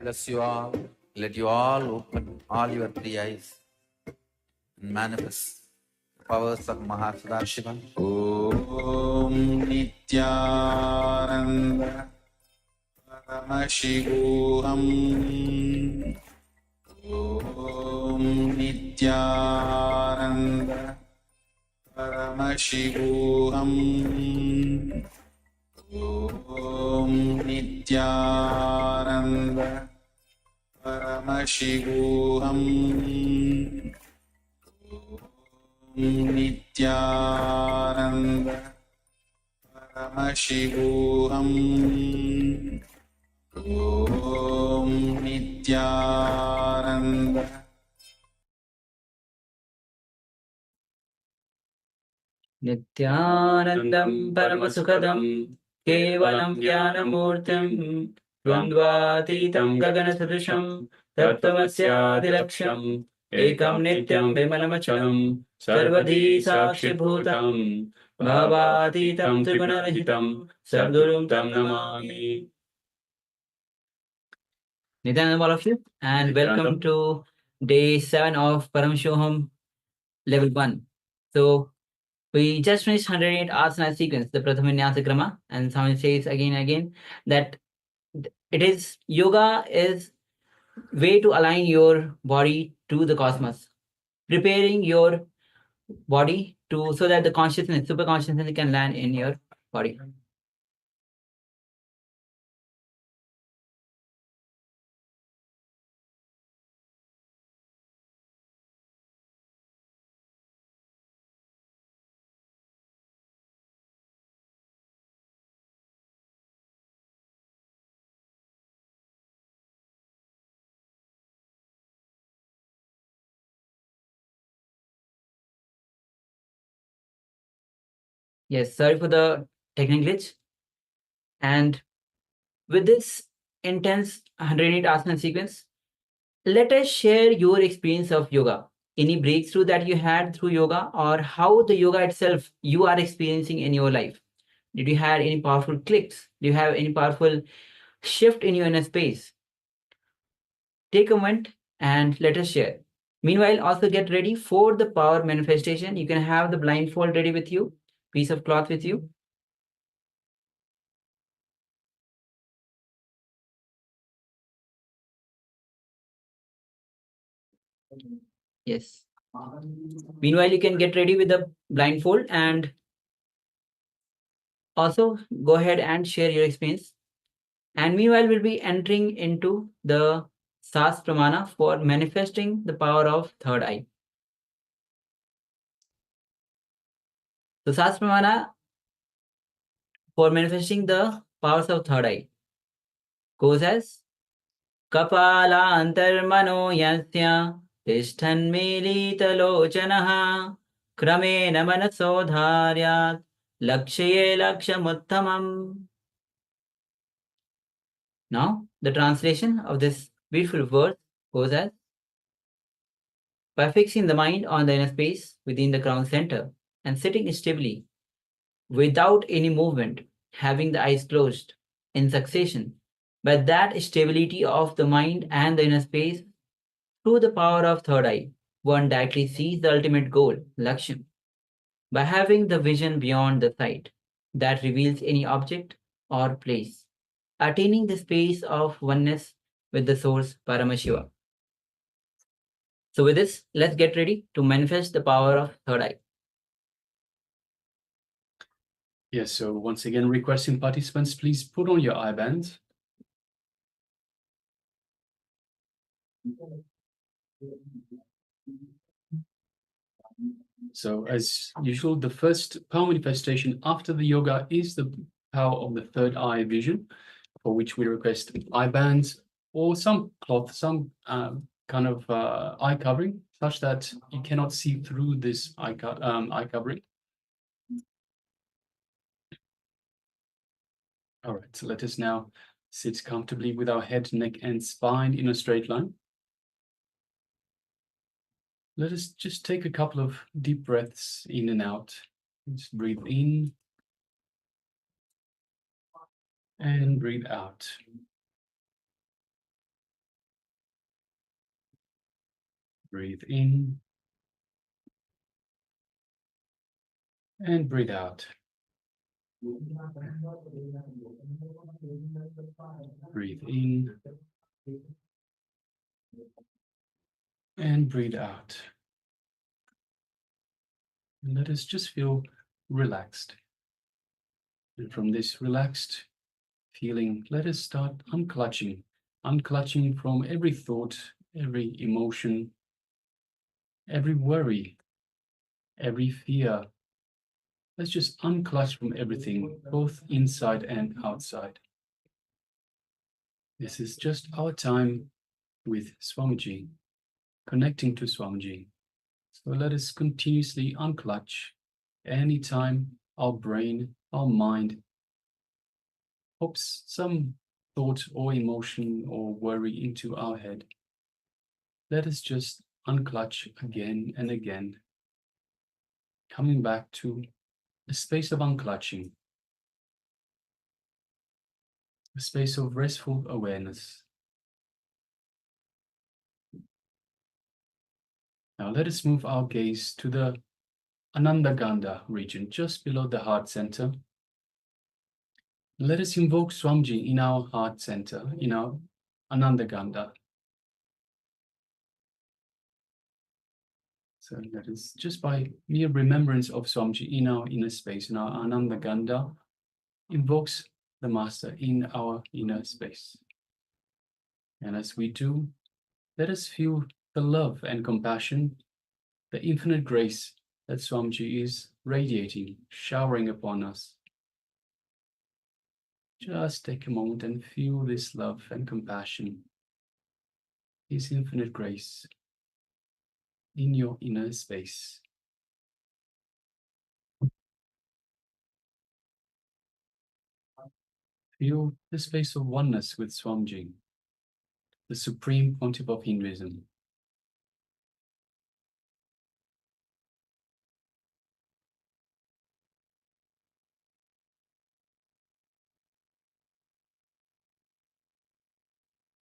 Bless you all. Let you all open all your three eyes and manifest the powers of Mahasada Om Nityananda Paramashivoham Om Nityananda Paramashivoham Om Nityananda Paramashivoham Om Nityananda Paramashivoham Om Nityananda Nityanandam Paramasukadam Kevalam Jnanamurtim Dvandvatitam Gaganasudrusham Tattvamasyaadilaksham Ekam Nityam Vimalamachalam Sarvadhi Sakshibhutam Bhavatitam Trigunarahitam Sadgurum Tam Namami. Nityanandam, all of you, and welcome to day 7 of Paramashivoham Level 1. So, we just finished 108 asana sequence, the Prathama Vinyasa Krama, and someone says again and again that it is yoga is way to align your body to the cosmos, preparing your body to so that the consciousness, super consciousness, can land in your body. Yes, sorry for the technical glitch. And with this intense 108 asana sequence, let us share your experience of yoga. Any breakthrough that you had through yoga, or how the yoga itself you are experiencing in your life. Did you have any powerful clicks? Do you have any powerful shift in your inner space? Take a moment and let us share. Meanwhile, also get ready for the power manifestation. You can have the blindfold ready with you, piece of cloth with you. Yes. Meanwhile, you can get ready with the blindfold and also go ahead and share your experience. And meanwhile, we'll be entering into the Sas Pramana for manifesting the power of third eye. So Sas Pramana for manifesting the powers of third eye goes as Kapala antarmano yasya tishthanmilitalochanaha kramena manaso dharyat lakshye lakshamuttamam. Now, the translation of this beautiful verse goes as by fixing the mind on the inner space within the crown center and sitting stably without any movement, having the eyes closed in succession. By that stability of the mind and the inner space, through the power of third eye, one directly sees the ultimate goal, Laksham, by having the vision beyond the sight that reveals any object or place, attaining the space of oneness with the source Paramashiva. So with this, let's get ready to manifest the power of third eye. Yes, so once again, requesting participants, please put on your eye bands. So as usual, the first power manifestation after the yoga is the power of the third eye vision, for which we request eye bands or some cloth, some kind of eye covering, such that you cannot see through this eye covering. All right, so let us now sit comfortably with our head, neck, and spine in a straight line. Let us just take a couple of deep breaths in and out. Just breathe in and breathe out. Breathe in and breathe out. Breathe in and breathe out. And let us just feel relaxed. And from this relaxed feeling, let us start unclutching from every thought, every emotion, every worry, every fear. Let's just unclutch from everything, both inside and outside. This is just our time with Swamiji, connecting to Swamiji. So let us continuously unclutch anytime our brain, our mind pops some thought or emotion or worry into our head. Let us just unclutch again and again, coming back to a space of unclutching, a space of restful awareness. Now let us move our gaze to the Anandagandha region, just below the heart center. Let us invoke Swamiji in our heart center, in our Anandagandha. So that is just by mere remembrance of Swamiji in our inner space, in our Anandagandha, invokes the Master in our inner space. And as we do, let us feel the love and compassion, the infinite grace that Swamiji is radiating, showering upon us. Just take a moment and feel this love and compassion, His infinite grace in your inner space. Feel the space of oneness with Swamiji, the Supreme Pontiff of Hinduism.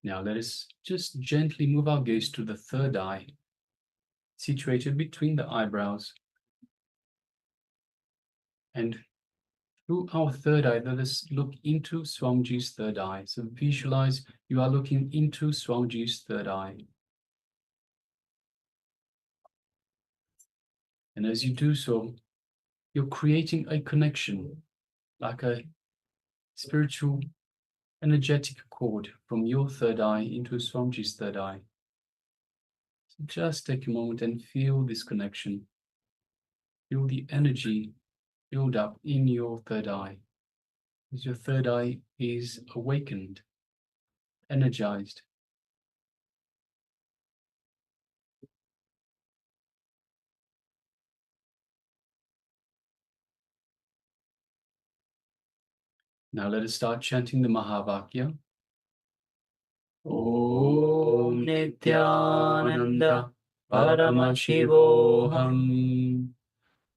Now let us just gently move our gaze to the third eye, situated between the eyebrows. And through our third eye, let us look into Swamiji's third eye. So visualize you are looking into Swamiji's third eye. And as you do so, you're creating a connection, like a spiritual, energetic cord from your third eye into Swamiji's third eye. So just take a moment and feel this connection. Feel the energy build up in your third eye, as your third eye is awakened, energized. Now let us start chanting the Mahavakya. Om Nityananda Paramashivoham.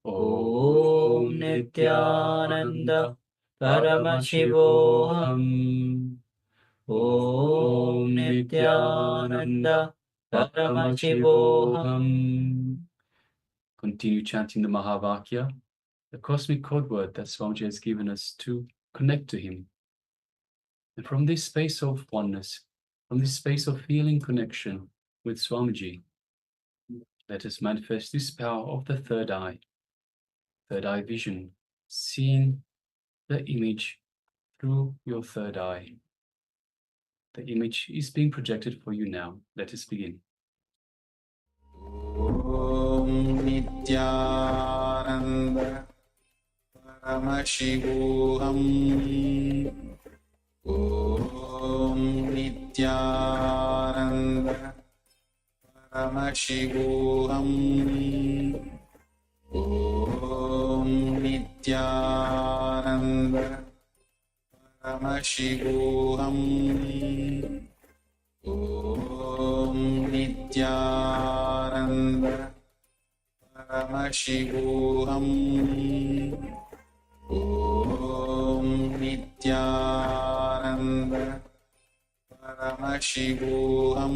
Om Nityananda Paramashivoham. Om Nityananda Paramashivoham. Continue chanting the Mahavakya, the cosmic code word that Swamiji has given us to connect to him. And from this space of oneness, from this space of feeling connection with Swamiji, let us manifest this power of the third eye vision, seeing the image through your third eye. The image is being projected for you now. Let us begin. Om Nityananda Paramashivoham. Om Nityananda Paramashivoham. Om Nityananda Paramashivoham. Om Nityananda Paramashivoham. Om Nityananda Paramashivoham.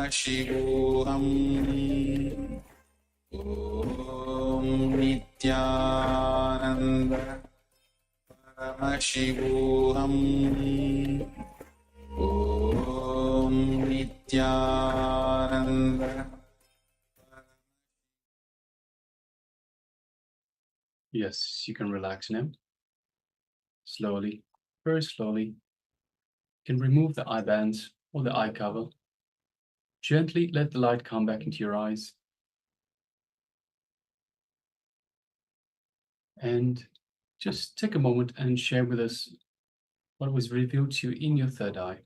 Paramashivoham Om Nityananda Paramashivoham Om Nityananda. Yes, you can relax now. Slowly, very slowly. You can remove the eye bands or the eye cover. Gently let the light come back into your eyes. And just take a moment and share with us what was revealed to you in your third eye.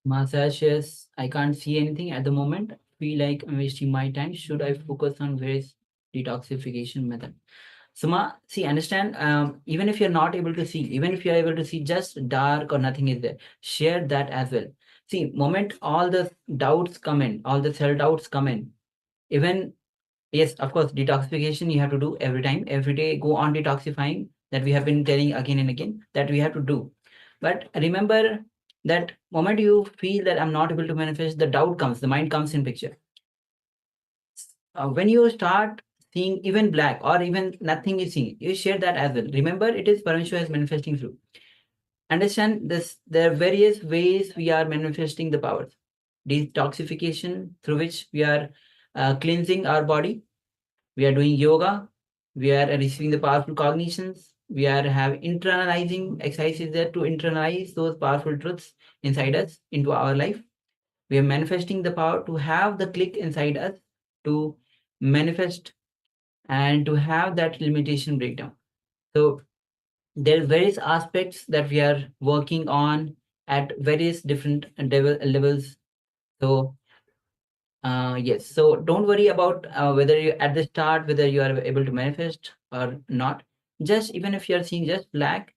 Massages, I can't see anything at the moment. Feel like I'm wasting my time. Should I focus on various detoxification method? So, see, understand, even if you're not able to see, even if you're able to see just dark or nothing is there, share that as well. See, moment all the doubts come in, all the self-doubts come in, even, yes, of course, detoxification you have to do every time, every day, go on detoxifying, that we have been telling again and again, that we have to do. But remember that moment you feel that I'm not able to manifest, the doubt comes, the mind comes in picture. When you start seeing even black or even nothing is seen, you share that as well. Remember, it is Paramashiva is manifesting through. Understand this, there are various ways we are manifesting the powers. Detoxification, through which we are cleansing our body. We are doing yoga. We are receiving the powerful cognitions. We are internalizing exercises there to internalize those powerful truths inside us into our life. We are manifesting the power to have the click inside us to manifest and to have that limitation breakdown. So there are various aspects that we are working on at various different levels. So yes, so don't worry about whether you at the start, whether you are able to manifest or not. Just even if you are seeing just black,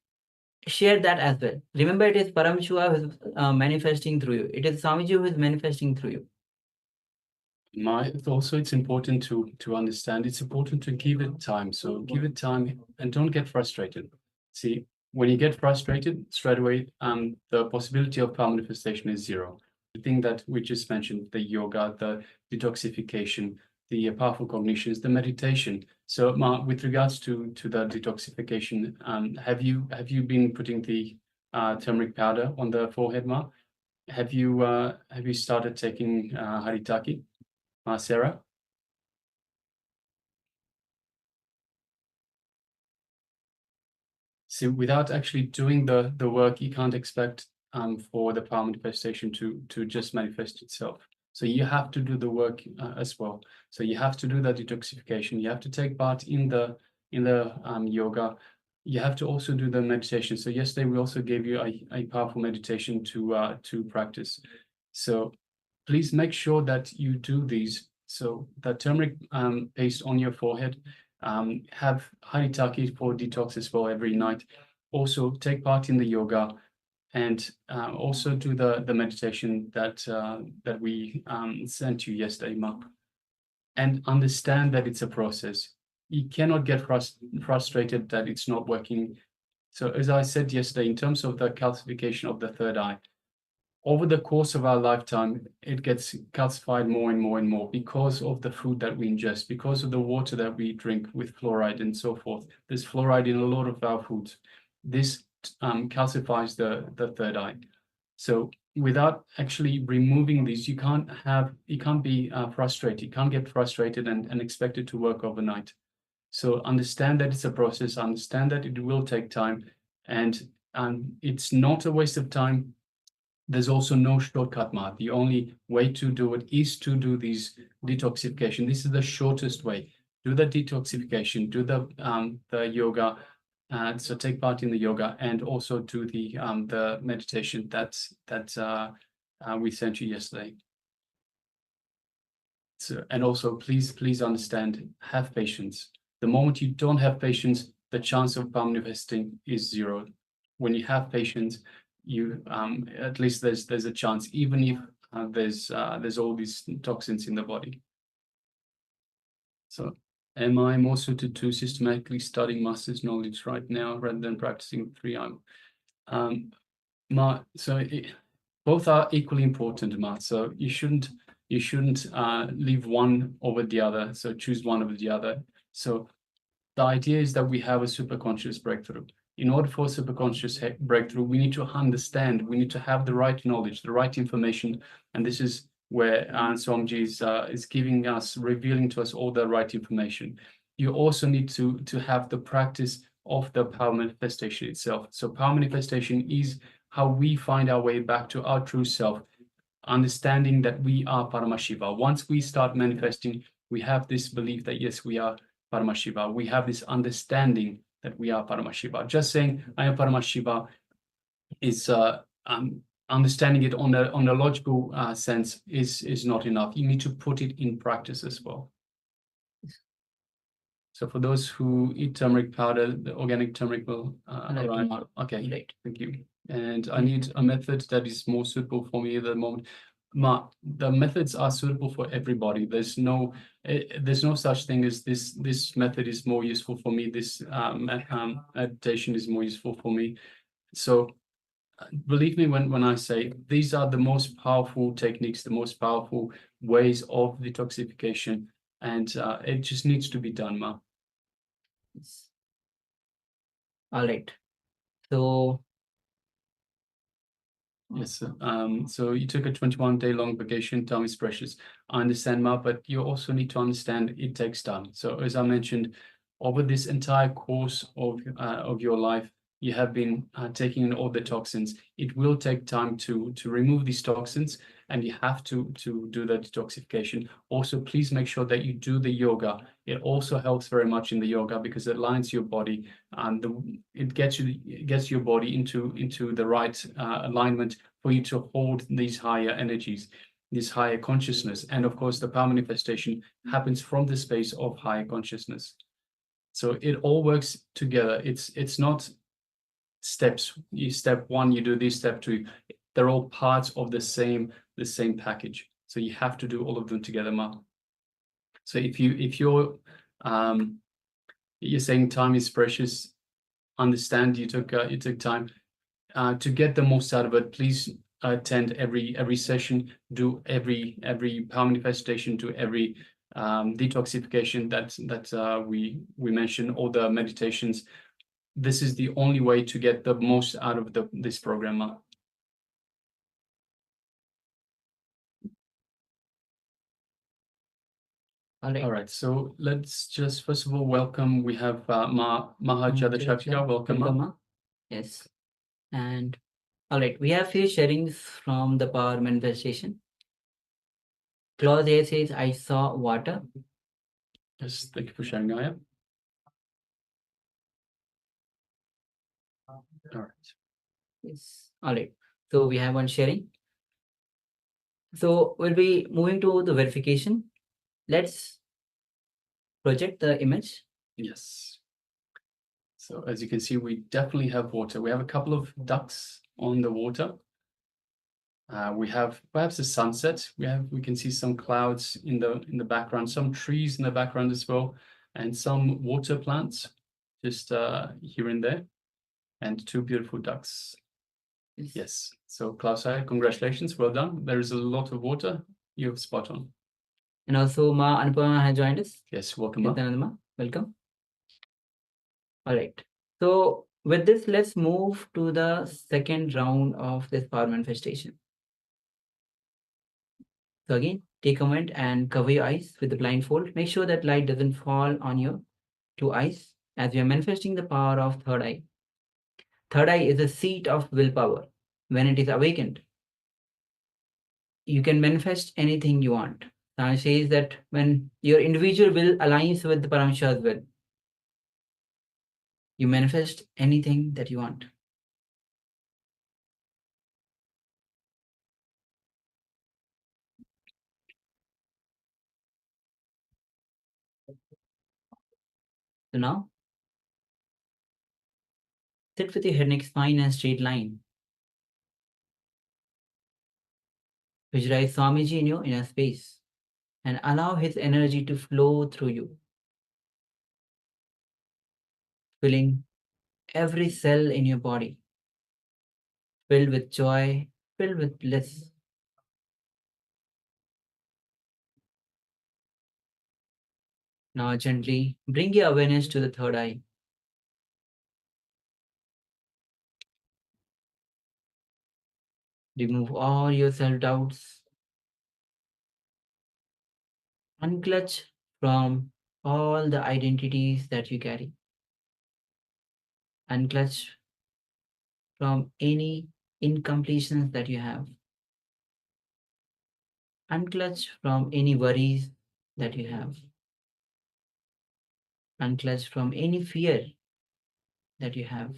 share that as well. Remember, it is Paramashiva who is manifesting through you. It is Swamiji who is manifesting through you. Also, it's important to understand, it's important to give it time. So give it time and don't get frustrated. See, when you get frustrated, straight away, the possibility of power manifestation is zero. The thing that we just mentioned, the yoga, the detoxification, the powerful cognitions, the meditation. So, with regards to the detoxification, have you been putting the turmeric powder on the forehead, Ma? Have you started taking haritaki, Sarah? See, without actually doing the work, you can't expect for the power manifestation to just manifest itself. So you have to do the work as well. So you have to do the detoxification. You have to take part in the yoga. You have to also do the meditation. So yesterday we also gave you a powerful meditation to practice. So please make sure that you do these. So the turmeric paste on your forehead. Have haritaki for detox as well every night. Also take part in the yoga, and also do the meditation that we sent you yesterday, Mark. And understand that it's a process. You cannot get frustrated that it's not working. So as I said yesterday, in terms of the calcification of the third eye, over the course of our lifetime, it gets calcified more and more and more because of the food that we ingest, because of the water that we drink with fluoride and so forth. There's fluoride in a lot of our foods. This calcifies the third eye. So without actually removing these, you can't be frustrated. You can't get frustrated and expect it to work overnight. So understand that it's a process, understand that it will take time, and it's not a waste of time. There's also no shortcut, Mark. The only way to do it is to do these detoxification. This is the shortest way. Do the detoxification, do the yoga, so take part in the yoga, and also do the meditation that we sent you yesterday. So, and also please understand, have patience. The moment you don't have patience, the chance of power manifesting is zero. when you have patience, you at least there's a chance, even if there's all these toxins in the body. So, am I more suited to systematically studying master's knowledge right now rather than practicing 3i? Both are equally important, Ma. So you shouldn't leave one over the other. So choose one over the other. So the idea is that we have a superconscious breakthrough. In order for a superconscious breakthrough, we need to understand, we need to have the right knowledge, the right information, and this is where Swamiji is giving us, revealing to us all the right information. You also need to have the practice of the power manifestation itself. So power manifestation is how we find our way back to our true self, understanding that we are Paramashiva. Once we start manifesting, we have this belief that yes, we are Paramashiva. We have this understanding that we are Paramashiva. Just saying I am Paramashiva is understanding it on a logical sense is not enough. You need to put it in practice as well. So for those who eat turmeric powder, the organic turmeric will arrive. Okay, right. Thank you. And I need a method that is more suitable for me at the moment. The methods are suitable for everybody. There's no such thing as this method is more useful for me. This meditation is more useful for me. So believe me when I say these are the most powerful techniques, the most powerful ways of detoxification, and it just needs to be done, Ma. Yes. All right. So yes, so you took a 21-day long vacation. Time is precious. I understand, Ma, but you also need to understand it takes time. So as I mentioned, over this entire course of your life, you have been taking in all the toxins. It will take time to remove these toxins, and you have to do the detoxification. Also, please make sure that you do the yoga. It also helps very much in the yoga because it aligns your body, and it gets your body into the right alignment for you to hold these higher energies, this higher consciousness. And of course, the power manifestation happens from the space of higher consciousness. So it all works together. It's not steps. Step one, you do this. Step two, they're all parts of the same package. So you have to do all of them together, Ma. So if you're saying time is precious, understand you took time to get the most out of it. Please attend every session, do every power manifestation, do every detoxification that we mentioned, all the meditations. This is the only way to get the most out of this program. All right. So let's just first of all welcome. We have Mahajadashakya. Welcome, Ma. Yes. And all right, we have few sharings from the power manifestation. Clause A says, I saw water. Yes, thank you for sharing, Aya. All right. Yes. All right. So we have one sharing. So we'll be moving to the verification. Let's project the image. Yes. So as you can see, we definitely have water. We have a couple of ducks on the water. We have perhaps a sunset. We can see some clouds in the background, some trees in the background as well, and some water plants just here and there, and two beautiful ducks. Yes. So Klaus, congratulations, well done. There is a lot of water. You're spot on. And also Ma Anupama has joined us. Yes, welcome, Ma. Nityananda, welcome. All right. So with this, let's move to the second round of this power manifestation. So again, take a moment and cover your eyes with the blindfold. Make sure that light doesn't fall on your two eyes as we are manifesting the power of third eye. Third eye is a seat of willpower. When it is awakened, you can manifest anything you want. Now it says that when your individual will aligns with the Paramashiva's will, you manifest anything that you want. So now, Sit with your head, neck, spine and straight line. Visualize Swamiji in your inner space and allow his energy to flow through you, filling every cell in your body, filled with joy, filled with bliss. Now gently bring your awareness to the third eye. Remove all your self-doubts. Unclutch from all the identities that you carry. Unclutch from any incompletions that you have. Unclutch from any worries that you have. Unclutch from any fear that you have.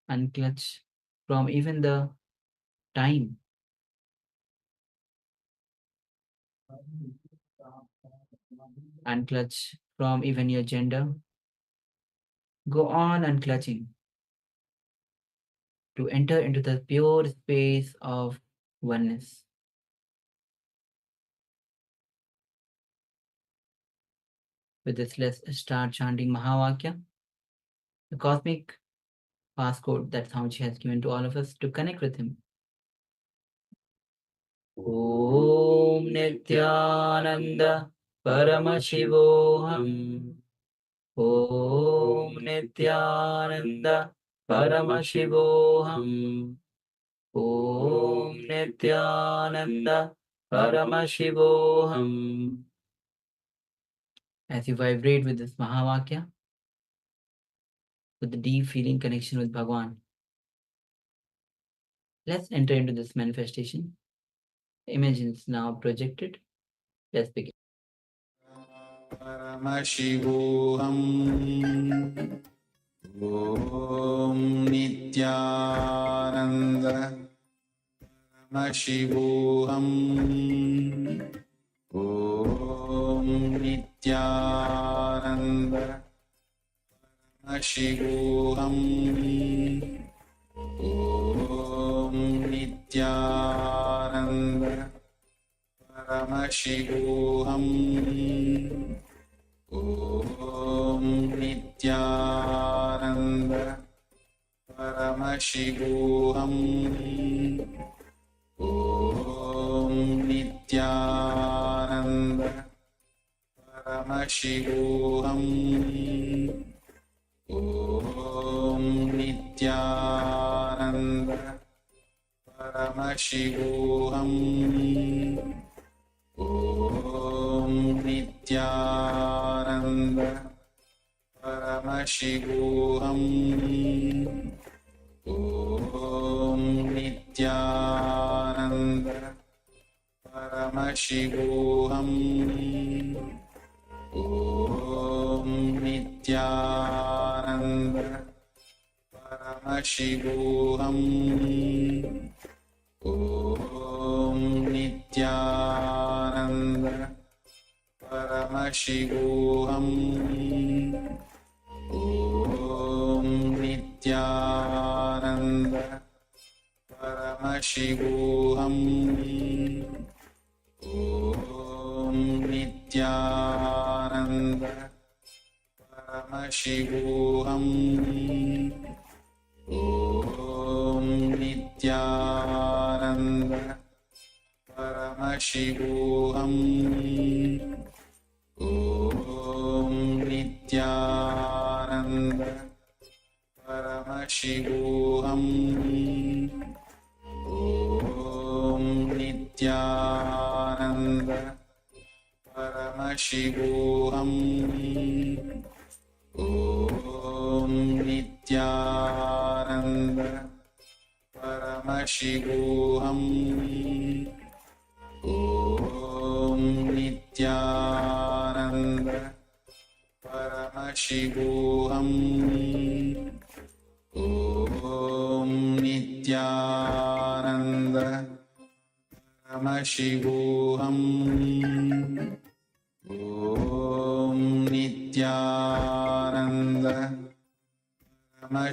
Unclutch from even the time. Unclutch from even your gender. Go on unclutching to enter into the pure space of oneness. With this, let's start chanting Mahavakya, the cosmic passcode that Swamiji has given to all of us to connect with him. Om Nityananda Paramashivoham. Om Nityananda Paramashivoham. Om Nityananda Paramashivoham. As you vibrate with this Mahavakya, with the deep feeling connection with Bhagavan, let's enter into this manifestation. The image is now projected. Let's begin. Paramashivoham Om Nityananda Paramashivoham Om Nityananda Paramashivoham Om Nityananda Paramashivoham Om Nityananda Paramashivoham Om Nityananda Paramashivoham Om Nityananda Paramashivoham Om Nityananda Paramashivoham Om Nityananda Paramashivoham Om Nityananda Paramashivoham Om Nityananda Paramashivoham Om Nityananda Paramashivoham Om Nityananda Paramashivoham Om Nityananda Paramashivoham Om Nityananda Paramashivoham Om Nityananda Paramashivoham Om Nityananda Paramashivoham Om Nityananda Paramashivoham Om Nityananda Paramashivoham Om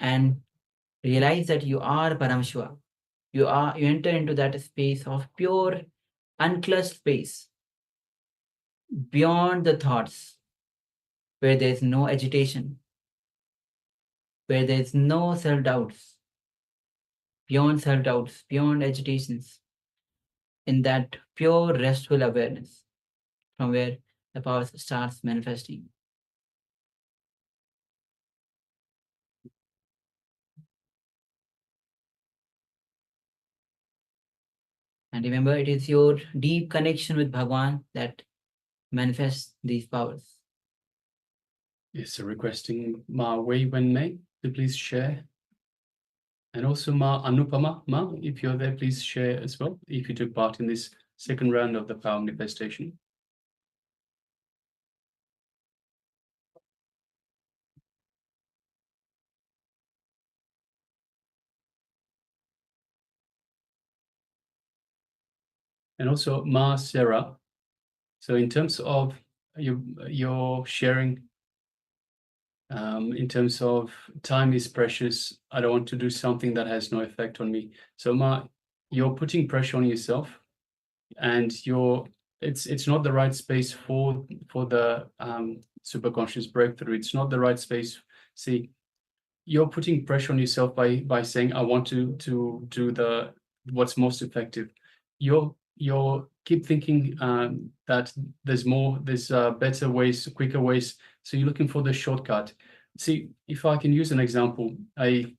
and realize that you are Paramashiva. You enter into that space of pure, unclutched space, beyond the thoughts, where there is no agitation, where there is no self-doubts, beyond agitations, in that pure restful awareness from where the power starts manifesting. And remember, it is your deep connection with Bhagwan that manifests these powers. Yes, so requesting Ma Wei Wen Mei to please share. And also Ma Anupama, Ma, if you're there, please share as well, if you took part in this second round of the power manifestation. And also Ma Sarah. So in terms of your sharing, in terms of time is precious, I don't want to do something that has no effect on me. So Ma, you're putting pressure on yourself, and it's not the right space for the superconscious breakthrough. It's not the right space. See, you're putting pressure on yourself by saying, I want to do the what's most effective. You're keep thinking that there's better ways, quicker ways. So you're looking for the shortcut. See, if I can use an example, a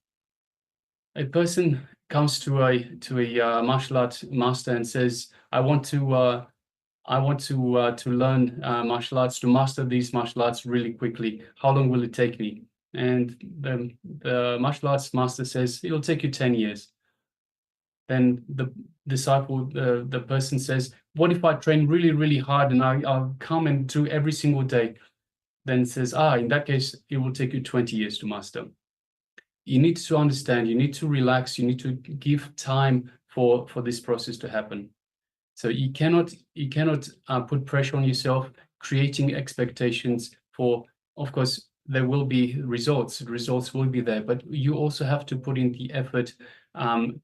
person comes to a martial art master and says, I want to learn martial arts, to master these martial arts really quickly. How long will it take me? And the martial arts master says, it'll take you 10 years. Then the disciple, the person says, what if I train really, really hard and I'll come and do every single day? Then it says, in that case, it will take you 20 years to master. You need to understand, you need to relax, you need to give time for this process to happen. So you cannot put pressure on yourself, creating expectations for, of course, there will be results will be there, but you also have to put in the effort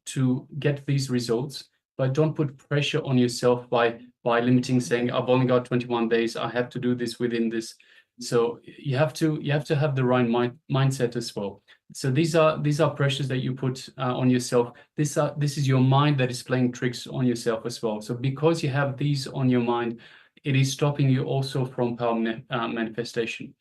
to get these results. But don't put pressure on yourself by limiting, saying, I've only got 21 days, I have to do this within this. So you have to have the right mindset as well. So these are pressures that you put on yourself. This is your mind that is playing tricks on yourself as well. So because you have these on your mind, it is stopping you also from power manifestation.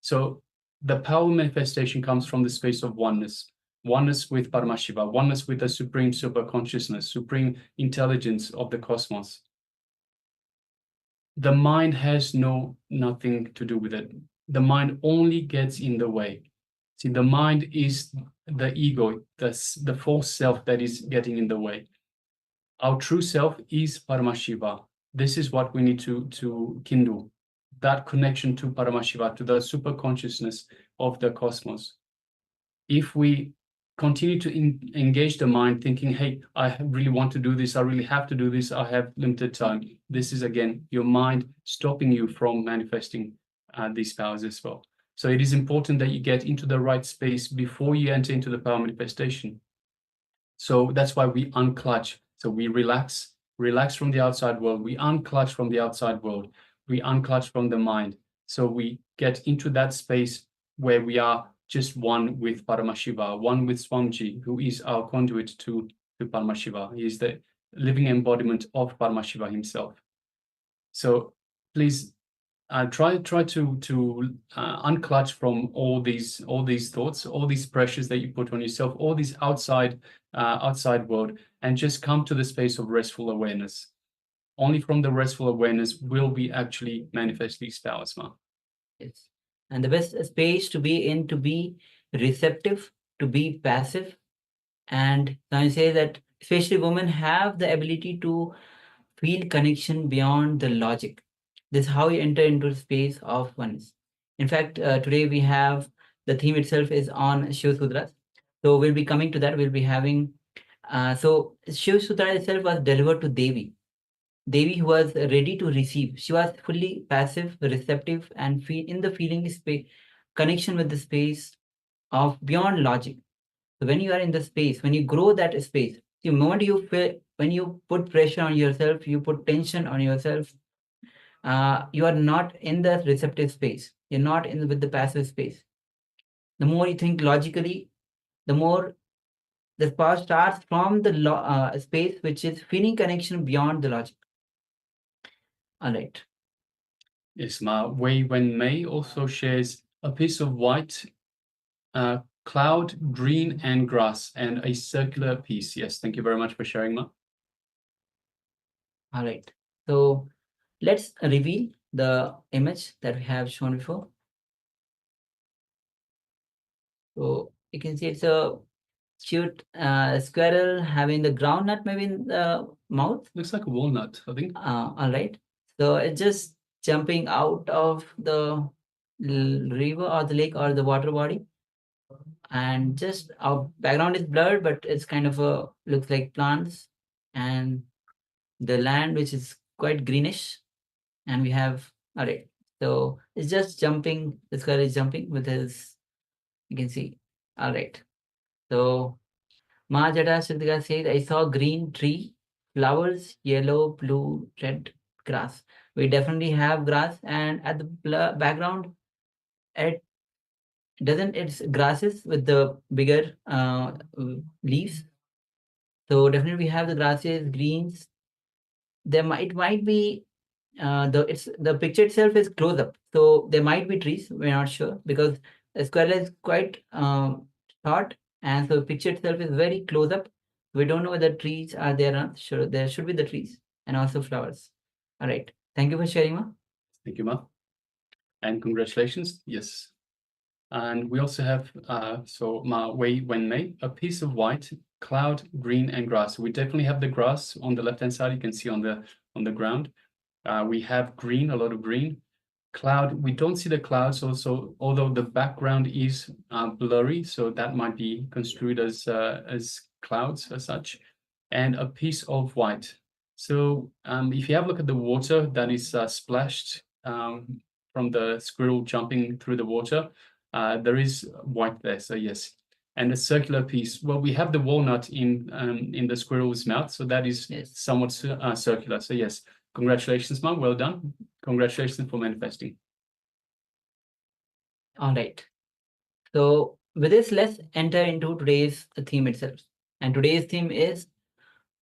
So the power manifestation comes from the space of oneness with Paramashiva, oneness with the supreme super consciousness, supreme intelligence of the cosmos. The mind has nothing to do with it. The mind only gets in the way. See, the mind is the ego, the false self that is getting in the way. Our true self is Paramashiva. This is what we need to kindle, that connection to Paramashiva, to the super consciousness of the cosmos. If we continue to engage the mind thinking, hey, I really want to do this, I really have to do this, I have limited time. This is, again, your mind stopping you from manifesting these powers as well. So it is important that you get into the right space before you enter into the power manifestation. So that's why we unclutch. So we relax from the outside world. We unclutch from the outside world. We unclutch from the mind. So we get into that space where we are just one with Paramashiva, one with Swamiji, who is our conduit to Paramashiva. He is the living embodiment of Paramashiva himself. So please try to unclutch from all these thoughts, all these pressures that you put on yourself, all these outside world, and just come to the space of restful awareness. Only from the restful awareness will we actually manifest these powers, Ma. Yes. And the best space to be in, to be receptive, to be passive. And I say that especially women have the ability to feel connection beyond the logic. This is how you enter into the space of oneness. In fact, today we have, the theme itself is on Shiva Sutras. So we'll be coming to that. We'll be having, so Shiva Sutra itself was delivered to Devi. Devi was ready to receive. She was fully passive, receptive, and in the feeling space, connection with the space of beyond logic. So when you are in the space, when you grow that space, the moment you feel, when you put pressure on yourself, you put tension on yourself, you are not in the receptive space. You're not in with the passive space. The more you think logically, the more the spark starts from the space which is feeling connection beyond the logic. All right. Yes, Ma Wei Wen Mei also shares a piece of white, cloud, green, and grass, and a circular piece. Yes, thank you very much for sharing, Ma. All right. So let's reveal the image that we have shown before. So you can see it's a cute squirrel having the groundnut maybe in the mouth. Looks like a walnut, I think. All right. So it's just jumping out of the river or the lake or the water body. And just our background is blurred, but it's kind of a looks like plants and the land which is quite greenish. And we have, all right. So it's just jumping, the squirrel is jumping with his, you can see. All right. So Mahajata Siddhika says, I saw green tree, flowers, yellow, blue, red grass. We definitely have grass, and at the background, it doesn't, it's grasses with the bigger leaves. So definitely we have the grasses, greens. There might be the picture itself is close up, so there might be trees. We're not sure because the squirrel is quite short, and so the picture itself is very close up. We don't know whether trees are there or not. Sure, there should be the trees and also flowers. All right. Thank you for sharing, Ma. Thank you, Ma. And congratulations. Yes. And we also have, so Ma Wei Wen Mei, a piece of white, cloud, green, and grass. We definitely have the grass on the left-hand side. You can see on the ground. We have green, a lot of green. Cloud, we don't see the clouds also, although the background is blurry, so that might be construed as clouds as such. And a piece of white. So if you have a look at the water that is splashed from the squirrel jumping through the water, there is white there, so yes. And a circular piece, well, we have the walnut in the squirrel's mouth, so that is somewhat circular. So yes, congratulations, Mom, well done. Congratulations for manifesting. All right. So with this, let's enter into today's theme itself. And today's theme is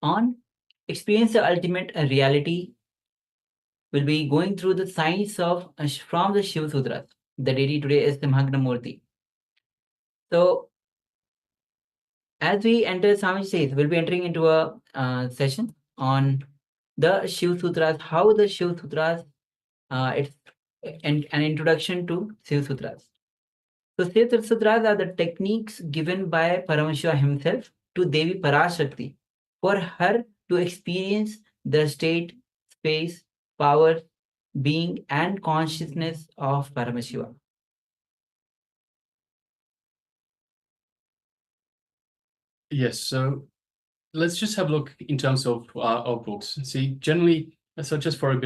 on experience the ultimate reality. We'll be going through the science of from the Shiva Sutras. The deity today is Simhagramurti. So as we enter, Swami says, we'll be entering into a session on the Shiva Sutras, how the Shiva Sutras, it's an introduction to Shiva Sutras. So Shiva Sutras are the techniques given by Paramashiva himself to Devi Parashakti for her to experience the state, space, power, being, and consciousness of Paramashiva. Yes, so let's just have a look in terms of books. See, generally, so just for a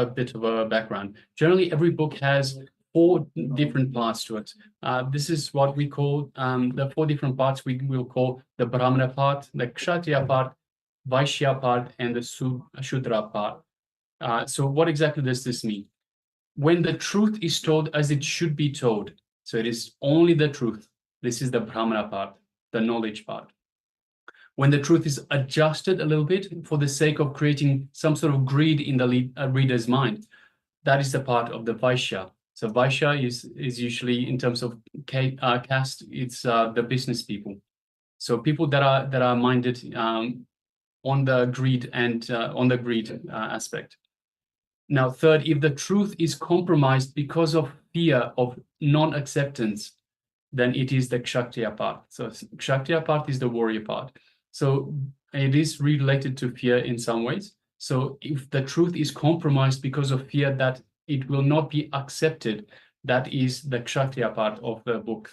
bit of a background, generally every book has 4 different parts to it. This is what we call the 4 different parts we will call the Brahmana part, the Kshatriya part, Vaishya part, and the Shudra part. So what exactly does this mean? When the truth is told as it should be told, so it is only the truth. This is the Brahmana part, the knowledge part. When the truth is adjusted a little bit for the sake of creating some sort of greed in the reader's mind, that is the part of the Vaishya. So Vaishya is usually, in terms of caste, it's the business people. So people that are minded on the greed and on the greed aspect. Now, third, if the truth is compromised because of fear of non-acceptance, then it is the Kshatriya part. So Kshatriya part is the warrior part. So it is related to fear in some ways. So if the truth is compromised because of fear that it will not be accepted, that is the Kshatriya part of the book.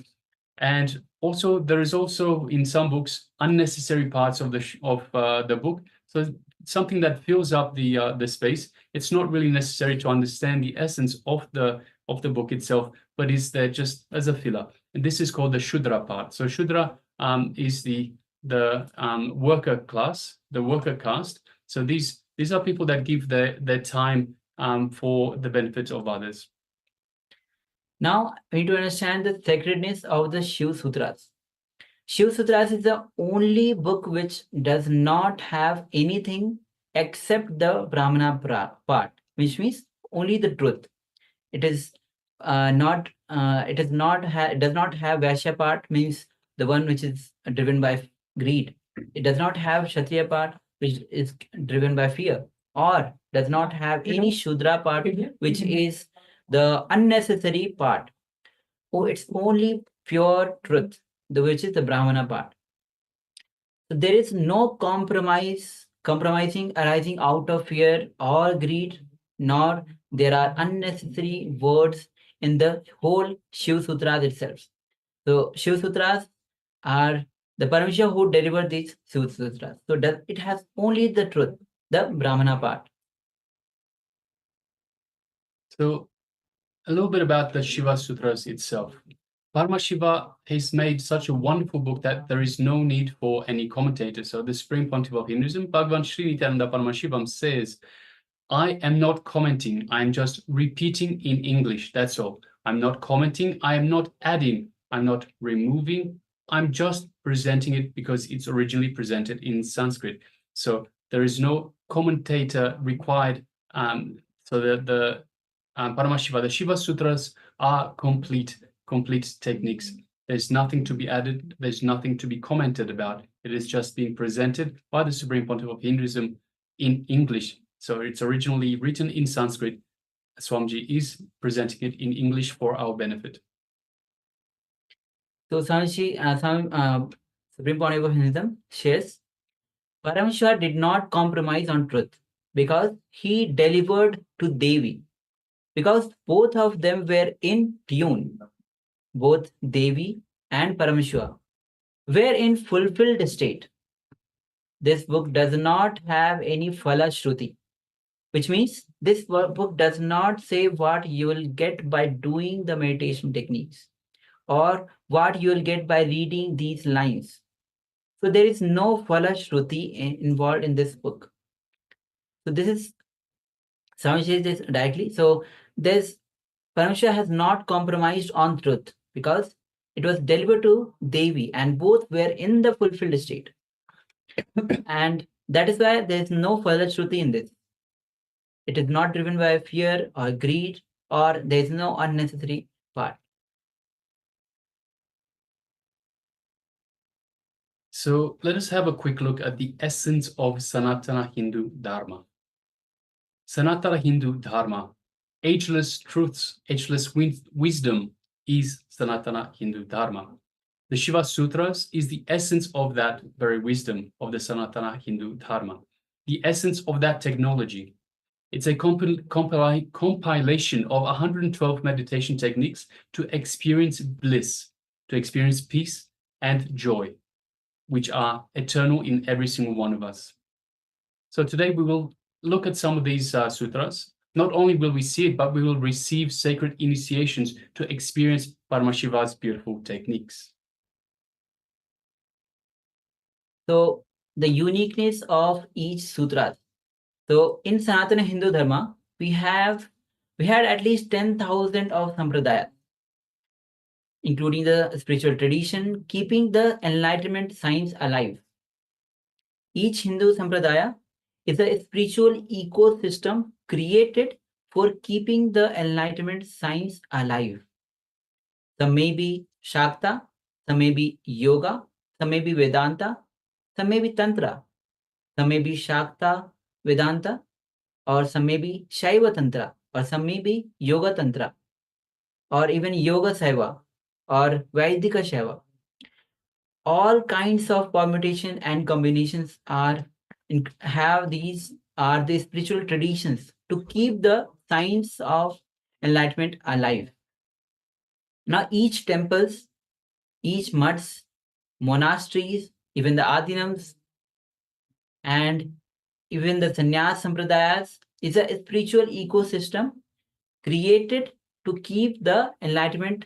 And also there is also in some books unnecessary parts of the book. So something that fills up the space. It's not really necessary to understand the essence of the book itself, but is there just as a filler. and this is called the Shudra part. So Shudra is the worker class, the worker caste. So these are people that give their time for the benefit of others. Now, we need to understand the sacredness of the Shiva Sutras. Shiva Sutras is the only book which does not have anything except the Brahmana part, which means only the truth. It is not. It does not have Vaishya part, means the one which is driven by greed. It does not have Kshatriya part, which is driven by fear, or does not have any Shudra part, which is the unnecessary part. Oh, it's only pure truth, which is the Brahmana part. So there is no compromising arising out of fear or greed, nor there are unnecessary words in the whole Shiva Sutras itself. So Shiva Sutras are the Paramashiva who delivered these Shiva Sutras. So it has only the truth, the Brahmana part. So a little bit about the Shiva Sutras itself. Paramashiva has made such a wonderful book that there is no need for any commentator. So the Supreme Pontiff of Hinduism, Bhagavan Sri Nithyanaanda Paramashivам, says, I am not commenting, I am just repeating in English, that's all. I'm not commenting, I am not adding, I'm not removing, I'm just presenting it because it's originally presented in Sanskrit. So there is no commentator required. So the Paramashiva, the Shiva Sutras are complete techniques. There's nothing to be added, there's nothing to be commented about. It is just being presented by the Supreme Pontiff of Hinduism in English. So it's originally written in Sanskrit. Swamiji is presenting it in English for our benefit. So Swamiji, Supreme Pontiff of Hinduism shares, Paramashiva did not compromise on truth because he delivered to Devi, because both of them were in tune. Both Devi and Paramashiva were in fulfilled state. This book does not have any Phala Shruti, which means this book does not say what you will get by doing the meditation techniques or what you will get by reading these lines. So there is no Phala Shruti involved in this book. So this is, Swami says this directly. So this Paramashiva has not compromised on truth because it was delivered to Devi and both were in the fulfilled state. And that is why there is no further Shruti in this. It is not driven by fear or greed, or there is no unnecessary part. So let us have a quick look at the essence of Sanatana Hindu Dharma. Sanatana Hindu Dharma, ageless truths, ageless wisdom is Sanatana Hindu Dharma. The Shiva Sutras is the essence of that very wisdom of the Sanatana Hindu Dharma, the essence of that technology. It's a compilation of 112 meditation techniques to experience bliss, to experience peace and joy, which are eternal in every single one of us. So today we will look at some of these sutras. Not only will we see it, but we will receive sacred initiations to experience Paramashiva's beautiful techniques. So the uniqueness of each sutra. So in Sanatana Hindu Dharma, we had at least 10,000 of sampradayas, including the spiritual tradition, keeping the enlightenment science alive. Each Hindu sampradaya is a spiritual ecosystem created for keeping the enlightenment science alive. Some may be Shakta, some may be Yoga, some may be Vedanta, some may be Tantra, some may be Shakta, Vedanta, or some may be Shaiva Tantra, or some may be Yoga Tantra, or even Yoga Saiva, or Vaidika Shaiva. All kinds of permutation and combinations have these are the spiritual traditions to keep the science of enlightenment alive. Now each temples, each mutts, monasteries, even the adinams, and even the sannyas sampradayas is a spiritual ecosystem created to keep the enlightenment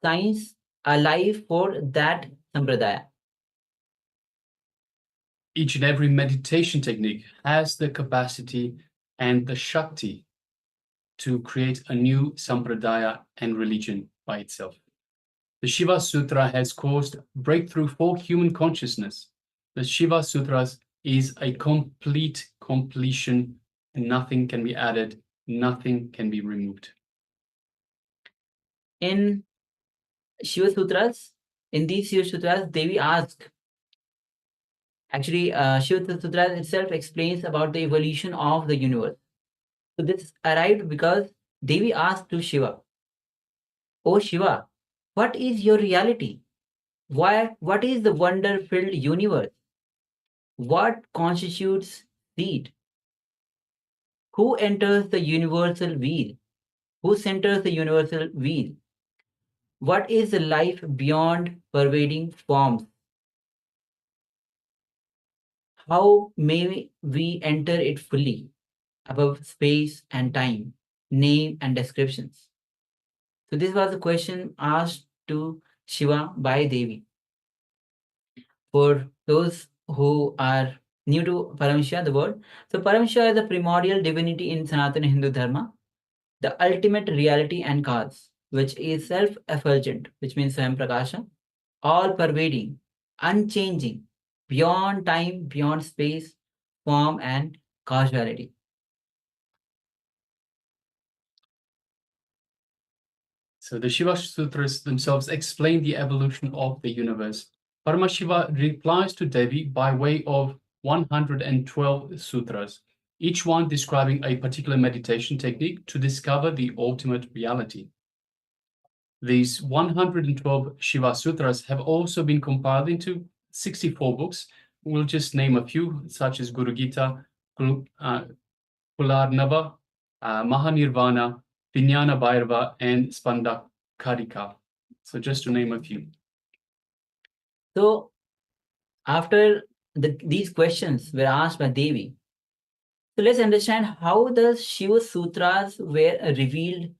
science alive for that sampradaya. Each and every meditation technique has the capacity and the Shakti to create a new sampradaya and religion by itself. The Shiva Sutra has caused breakthrough for human consciousness. The Shiva Sutras is a complete completion, and nothing can be added, nothing can be removed. In Shiva Sutras, in these Shiva Sutras, Devi asked, actually, Shiva Sutra itself explains about the evolution of the universe. So this arrived because Devi asked to Shiva, "Oh Shiva, what is your reality? What is the wonder-filled universe? What constitutes seed? Who enters the universal wheel? Who centers the universal wheel? What is the life beyond pervading forms? How may we enter it fully, above space and time, name and descriptions?" So this was a question asked to Shiva by Devi. For those who are new to Paramashiva, the word, so Paramashiva is a primordial divinity in Sanatana Hindu Dharma, the ultimate reality and cause, which is self-effulgent, which means Swayam Prakasha, all-pervading, unchanging, beyond time, beyond space, form, and causality. So the Shiva Sutras themselves explain the evolution of the universe. Paramashiva replies to Devi by way of 112 sutras, each one describing a particular meditation technique to discover the ultimate reality. These 112 Shiva Sutras have also been compiled into 64 books. We'll just name a few, such as Guru Gita, Kularnava, Mahanirvana, Vijnana Bhairava, and Spandakarika. So just to name a few. So after these questions were asked by Devi, so let's understand how the Shiva Sutras were revealed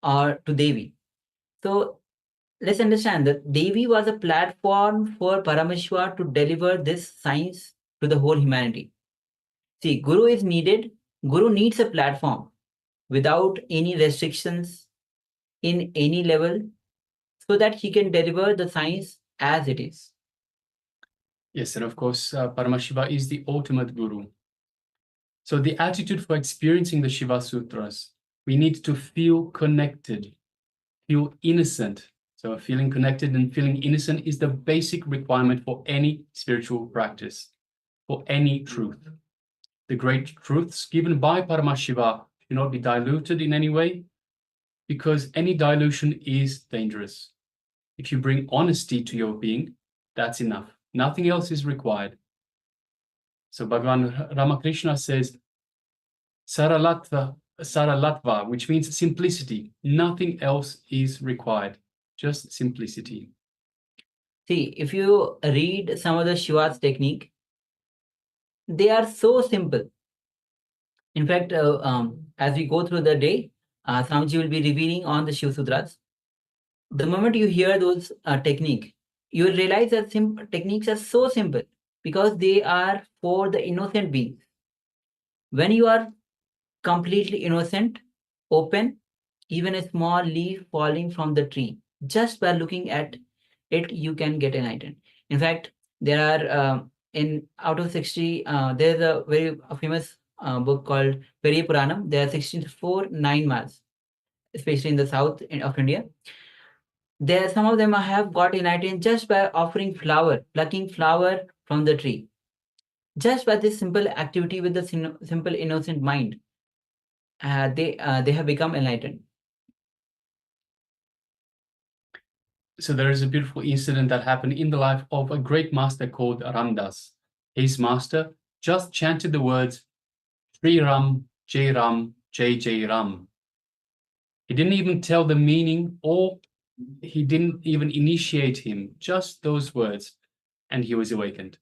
to Devi. So let's understand that Devi was a platform for Paramashiva to deliver this science to the whole humanity. See, Guru is needed. Guru needs a platform without any restrictions in any level so that he can deliver the science as it is. Yes, and of course, Paramashiva is the ultimate guru. So the attitude for experiencing the Shiva Sutras, we need to feel connected, feel innocent. So feeling connected and feeling innocent is the basic requirement for any spiritual practice, for any truth. The great truths given by Paramashiva should not be diluted in any way, because any dilution is dangerous. If you bring honesty to your being, that's enough. Nothing else is required. So Bhagavan Ramakrishna says, Saralatva, which means simplicity. Nothing else is required, just simplicity. See, if you read some of the Shiva's technique, they are so simple. In fact, as we go through the day, Swamiji will be revealing on the Shiva Sutras. The moment you hear those technique, you will realize that techniques are so simple because they are for the innocent beings. When you are completely innocent, open, even a small leaf falling from the tree, just by looking at it, you can get enlightened. In fact, there are out of 60, there's a very famous book called Periya Puranam. There are 64 9 mass, especially in the south of India. There, some of them have got enlightened just by offering flower, plucking flower from the tree. Just by this simple activity with the simple innocent mind, they have become enlightened. So there is a beautiful incident that happened in the life of a great master called Ramdas. His master just chanted the words Sri Ram, Jai Ram, Jai Jai Ram. He didn't even tell the meaning, or he didn't even initiate him, just those words, and he was awakened.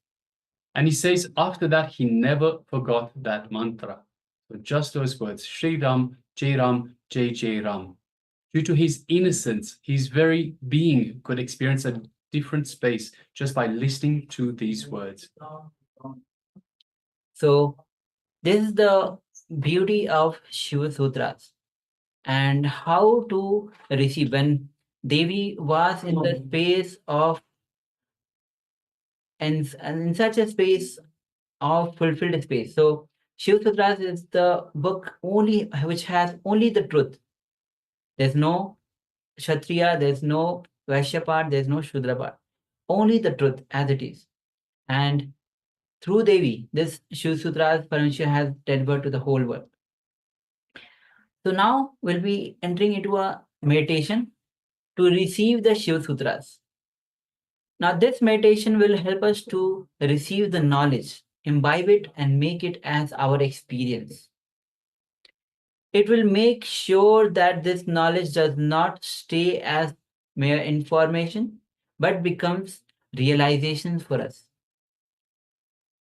And he says after that, he never forgot that mantra. So just those words, Sri Ram, Jai Ram, Jai Jai Ram. Due to his innocence, his very being could experience a different space just by listening to these words. So this is the beauty of Shiva Sutras and how to receive. When Devi was in the space of and in such a space of fulfilled space. So Shiva Sutras is the book only which has only the truth. There's no Kshatriya, there's no Vaishya part, there's no Shudra part. Only the truth as it is. And through Devi, this Shiva Sutras Paramashiva has delivered to the whole world. So now we'll be entering into a meditation to receive the Shiva Sutras. Now this meditation will help us to receive the knowledge, imbibe it and make it as our experience. It will make sure that this knowledge does not stay as mere information, but becomes realizations for us.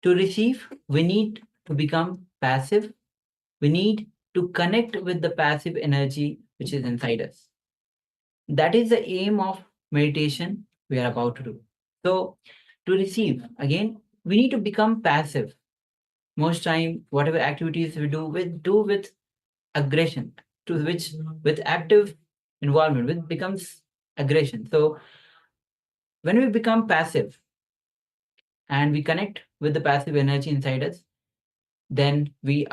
To receive, we need to become passive. We need to connect with the passive energy which is inside us. That is the aim of meditation we are about to do. So to receive, again, we need to become passive. Most time, whatever activities we do with aggression, to which with active involvement, which becomes aggression. So when we become passive and we connect with the passive energy inside us, then we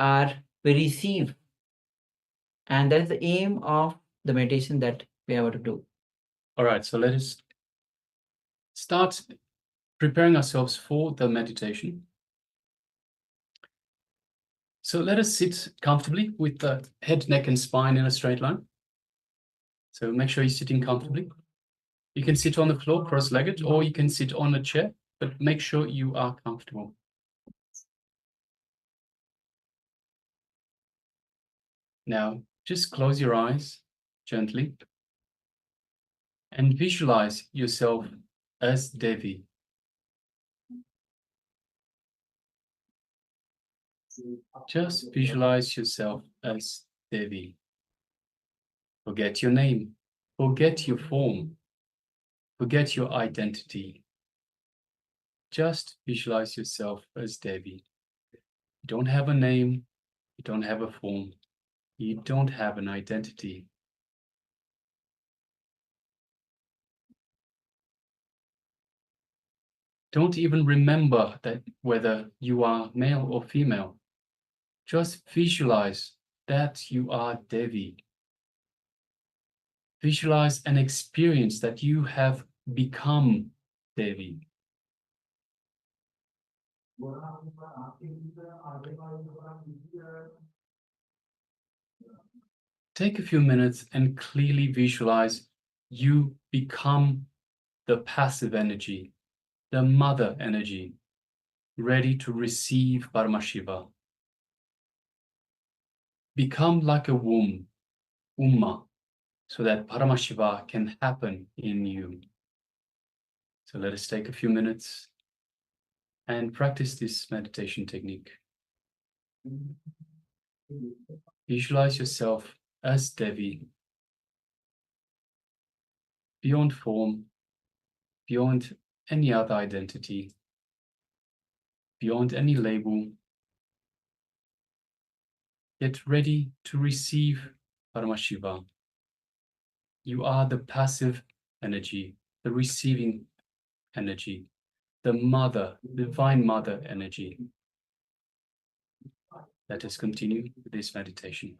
receive. And that is the aim of the meditation that we are about to do. All right, so let us start preparing ourselves for the meditation. So let us sit comfortably with the head, neck, and spine in a straight line. So make sure you're sitting comfortably. You can sit on the floor cross-legged, or you can sit on a chair, but make sure you are comfortable. Now, just close your eyes gently and visualize yourself as Devi. Just visualize yourself as Devi. Forget your name, forget your form, forget your identity. Just visualize yourself as Devi. You don't have a name, you don't have a form, you don't have an identity. Don't even remember that whether you are male or female. Just visualize that you are Devi. Visualize an experience that you have become Devi. Take a few minutes and clearly visualize you become the passive energy, the mother energy, ready to receive Paramashiva. Become like a womb, Umma, so that Paramashiva can happen in you. So let us take a few minutes and practice this meditation technique. Visualize yourself as Devi, beyond form, beyond any other identity, beyond any label, yet ready to receive Paramashiva. You are the passive energy, the receiving energy, the mother, divine mother energy. Let us continue with this meditation.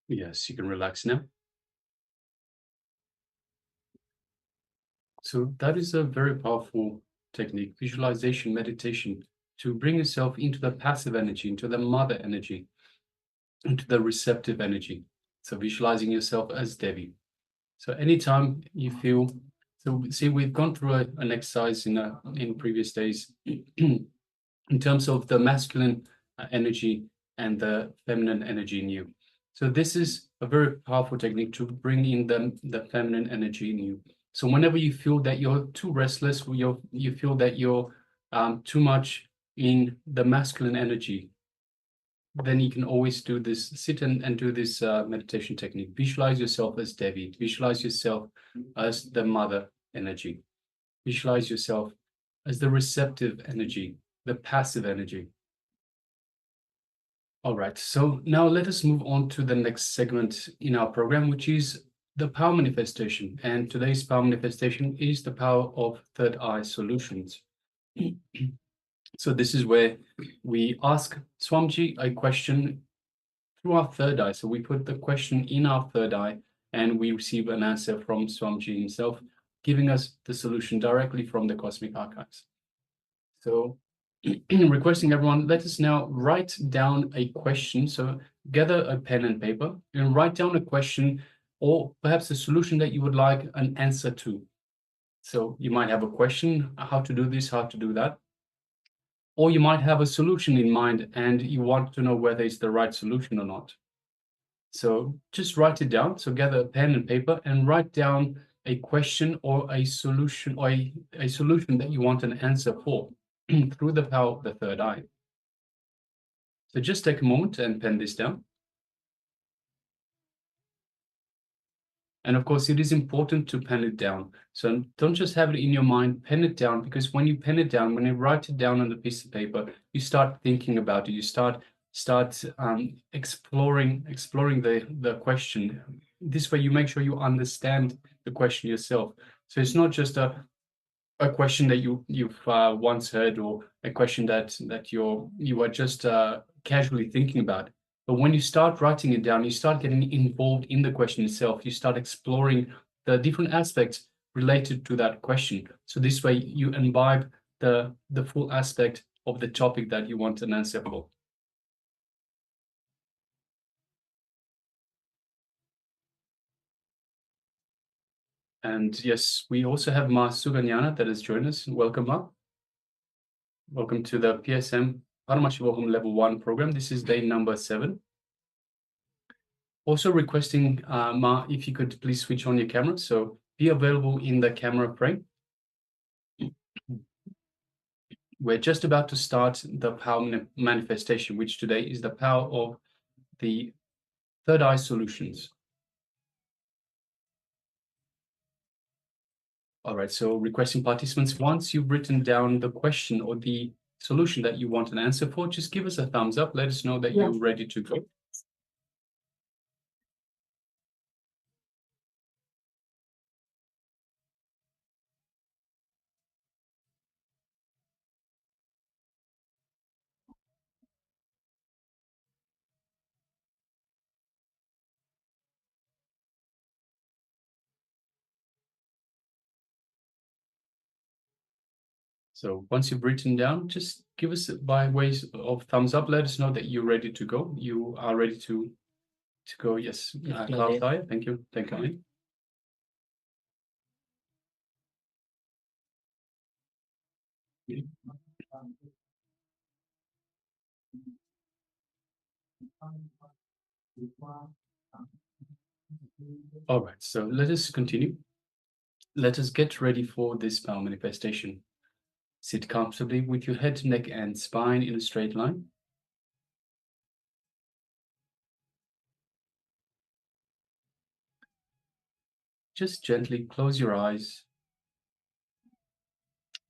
Yes, you can relax now. So that is a very powerful technique, visualization, meditation, to bring yourself into the passive energy, into the mother energy, into the receptive energy. So visualizing yourself as Devi. So anytime you feel, so see, we've gone through an exercise in previous days in terms of the masculine energy and the feminine energy in you. So this is a very powerful technique to bring in the feminine energy in you. So whenever you feel that you're too restless, or you feel that you're too much in the masculine energy, then you can always do this, sit and do this meditation technique. Visualize yourself as Devi. Visualize yourself as the mother energy. Visualize yourself as the receptive energy, the passive energy. All right, so now let us move on to the next segment in our program, which is the power manifestation. And today's power manifestation is the power of third eye solutions. So this is where we ask Swamiji a question through our third eye. So we put the question in our third eye and we receive an answer from Swamiji himself, giving us the solution directly from the cosmic archives. So requesting everyone, let us now write down a question. So gather a pen and paper and write down a question or perhaps a solution that you would like an answer to. So you might have a question, how to do this, how to do that. Or you might have a solution in mind and you want to know whether it's the right solution or not. So just write it down. So gather a pen and paper and write down a question or a solution that you want an answer for through the power of the third eye. So just take a moment and pen this down. And of course, it is important to pen it down. So don't just have it in your mind, pen it down, because when you pen it down, when you write it down on the piece of paper, you start thinking about it. You start exploring the question. This way you make sure you understand the question yourself. So it's not just a question that you've once heard, or a question that you are just casually thinking about. But when you start writing it down, you start getting involved in the question itself. You start exploring the different aspects related to that question. So this way you imbibe the full aspect of the topic that you want an answer for. And yes, we also have Ma Suganyana that has joined us. Welcome, Ma. Welcome to the PSM Paramashivoham Level 1 program. This is day number 7. Also requesting, Ma, if you could please switch on your camera. So be available in the camera frame. We're just about to start the power manifestation, which today is the power of the third eye solutions. All right, so requesting participants, once you've written down the question or the solution that you want an answer for, just give us a thumbs up. Let us know that you're ready to go. So once you've written down, just give us by ways of thumbs up. Let us know that you're ready to go. You are ready to go. Yes, Yes, Claudia. Thank you. Thank you. All right, so let us continue. Let us get ready for this power manifestation. Sit comfortably with your head, neck, and spine in a straight line. Just gently close your eyes.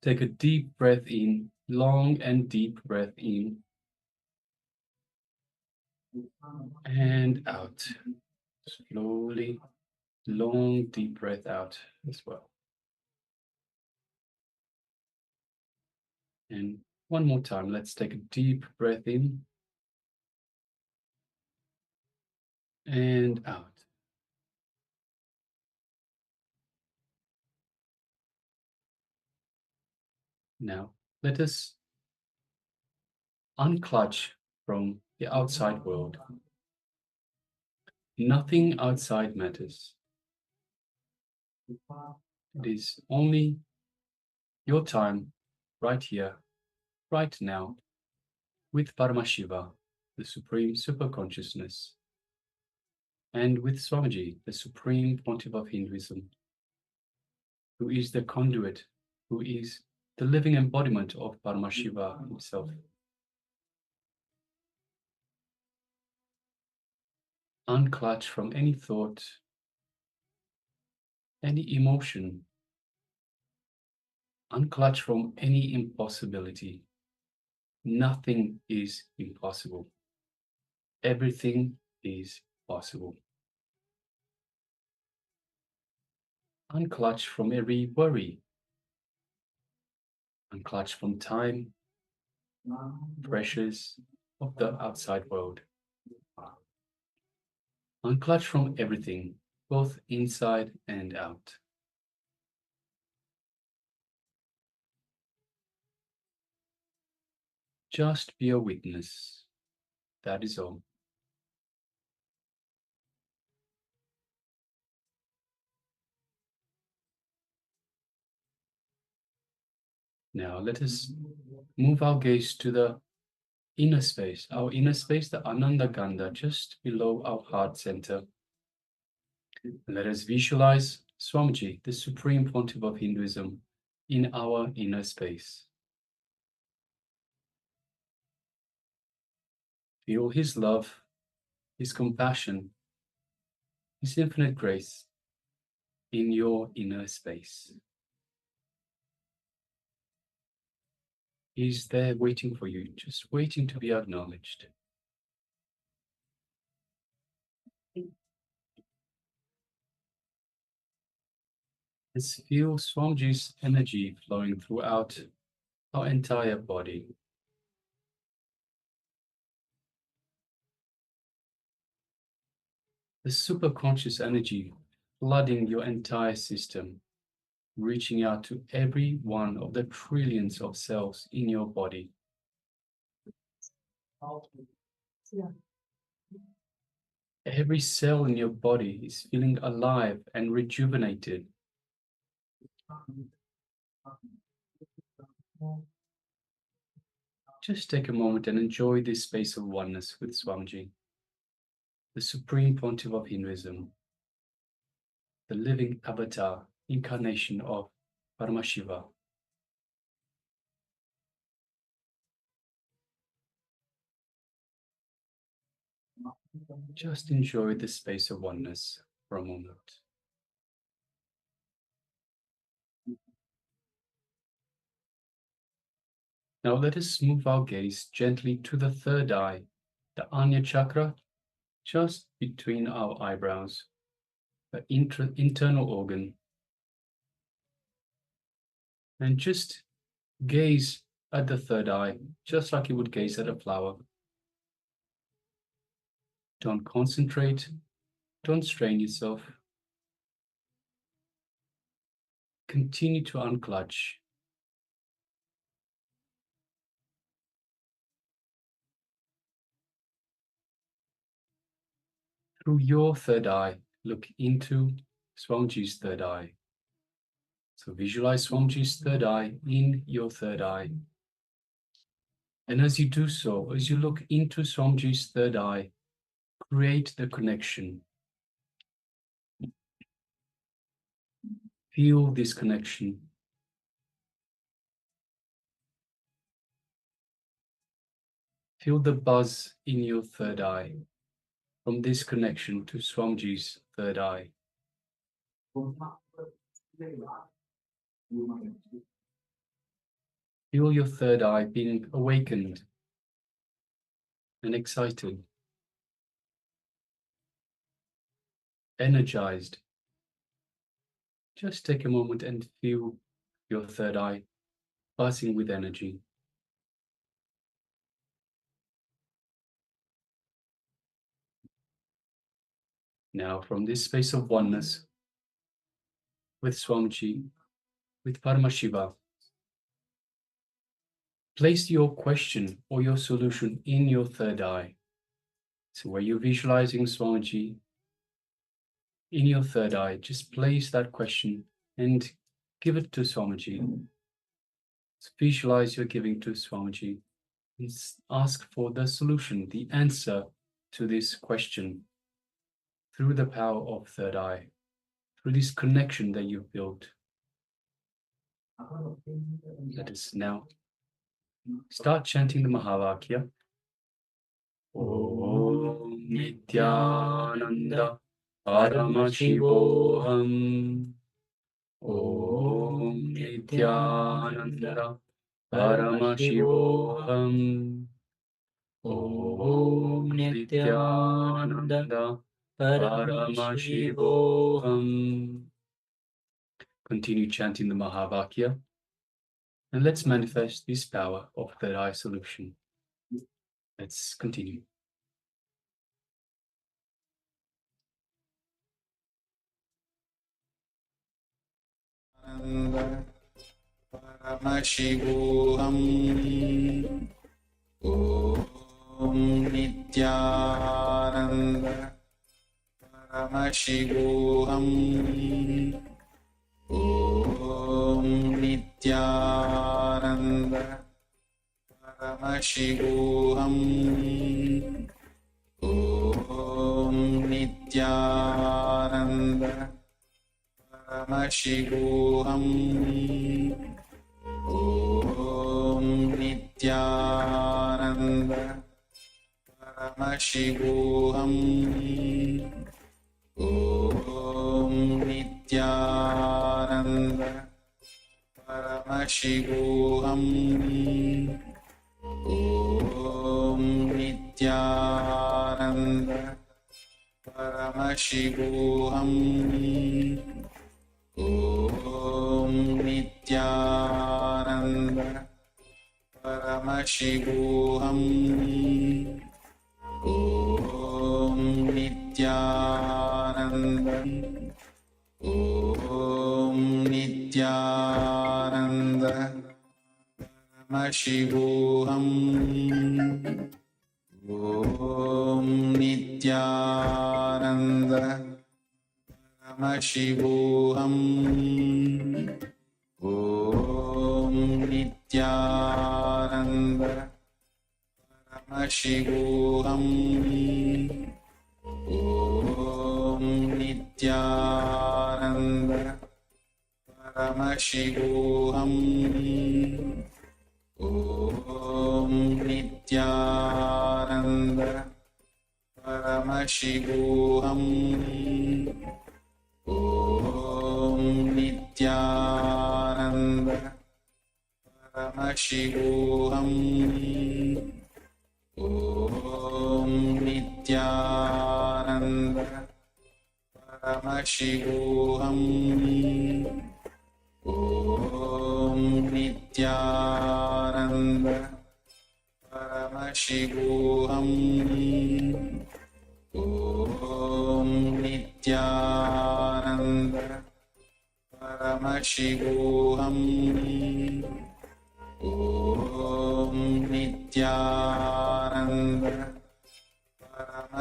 Take a deep breath in, long and deep breath in. And out. Slowly, long, deep breath out as well. And one more time, let's take a deep breath in and out. Now, let us unclutch from the outside world. Nothing outside matters. It is only your time right here, right now, with Paramashiva, the Supreme Super Consciousness, and with Swamiji, the Supreme Pontiff of Hinduism, who is the conduit, who is the living embodiment of Paramashiva himself. Unclutch from any thought, any emotion, unclutch from any impossibility. Nothing is impossible. Everything is possible. Unclutch from every worry. Unclutch from time, pressures of the outside world. Unclutch from everything, both inside and out. Just be a witness. That is all. Now let us move our gaze to the inner space, our inner space, the Ananda Gandha, just below our heart center. Let us visualize Swamiji, the Supreme Pontiff of Hinduism, in our inner space. Feel his love, his compassion, his infinite grace in your inner space. He's there waiting for you, just waiting to be acknowledged. Let's feel Swamiji's energy flowing throughout our entire body. The superconscious energy flooding your entire system, reaching out to every one of the trillions of cells in your body. Every cell in your body is feeling alive and rejuvenated. Just take a moment and enjoy this space of oneness with Swamiji, the Supreme Pontiff of Hinduism, the living avatar, incarnation of Paramashiva. Just enjoy this space of oneness for a moment. Now let us move our gaze gently to the third eye, the Anya chakra, just between our eyebrows, the internal organ. And just gaze at the third eye, just like you would gaze at a flower. Don't concentrate, don't strain yourself. Continue to unclutch. through your third eye, look into Swamiji's third eye. So visualize Swamiji's third eye in your third eye. And as you do so, as you look into Swamiji's third eye, create the connection. Feel this connection. Feel the buzz in your third eye from this connection to Swamiji's third eye. Feel your third eye being awakened and excited, energized. Just take a moment and feel your third eye buzzing with energy. Now, from this space of oneness with Swamiji, with Paramashiva, place your question or your solution in your third eye. So where you're visualizing Swamiji in your third eye, just place that question and give it to Swamiji. So visualize you're giving to Swamiji and ask for the solution, the answer to this question through the power of third eye, through this connection that you've built. Let us now start chanting the Mahavakya. Om Nityananda Paramashivoham. Om Nityananda Paramashivoham. Om Nityananda Paramashivoham. Continue chanting the Mahavakya, and let's manifest this power of third eye solution. Let's continue. Paramashivoham. Om Nityananda Paramashivoham. Om Nityananda Paramashivoham. Om Nityananda Paramashivoham. Om Nityananda Paramashivoham. Om Nityananda Paramashivoham. Om Nityananda Paramashivoham. Om Nityananda Paramashivoham. Om Nityananda. Om Nityananda Paramashivoham. Om Nityananda Paramashivoham. Om Nityananda Paramashivoham. Om Nityananda Paramashivoham. Om Nityananda Paramashivoham. Om Nityananda Paramashivoham. Om Nityananda Paramashivoham. Om Nityananda Paramashivoham. Om Nityananda Paramashivoham. Om Nityananda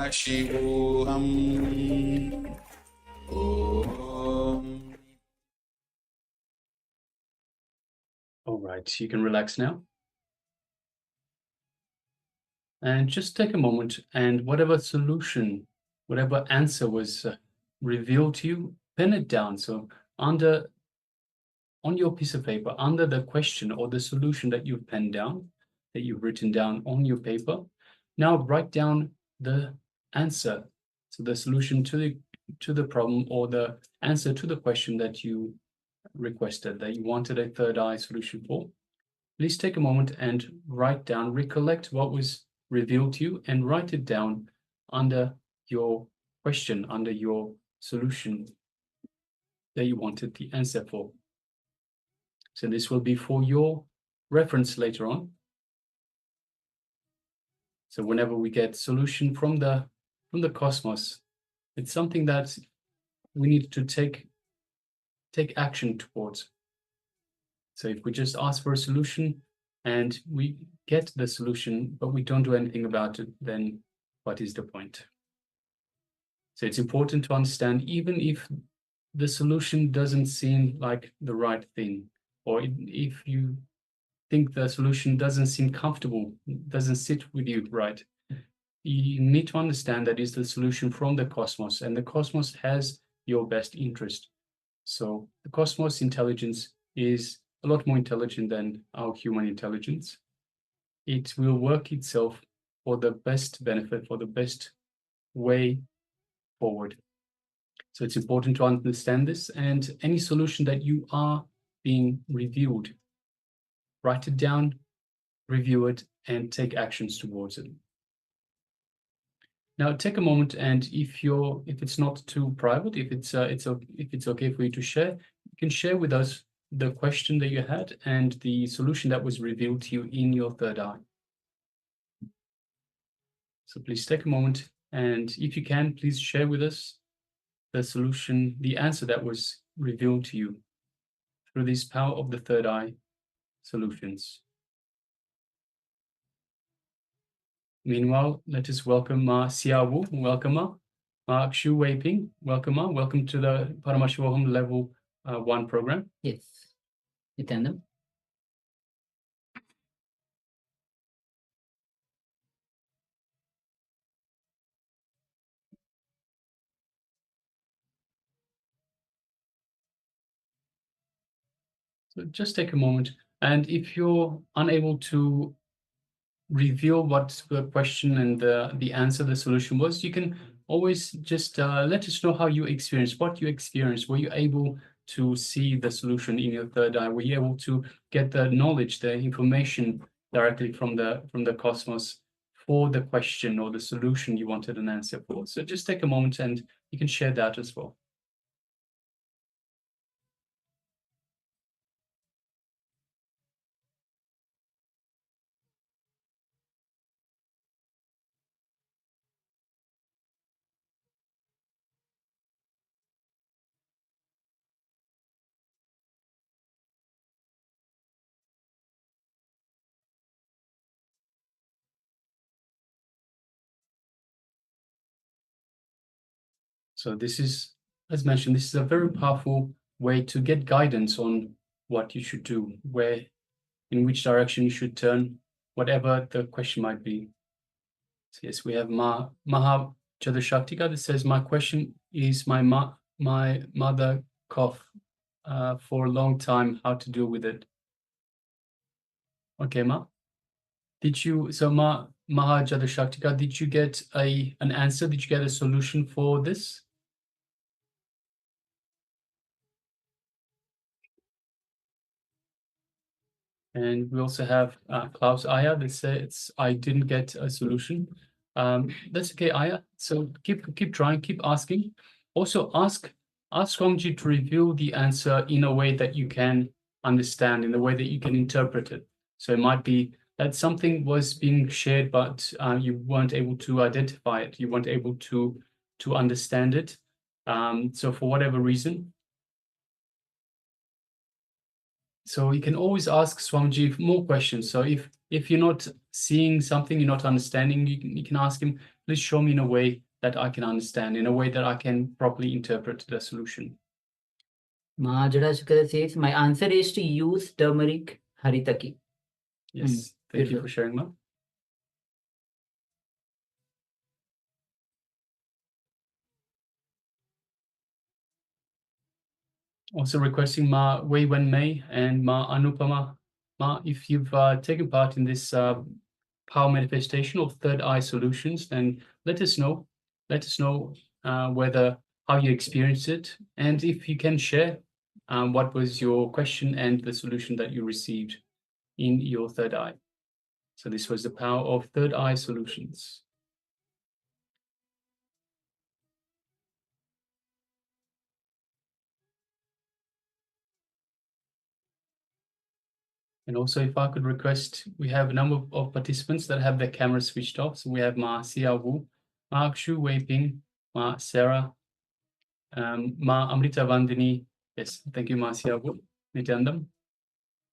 Paramashivoham. Om. All right, you can relax now. And just take a moment, and whatever solution, whatever answer was revealed to you, pen it down. So on your piece of paper, under the question or the solution that you've penned down, that you've written down on your paper, now write down the answer. So the solution to the problem, or the answer to the question that you requested, that you wanted a third eye solution for. Please take a moment and write down, recollect what was revealed to you, and write it down under your question, under your solution that you wanted the answer for. So this will be for your reference later on. So whenever we get solution from the cosmos, it's something that we need to take action towards. So if we just ask for a solution and we get the solution, but we don't do anything about it, then what is the point? So it's important to understand, even if the solution doesn't seem like the right thing, or if you think the solution doesn't seem comfortable, doesn't sit with you right, you need to understand that is the solution from the cosmos, and the cosmos has your best interest. So the cosmos intelligence is a lot more intelligent than our human intelligence. It will work itself for the best benefit, for the best way forward. So it's important to understand this, and any solution that you are being reviewed, write it down, review it, and take actions towards it. Now take a moment, and if it's not too private, if it's okay for you to share, you can share with us the question that you had and the solution that was revealed to you in your third eye. So please take a moment, and if you can, please share with us the solution, the answer that was revealed to you through this power of the third eye solutions. Meanwhile, let us welcome Ma Siawu, welcome Ma. Ma Kshu Weiping, welcome Ma. Welcome to the Paramashivoham Level 1 program. Yes. Nityananda. So just take a moment, and if you're unable to reveal what the question and the answer, the solution was, you can always just let us know how you experienced, what you experienced. Were you able to see the solution in your third eye? Were you able to get the knowledge, the information directly from the cosmos for the question or the solution you wanted an answer for? So just take a moment and you can share that as well. So this is, as mentioned, this is a very powerful way to get guidance on what you should do, in which direction you should turn, whatever the question might be. So yes, we have Maha Chadashaktika that says, my question is my mother cough for a long time, how to deal with it. Okay, Ma. Maha Chadashaktika, did you get an answer? Did you get a solution for this? And we also have Klaus Aya that says, I didn't get a solution. That's okay, Aya. So keep trying, keep asking. Also ask Swamiji to reveal the answer in a way that you can understand, in a way that you can interpret it. So it might be that something was being shared, but you weren't able to identify it. You weren't able to understand it. So for whatever reason. So you can always ask Swamiji more questions. So if if you're not seeing something, you're not understanding, you can ask him, please show me in a way that I can understand, in a way that I can properly interpret the solution. Ma Jada Shukra says, my answer is to use turmeric haritaki. Yes, thank you beautiful. for sharing, Ma. Also requesting Ma Wei Wen Mei and Ma Anupama. Ma, if you've taken part in this power manifestation of third eye solutions, then let us know. Let us know whether how you experienced it, and if you can share what was your question and the solution that you received in your third eye. So this was the power of third eye solutions. And also, if I could request, we have a number of participants that have their cameras switched off. So we have Ma Xia Wu, Ma Xu Wei Ping, Ma Sarah, Ma Amrita Vandini. Yes, thank you, Ma Xia Wu, Nityanandam.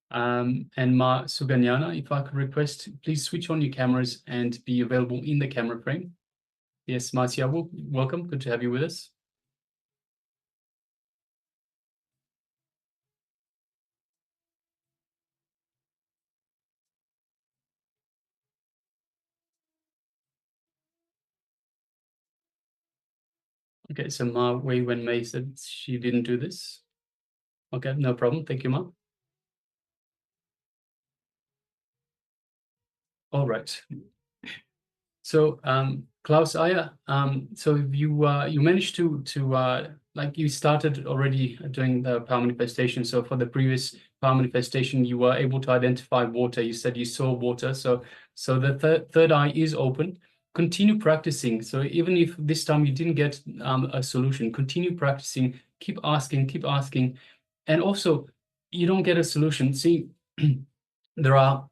And Ma Suganyana, if I could request, please switch on your cameras and be available in the camera frame. Yes, Ma Xia Wu, welcome. Good to have you with us. Okay, so Ma Wei Wen Mei said she didn't do this. Okay, no problem. Thank you, Ma. All right. So Klaus Ayer, so you managed to like you started already doing the power manifestation. So for the previous power manifestation, you were able to identify water. You said you saw water. So the third eye is open. Continue practicing. So even if this time you didn't get a solution, continue practicing. Keep asking, and also you don't get a solution. See, there are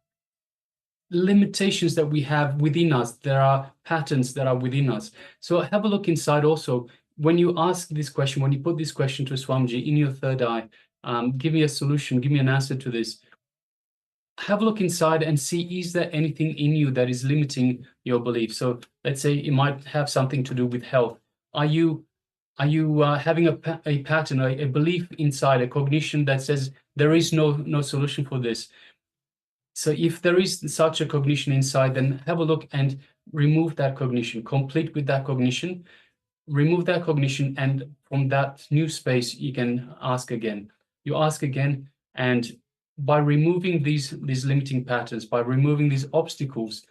limitations that we have within us. There are patterns that are within us. So have a look inside also. When you ask this question, when you put this question to Swamiji in your third eye, give me a solution, give me an answer to this. Have a look inside and see, is there anything in you that is limiting your belief? So let's say it might have something to do with health. Are you having a pattern, a belief inside, a cognition that says there is no solution for this? So if there is such a cognition inside, then have a look and remove that cognition, complete with that cognition, remove that cognition, and from that new space, you can ask again. You ask again, and by removing these limiting patterns, by removing these obstacles,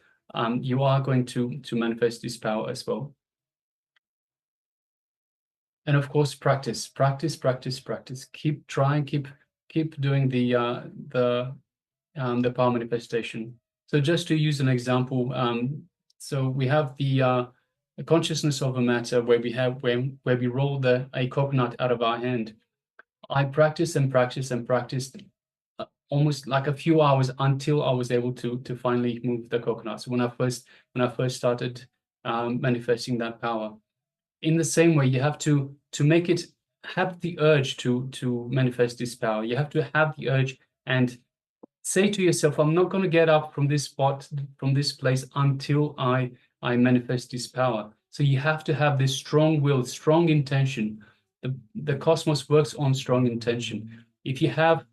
you are going to manifest this power as well. And of course, practice. Keep trying, keep doing the power manifestation. So just to use an example, so we have the consciousness of a matter where we roll a coconut out of our hand. I practiced almost like a few hours until I was able to finally move the coconut. So when I first started manifesting that power. In the same way, you have to make it have the urge to manifest this power. You have to have the urge and say to yourself, I'm not going to get up from this spot, from this place until I manifest this power. So you have to have this strong will, strong intention. The cosmos works on strong intention. If you have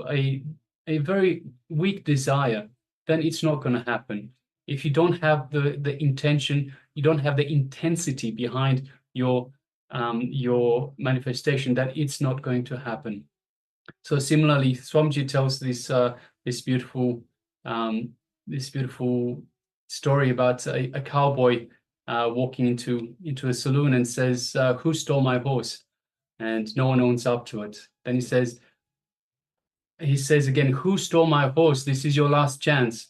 a very weak desire, then it's not going to happen. If you don't have the intention, you don't have the intensity behind your manifestation, that it's not going to happen. So similarly, Swamiji tells this beautiful story about a cowboy walking into a saloon and says, "Who stole my horse?" And no one owns up to it. Then he says again, "Who stole my horse? This is your last chance."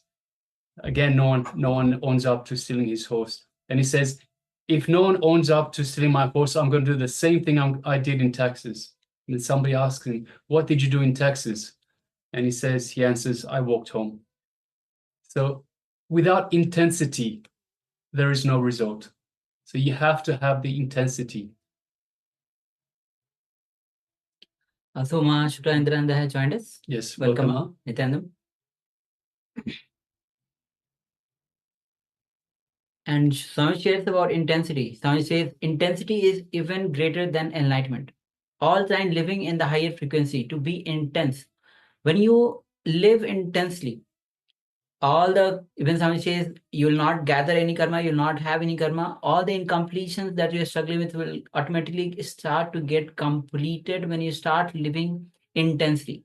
Again, no one owns up to stealing his horse. And he says, "If no one owns up to stealing my horse, I'm going to do the same thing I did in Texas." And then somebody asks him, "What did you do in Texas?" And he answers, "I walked home." So without intensity, there is no result. So you have to have the intensity. Also, Ma Shukra Indrananda has joined us. Yes, Welcome, welcome. Nityanandam. And Swami shares about intensity. Swami says intensity is even greater than enlightenment. All time living in the higher frequency, to be intense. When you live intensely, all the, even Swami says, you will not gather any karma, you will not have any karma. All the incompletions that you are struggling with will automatically start to get completed when you start living intensely.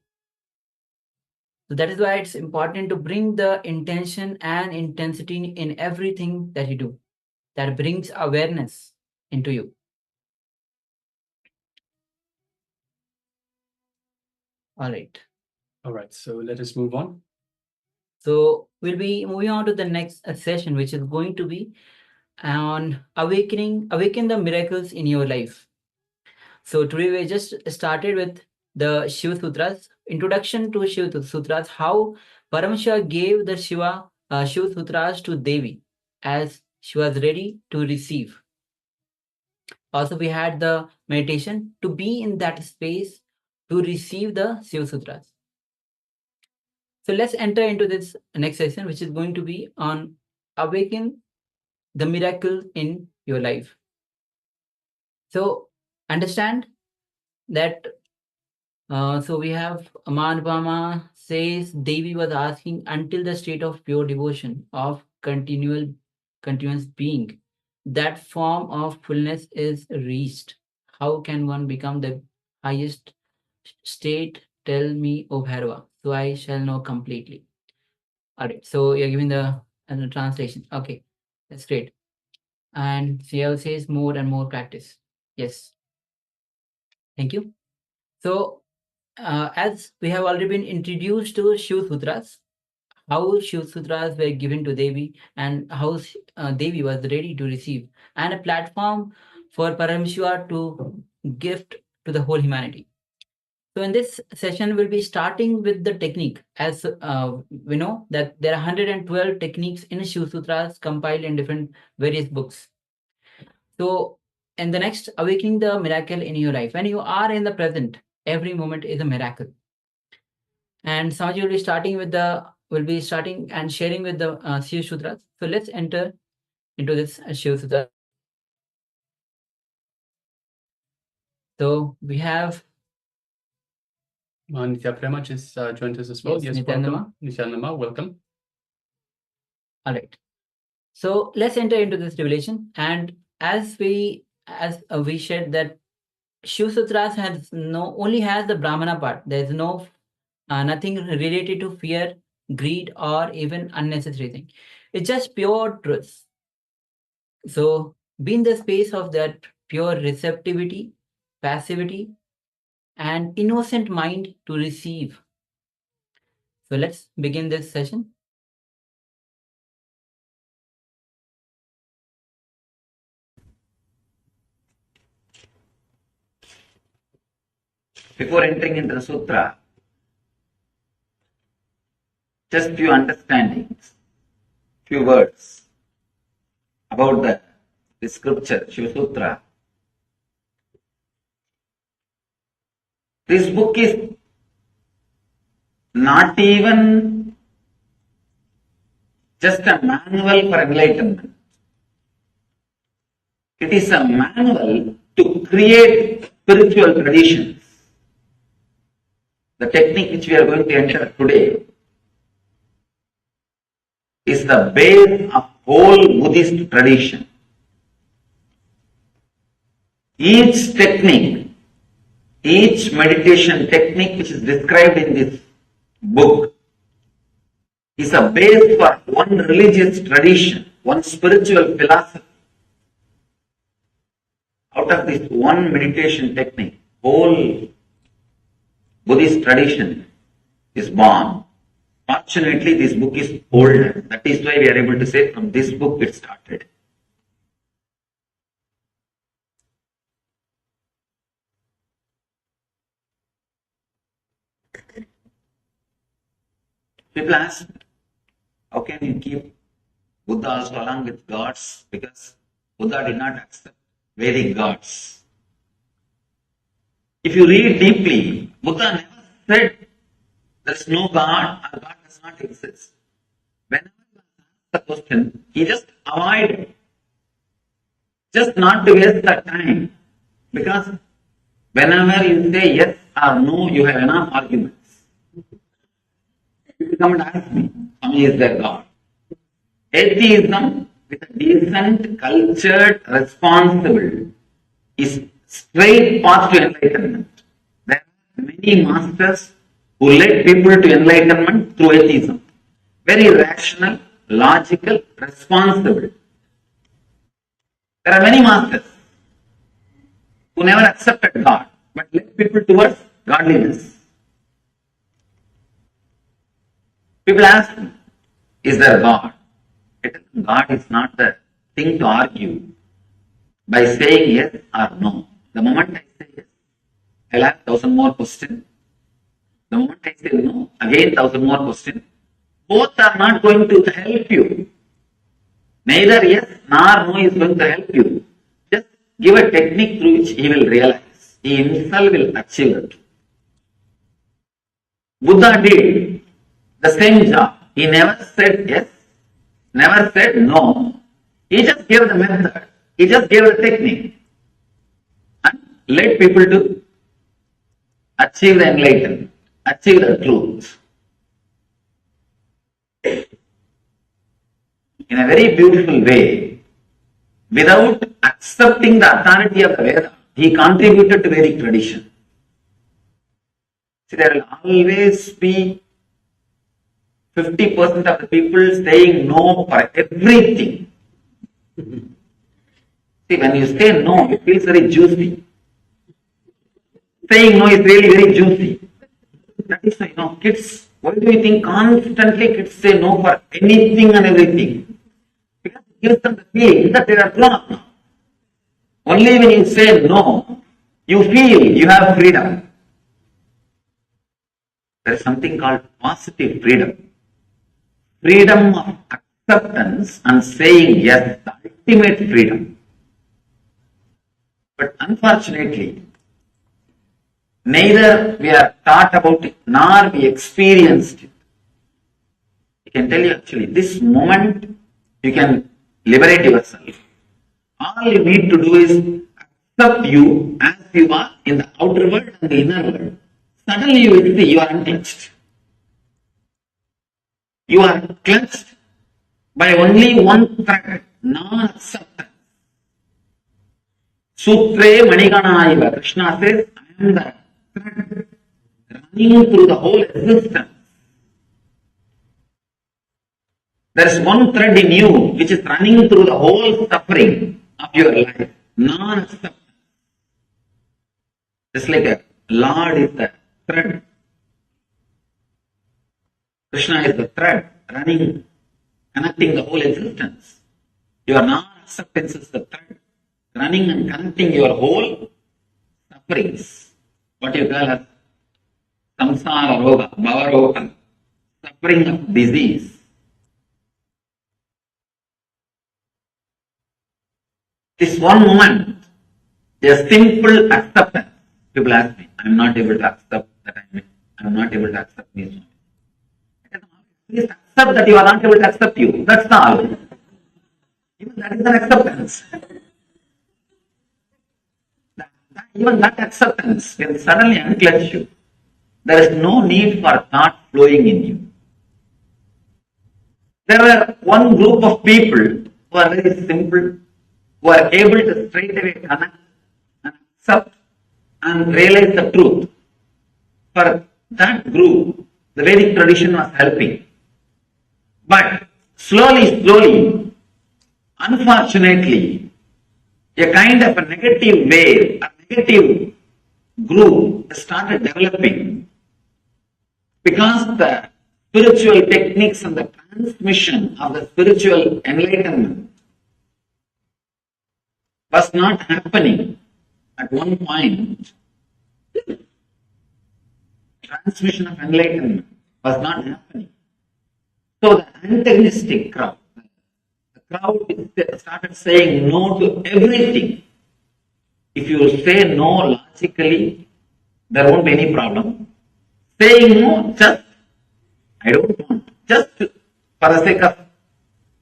So that is why it's important to bring the intention and intensity in everything that you do. That brings awareness into you. All right. All right, so let us move on. So we'll be moving on to the next session, which is going to be on awaken the miracles in your life. So today we just started with the Shiva Sutras, introduction to Shiva Sutras, how Paramashiva gave the Shiva Sutras to Devi as she was ready to receive. Also, we had the meditation to be in that space to receive the Shiva Sutras. So let's enter into this next session, which is going to be on awaken the miracle in your life. So understand that. So we have Amanupama says Devi was asking until the state of pure devotion of continuous being, that form of fullness is reached. How can one become the highest state? Tell me, O Bhairava, so I shall know completely. All right, so you're giving the translation. Okay, that's great. And CL says more and more practice. Yes, thank you. So, as we have already been introduced to Shiva Sutras, how Shiva Sutras were given to Devi and how Devi was ready to receive, and a platform for Paramashiva to gift to the whole humanity. So in this session, we'll be starting with the technique. As we know that there are 112 techniques in Shiva Sutras compiled in different various books. So in the next, awakening the miracle in your life. When you are in the present, every moment is a miracle. And Samaji will be starting and sharing with the Shiva Sutras. So let's enter into this Shiva Sutra. So we have Nitya Prema just joined us as well. Yes, Yes, welcome. Nityanama, welcome. All right. So let's enter into this revelation. And as we shared that Shiva Sutras only has the Brahmana part. There is no nothing related to fear, greed, or even unnecessary thing. It's just pure truth. So be in the space of that pure receptivity, passivity, and innocent mind to receive. So let's begin this session. Before entering into the sutra, just few understandings, few words about the scripture, Shiva Sutra. This book is not even just a manual for enlightenment. It is a manual to create spiritual traditions. The technique which we are going to enter today is the base of whole Buddhist tradition. Each technique, each meditation technique which is described in this book is a base for one religious tradition, one spiritual philosophy. Out of this one meditation technique, whole Buddhist tradition is born. Fortunately, this book is older. That is why we are able to say from this book it started. People ask, how can you keep Buddha also along with gods? Because Buddha did not accept Vedic gods. If you read deeply, Buddha never said there is no God or God does not exist. Whenever you ask the question, he just avoided. Just not to waste the time. Because whenever you say yes or no, you have enough arguments. You come and ask me, Swami, is there God? Atheism, with a decent, cultured, responsible, is straight path to enlightenment. There are many masters who led people to enlightenment through atheism. Very rational, logical, responsible. There are many masters who never accepted God, but led people towards godliness. People ask me, is there God? God is not the thing to argue by saying yes or no. The moment I say yes, I'll have 1,000 more questions. The moment I say no, again 1,000 more questions. Both are not going to help you. Neither yes nor no is going to help you. Just give a technique through which he will realize. He himself will achieve it. Buddha did the same job. He never said yes, never said no. He just gave the method. He just gave the technique. And led people to achieve the enlightenment, achieve the truth. In a very beautiful way, without accepting the authority of the Veda, he contributed to Vedic tradition. See, there will always be 50% of the people saying no for everything. See, when you say no, it feels very juicy. Saying no is really very juicy. That is why, kids, why do you think constantly kids say no for anything and everything? Because it gives them the feeling that they are grown up now. Only when you say no, you feel you have freedom. There is something called positive freedom. Freedom of acceptance and saying yes, the ultimate freedom. But unfortunately, neither we are taught about it, nor we experienced it. I can tell you actually, this moment you can liberate yourself. All you need to do is accept you as you are in the outer world and the inner world. Suddenly you will see you are unclutched. You are clutched by only one thread, non-acceptance. Sutre Maniganaiva, Krishna says, I am the thread running through the whole existence. There is one thread in you which is running through the whole suffering of your life, non-acceptance. Just like a Lord is the thread. Krishna is the thread running, connecting the whole existence. Your non-acceptance is the thread running and connecting your whole sufferings. What you call as samsara roga, bhava roga, suffering of disease. This one moment, a simple acceptance. People ask me, I am not able to accept that I am not able to accept me. Please accept that you are not able to accept you. That's all. Even that is an acceptance. Even that acceptance can suddenly unclench you. There is no need for thought flowing in you. There were one group of people who are very simple, who are able to straight away connect and accept and realize the truth. For that group, the Vedic tradition was helping. But slowly, unfortunately, a kind of a negative wave, a negative group started developing because the spiritual techniques and the transmission of the spiritual enlightenment was not happening at one point. Transmission of enlightenment was not happening. So the antagonistic crowd, the crowd started saying no to everything. If you say no logically, there won't be any problem. Saying no, just, I don't want, just for for the sake of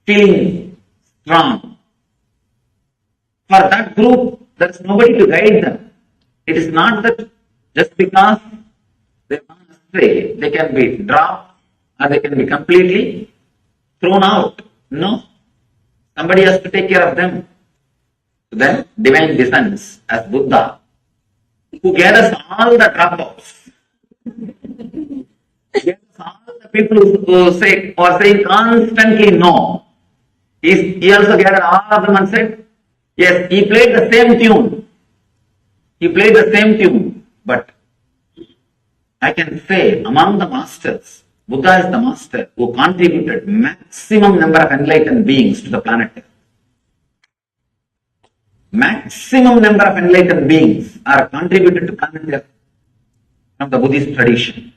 feeling strong. For that group, there is nobody to guide them. It is not that just because they are astray, they can be dropped or they can be completely thrown out. No. Somebody has to take care of them. Then divine descends as Buddha, who gathers all the dropouts. Gathers all the people who say or saying constantly no. He also gathered all of them and said, yes, he played the same tune. He played the same tune. But I can say among the masters, Buddha is the master who contributed maximum number of enlightened beings to the planet Earth. Maximum number of enlightened beings are contributed to planet Earth from the Buddhist tradition.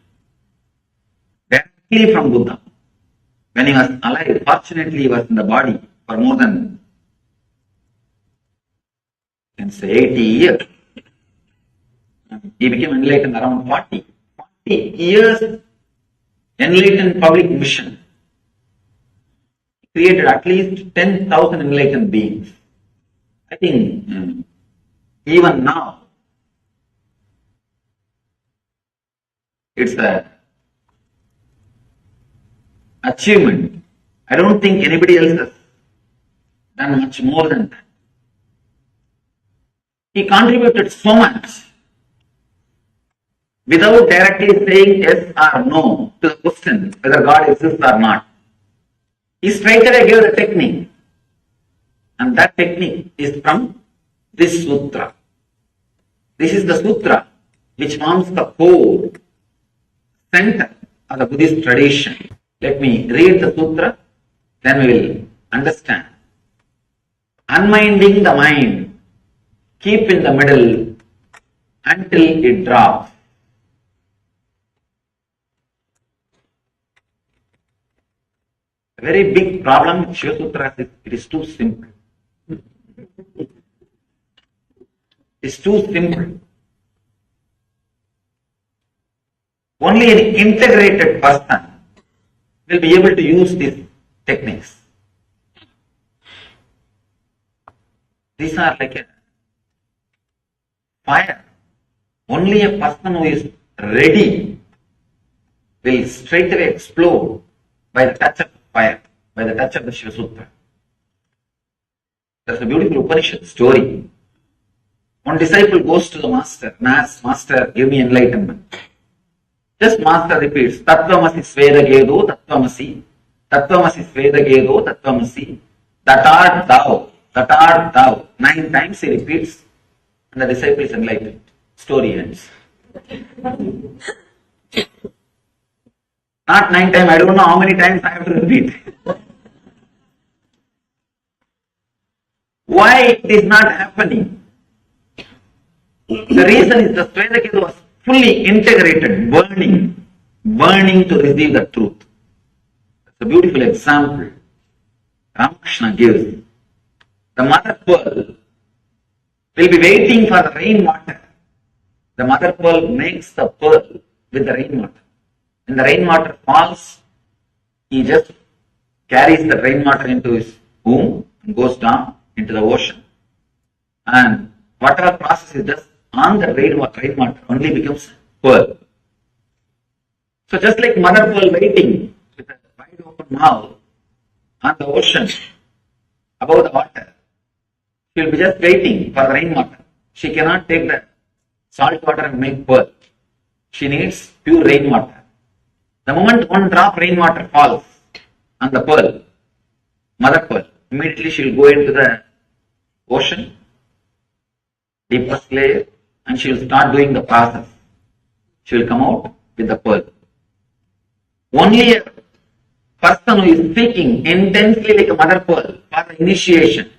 Directly from Buddha. When he was alive, fortunately he was in the body for more than, you can say, 80 years. He became enlightened around 40. 40 years enlightened public mission. He created at least 10,000 enlightened beings. I think even now, it's an achievement. I don't think anybody else has done much more than that. He contributed so much without directly saying yes or no to the question whether God exists or not. He straight away gave the technique. And that technique is from this sutra. This is the sutra which forms the core center of the Buddhist tradition. Let me read the sutra, then we will understand. Unminding the mind, keep in the middle until it drops. A very big problem with Shiva Sutras is it is too simple. It's too simple. Only an integrated person will be able to use these techniques. These are like a fire. Only a person who is ready will straight away explode by the touch of fire, by the touch of the Shiva Sutra. There's a beautiful Upanishad story. One disciple goes to the master and asks, Master, give me enlightenment. Just master repeats, Tattvamasi Svedagedo Tattvamasi, Tattvamasi Svedagedo Tattvamasi, that art thou, that art thou. 9 times he repeats and the disciple is enlightened. Story ends. Not 9 times, I don't know how many times I have to repeat. Why it is not happening? The reason is the Svedaketu was fully integrated, burning to receive the truth. It's a beautiful example Ramakrishna gives. The mother pearl will be waiting for the rainwater. The mother pearl makes the pearl with the rainwater. When the rainwater falls, he just carries the rainwater into his womb and goes down into the ocean. And whatever process he does on the rainwater only becomes pearl. So just like mother pearl waiting with a wide open mouth on the ocean above the water, she will be just waiting for the rainwater. She cannot take the salt water and make pearl. She needs pure rainwater. The moment one drop rainwater falls on the pearl, mother pearl, immediately she will go into the ocean, deepest layer, and she will start doing the process. She will come out with the pearl. Only a person who is seeking intensely like a mother pearl for the initiation,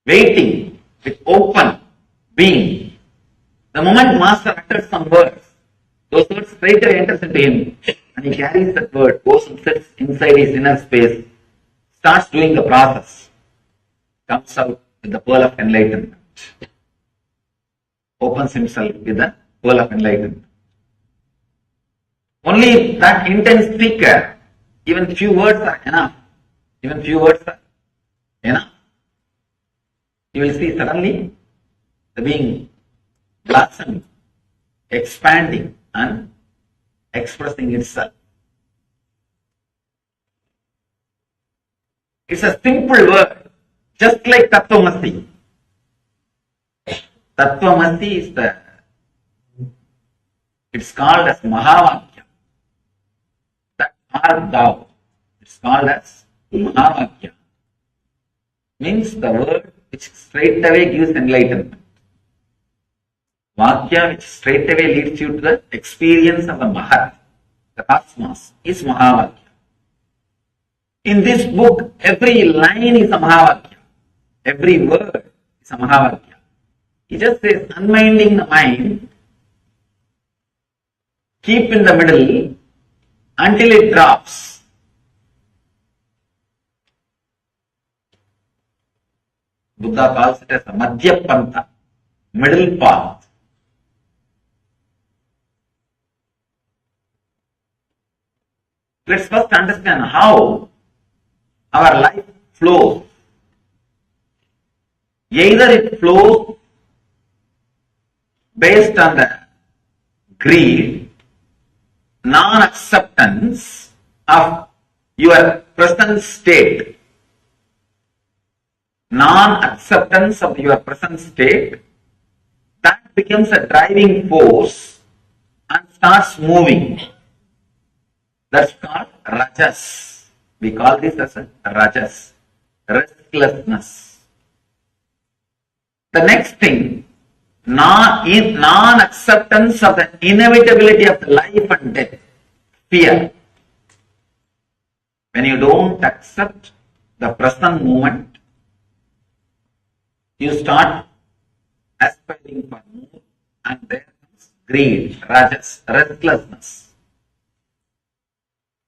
waiting with open being. The moment master utters some words, those words straight away enters into him and he carries that word, goes and sits inside his inner space, starts doing the process, comes out with the pearl of enlightenment, opens himself with the pearl of enlightenment. Only that intense seeker even few words are enough. Even few words are enough. You will see suddenly the being blossoming, expanding and expressing itself. It's a simple word, just like Tattvamasi. Tattvamasi is it's called as Mahavakya. That art thou. It's called as Mahavakya. Means the word which straight away gives enlightenment. Vakya which straight away leads you to the experience of the Mahat, the cosmos, is Mahavakya. In this book, every line is a Mahavakya. Every word is a Mahavakya. He just says, unminding the mind, keep in the middle until it drops. Buddha calls it as a Madhya Pantha, middle path. Let's first understand how our life flows. Either it flows based on the greed, non-acceptance of your present state, non-acceptance of your present state, that becomes a driving force and starts moving. That's called rajas. We call this as a rajas, restlessness. The next thing, non-acceptance of the inevitability of the life and death, fear. When you don't accept the present moment, you start aspiring for more, and there comes greed, rajas, restlessness.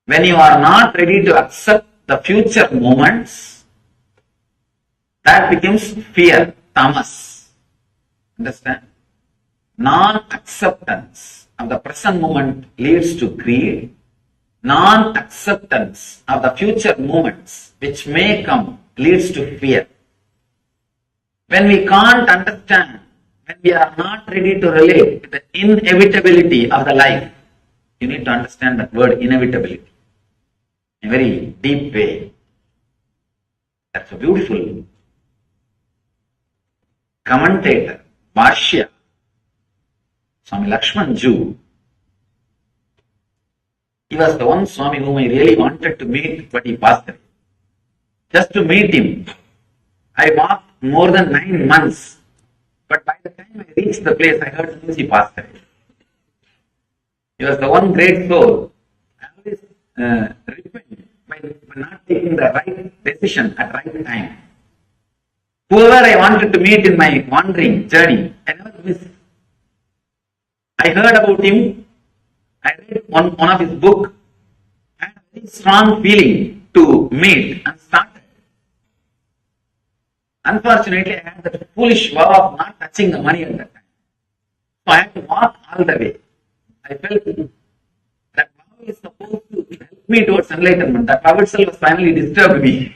When you are not ready to accept the future moments, that becomes fear, tamas. Understand? Non-acceptance of the present moment leads to greed. Non-acceptance of the future moments which may come leads to fear. When we can't understand, when we are not ready to relate to the inevitability of the life, you need to understand that word inevitability in a very deep way. That's a beautiful commentator, Bhashya, Swami Lakshman Ju. He was the one Swami whom I really wanted to meet, but he passed away. Just to meet him, I walked more than 9 months, but by the time I reached the place, I heard news he passed away. He was the one great soul. I always repent by not taking the right decision at right time. Whoever I wanted to meet in my wandering journey, I never missed. I heard about him. I read one of his books. I had a very strong feeling to meet and started. Unfortunately, I had that foolish vow of not touching the money at that time. So I had to walk all the way. I felt that vow is supposed to help me towards enlightenment. That vow itself finally disturbed me.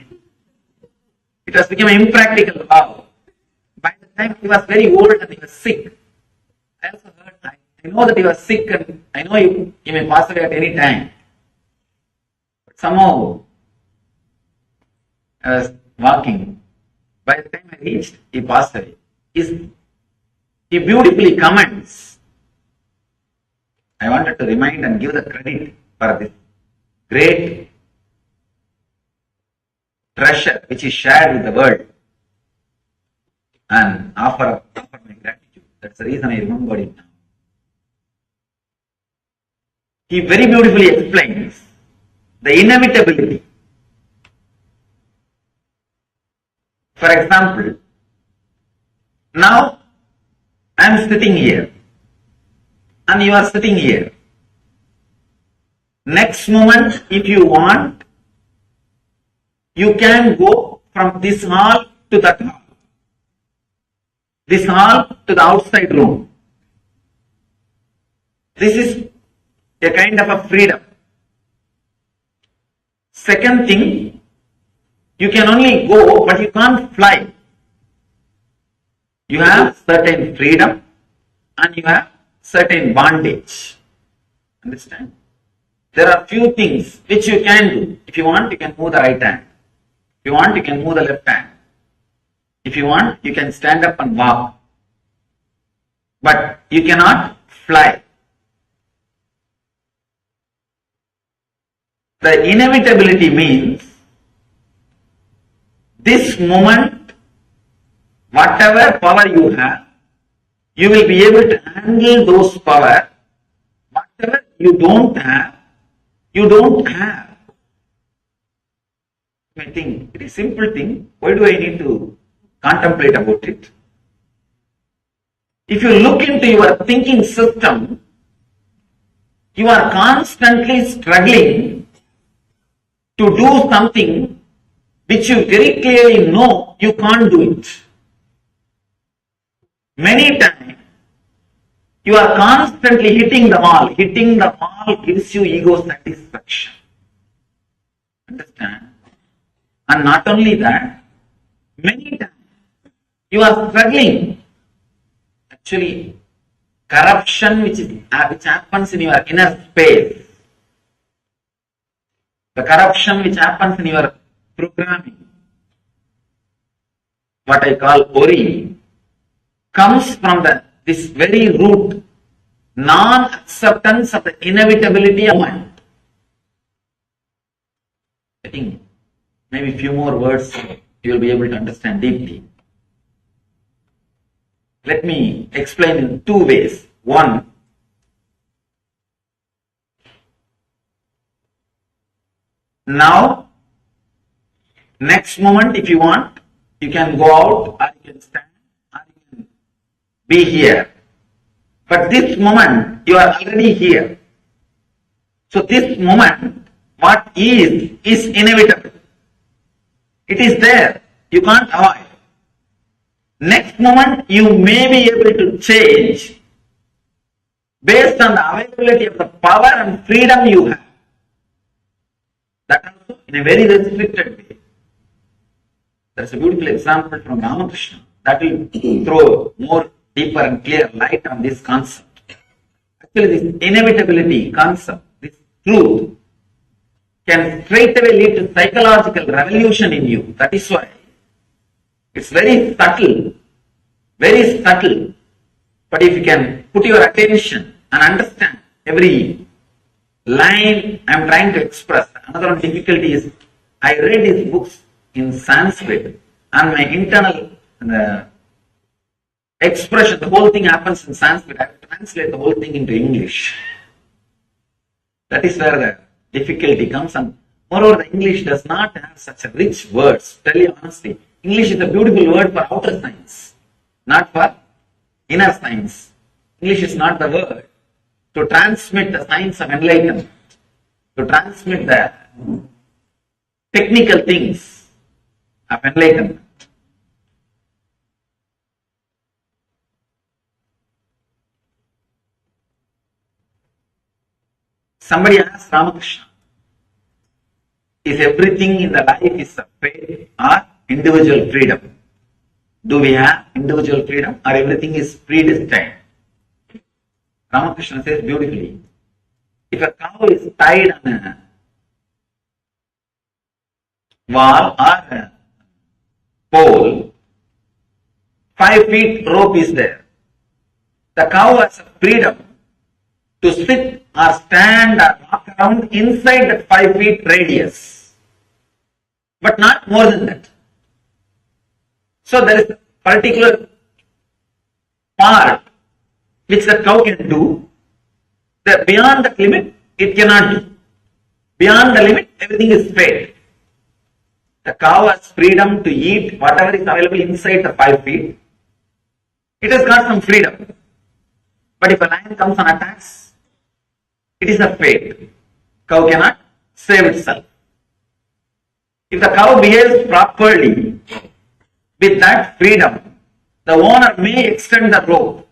It has become an impractical vow. By the time he was very old and he was sick, I also heard, I know that he was sick and I know he may pass away at any time. But somehow, I was walking. By the time I reached, he passed away. He beautifully comments. I wanted to remind and give the credit for this great treasure which is shared with the world and offer my gratitude. That's the reason I remembered it now. He very beautifully explains the inevitability. For example, now I am sitting here and you are sitting here. Next moment, if you want, you can go from this hall to that hall, this hall to the outside room. This is a kind of a freedom. Second thing, you can only go, but you can't fly. You have certain freedom and you have certain bondage. Understand? There are few things which you can do. If you want, you can move the right hand. If you want, you can move the left hand. If you want, you can stand up and walk. But you cannot fly. The inevitability means this moment, whatever power you have, you will be able to handle those power. Whatever you don't have, you don't have. I think it is a simple thing. Why do I need to contemplate about it? If you look into your thinking system, you are constantly struggling to do something which you very clearly know you can't do it. Many times, you are constantly hitting the wall. Hitting the wall gives you ego satisfaction. Understand? And not only that, many times you are struggling. Actually, corruption which happens in your inner space, the corruption which happens in your programming, what I call Ori, comes from this very root, non-acceptance of the inevitability of mind. I think maybe a few more words you will be able to understand deeply. Let me explain in two ways. One, now, next moment if you want, you can go out or you can stand or you can be here. But this moment, you are already here. So this moment, what is inevitable. It is there. You can't avoid. Next moment, you may be able to change based on the availability of the power and freedom you have. That also in a very restricted way. That's a beautiful example from Ramakrishna that will throw more deeper and clear light on this concept. Actually, this inevitability concept, this truth, can straight away lead to psychological revolution in you. That is why it's very subtle, very subtle. But if you can put your attention and understand every line I am trying to express. Another difficulty is I read these books in Sanskrit and my internal expression, the whole thing happens in Sanskrit. I have to translate the whole thing into English. That is where the difficulty comes, and moreover the English does not have such a rich words. Tell you honestly, English is a beautiful word for outer science, not for inner science. English is not the word to transmit the science of enlightenment, to transmit the technical things of enlightenment. Somebody asked Ramakrishna, is everything in the life is a fate or individual freedom? Do we have individual freedom or everything is predestined? Ramakrishna says beautifully, if a cow is tied on a wall or a pole, 5 feet rope is there. The cow has a freedom to sit or stand or walk around inside that 5 feet radius, but not more than that. So there is a particular part which the cow can do, that beyond that limit it cannot do. Beyond the limit everything is fate. The cow has freedom to eat whatever is available inside the 5 feet. It has got some freedom. But if a lion comes and attacks, it is a fate. Cow cannot save itself. If the cow behaves properly with that freedom, the owner may extend the rope.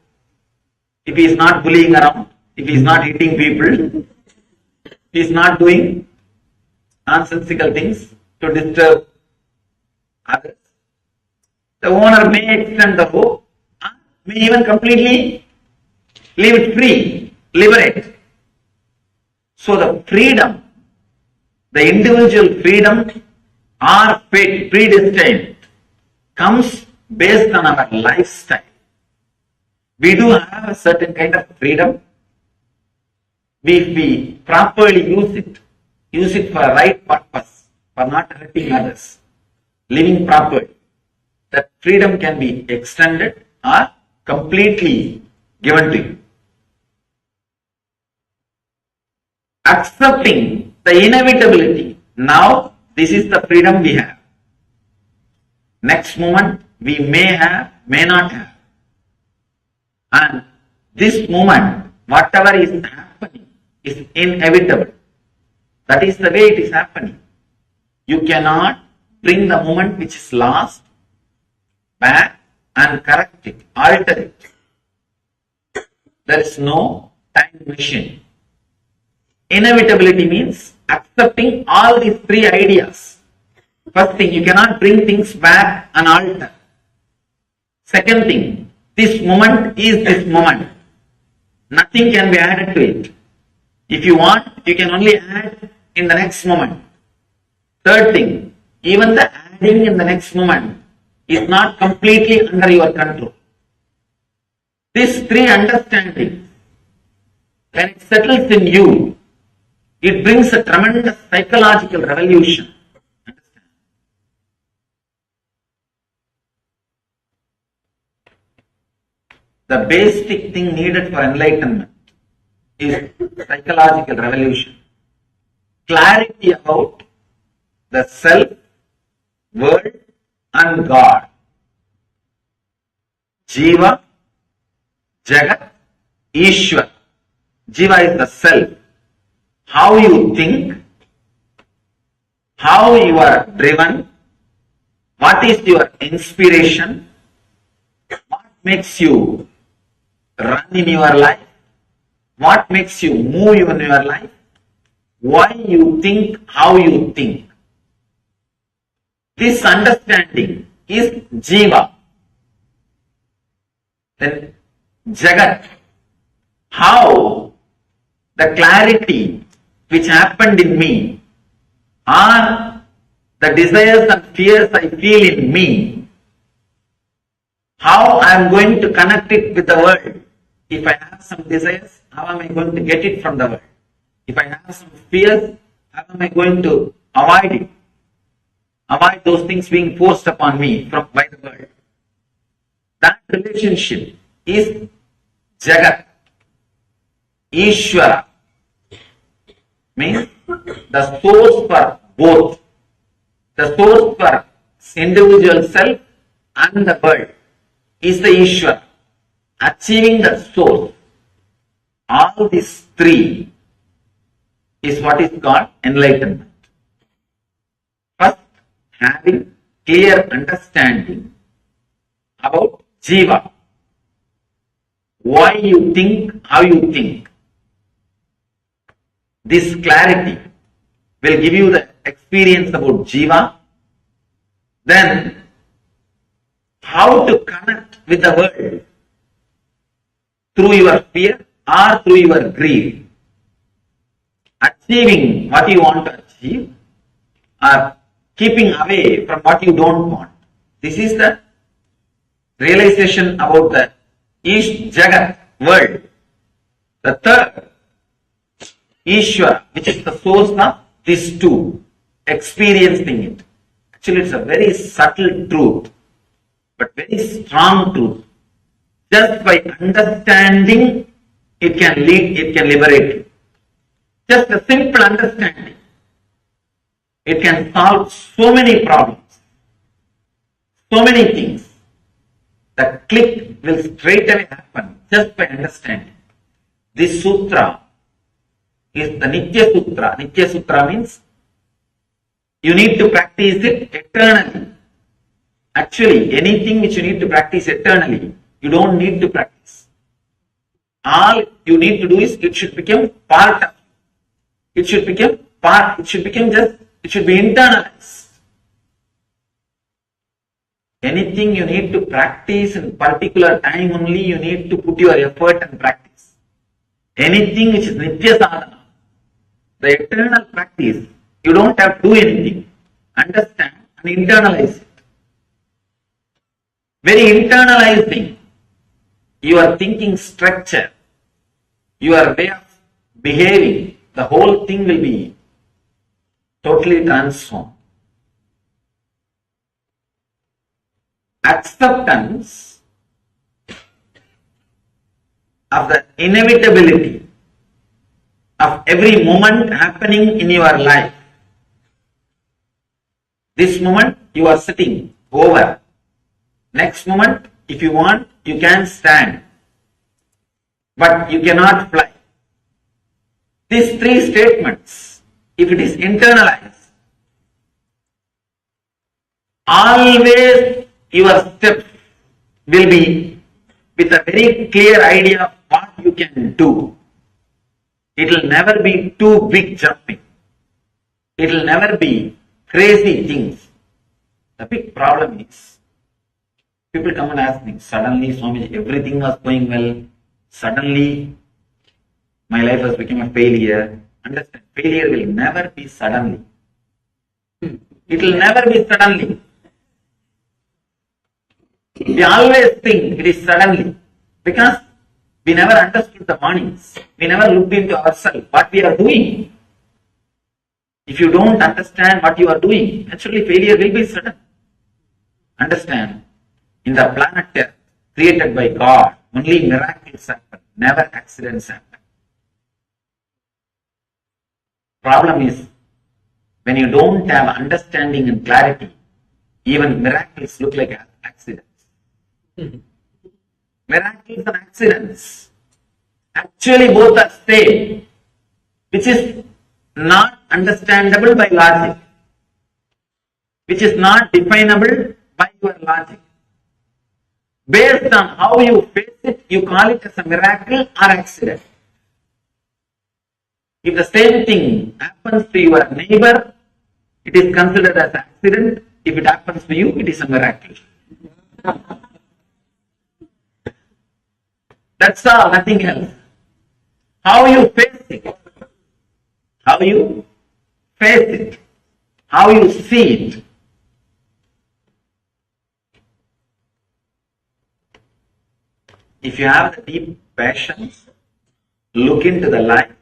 If he is not bullying around, if he is not hitting people, if he is not doing nonsensical things to disturb others. The owner may extend the rope, may even completely leave it free, liberate. So the freedom, the individual freedom or fate, predestined, comes based on our lifestyle. We do have a certain kind of freedom. If we properly use it for a right purpose, for not hurting others, living properly, that freedom can be extended or completely given to you. Accepting the inevitability. Now, this is the freedom we have. Next moment, we may have, may not have. And this moment, whatever is happening, is inevitable. That is the way it is happening. You cannot bring the moment which is lost back and correct it, alter it. There is no time machine. Inevitability means accepting all these three ideas. First thing, you cannot bring things back and alter. Second thing, this moment is this moment. Nothing can be added to it. If you want, you can only add in the next moment. Third thing, even the adding in the next moment is not completely under your control. These three understandings, when it settles in you, it brings a tremendous psychological revolution. The basic thing needed for enlightenment is psychological revolution. Clarity about the self, world, and God. Jiva, Jagat, Ishwar. Jiva is the self. How you think, how you are driven, what is your inspiration, what makes you run in your life, what makes you move in your life, why you think, how you think. This understanding is Jiva. Then Jagat, how the clarity which happened in me or the desires and fears I feel in me, how I am going to connect it with the world. If I have some desires, how am I going to get it from the world? If I have some fears, how am I going to avoid it? Avoid those things being forced upon me by the world. That relationship is Jagat. Ishvara means the source for both. The source for individual self and the world is the Ishvara. Achieving the source. All these three is what is called enlightenment. First, having clear understanding about Jiva. Why you think, how you think. This clarity will give you the experience about Jiva. Then, how to connect with the world through your fear or through your greed. Achieving what you want to achieve or keeping away from what you don't want. This is the realization about the Ish Jagat world. The third, Ishwara, which is the source of these two, experiencing it. Actually, it's a very subtle truth, but very strong truth. Just by understanding, it can liberate you. Just a simple understanding. It can solve so many problems, so many things. The click will straight away happen just by understanding. This sutra is the Nitya Sutra. Nitya Sutra means you need to practice it eternally. Actually, anything which you need to practice eternally, you don't need to practice. All you need to do is it should become part of. It should become just It should be internalized. Anything you need to practice in particular time only, you need to put your effort and practice. Anything which is Nitya Sadhana, the eternal practice, you don't have to do anything. Understand and internalize it. Very internalizing your thinking structure, your way of behaving, the whole thing will be totally transformed. Acceptance of the inevitability of every moment happening in your life. This moment you are sitting over. Next moment, if you want, you can stand. But you cannot fly. These three statements, if it is internalized, always your step will be with a very clear idea of what you can do. It will never be too big jumping. It will never be crazy things. The big problem is, people come and ask me, suddenly Swami, everything was going well. Suddenly, my life has become a failure. Understand, failure will never be suddenly. It will never be suddenly. We always think it is suddenly because we never understood the warnings. We never looked into ourselves, what we are doing. If you don't understand what you are doing, naturally failure will be sudden. Understand, in the planet Earth, created by God, only miracles happen, never accidents happen. Problem is, when you don't have understanding and clarity, even miracles look like accidents. Miracles and accidents, actually both are same, which is not understandable by logic, which is not definable by your logic. Based on how you face it, you call it as a miracle or accident. If the same thing happens to your neighbor, it is considered as accident. If it happens to you, it is a miracle. That's all, nothing else. How you face it, how you face it, how you see it. If you have the deep passions, look into the life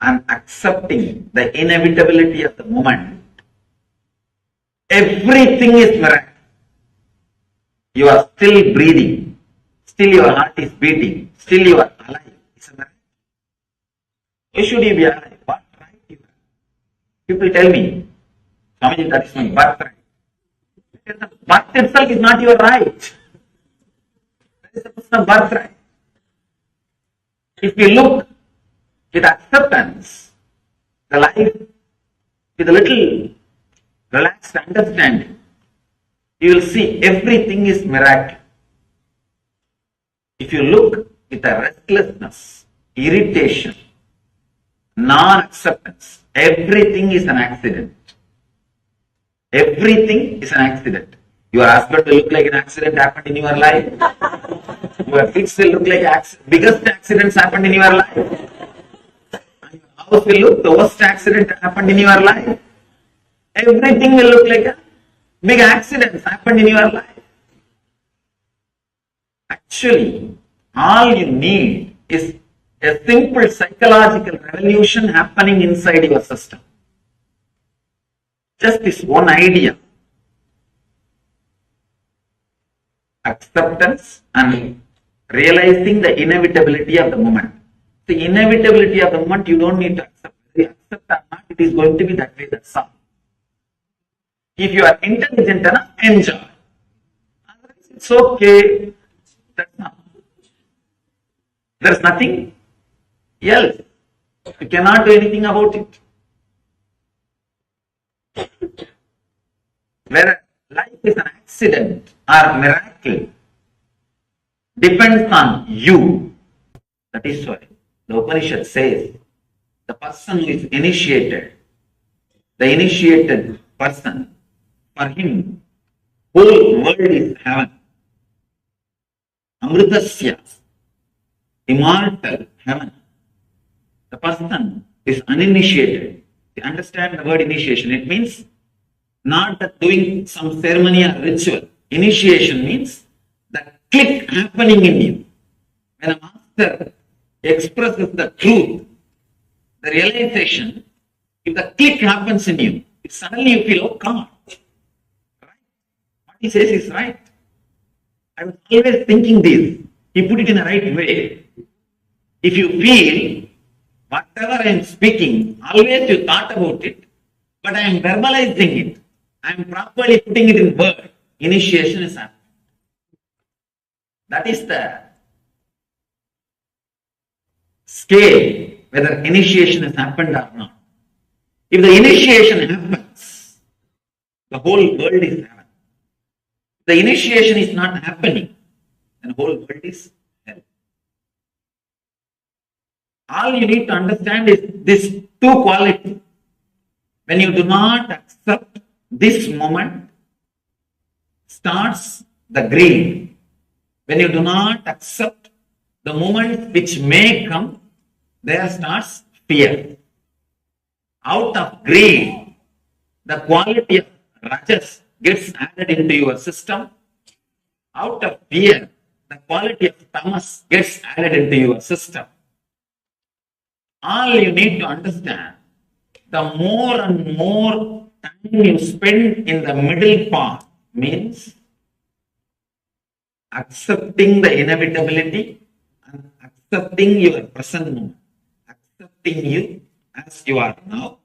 and accepting the inevitability of the moment, everything is miracle. You are still breathing, still your heart is beating, still you are alive. It's a miracle. Why should you be alive? What right you have? People tell me, Swamiji, that is my birthright. The birth itself is not your right. That is a personal birthright. If we look with acceptance, the life with a little relaxed understanding, you will see everything is miracle. If you look with a restlessness, irritation, non-acceptance, everything is an accident. Everything is an accident. Your husband will look like an accident happened in your life. Your kids will look like biggest accidents happened in your life. And your house will look the worst accident happened in your life. Everything will look like a big accident happened in your life. Actually, all you need is a simple psychological revolution happening inside your system. Just this one idea. Acceptance and realizing the inevitability of the moment. The inevitability of the moment you don't need to accept. Whether you accept or not, it is going to be that way, that's all. If you are intelligent enough, enjoy. Otherwise, it's okay. That's not. There's nothing else. You cannot do anything about it. Whether life is an accident or miracle depends on you. That is why the Upanishad says the person who is initiated, the initiated person, for him, whole world is heaven. Amritasya, immortal heaven. The person is uninitiated. To understand the word initiation, it means not that doing some ceremony or ritual. Initiation means the click happening in you. When a master expresses the truth, the realization, if the click happens in you, suddenly you feel, oh God, right? What he says is right. I was always thinking this. He put it in the right way. If you feel whatever I am speaking, always you thought about it, but I am verbalizing it. I am properly putting it in word. Initiation is happening. That is the scale, whether initiation has happened or not. If the initiation happens, the whole world is heaven. If the initiation is not happening, then the whole world is hell. All you need to understand is these two qualities. When you do not accept this moment, starts the greed. When you do not accept the moment which may come, there starts fear. Out of greed, the quality of rajas gets added into your system. Out of fear, the quality of tamas gets added into your system. All you need to understand, the more and more time you spend in the middle part means accepting the inevitability and accepting your present moment, accepting you as you are now,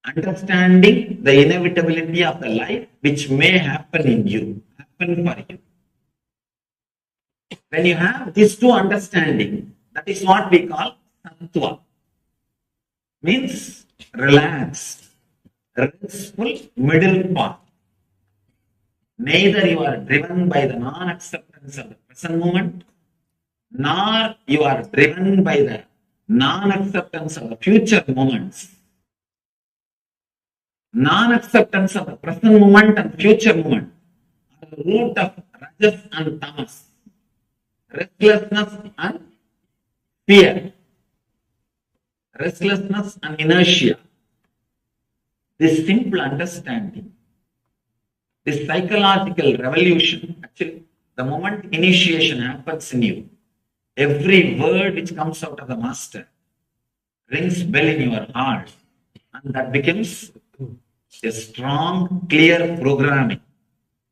understanding the inevitability of the life which may happen in you, happen for you. When you have these two understanding, that is what we call sattva, means relaxed, restful middle path. Neither you are driven by the non-acceptance of the present moment, nor you are driven by the non-acceptance of the future moments. Non-acceptance of the present moment and future moment are the root of rajas and tamas, restlessness and fear, restlessness and inertia. This simple understanding, this psychological revolution, actually, the moment initiation happens in you, every word which comes out of the master rings bell in your heart, and that becomes a strong, clear programming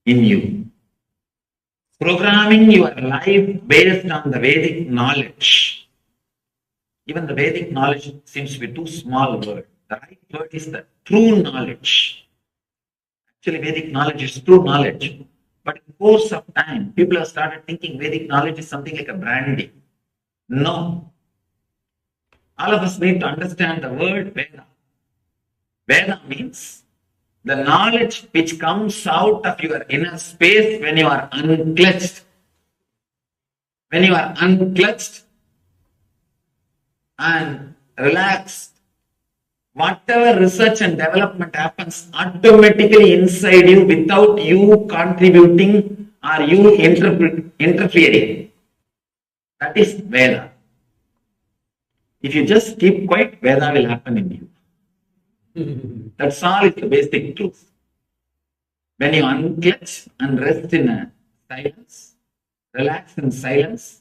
in you. Programming your life based on the Vedic knowledge. Even the Vedic knowledge seems to be too small a word. The right word is the true knowledge. Actually, Vedic knowledge is true knowledge. But in the course of time, people have started thinking Vedic knowledge is something like a brandy. No. All of us need to understand the word Veda. Veda means the knowledge which comes out of your inner space when you are unclutched. When you are unclutched and relaxed, whatever research and development happens automatically inside you without you contributing or you interfering. That is Veda. If you just keep quiet, Veda will happen in you. That's all is the basic truth. When you unclutch and rest in a silence, relax in silence,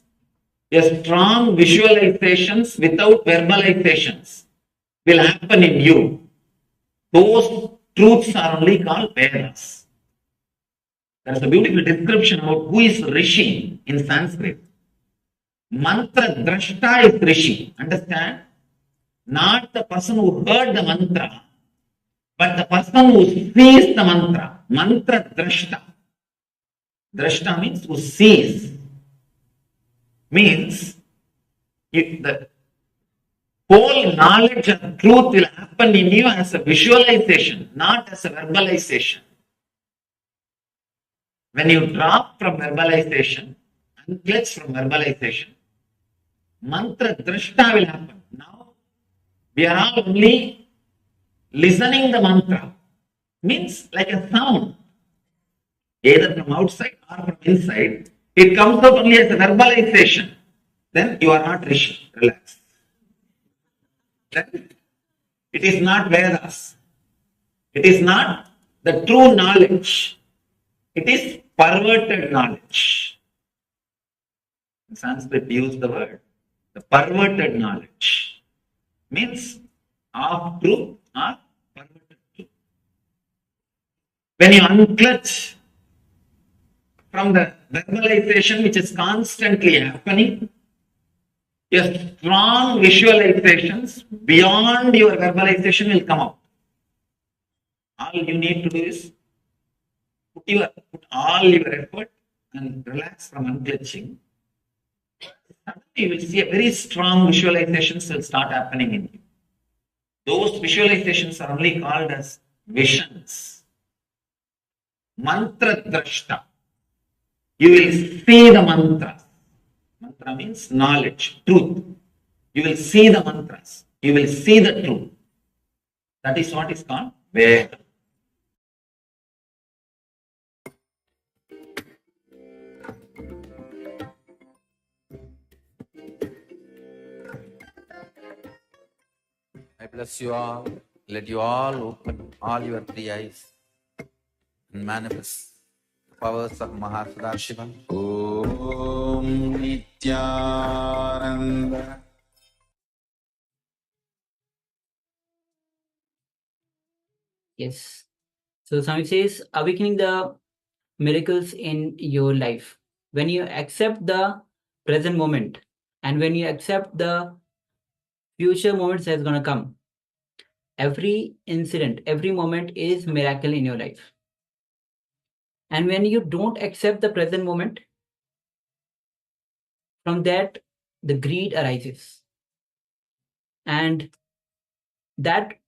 a strong visualizations without verbalizations will happen in you. Those truths are only called Vedas. That's a beautiful description about who is Rishi in Sanskrit. Mantra drashta is Rishi. Understand? Not the person who heard the mantra, but the person who sees the mantra. Mantra drashta. Drashta means who sees. Means if the whole knowledge and truth will happen in you as a visualization, not as a verbalization. When you drop from verbalization, unclutch from verbalization, mantra drashta will happen. Now, we are all only Listening the mantra means like a sound, either from outside or from inside. It comes out only as a verbalization. Then you are not Rishi. Relax. Then it is not Vedas. It is not the true knowledge. It is perverted knowledge. In Sanskrit, we use the word. The perverted knowledge means half truth or perverted truth. When you unclutch from the verbalization which is constantly happening, your strong visualizations beyond your verbalization will come out. All you need to do is put all your effort and relax from unclutching. Suddenly you will see a very strong visualizations will start happening in you. Those visualizations are only called as visions. Mantra drashta. You will see the mantras. Mantra means knowledge, truth. You will see the mantras. You will see the truth. That is what is called Veda. I bless you all. Let you all open all your three eyes and manifest the powers of Mahasudashiva. Om Nityananda. Yes. So Swami says, awakening the miracles in your life. When you accept the present moment and when you accept the future moments that's going to come, every incident, every moment is miracle in your life. And when you don't accept the present moment, from that the greed arises. And that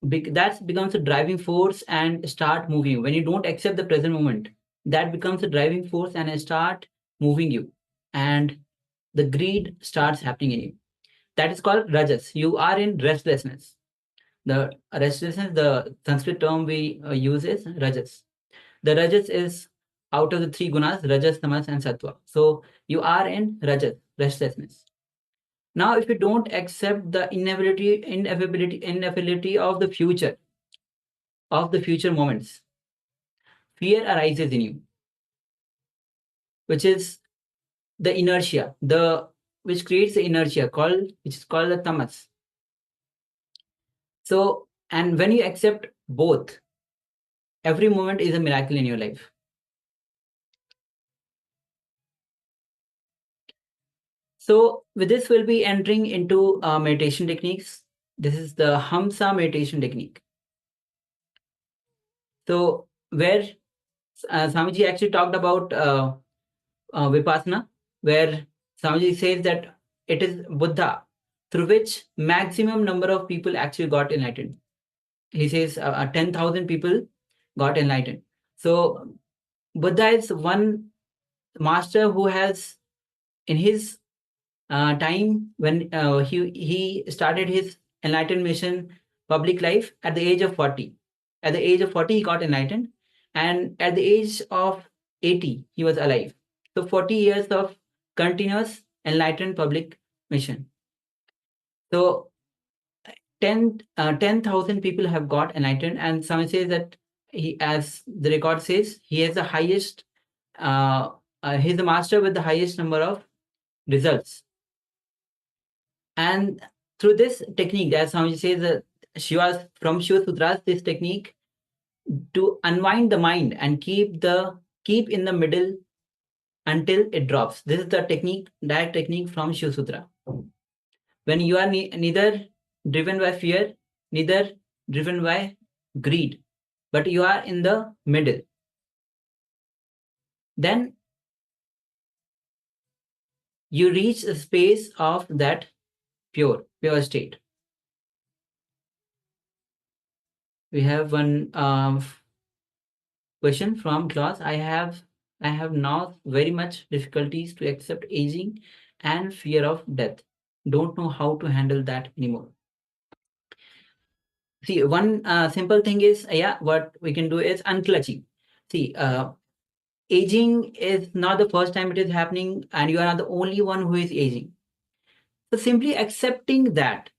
becomes a driving force and start moving you. When you don't accept the present moment, that becomes a driving force and start moving you. And the greed starts happening in you. That is called rajas. You are in restlessness. The restlessness, the Sanskrit term we use is rajas. The rajas is out of the three gunas, rajas, tamas, and sattva. So you are in rajas, restlessness. Now, if you don't accept the inevitability of the future moments, fear arises in you, which is the inertia, which creates the inertia which is called the tamas. So, and when you accept both, every moment is a miracle in your life. So with this, we'll be entering into meditation techniques. This is the Hamsa meditation technique. So where Swamiji actually talked about Vipassana, where Swamiji says that it is Buddha through which maximum number of people actually got enlightened. He says 10,000 people got enlightened. So Buddha is one master who has, in his time when he started his enlightened mission public life at the age of 40. At the age of 40, he got enlightened, and at the age of 80, he was alive. So 40 years of continuous enlightened public mission. So 10,000 people have got enlightened, and some says that he, as the record says, he has the highest, he's the master with the highest number of results. And through this technique, as Swamiji says, from Shiva Sutras, this technique to unwind the mind and keep in the middle until it drops. This is the technique, direct technique from Shiva Sutra. When you are neither driven by fear, neither driven by greed, but you are in the middle, then you reach a space of that pure state. We have one question from class. I have now very much difficulties to accept aging and fear of death. Don't know how to handle that anymore. See, one simple thing is, what we can do is unclutching. See, aging is not the first time it is happening, and you are not the only one who is aging. So simply accepting that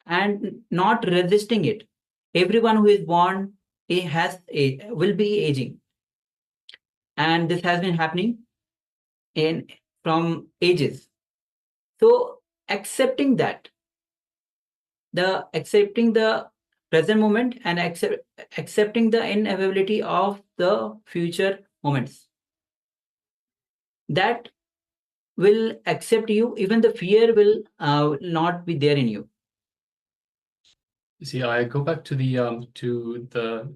and not resisting it. Everyone who is born will be aging, and this has been happening in from ages. So accepting that, accepting the present moment and accepting the inevitability of the future moments, that will accept you. Even the fear will not be there in you. See, I go back to the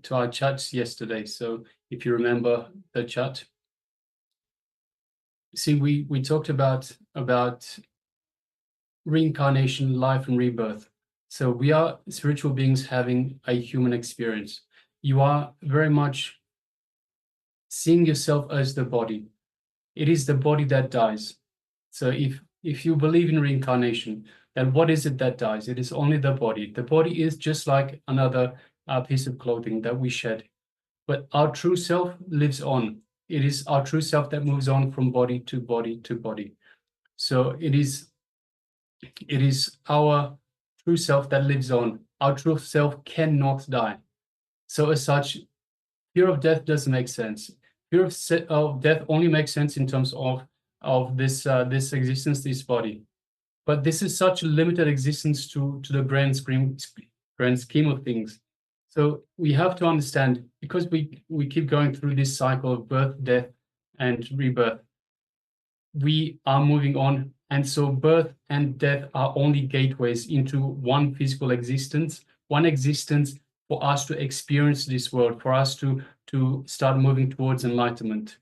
to our chats yesterday. So if you remember the chat, see, we talked about reincarnation, life, and rebirth. So we are spiritual beings having a human experience. You are very much seeing yourself as the body. It is the body that dies. So if you believe in reincarnation, then what is it that dies? It is only the body. The body is just like another piece of clothing that we shed. But our true self lives on. It is our true self that moves on from body to body to body. So it is our true self that lives on. Our true self cannot die. So as such, fear of death doesn't make sense. Fear of death only makes sense in terms of this existence, this body. But this is such a limited existence to the grand scheme of things. So we have to understand, because we keep going through this cycle of birth, death, and rebirth, we are moving on. And so birth and death are only gateways into one physical existence, one existence for us to experience this world, for us to start moving towards enlightenment.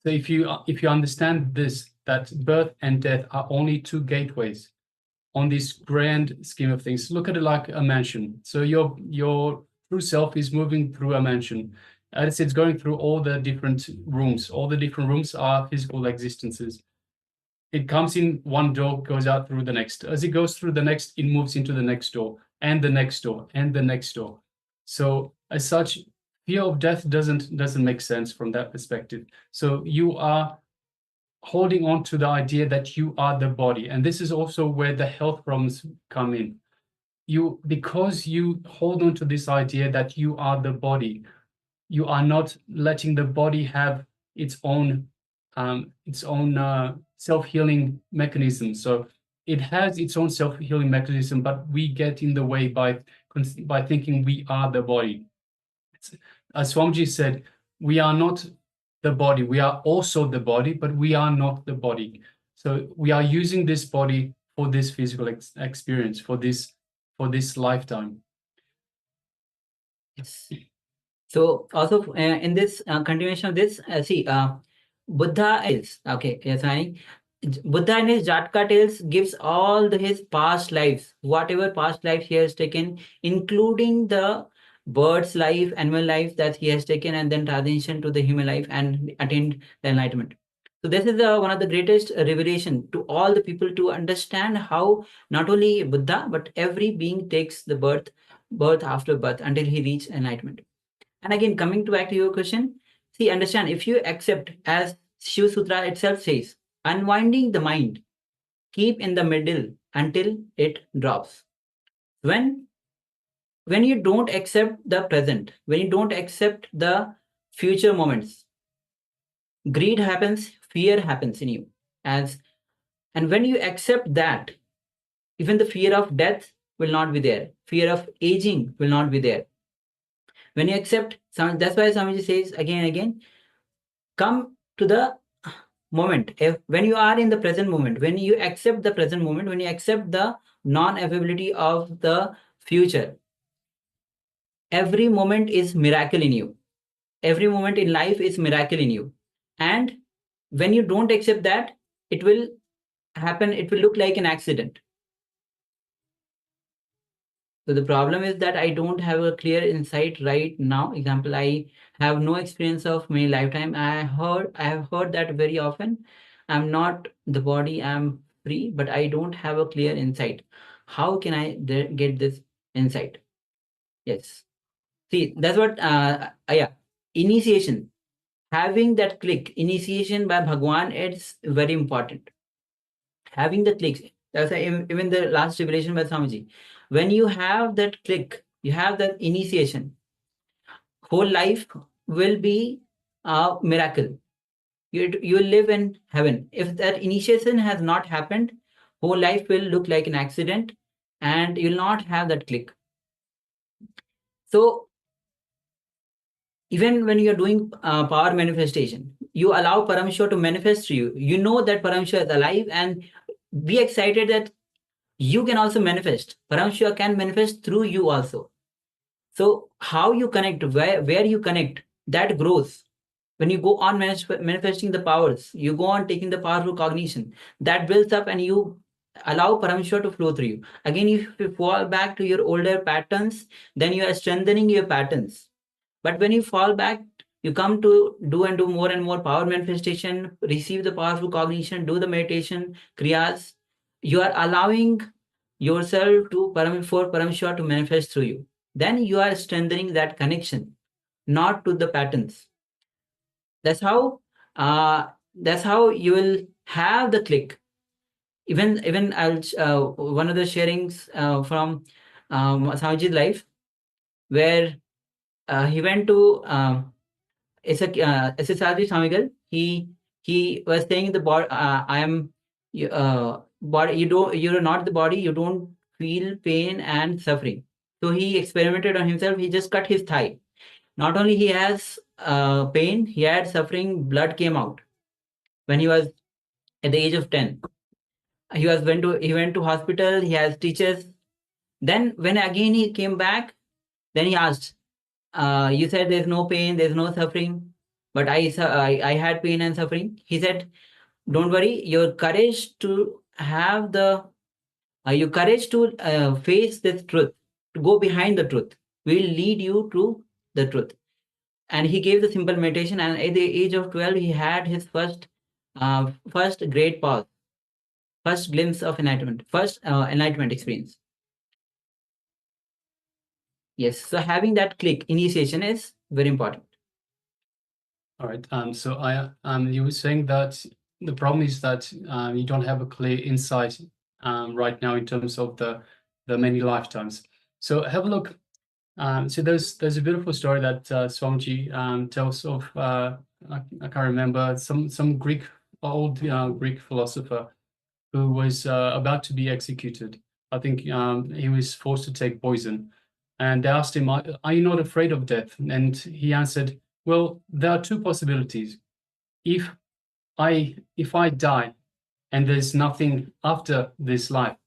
So if you understand this, that birth and death are only two gateways on this grand scheme of things, look at it like a mansion. So your true self is moving through a mansion. As it's going through all the different rooms. All the different rooms are physical existences. It comes in one door, goes out through the next. As it goes through the next, it moves into the next door, and the next door, and the next door. So as such, fear of death doesn't make sense from that perspective. So you are holding on to the idea that you are the body, and this is also where the health problems come in. Because you hold on to this idea that you are the body, you are not letting the body have its own self-healing mechanism. So it has its own self-healing mechanism, but we get in the way by thinking we are the body. As Swamiji said, we are not the body. We are also the body, but we are not the body. So we are using this body for this physical experience, for this lifetime. Yes. So also in this continuation of this, Buddha is okay. Yes, Buddha in his Jatka tales gives all his past lives, whatever past life he has taken, including the bird's life, animal life that he has taken, and then transition to the human life and attained the enlightenment. So this is one of the greatest revelation to all the people to understand how not only Buddha but every being takes the birth after birth until he reaches enlightenment. And again, coming back to your question, see, understand, if you accept, as Shiva Sutra itself says, unwinding the mind, keep in the middle until it drops. When you don't accept the present, when you don't accept the future moments, greed happens, fear happens in you. And when you accept that, even the fear of death will not be there. Fear of aging will not be there. When you accept, that's why Swamiji says again and again, come to the moment. When you are in the present moment, when you accept the present moment, when you accept the non-availability of the future, every moment is miracle in you. Every moment in life is miracle in you. And when you don't accept that, it will happen, it will look like an accident. So the problem is that I don't have a clear insight right now. Example, I have no experience of my lifetime. I have heard that very often. I'm not the body, I'm free, but I don't have a clear insight. How can I get this inside. Yes. See, that's what, yeah, initiation. Having that click, initiation by Bhagwan, it's very important. Having the click, that's why even the last revelation by Swamiji. When you have that click, you have that initiation, whole life will be a miracle. You will live in heaven. If that initiation has not happened, whole life will look like an accident and you'll not have that click. So even when you're doing power manifestation, you allow Paramashiva to manifest to you. You know that Paramashiva is alive and be excited that you can also manifest. Paramashiva can manifest through you also. So how you connect, where you connect, that grows. When you go on manifesting the powers, you go on taking the powerful cognition, that builds up and you allow Paramashiva to flow through you. Again, if you fall back to your older patterns, then you are strengthening your patterns. But when you fall back, you come to do and do more and more power manifestation, receive the powerful cognition, do the meditation, kriyas. You are allowing yourself to for Paramashiva to manifest through you. Then you are strengthening that connection, not to the patterns. That's how you will have the click. Even I'll one of the sharings from Swamiji's life, where he went to SSRG Swamigal. He was saying the body, I am body. You're not the body. You don't feel pain and suffering. So he experimented on himself. He just cut his thigh. Not only he has pain, he had suffering. Blood came out when he was at the age of 10. He went to hospital. He has stitches. Then when again he came back, then he asked, you said there's no pain, there's no suffering, but I had pain and suffering. He said, don't worry, your courage to have your courage to face this truth, to go behind the truth, will lead you to the truth. And he gave the simple meditation, and at the age of 12, he had his first great pause, first glimpse of enlightenment, first enlightenment experience. Yes, so having that click, initiation, is very important. All right. So you were saying that the problem is that you don't have a clear insight right now in terms of the many lifetimes. So have a look. So there's a beautiful story that Swamiji tells of. I can't remember, some old Greek philosopher who was about to be executed. I think he was forced to take poison, and they asked him, "Are you not afraid of death?" And he answered, "Well, there are two possibilities. If I die and there's nothing after this life,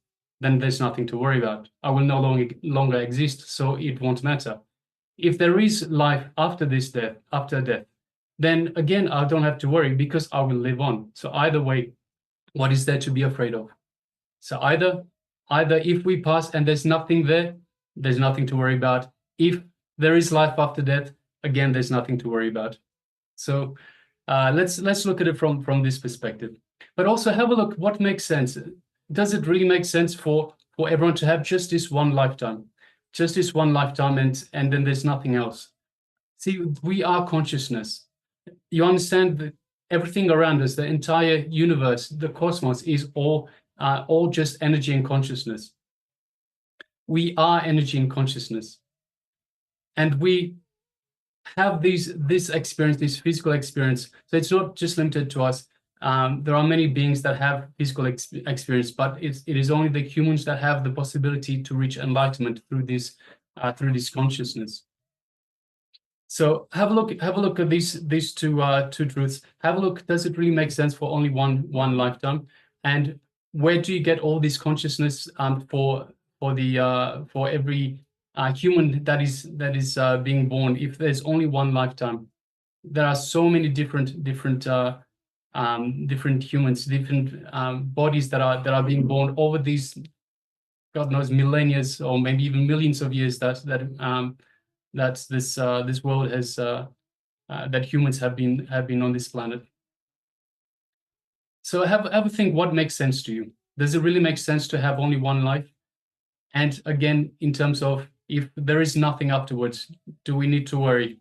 then there's nothing to worry about. I will no longer exist, so it won't matter. If there is life after death, then again, I don't have to worry because I will live on. So either way, what is there to be afraid of? So either if we pass and there's nothing there, there's nothing to worry about. If there is life after death, again, there's nothing to worry about." So let's look at it from this perspective. But also have a look what makes sense. Does it really make sense for everyone to have just this one lifetime? Just this one lifetime and then there's nothing else. See, we are consciousness. You understand that everything around us, the entire universe, the cosmos, is all just energy and consciousness. We are energy and consciousness. And we have this experience, this physical experience. So it's not just limited to us. There are many beings that have physical experience, but it is only the humans that have the possibility to reach enlightenment through this consciousness. So have a look at these two truths. Have a look. Does it really make sense for only one lifetime? And where do you get all this consciousness for every human that is being born? If there's only one lifetime, there are so many different humans, different bodies that are being born over these, God knows, millennia or maybe even millions of years that this world has that humans have been on this planet. So have a think what makes sense to you. Does it really make sense to have only one life? And again, in terms of if there is nothing afterwards, do we need to worry?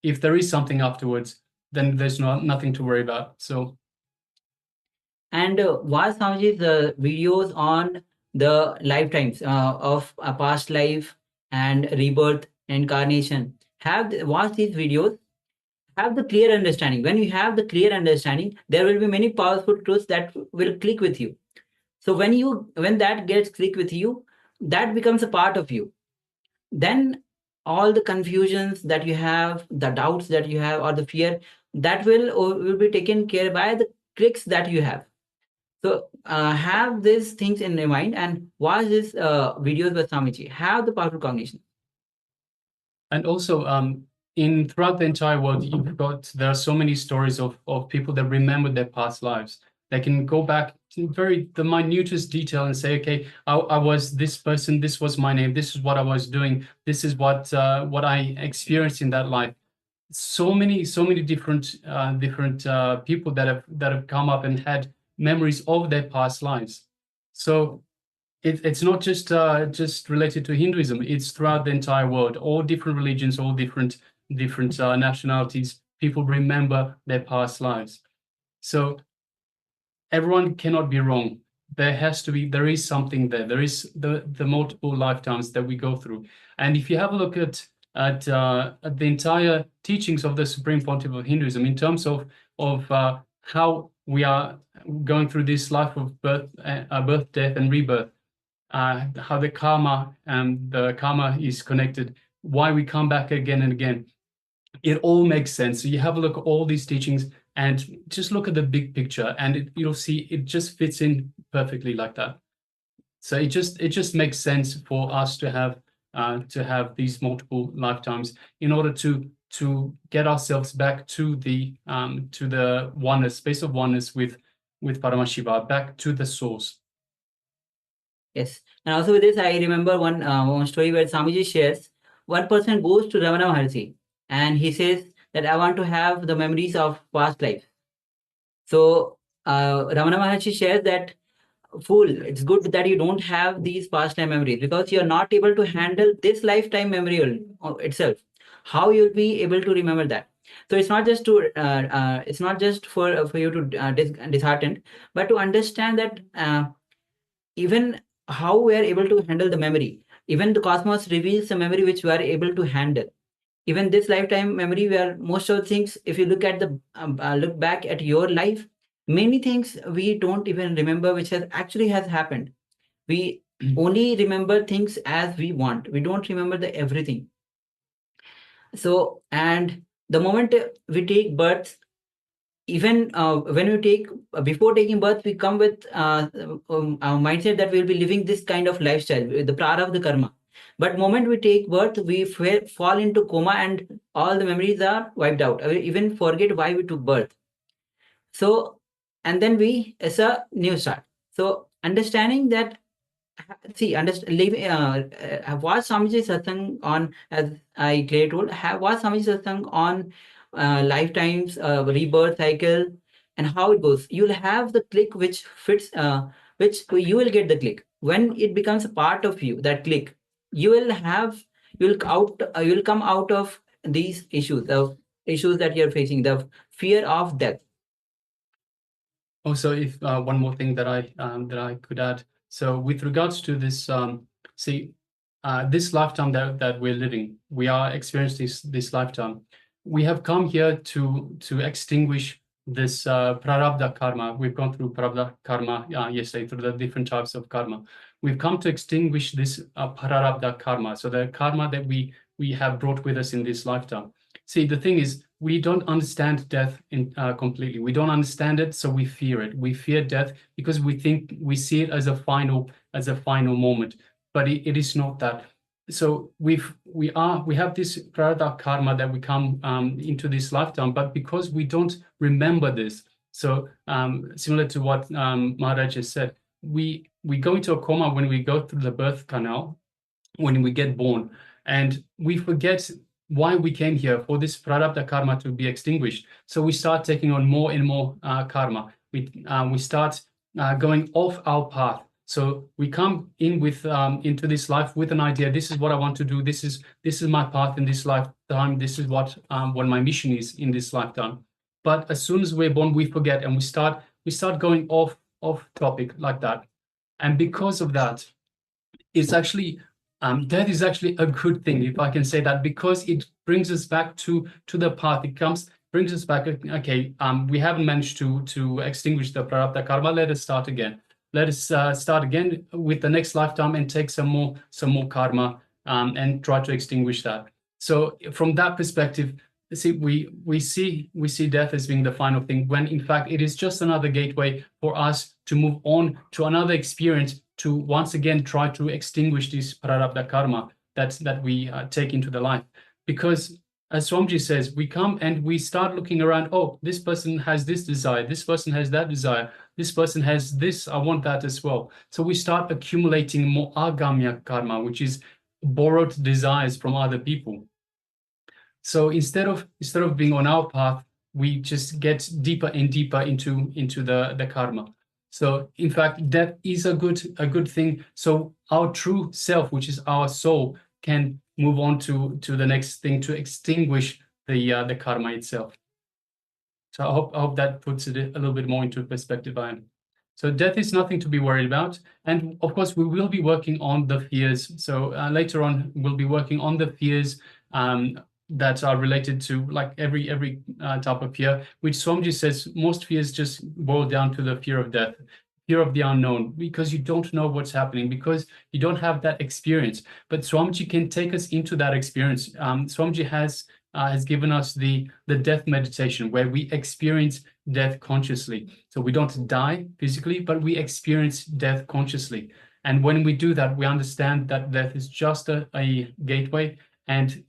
If there is something afterwards, then there's nothing to worry about. So, and watch Swamiji's videos on the lifetimes of a past life and rebirth, incarnation. Watch these videos. Have the clear understanding. When you have the clear understanding, there will be many powerful truths that will click with you. So when that gets click with you, that becomes a part of you. Then all the confusions that you have, the doubts that you have, or the fear, that will be taken care by the clicks that you have. So have these things in your mind and watch these videos by Swamiji. Have the powerful cognition. and also in throughout the entire world, there are so many stories of people that remember their past lives. They can go back to the minutest detail and say, okay, I was this person, this was my name, this is what I was doing, this is what I experienced in that life. So many different people that have come up and had memories of their past lives. So it's not just related to Hinduism. It's throughout the entire world. All different religions, all different nationalities. People remember their past lives. So everyone cannot be wrong. There is something there. There is the multiple lifetimes that we go through. And if you have a look at the entire teachings of the Supreme Pontiff of Hinduism in terms of how we are going through this life of birth, death, and rebirth, how the karma is connected, why we come back again and again. It all makes sense. So you have a look at all these teachings and just look at the big picture, and you'll see it just fits in perfectly like that. So it just makes sense for us to have these multiple lifetimes in order to get ourselves back to the oneness, space of oneness with Paramashiva, back to the source. Yes. And also with this, I remember one story where Swamiji shares, one person goes to Ramana Maharshi and he says that I want to have the memories of past life. So Ramana Maharshi shares that, fool, it's good that you don't have these past time memories because you're not able to handle this lifetime memory itself. How you'll be able to remember that? So it's not just for you to disheartened, but to understand that even how we are able to handle the memory. Even the cosmos reveals a memory which we are able to handle. Even this lifetime memory, where most of the things, if you look at look back at your life, many things we don't even remember which has happened. We only remember things as we want. We don't remember the everything. So, and the moment we take birth, even when we take before taking birth, we come with a mindset that we'll be living this kind of lifestyle, the prarabdha karma. But moment we take birth, we fall into coma and all the memories are wiped out. We even forget why we took birth. So, and then it's a new start. So understanding that, see, watch Swamiji Satsang on, as I clearly told, watch Swamiji Satsang on lifetimes, rebirth cycle, and how it goes. You'll have the click which fits, which you will get the click. When it becomes a part of you, that click, you'll come out of these issues, the issues that you're facing, the fear of death. Also, if one more thing that I could add. So with regards to this, this lifetime that we're living, we are experiencing this lifetime. We have come here to extinguish this prarabdha karma. We've gone through prarabdha karma yesterday, through the different types of karma. We've come to extinguish this prarabdha karma, so the karma that we have brought with us in this lifetime. See, the thing is, we don't understand death completely. We don't understand it, so we fear it. We fear death because we see it as a final moment, but it is not that. So we have this prarabdha karma that we come into this lifetime, but because we don't remember this, so similar to what Maharaj has said, we go into a coma when we go through the birth canal, when we get born, and we forget why we came here, for this prarabdha karma to be extinguished. So we start taking on more and more karma. We start going off our path. So we come in with into this life with an idea. This is what I want to do. This is my path in this lifetime. This is what my mission is in this lifetime. But as soon as we're born, we forget and we start going off topic like that. And because of that, it's actually death is actually a good thing, if I can say that, because it brings us back to the path. It brings us back. Okay, we haven't managed to extinguish the prarabdha karma. Let us start again. Let us start again with the next lifetime and take some more karma and try to extinguish that. So from that perspective, we see death as being the final thing, when in fact it is just another gateway for us to move on to another experience, to once again try to extinguish this prarabdha karma that we take into the life. Because as Swamiji says, we come and we start looking around. Oh, this person has this desire. This person has that desire. This person has this. I want that as well. So we start accumulating more agamya karma, which is borrowed desires from other people. So instead of being on our path, we just get deeper and deeper into the karma. So in fact, death is a good thing. So our true self, which is our soul, can move on to the next thing, to extinguish the karma itself. So I hope that puts it a little bit more into perspective. So death is nothing to be worried about. And of course, we will be working on the fears. So later on, we'll be working on the fears that are related to, like, every type of fear, which Swamiji says most fears just boil down to the fear of death, fear of the unknown, because you don't know what's happening, because you don't have that experience. But Swamiji can take us into that experience. Swamiji has given us the death meditation, where we experience death consciously. So we don't die physically, but we experience death consciously. And when we do that, we understand that death is just a gateway, and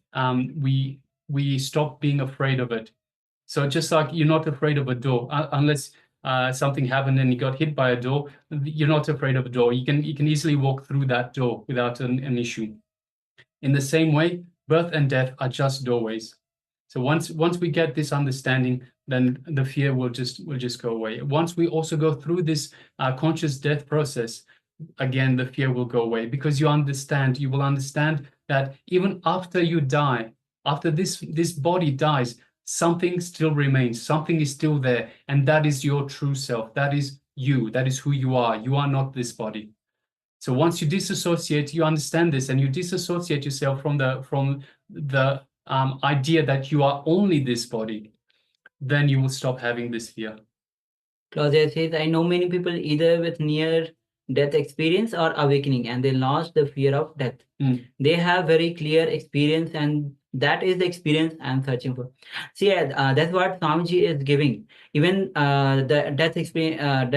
we stop being afraid of it. So just like you're not afraid of a door, unless something happened and you got hit by a door, you're not afraid of a door. You can easily walk through that door without an issue. In the same way, birth and death are just doorways. So once we get this understanding, then the fear will just go away. Once we also go through this conscious death process, again, the fear will go away, because you will understand that even after you die, after this body dies, something still remains, something is still there, and that is your true self. That is you. That is who you are. You are not this body. So once you disassociate, you understand this, and you disassociate yourself from the idea that you are only this body, then you will stop having this fear. Claudia says, I know many people either with near death experience or awakening, and they lost the fear of death. They have very clear experience, and that is the experience I'm searching for. See, that's what Swamiji is giving. Even the death experience,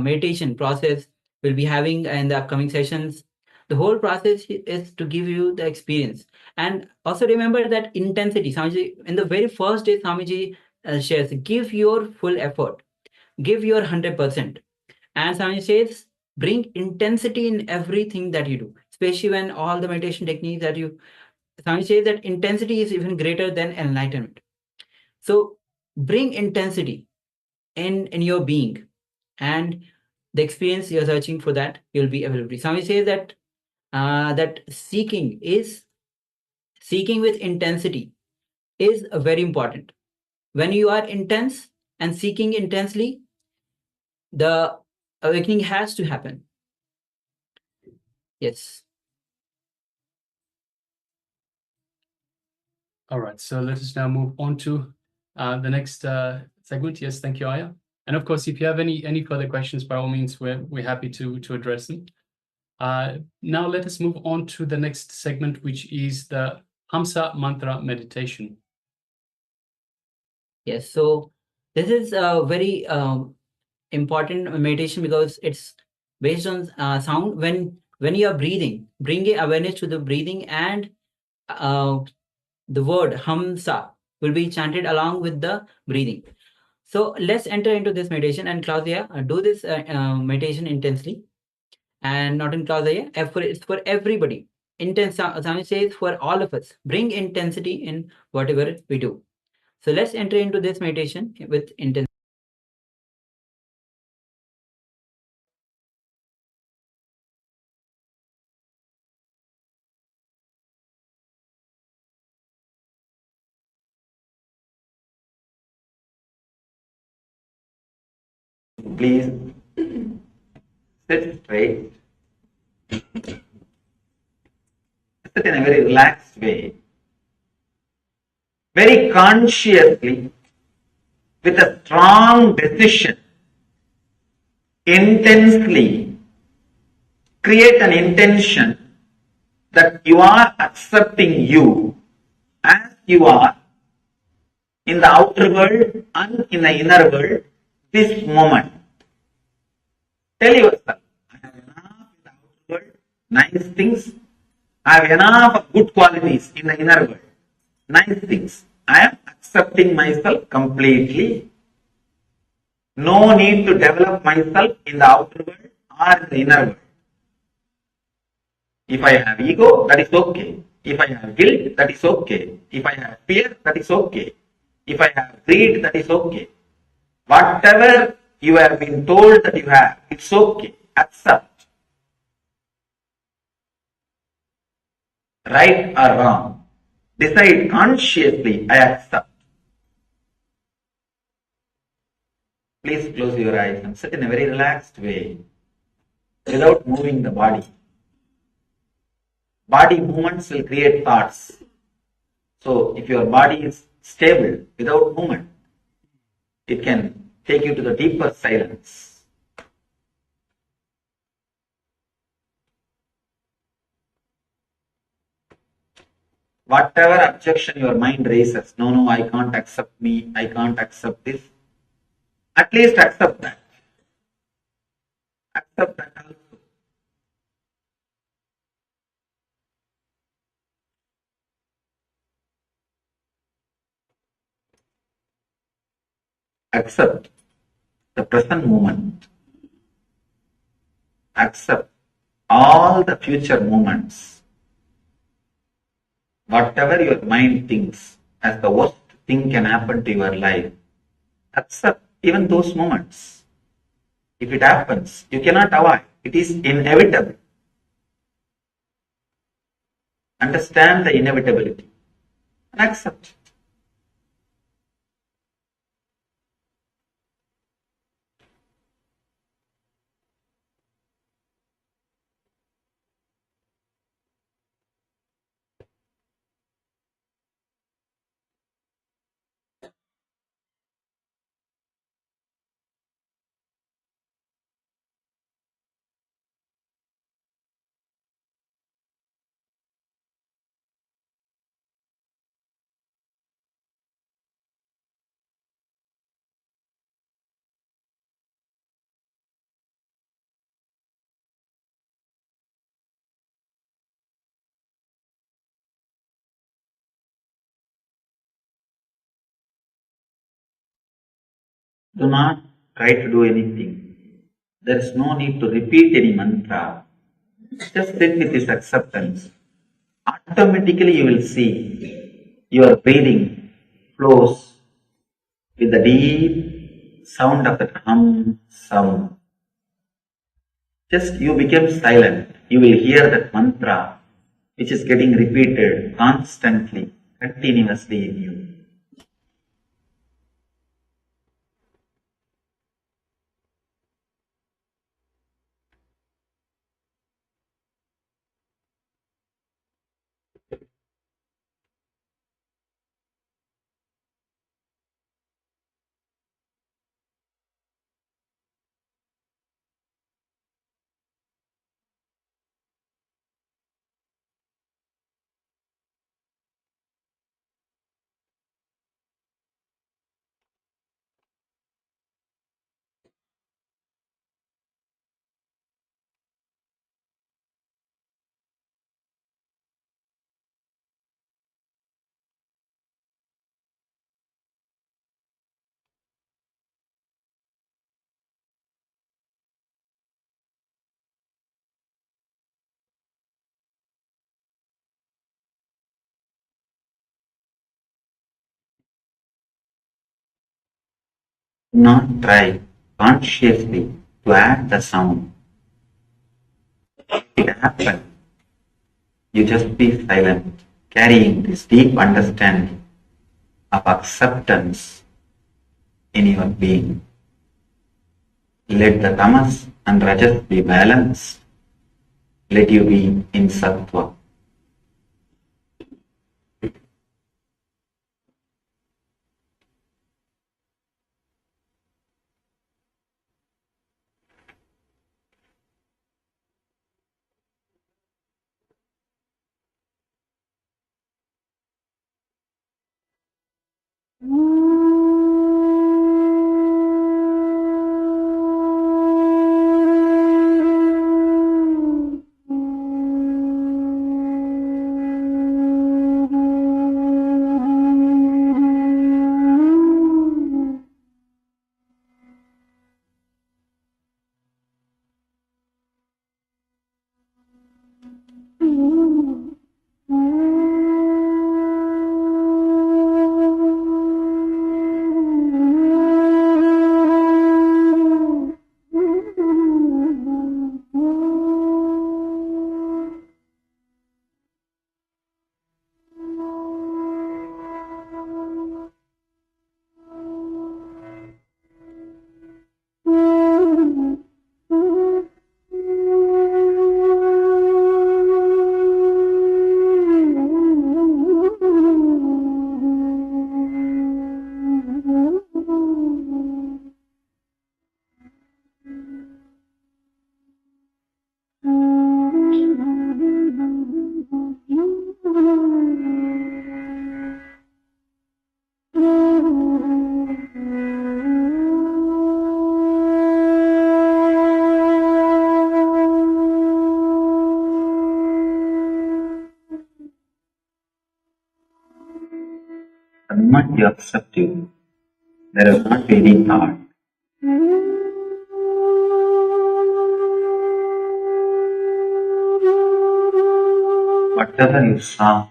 meditation process we'll be having in the upcoming sessions. The whole process is to give you the experience. And also remember that intensity. Swamiji, in the very first day, Swamiji shares, give your full effort. Give your 100%. And Swami says, bring intensity in everything that you do, especially when all the meditation techniques that you, Swami says that intensity is even greater than enlightenment. So bring intensity in your being, and the experience you're searching for, that you'll be able to. Swami says that that seeking with intensity is very important. When you are intense and seeking intensely, the awakening has to happen. Yes. All right, so let us now move on to the next segment. Yes, thank you, Aya. And of course, if you have any further questions, by all means, we're happy to address them. Now let us move on to the next segment, which is the Hamsa mantra meditation. Yes, so this is a very important meditation, because it's based on sound. When you are breathing, bring a awareness to the breathing, and the word Hamsa will be chanted along with the breathing. So let's enter into this meditation. And Claudia, do this meditation intensely, and not in Claudia. It's for everybody. Intense. Swami says for all of us. Bring intensity in whatever we do. So let's enter into this meditation with intensity. Please sit straight. Sit in a very relaxed way. Very consciously, with a strong decision, intensely create an intention that you are accepting you as you are in the outer world and in the inner world this moment. Tell yourself, I have enough in the outer world, nice things. I have enough of good qualities in the inner world, nice things. I am accepting myself completely. No need to develop myself in the outer world or in the inner world. If I have ego, that is okay. If I have guilt, that is okay. If I have fear, that is okay. If I have greed, that is okay. Whatever you have been told that you have, it's okay. Accept. Right or wrong. Decide consciously, I accept. Please close your eyes and sit in a very relaxed way without moving the body. Body movements will create thoughts. So if your body is stable without movement, it can take you to the deeper silence. Whatever objection your mind raises, no, I can't accept me, I can't accept this, at least accept that. Accept that also. Accept the present moment. Accept all the future moments. Whatever your mind thinks as the worst thing can happen to your life, accept even those moments. If it happens, you cannot avoid. It is inevitable. Understand the inevitability and accept. Do not try to do anything. There is no need to repeat any mantra. Just sit with this acceptance. Automatically you will see your breathing flows with the deep sound of the hum sound. Just you become silent. You will hear that mantra which is getting repeated constantly, continuously in you. Do not try consciously to add the sound. It happens. You just be silent, carrying this deep understanding of acceptance in your being. Let the tamas and rajas be balanced. Let you be in sattva. The moment you accept you, there is not any thought. Whatever you saw,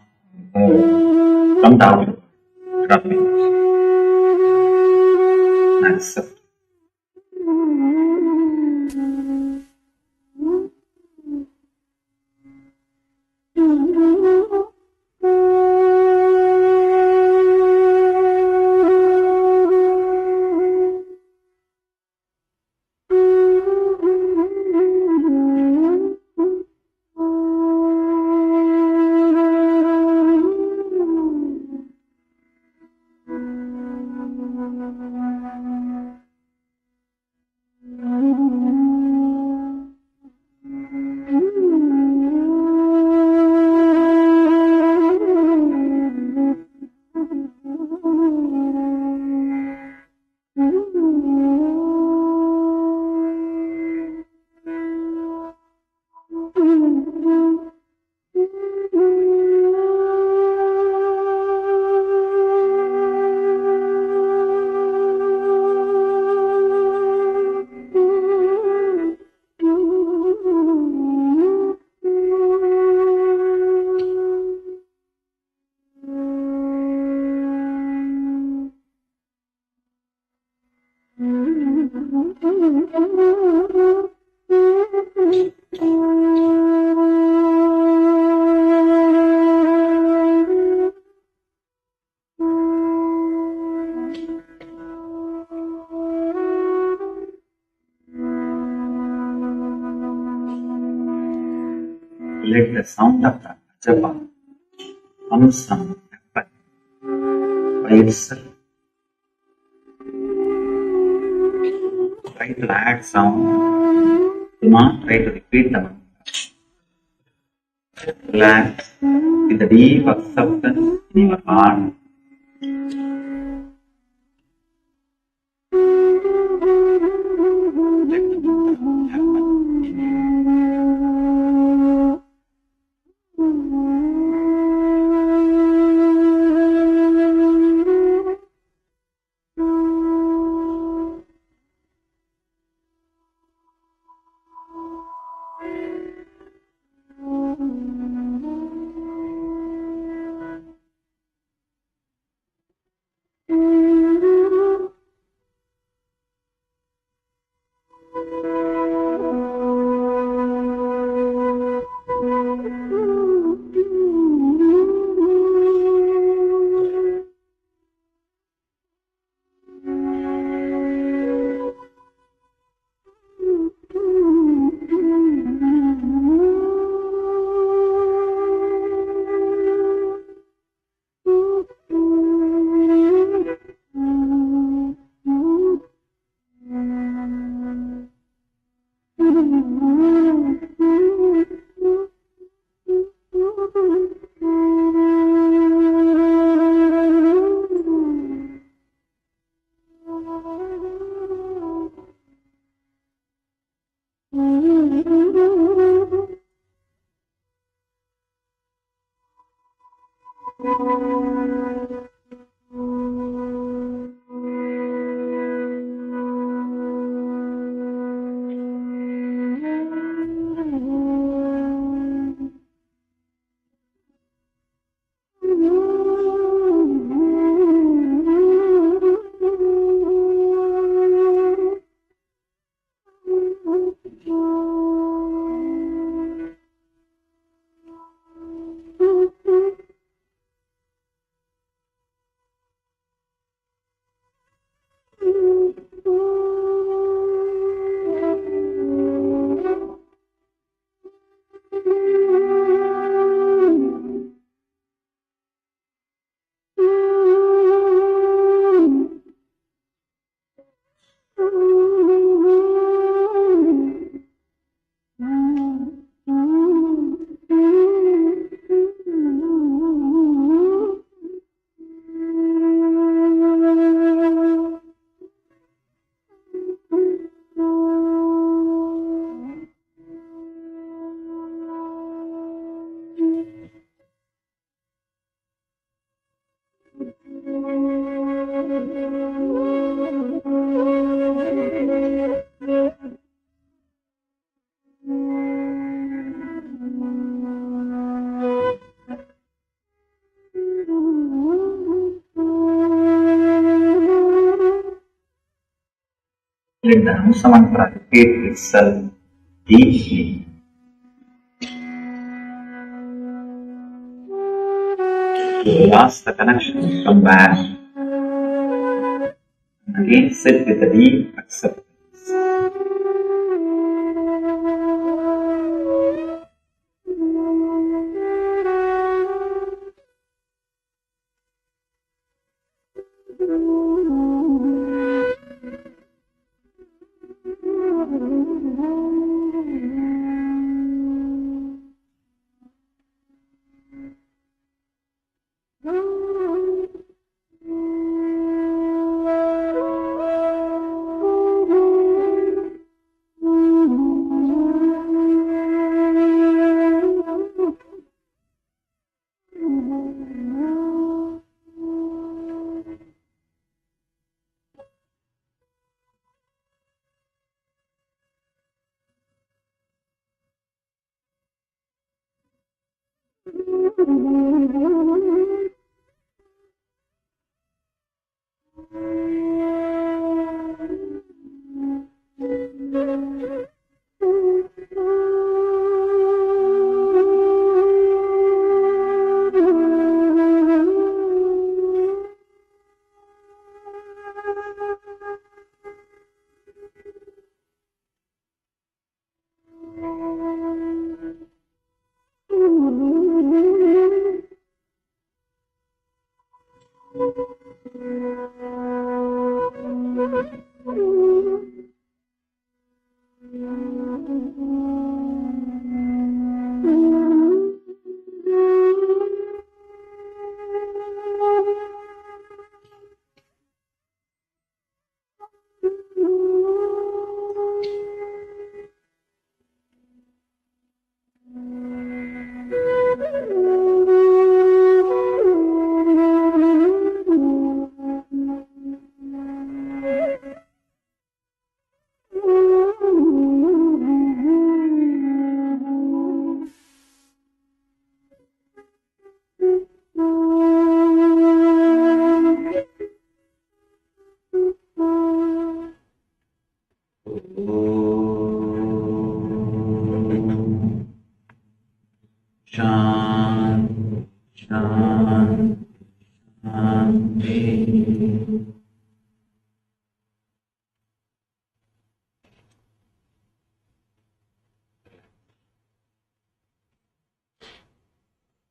come down, drop it, and accept. Let the sound of the japa, Hamsa, happen by itself. Try to add sound. Do not try to repeat the mantra. Relax with the deep acceptance in your heart. Let the mantra happen in you. Let the Hamsa mantra repeat itself deeply. You lost the connection, come back. Again sit with a deep acceptance. Shanti, Shanti, Shanti.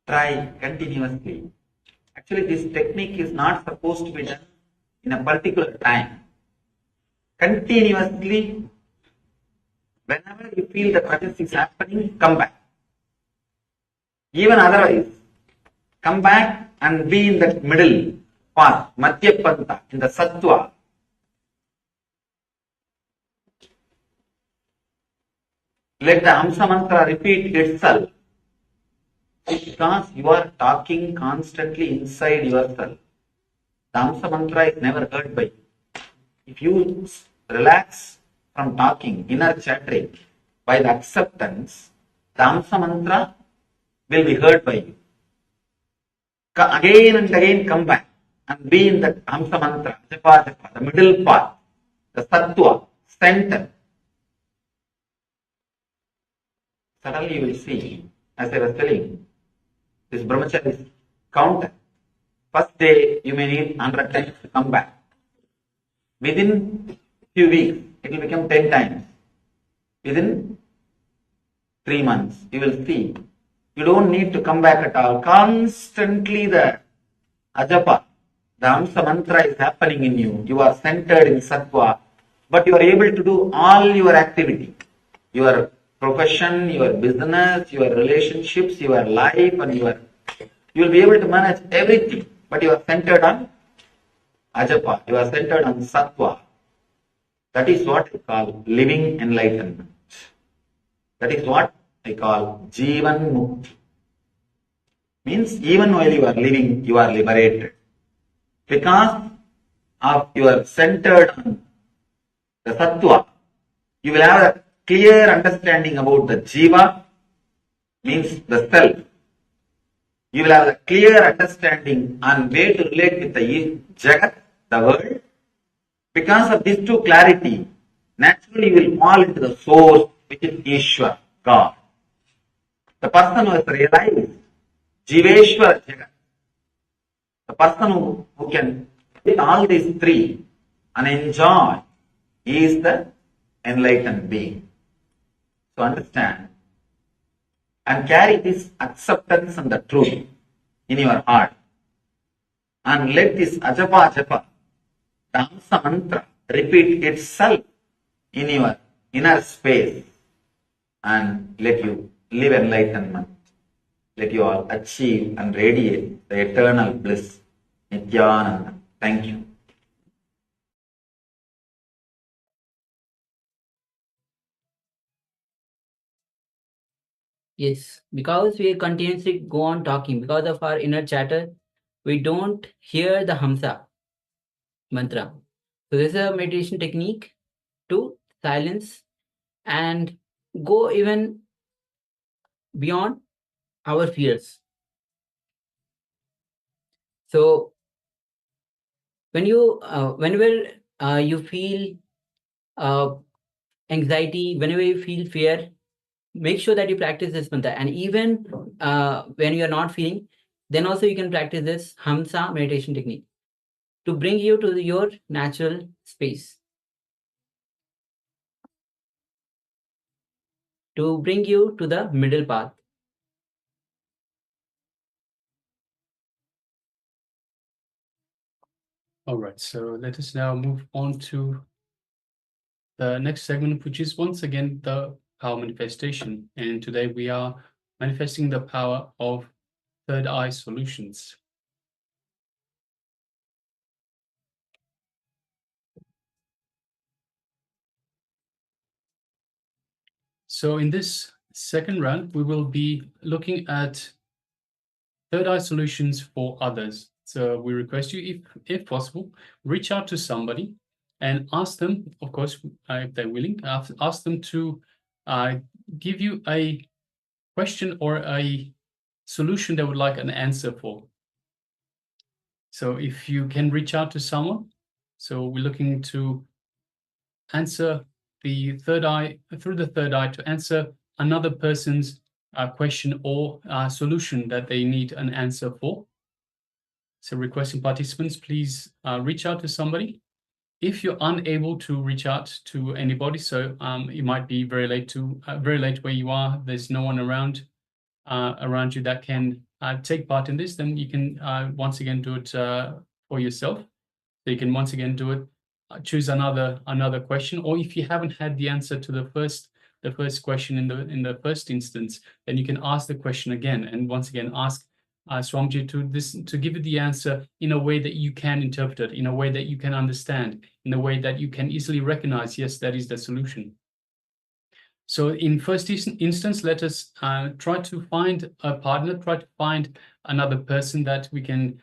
Try continuously. Actually, this technique is not supposed to be done in a particular time. Continuously, whenever you feel the process is happening, come back. Even otherwise, come back and be in that middle path, Madhya Pantha, in the Sattva. Let the Hamsa mantra repeat itself. Because you are talking constantly inside yourself. The Hamsa mantra is never heard by you. If you relax from talking, inner chattering, by the acceptance, the Hamsa mantra will be heard by you. Again and again come back and be in the Hamsa mantra, japa japa, the middle path, the Sattva, center. Suddenly you will see, as I was telling, this brahmachari's counter. First day you may need 100 times to come back. Within few weeks, it will become 10 times. Within 3 months, you will see. You don't need to come back at all. Constantly the ajapa, the Hamsa mantra is happening in you. You are centered in Sattva, but you are able to do all your activity. Your profession, your business, your relationships, your life, and you will be able to manage everything. But you are centered on ajapa. You are centered on Sattva. That is what I call living enlightenment. That is what I call Jivan Mukti. Means even while you are living, you are liberated. Because of you are centered on the Sattva, you will have a clear understanding about the Jiva, means the self. You will have a clear understanding on way to relate with the Jagat, the world. Because of these two clarity, naturally you will fall into the source, which is Ishwar, God. The person who has realized Jiveshwar Jagat, the person who can with all these three and enjoy is the enlightened being. So understand and carry this acceptance and the truth in your heart. And let this ajapa japa, the Hamsa mantra, repeat itself in your inner space and let you live enlightenment. Let you all achieve and radiate the eternal bliss. Nithyananda. Thank you. Yes, because we continuously go on talking, because of our inner chatter, we don't hear the Hamsa mantra. So this is a meditation technique to silence and go even beyond our fears. So whenever you feel uh, anxiety, whenever you feel fear, make sure that you practice this mantra. And even when you are not feeling, then also you can practice this Hamsa meditation technique to bring you to your natural space, to bring you to the middle path. All right, so let us now move on to the next segment, which is once again the power manifestation. And today we are manifesting the power of third eye solutions. So in this second round, we will be looking at third eye solutions for others. So we request you, if possible, reach out to somebody and ask them, of course, if they're willing, ask them to give you a question or a solution they would like an answer for. So if you can reach out to someone, so we're looking to answer the third eye, through the third eye, to answer another person's question or solution that they need an answer for. So requesting participants, please reach out to somebody. If you're unable to reach out to anybody, so it might be very late where you are, there's no one around you that can take part in this, then you can once again do it for yourself. So you can once again do it, choose another question, or if you haven't had the answer to the first question in the first instance, then you can ask the question again, and once again ask Swamiji to give you the answer in a way that you can interpret it, in a way that you can understand, in a way that you can easily recognize, yes, that is the solution. So in first instance, let us try to find a partner, try to find another person that we can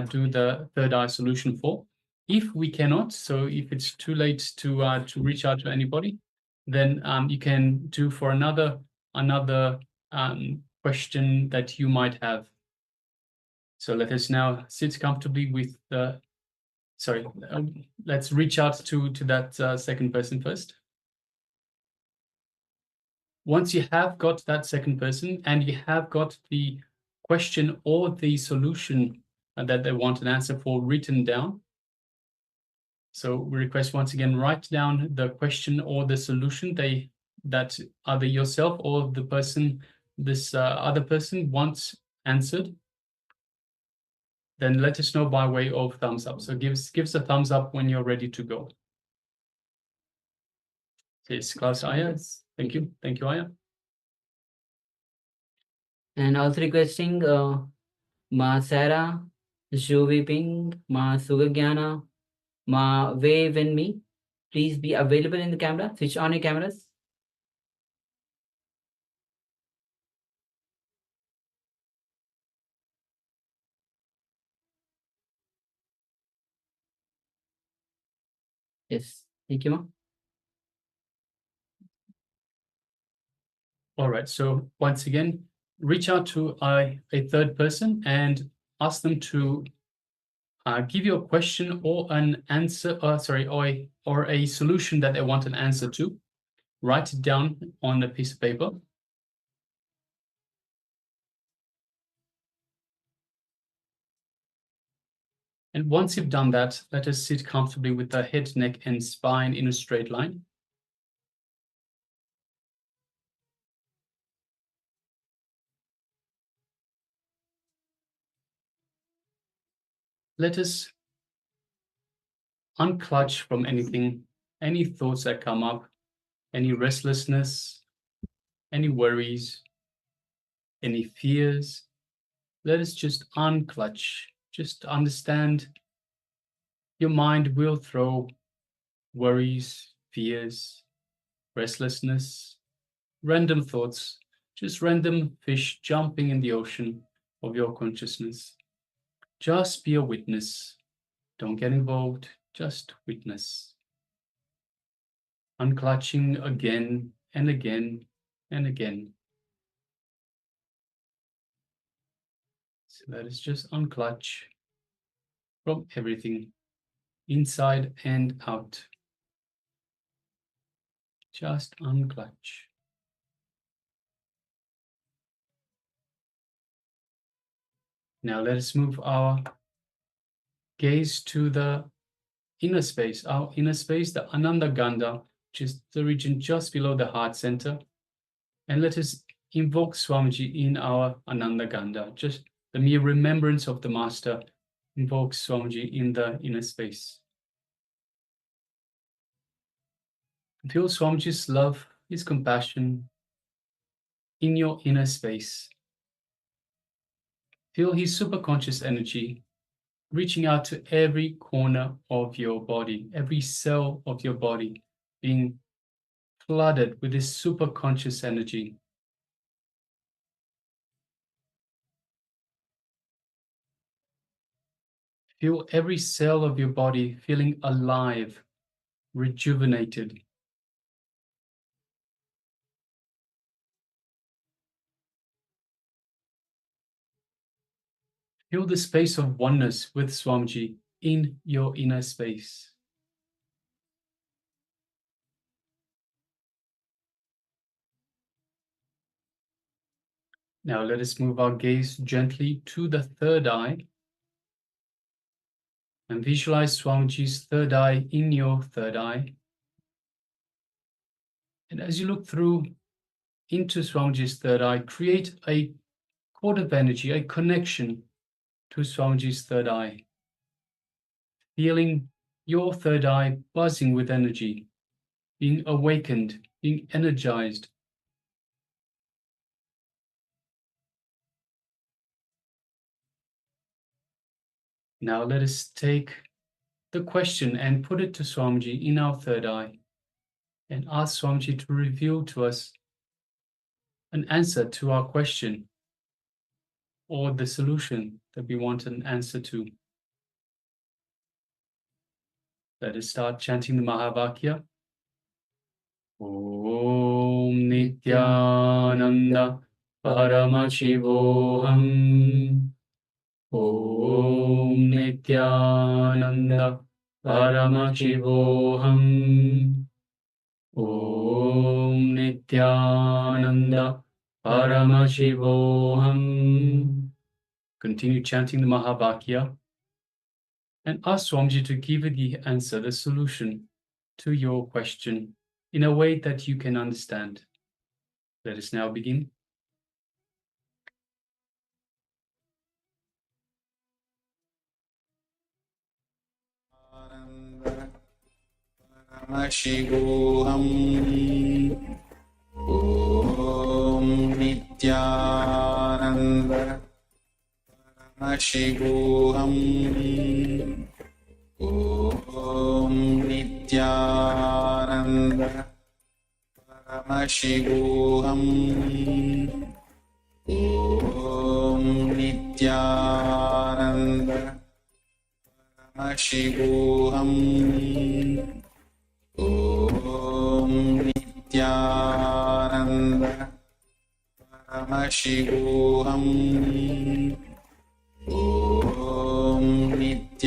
do the third eye solution for. If we cannot, so if it's too late to reach out to anybody, then you can do for another question that you might have. So let us now sit comfortably with the, let's reach out to that second person first. Once you have got that second person and you have got the question or the solution that they want an answer for written down, so we request once again, write down the question or the solution that either yourself or the person, this other person wants answered. Then let us know by way of thumbs up. So give us a thumbs up when you're ready to go. Yes, Klaus Aya. Thank you, Aya. And also requesting Ma Sarah, Juvi Ping, Ma Sugagyana, Ma Wave and me, please be available in the camera. Switch on your cameras. Yes, thank you, Ma. All right, so once again, reach out to a third person and ask them to give you a question or an answer, or a solution that they want an answer to. Write it down on a piece of paper. And once you've done that, let us sit comfortably with the head, neck, and spine in a straight line. Let us unclutch from anything, any thoughts that come up, any restlessness, any worries, any fears. Let us just unclutch. Just understand your mind will throw worries, fears, restlessness, random thoughts, just random fish jumping in the ocean of your consciousness. Just be a witness. Don't get involved, just witness. Unclutching again and again and again. So let us just unclutch from everything, inside and out. Just unclutch. Now let us move our gaze to the inner space, our inner space, the Ananda Gandha, which is the region just below the heart center. And let us invoke Swamiji in our Ananda Gandha. Just the mere remembrance of the Master invokes Swamiji in the inner space. Feel Swamiji's love, his compassion in your inner space. Feel his superconscious energy reaching out to every corner of your body, every cell of your body being flooded with this superconscious energy. Feel every cell of your body feeling alive, rejuvenated. Feel the space of oneness with Swamiji in your inner space. Now let us move our gaze gently to the third eye and visualize Swamiji's third eye in your third eye. And as you look through into Swamiji's third eye, create a cord of energy, a connection to Swamiji's third eye. Feeling your third eye buzzing with energy, being awakened, being energized. Now let us take the question and put it to Swamiji in our third eye and ask Swamiji to reveal to us an answer to our question or the solution that we want an answer to. Let us start chanting the Mahavakya. Om Nityananda Paramashivoham. Om Nityananda Paramashivoham. Om Nityananda Paramashivoham. Continue chanting the Mahavakya and ask Swamiji to give you the answer, the solution to your question in a way that you can understand. Let us now begin. Paramashivoham. Om Nityananda Paramashivoham. Om Nityananda Paramashivoham. Om Nityananda Paramashivoham. Om Nityananda Paramashivoham. Om Nityananda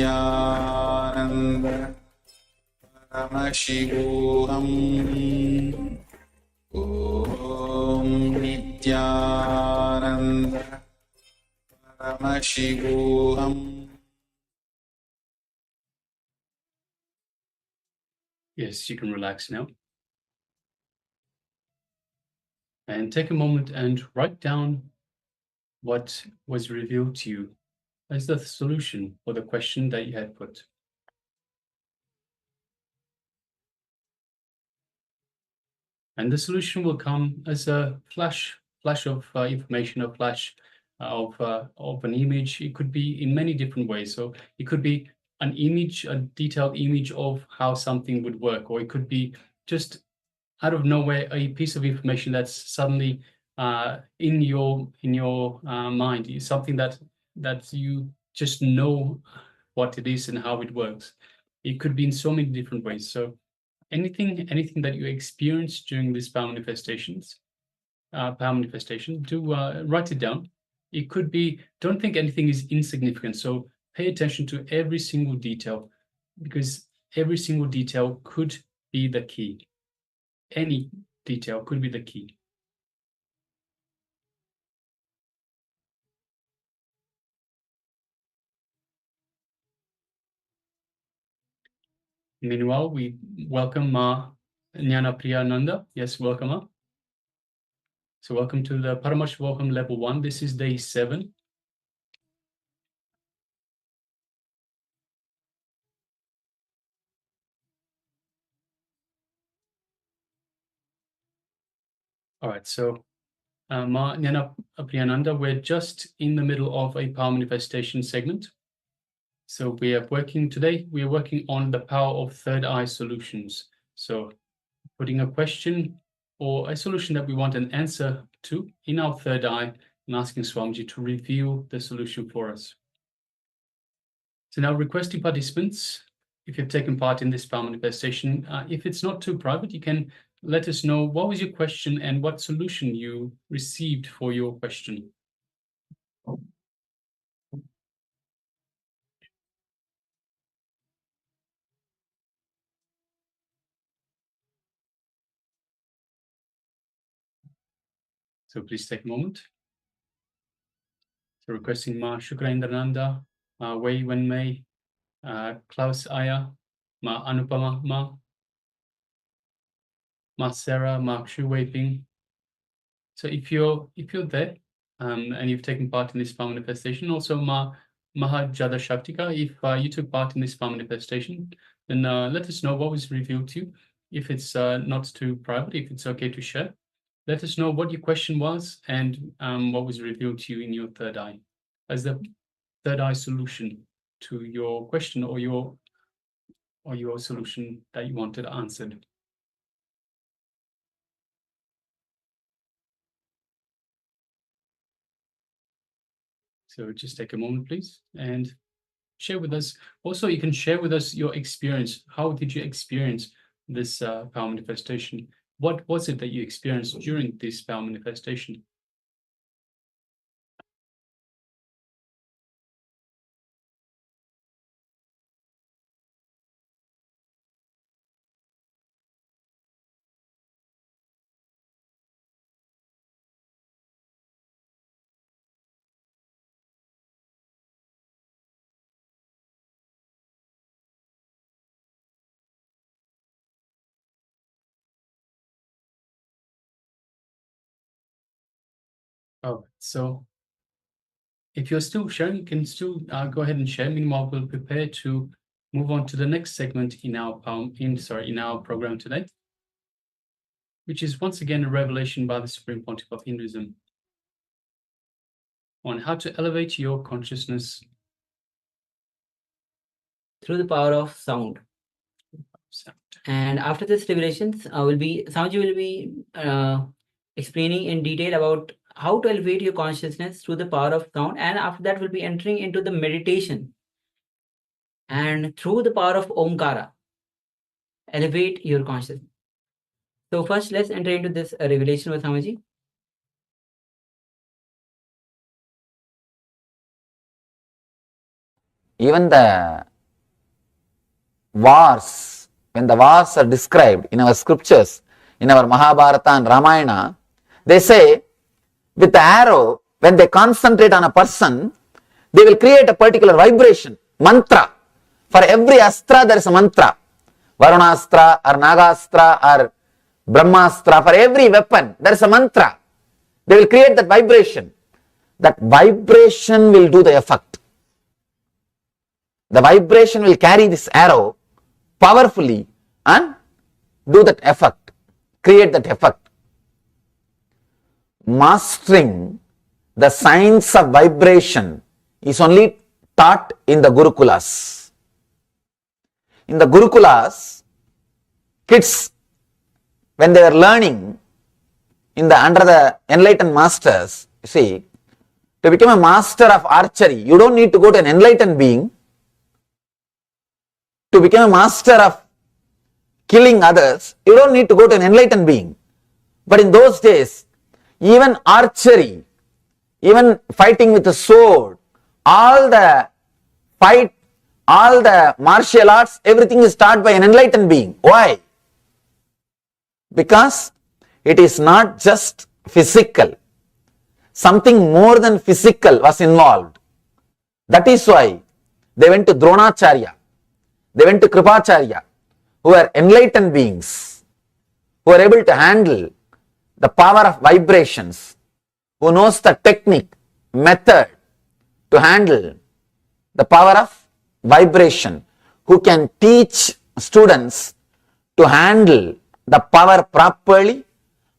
Nityananda Paramashivoham Om Nityananda Paramashivoham. Yes, you can relax now. And take a moment and write down what was revealed to you as the solution for the question that you had put. And the solution will come as a flash of information, a flash of an image. It could be in many different ways. So it could be an image, a detailed image of how something would work, or it could be just out of nowhere a piece of information that's suddenly in your mind. It's something that you just know what it is and how it works. It could be in so many different ways. So anything that you experience during this power manifestation, do write it down. It could be, don't think anything is insignificant. So pay attention to every single detail, because every single detail could be the key. Any detail could be the key. Meanwhile, we welcome Ma Jnana Priyananda. Yes, welcome Ma. So welcome to the Paramashivoham Level 1. This is day 7. All right, so Ma Jnana Priyananda, we're just in the middle of a power manifestation segment. So we are working on the power of third eye solutions. So putting a question or a solution that we want an answer to in our third eye and asking Swamiji to reveal the solution for us. So now requesting participants, if you've taken part in this power manifestation, if it's not too private, you can let us know what was your question and what solution you received for your question. So please take a moment. So requesting Ma Shukra Ma Wei Wenmei, Klaus Aya, Ma Anupama Ma Sarah, Ma Shu Weiping. So if you're there and you've taken part in this power manifestation, also Ma Mahajada Shaktika, if you took part in this power manifestation, then let us know what was revealed to you. If it's not too private, if it's okay to share, let us know what your question was and what was revealed to you in your third eye as the third eye solution to your question or your solution that you wanted answered. So just take a moment, please, and share with us. Also, you can share with us your experience. How did you experience this power manifestation? What was it that you experienced during this power manifestation? Oh, so if you're still sharing, you can still go ahead and share. Meanwhile, we'll prepare to move on to the next segment in our program today, which is once again a revelation by the Supreme Pontiff of Hinduism on how to elevate your consciousness through the power of sound. And after this revelations, Swamiji will be explaining in detail about how to elevate your consciousness through the power of sound, and after that we'll be entering into the meditation, and through the power of Omkara, elevate your consciousness. So first, let's enter into this revelation with Swamiji. Even the wars, when the wars are described in our scriptures, in our Mahabharata and Ramayana, they say with the arrow, when they concentrate on a person, they will create a particular vibration, mantra. For every astra there is a mantra. Varunastra or Nagastra or Brahmastra, for every weapon there is a mantra. They will create that vibration. That vibration will do the effect. The vibration will carry this arrow powerfully and do that effect, create that effect. Mastering the science of vibration is only taught in the Gurukulas. In the Gurukulas, kids, when they are learning under the enlightened masters, you see, to become a master of archery, you don't need to go to an enlightened being. To become a master of killing others, you don't need to go to an enlightened being. But in those days, even archery, even fighting with a sword, all the martial arts, everything is taught by an enlightened being. Why? Because it is not just physical. Something more than physical was involved. That is why they went to Dronacharya. They went to Kripacharya, who are enlightened beings, who are able to handle the power of vibrations, who knows the technique, method to handle the power of vibration, who can teach students to handle the power properly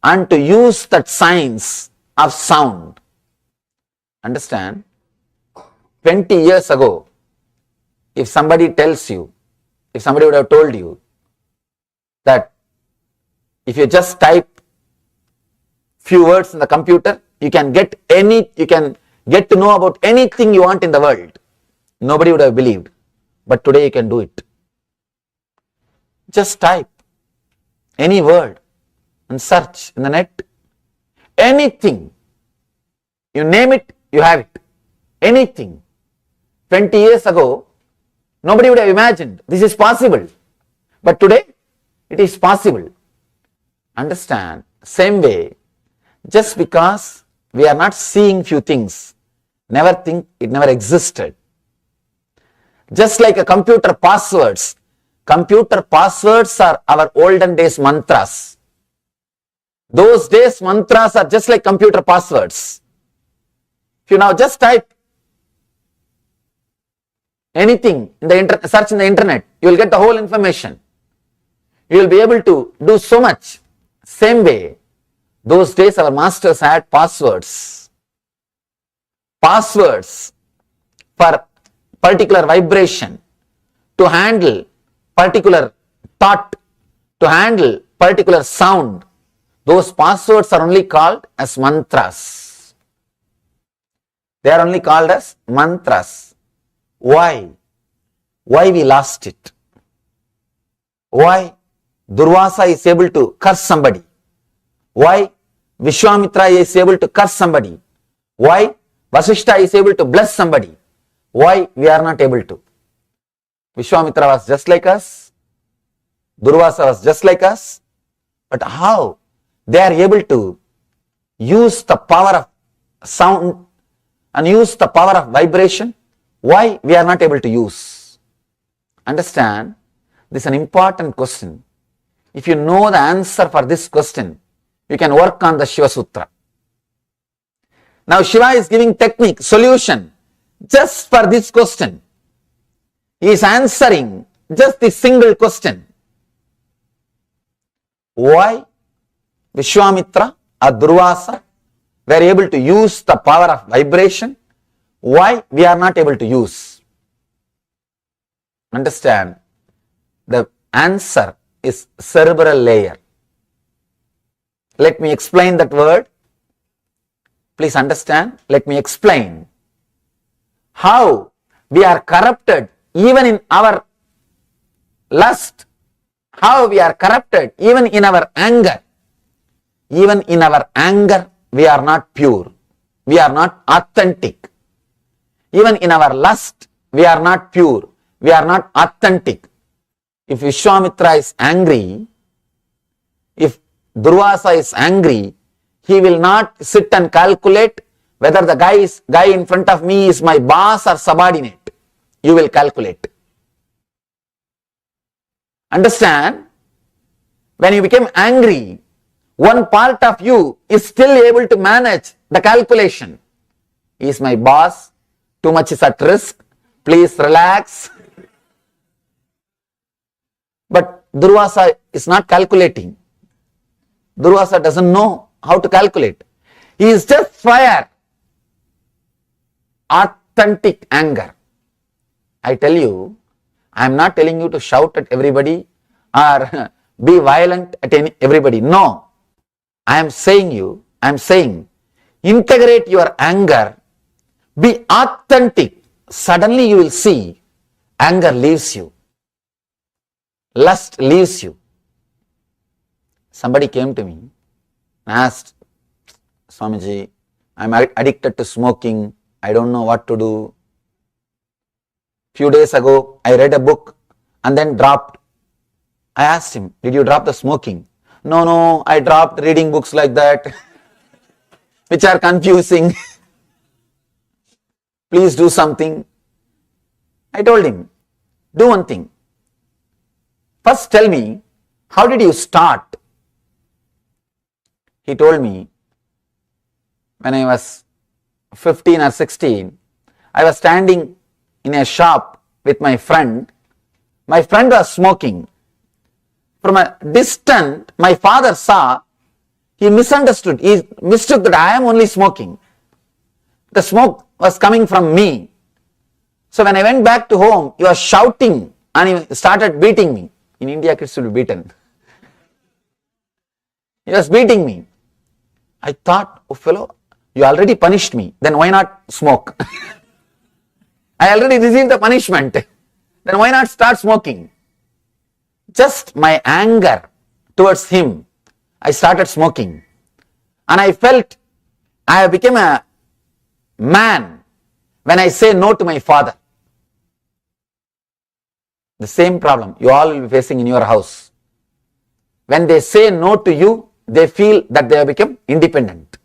and to use that science of sound. Understand? 20 years ago, if somebody tells you, if somebody would have told you that if you just type few words in the computer, you can get to know about anything you want in the world, nobody would have believed. But today you can do it. Just type any word and search in the net. Anything. You name it, you have it. Anything. 20 years ago, nobody would have imagined this is possible. But today, it is possible. Understand? Same way, just because we are not seeing few things, never think it never existed. Just like a computer passwords. Computer passwords are our olden days mantras. Those days mantras are just like computer passwords. If you now just type anything in the search in the internet, you will get the whole information. You will be able to do so much. Same way, those days our masters had passwords. Passwords for particular vibration, to handle particular thought, to handle particular sound. Those passwords are only called as mantras. They are only called as mantras. Why? Why we lost it? Why Durvasa is able to curse somebody? Why Vishwamitra is able to curse somebody? Why Vasishta is able to bless somebody? Why we are not able to? Vishwamitra was just like us. Durvasa was just like us. But how they are able to use the power of sound and use the power of vibration? Why we are not able to use? Understand, this is an important question. If you know the answer for this question, you can work on the Shiva Sutra. Now Shiva is giving technique, solution just for this question. He is answering just this single question. Why Vishwamitra or Durvasa were able to use the power of vibration? Why we are not able to use? Understand, the answer is cerebral layer. Let me explain that word. Please understand. Let me explain how we are corrupted even in our lust, how we are corrupted even in our anger. Even in our anger, we are not pure. We are not authentic. Even in our lust, we are not pure. We are not authentic. if Vishwamitra is angry, if Durvasa is angry, he will not sit and calculate whether the guy in front of me is my boss or subordinate. You will calculate. Understand? When you become angry, one part of you is still able to manage the calculation. He is my boss, too much is at risk, please relax. But Durvasa is not calculating. Durvasa doesn't know how to calculate. He is just fire. Authentic anger. I tell you, I am not telling you to shout at everybody or be violent at everybody. No. I am saying, integrate your anger, be authentic. Suddenly you will see anger leaves you. Lust leaves you. Somebody came to me and asked, Swamiji, I am addicted to smoking. I don't know what to do. Few days ago, I read a book and then dropped. I asked him, did you drop the smoking? No, I dropped reading books like that, which are confusing. Please do something. I told him, do one thing. First tell me, how did you start? He told me, when I was 15 or 16, I was standing in a shop with my friend. My friend was smoking. From a distance, my father saw, he misunderstood. He mistook that I am only smoking. The smoke was coming from me. So when I went back to home, he was shouting and he started beating me. In India, kids will be beaten. He was beating me. I thought, oh fellow, you already punished me. Then why not smoke? I already received the punishment. Then why not start smoking? Just my anger towards him, I started smoking. And I felt I became a man when I say no to my father. The same problem you all will be facing in your house. When they say no to you, they feel that they have become independent.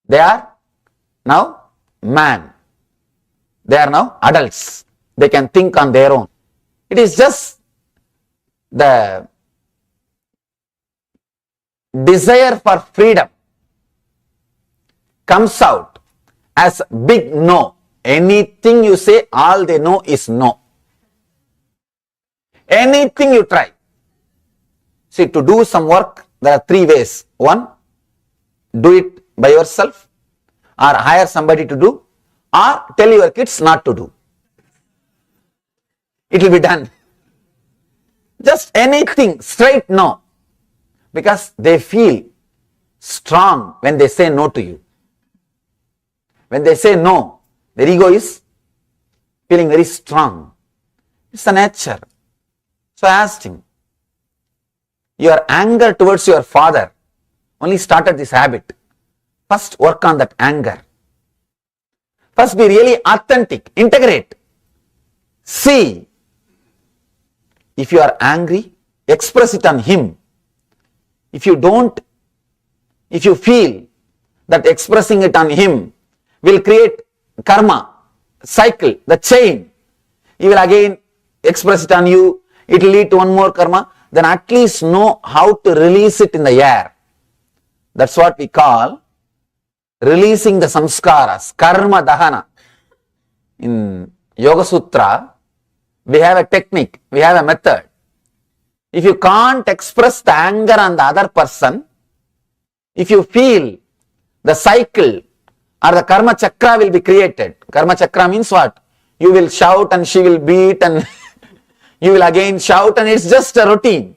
They are now man. They are now adults. They can think on their own. It is just the desire for freedom comes out as big no. Anything you say, all they know is no. Anything you try. See, to do some work, there are three ways. One, do it by yourself, or hire somebody to do, or tell your kids not to do. It will be done. Just anything, straight no. Because they feel strong when they say no to you. When they say no, their ego is feeling very strong. It's the nature. So I asked him, your anger towards your father only started this habit. First work on that anger. First be really authentic, integrate. See, if you are angry, express it on him. If you feel that expressing it on him will create karma, cycle, the chain, he will again express it on you, it will lead to one more karma, then at least know how to release it in the air. That's what we call releasing the samskaras, karma dahana. In Yoga Sutra, we have a technique, we have a method. If you can't express the anger on the other person, if you feel the cycle or the karma chakra will be created. Karma chakra means what? You will shout and she will beat and you will again shout, and it's just a routine.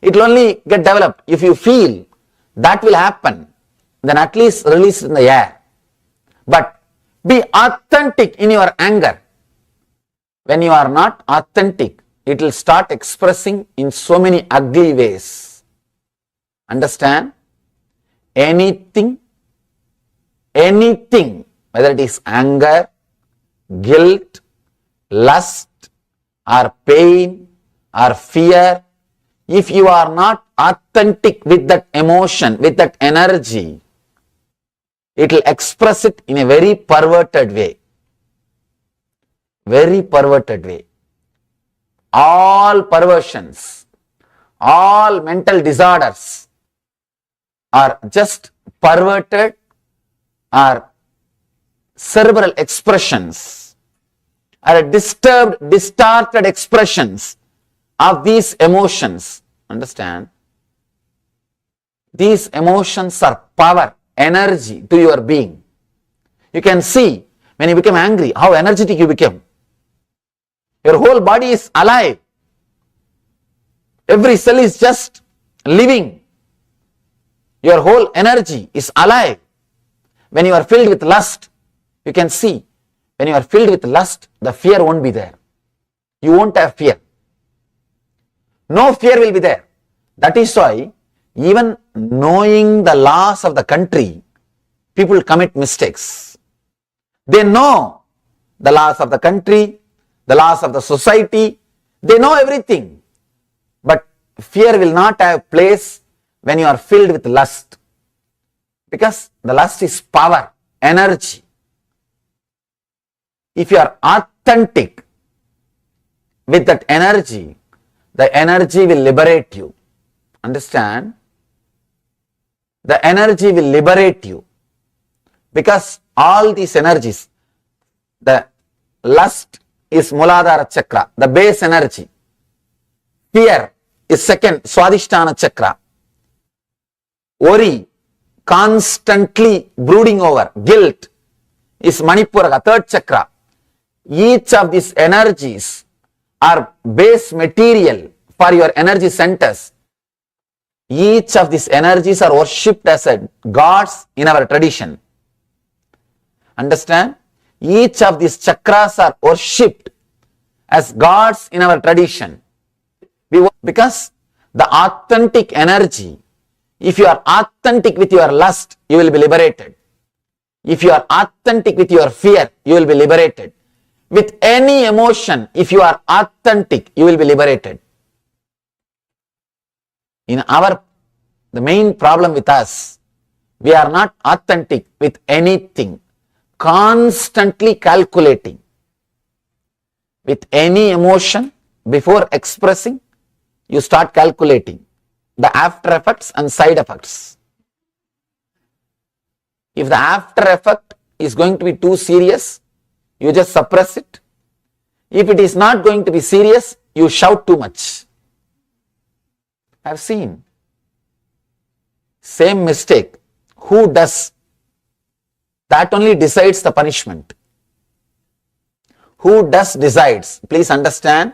It will only get developed. If you feel that will happen, then at least release it in the air. But be authentic in your anger. When you are not authentic, it will start expressing in so many ugly ways. Understand? Anything, whether it is anger, guilt, lust, or pain, or fear, if you are not authentic with that emotion, with that energy, it will express it in a very perverted way. Very perverted way. All perversions, all mental disorders are just perverted or cerebral expressions, are disturbed, distorted expressions of these emotions. Understand? These emotions are power, energy to your being. You can see when you become angry, how energetic you become. Your whole body is alive. Every cell is just living. Your whole energy is alive. When you are filled with lust, you can see, when you are filled with lust, the fear won't be there. You won't have fear. No fear will be there. That is why, even knowing the laws of the country, people commit mistakes. They know the laws of the country, the laws of the society, they know everything. But fear will not have place when you are filled with lust. Because the lust is power, energy. If you are authentic with that energy, the energy will liberate you. Understand? The energy will liberate you. Because all these energies, the lust is Muladhara chakra, the base energy. Fear is second, Swadhisthana chakra. Worry, constantly brooding over, guilt is Manipura, third chakra. Each of these energies are base material for your energy centers. Each of these energies are worshipped as gods in our tradition. Understand? Each of these chakras are worshipped as gods in our tradition. Because the authentic energy, if you are authentic with your lust, you will be liberated. If you are authentic with your fear, you will be liberated. With any emotion, if you are authentic, you will be liberated. The main problem with us, we are not authentic with anything, constantly calculating. With any emotion, before expressing, you start calculating the after effects and side effects. If the after effect is going to be too serious, you just suppress it. If it is not going to be serious, you shout too much. I have seen. Same mistake. Who does? That only decides the punishment. Who does decides. Please understand.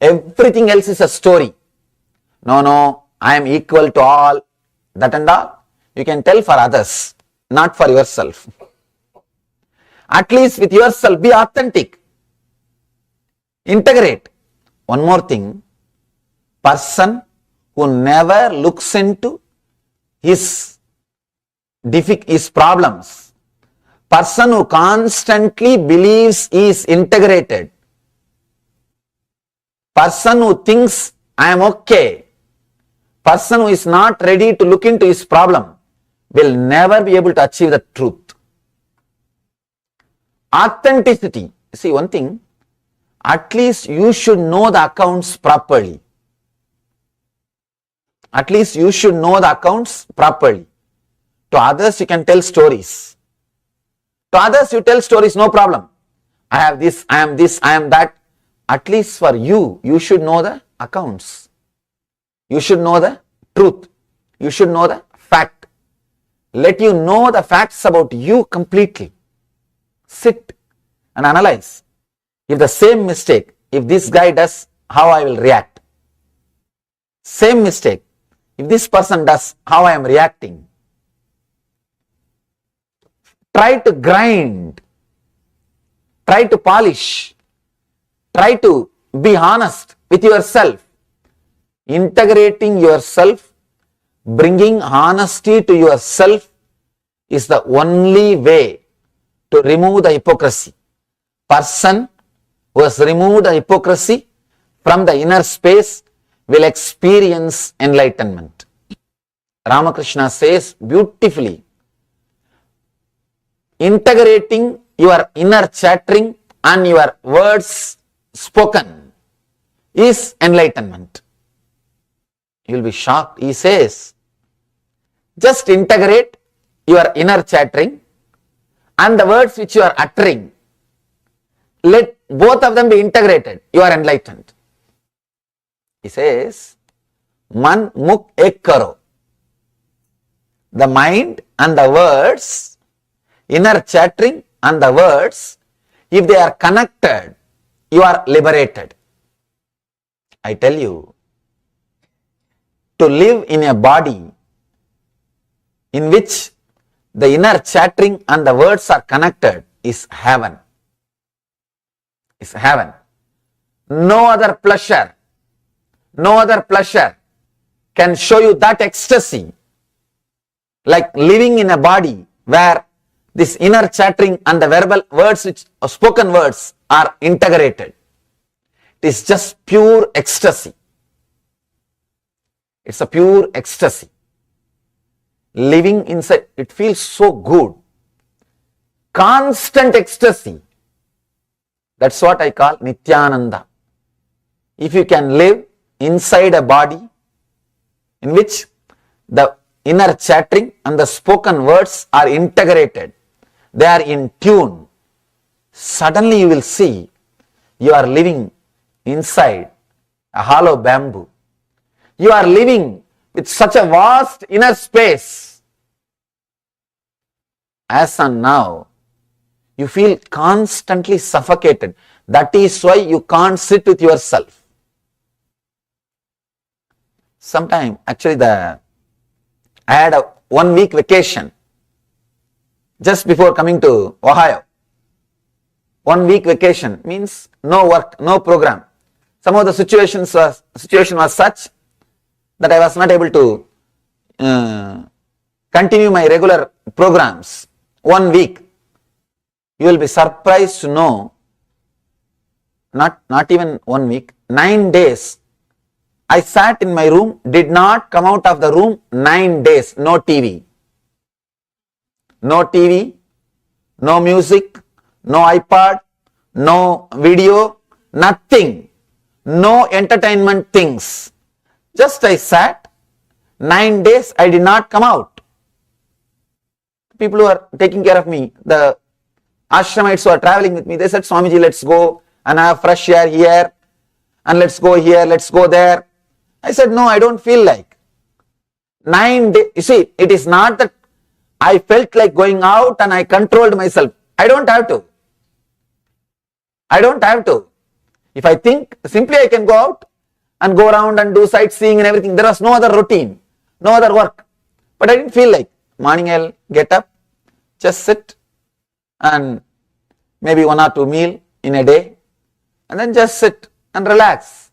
Everything else is a story. No, I am equal to all. That and all. You can tell for others, not for yourself. At least with yourself, be authentic. Integrate. One more thing. Person who never looks into his problems. Person who constantly believes he is integrated. Person who thinks I am okay. Person who is not ready to look into his problem will never be able to achieve the truth. Authenticity. See one thing, at least you should know the accounts properly. At least you should know the accounts properly. To others you can tell stories. To others you tell stories, no problem. I have this, I am that. At least for you, you should know the accounts. You should know the truth. You should know the fact. Let you know the facts about you completely. Sit and analyze. If the same mistake, if this guy does, how I will react. Same mistake, if this person does, how I am reacting. Try to grind. Try to polish. Try to be honest with yourself. Integrating yourself, bringing honesty to yourself is the only way to remove the hypocrisy. Person who has removed the hypocrisy from the inner space will experience enlightenment. Ramakrishna says beautifully, integrating your inner chattering and your words spoken is enlightenment. You will be shocked. He says, just integrate your inner chattering and the words which you are uttering. Let both of them be integrated. You are enlightened. He says, Man mukh ek karo. The mind and the words, inner chattering and the words, if they are connected, you are liberated. I tell you, to live in a body in which the inner chattering and the words are connected is heaven. Is heaven. No other pleasure can show you that ecstasy like living in a body where this inner chattering and the verbal words, which or spoken words, are integrated. It is just pure ecstasy. It's a pure ecstasy. Living inside, it feels so good. Constant ecstasy. That's what I call Nithyananda. If you can live inside a body in which the inner chattering and the spoken words are integrated, they are in tune, suddenly you will see you are living inside a hollow bamboo. You are living with such a vast inner space. As and now, you feel constantly suffocated. That is why you can't sit with yourself. Sometime, actually, I had a 1 week vacation just before coming to Ohio. 1 week vacation means no work, no program. Some of the situation was such that I was not able to continue my regular programs. 1 week. You will be surprised to know, not even 1 week, 9 days. I sat in my room, did not come out of the room 9 days. No TV. No TV, no music, no iPad, no video, nothing. No entertainment things. Just I sat, 9 days I did not come out. People who are taking care of me, the ashramites who are traveling with me, they said, Swamiji, let's go and have fresh air here and let's go here, let's go there. I said, no, I don't feel like. 9 days, you see, it is not that I felt like going out and I controlled myself. I don't have to. I don't have to. If I think, simply I can go out and go around and do sightseeing and everything. There was no other routine, no other work. But I didn't feel like. Morning I'll get up, just sit and maybe 1 or 2 meals in a day and then just sit and relax.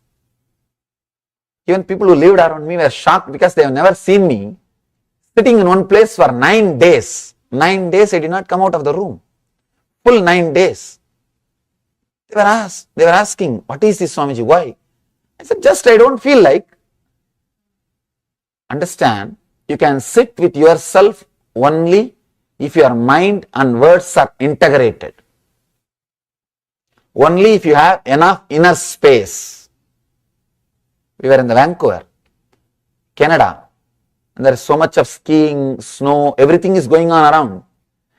Even people who lived around me were shocked because they have never seen me sitting in one place for 9 days. 9 days I did not come out of the room. Full 9 days. They were asking, what is this, Swamiji? Why? I said, just I don't feel like. Understand, you can sit with yourself only if your mind and words are integrated. Only if you have enough inner space. We were in the Vancouver, Canada, and there is so much of skiing, snow, everything is going on around.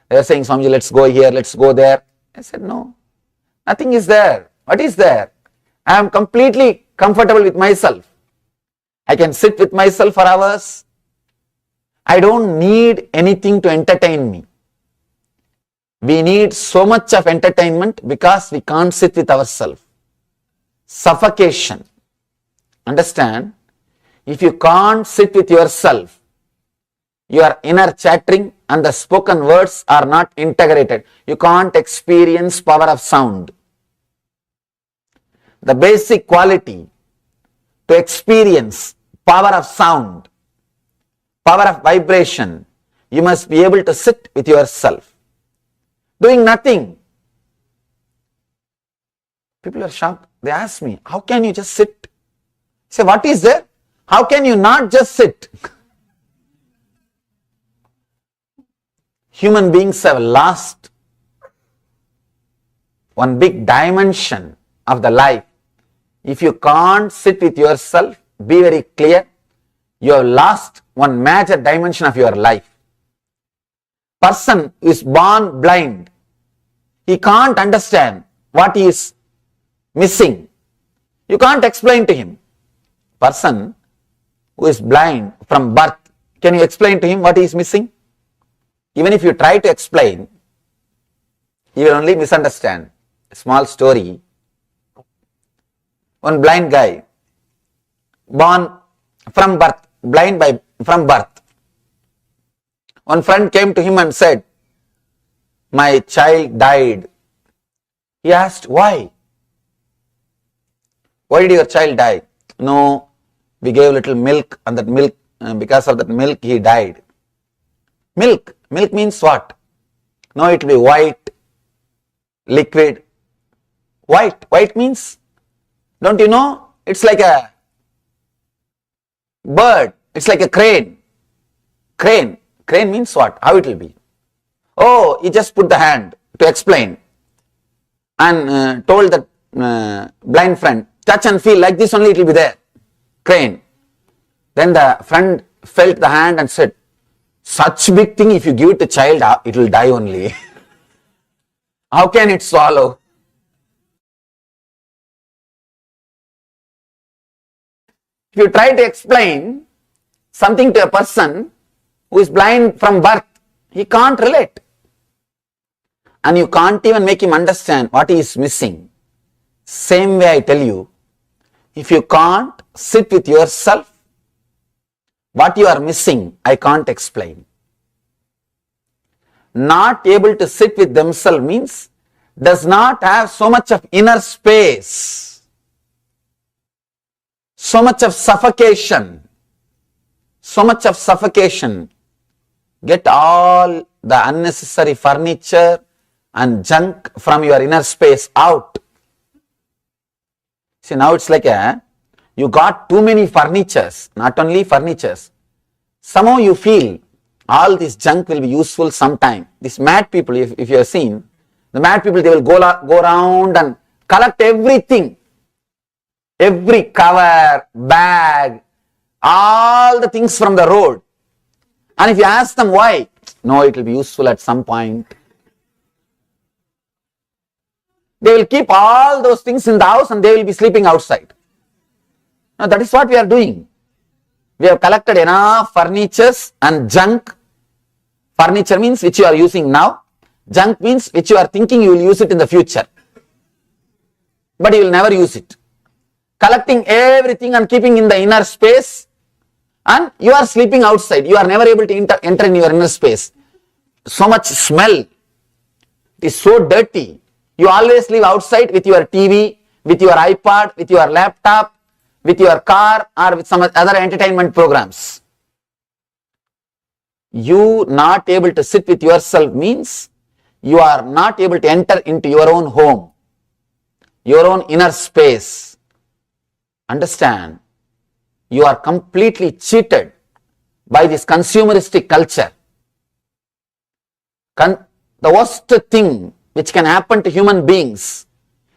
They were saying, Swamiji, let's go here, let's go there. I said, no, nothing is there. What is there? I am completely comfortable with myself. I can sit with myself for hours. I don't need anything to entertain me. We need so much of entertainment because we can't sit with ourselves. Suffocation. Understand? If you can't sit with yourself, your inner chattering and the spoken words are not integrated. You can't experience power of sound. The basic quality to experience power of sound, power of vibration, you must be able to sit with yourself, doing nothing. People are shocked. They ask me, how can you just sit? I say, what is there? How can you not just sit? Human beings have lost one big dimension of the life. If you can't sit with yourself, be very clear, you have lost one major dimension of your life. Person who is born blind, he can't understand what he is missing. You can't explain to him. Person who is blind from birth, can you explain to him what he is missing? Even if you try to explain, he will only misunderstand. A small story. One blind guy, born from birth, blind from birth. One friend came to him and said, my child died. He asked, why? Why did your child die? No, we gave little milk, and that milk, because of that milk, he died. Milk means what? No, it will be white, liquid. White means, don't you know? It's like a bird, it's like a crane. Crane means what? How it will be? Oh, he just put the hand to explain and told that blind friend, touch and feel, like this only it will be there. Crane. Then the friend felt the hand and said, such big thing, if you give it to child, it will die only. How can it swallow? If you try to explain something to a person who is blind from birth, he can't relate. And you can't even make him understand what he is missing. Same way I tell you, if you can't sit with yourself, what you are missing, I can't explain. Not able to sit with themselves means does not have so much of inner space, so much of suffocation. Get all the unnecessary furniture and junk from your inner space out. See, now it's like you got too many furnitures, not only furnitures. Somehow you feel all this junk will be useful sometime. These mad people, if you have seen, the mad people, they will go around and collect everything. Every cover, bag, all the things from the road. And if you ask them why, no, it will be useful at some point. They will keep all those things in the house and they will be sleeping outside. Now that is what we are doing. We have collected enough furnitures and junk. Furniture means which you are using now. Junk means which you are thinking you will use it in the future. But you will never use it. Collecting everything and keeping in the inner space, and you are sleeping outside. You are never able to enter in your inner space. So much smell. It is so dirty. You always live outside with your TV, with your iPad, with your laptop, with your car, or with some other entertainment programs. You not able to sit with yourself means you are not able to enter into your own home, your own inner space. Understand, you are completely cheated by this consumeristic culture. The worst thing which can happen to human beings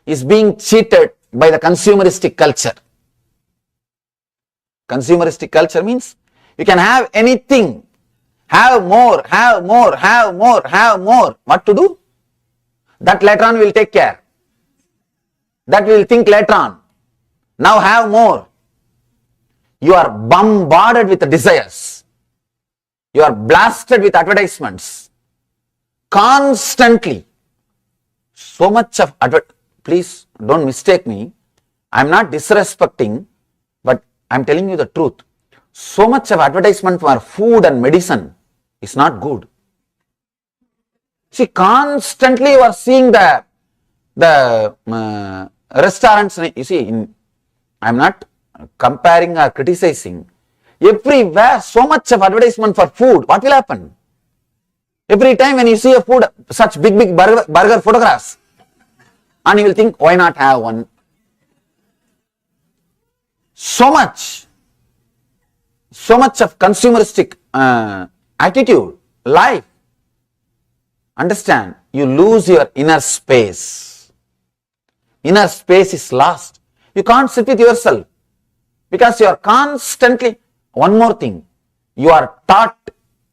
is being cheated by the consumeristic culture. Consumeristic culture means you can have anything, have more. What to do? That later on will take care. That will think later on. Now have more. You are bombarded with desires. You are blasted with advertisements. Constantly. So much of please don't mistake me. I am not disrespecting, but I am telling you the truth. So much of advertisement for food and medicine is not good. See, constantly you are seeing the restaurants. You see, I am not comparing or criticizing. Everywhere, so much of advertisement for food. What will happen? Every time when you see a food, such big burger photographs, and you will think, why not have one? so much of consumeristic attitude, life. Understand, you lose your inner space. Inner space is lost. You can't sit with yourself because you are constantly, one more thing, you are taught,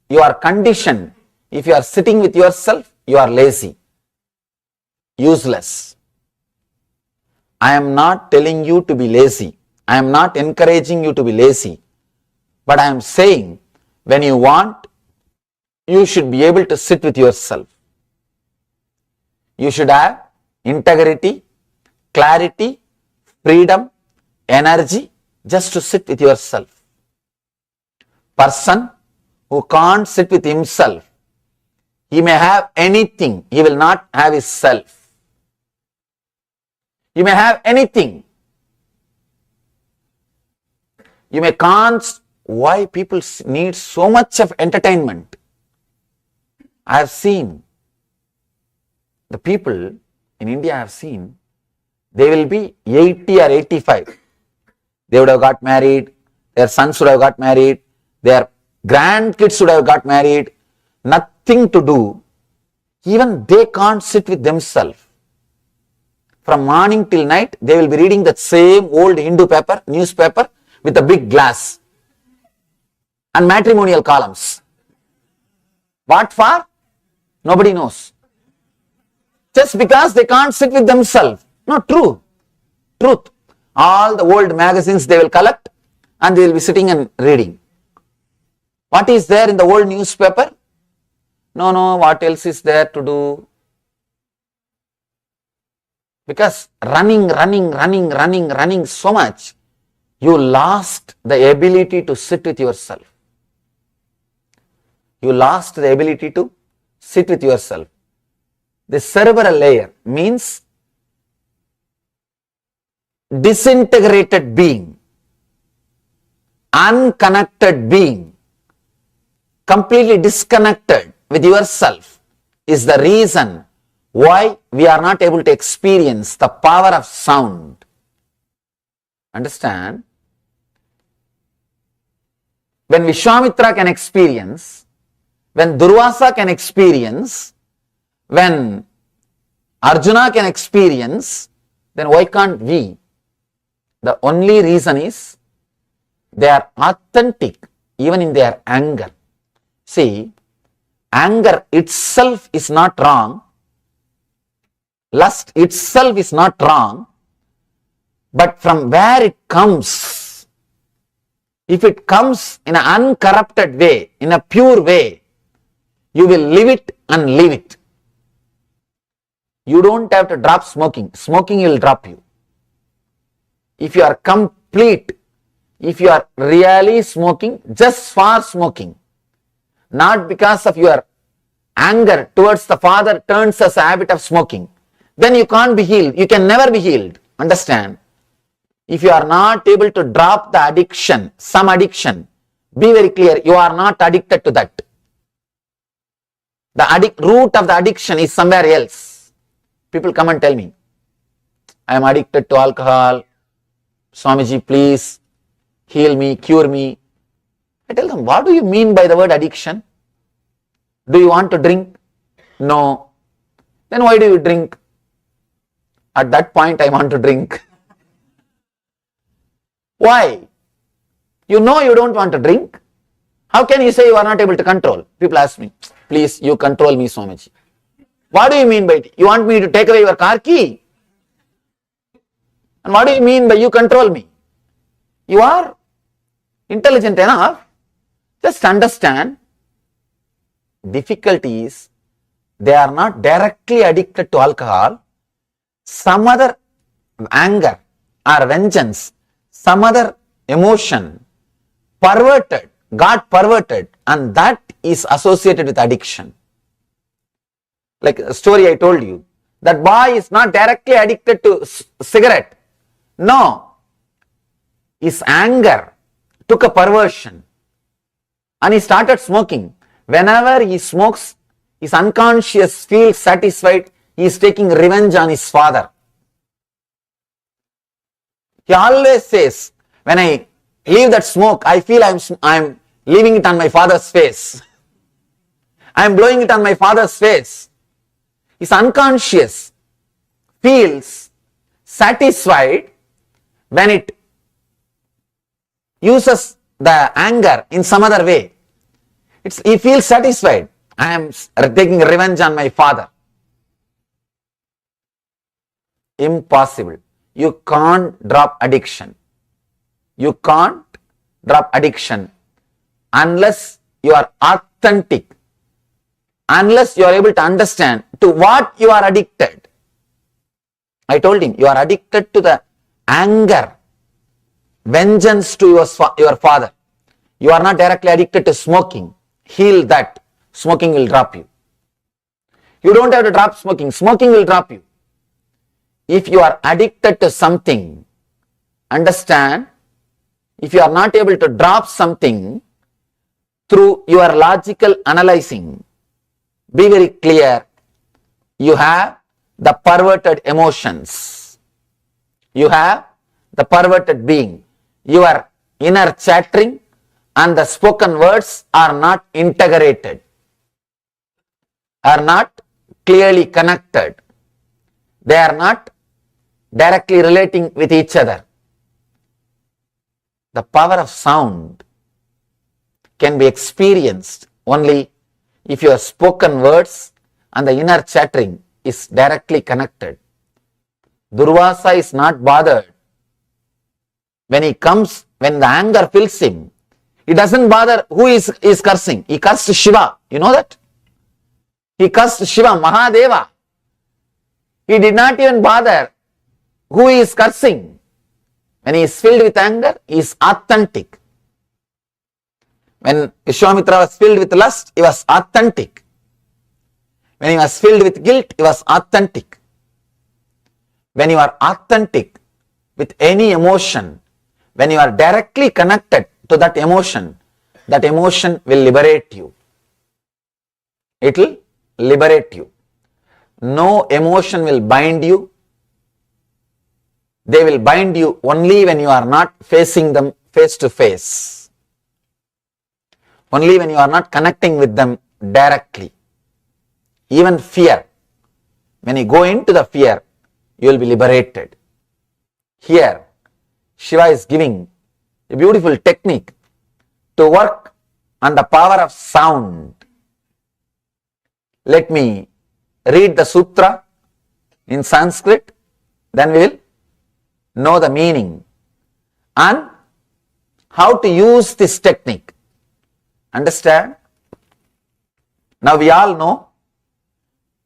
you are conditioned. If you are sitting with yourself, you are lazy, useless. I am not telling you to be lazy. I am not encouraging you to be lazy. But I am saying, when you want, you should be able to sit with yourself. You should have integrity, clarity, freedom, energy just to sit with yourself. Person who can't sit with himself, he may have anything, he will not have his self. You may have anything. You may can't. Why people need so much of entertainment? I have seen the people in India, I have seen, they will be 80 or 85. They would have got married, their sons would have got married, their grandkids would have got married, nothing to do. Even they can't sit with themselves. From morning till night, they will be reading that same old Hindu paper, newspaper with a big glass and matrimonial columns. What for? Nobody knows. Just because they can't sit with themselves. No, true. Truth. All the old magazines they will collect and they will be sitting and reading. What is there in the old newspaper? No, what else is there to do? Because running so much, you lost the ability to sit with yourself. You lost the ability to sit with yourself. The cerebral layer means disintegrated being, unconnected being, completely disconnected with yourself is the reason why we are not able to experience the power of sound. Understand? When Vishwamitra can experience, when Durvasa can experience, when Arjuna can experience, then why can't we? The only reason is they are authentic even in their anger. See, anger itself is not wrong. Lust itself is not wrong. But from where it comes, if it comes in an uncorrupted way, in a pure way, you will live it and live it. You don't have to drop smoking. Smoking will drop you. If you are complete, if you are really smoking, just for smoking, not because of your anger towards the father turns as a habit of smoking, then you can't be healed. You can never be healed. Understand? If you are not able to drop the addiction, some addiction, be very clear, you are not addicted to that. The root of the addiction is somewhere else. People come and tell me, I am addicted to alcohol. Swamiji, please heal me, cure me. I tell them, what do you mean by the word addiction? Do you want to drink? No. Then why do you drink? At that point, I want to drink. Why? You know you don't want to drink. How can you say you are not able to control? People ask me, please, you control me, Swamiji. What do you mean by it? You want me to take away your car key? And what do you mean by you control me? You are intelligent enough. Just understand, difficulty is they are not directly addicted to alcohol. Some other anger or vengeance, some other emotion got perverted, and that is associated with addiction. Like a story I told you, that boy is not directly addicted to cigarette. No, his anger took a perversion and he started smoking. Whenever he smokes, his unconscious feels satisfied. He is taking revenge on his father. He always says, When I leave that smoke, I feel I'm leaving it on my father's face. I'm blowing it on my father's face. His unconscious feels satisfied when it uses the anger in some other way. He feels satisfied. I am taking revenge on my father. Impossible. You can't drop addiction. You can't drop addiction unless you are authentic, unless you are able to understand to what you are addicted. I told him, you are addicted to the anger, vengeance to your father. You are not directly addicted to smoking. Heal that. Smoking will drop you. You don't have to drop smoking. Smoking will drop you. If you are addicted to something, understand, if you are not able to drop something through your logical analyzing, be very clear, you have the perverted emotions. You have the perverted being. Your inner chattering and the spoken words are not integrated, are not clearly connected. They are not directly relating with each other. The power of sound can be experienced only if your spoken words and the inner chattering is directly connected. Durvasa is not bothered. When he comes, when the anger fills him, he doesn't bother who is cursing. He cursed Shiva. You know that? He cursed Shiva, Mahadeva. He did not even bother who he is cursing. When he is filled with anger, he is authentic. When Vishwamitra was filled with lust, he was authentic. When he was filled with guilt, he was authentic. When you are authentic with any emotion, when you are directly connected to that emotion will liberate you. It will liberate you. No emotion will bind you. They will bind you only when you are not facing them face to face. Only when you are not connecting with them directly. Even fear. When you go into the fear, you will be liberated. Here, Shiva is giving a beautiful technique to work on the power of sound. Let me read the sutra in Sanskrit, then we will know the meaning and how to use this technique. Understand? Now we all know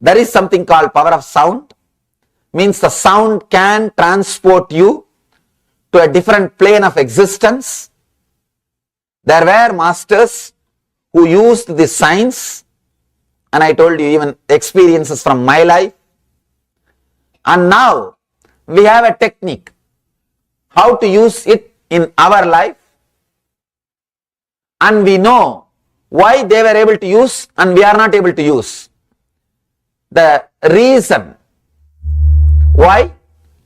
there is something called power of sound. Means the sound can transport you to a different plane of existence. There were masters who used this science, and I told you even experiences from my life. And now we have a technique how to use it in our life, and we know why they were able to use and we are not able to use. The reason why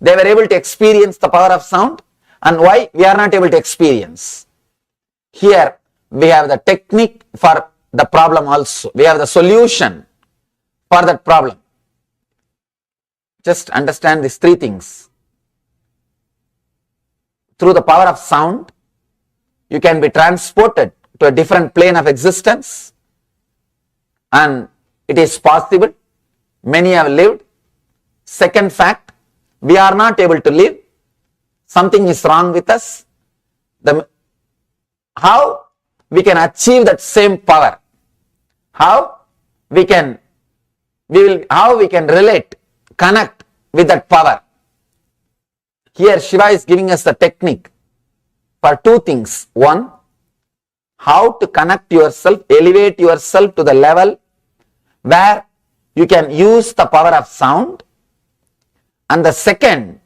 they were able to experience the power of sound and why we are not able to experience. Here we have the technique for the problem also. We have the solution for that problem. Just understand these three things. Through the power of sound, you can be transported to a different plane of existence, and it is possible. Many have lived. Second fact, we are not able to live. Something is wrong with us. How we can achieve that same power? How we can relate, connect with that power? Here Shiva is giving us the technique for two things. One, how to connect yourself, elevate yourself to the level where you can use the power of sound. And the second,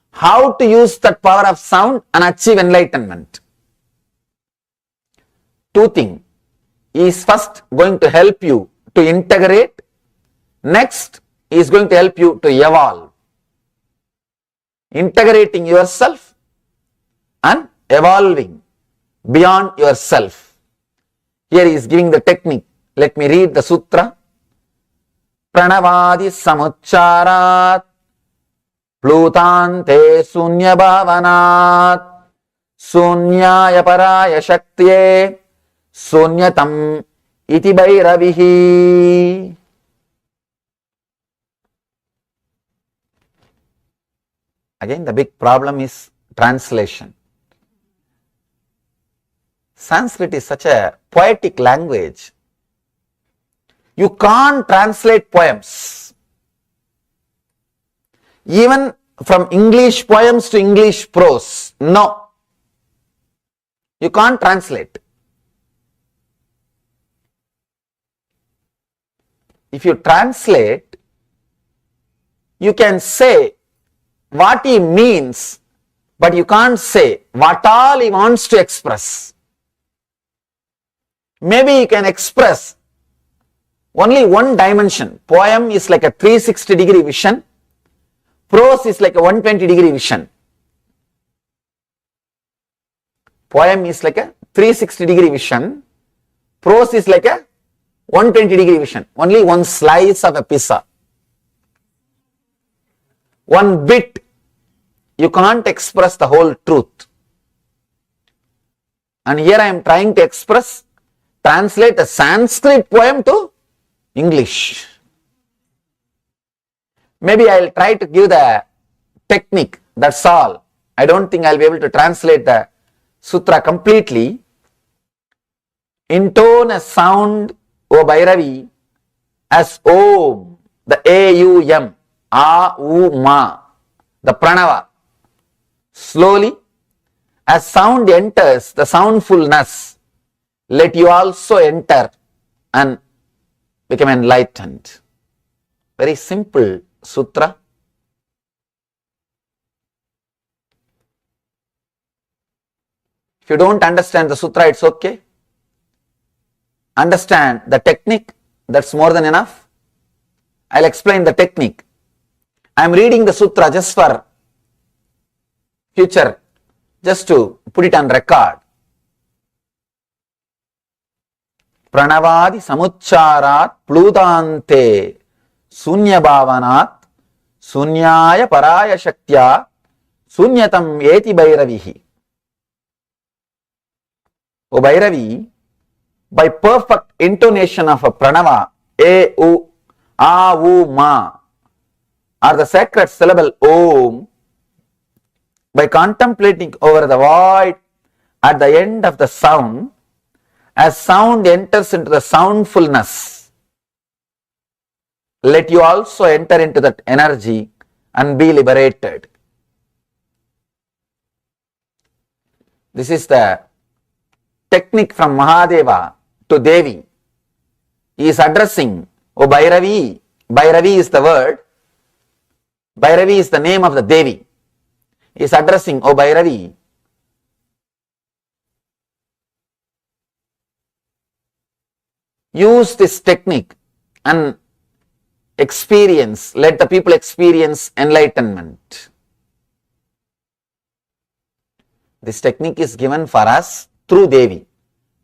how to use that power of sound and achieve enlightenment. Two things. He is first going to help you to integrate. Next, he is going to help you to evolve. Integrating yourself and evolving beyond yourself. Here he is giving the technique. Let me read the sutra. Pranavadi samucharat plutante sunya bhavanat sunyaya paraya shaktye sunyatam iti bhairavihi. Again, the big problem is translation. Sanskrit is such a poetic language. You can't translate poems. Even from English poems to English prose. No. You can't translate. If you translate, you can say what he means, but you can't say what all he wants to express. Maybe you can express only one dimension. Poem is like a 360-degree vision. Prose is like a 120-degree vision. Poem is like a 360-degree vision. Prose is like a 120-degree vision. Only one slice of a pizza. One bit. You can't express the whole truth. And here I am trying to translate a Sanskrit poem to English. Maybe I will try to give the technique, that's all. I don't think I will be able to translate the sutra completely. Intone a sound, O Bhairavi, as Om, the A-U-M, A-U-Ma, the Pranava. Slowly, as sound enters the soundfulness, let you also enter and become enlightened. Very simple sutra. If you don't understand the sutra, it's okay. Understand the technique, that's more than enough. I'll explain the technique. I'm reading the sutra just for future, just to put it on record. Pranavadi samucharat pludante sunya bhavanat sunyaya paraya shaktya sunyatam eti bhairavihi. O Bhairavi, by perfect intonation of a pranava, A, U, A, U, Ma, or the sacred syllable Om, by contemplating over the void at the end of the sound, as sound enters into the soundfulness, let you also enter into that energy and be liberated. This is the technique from Mahadeva to Devi. He is addressing, O Bhairavi. Bhairavi is the word. Bhairavi is the name of the Devi. He is addressing, O Bhairavi, use this technique and experience, let the people experience enlightenment. This technique is given for us through Devi.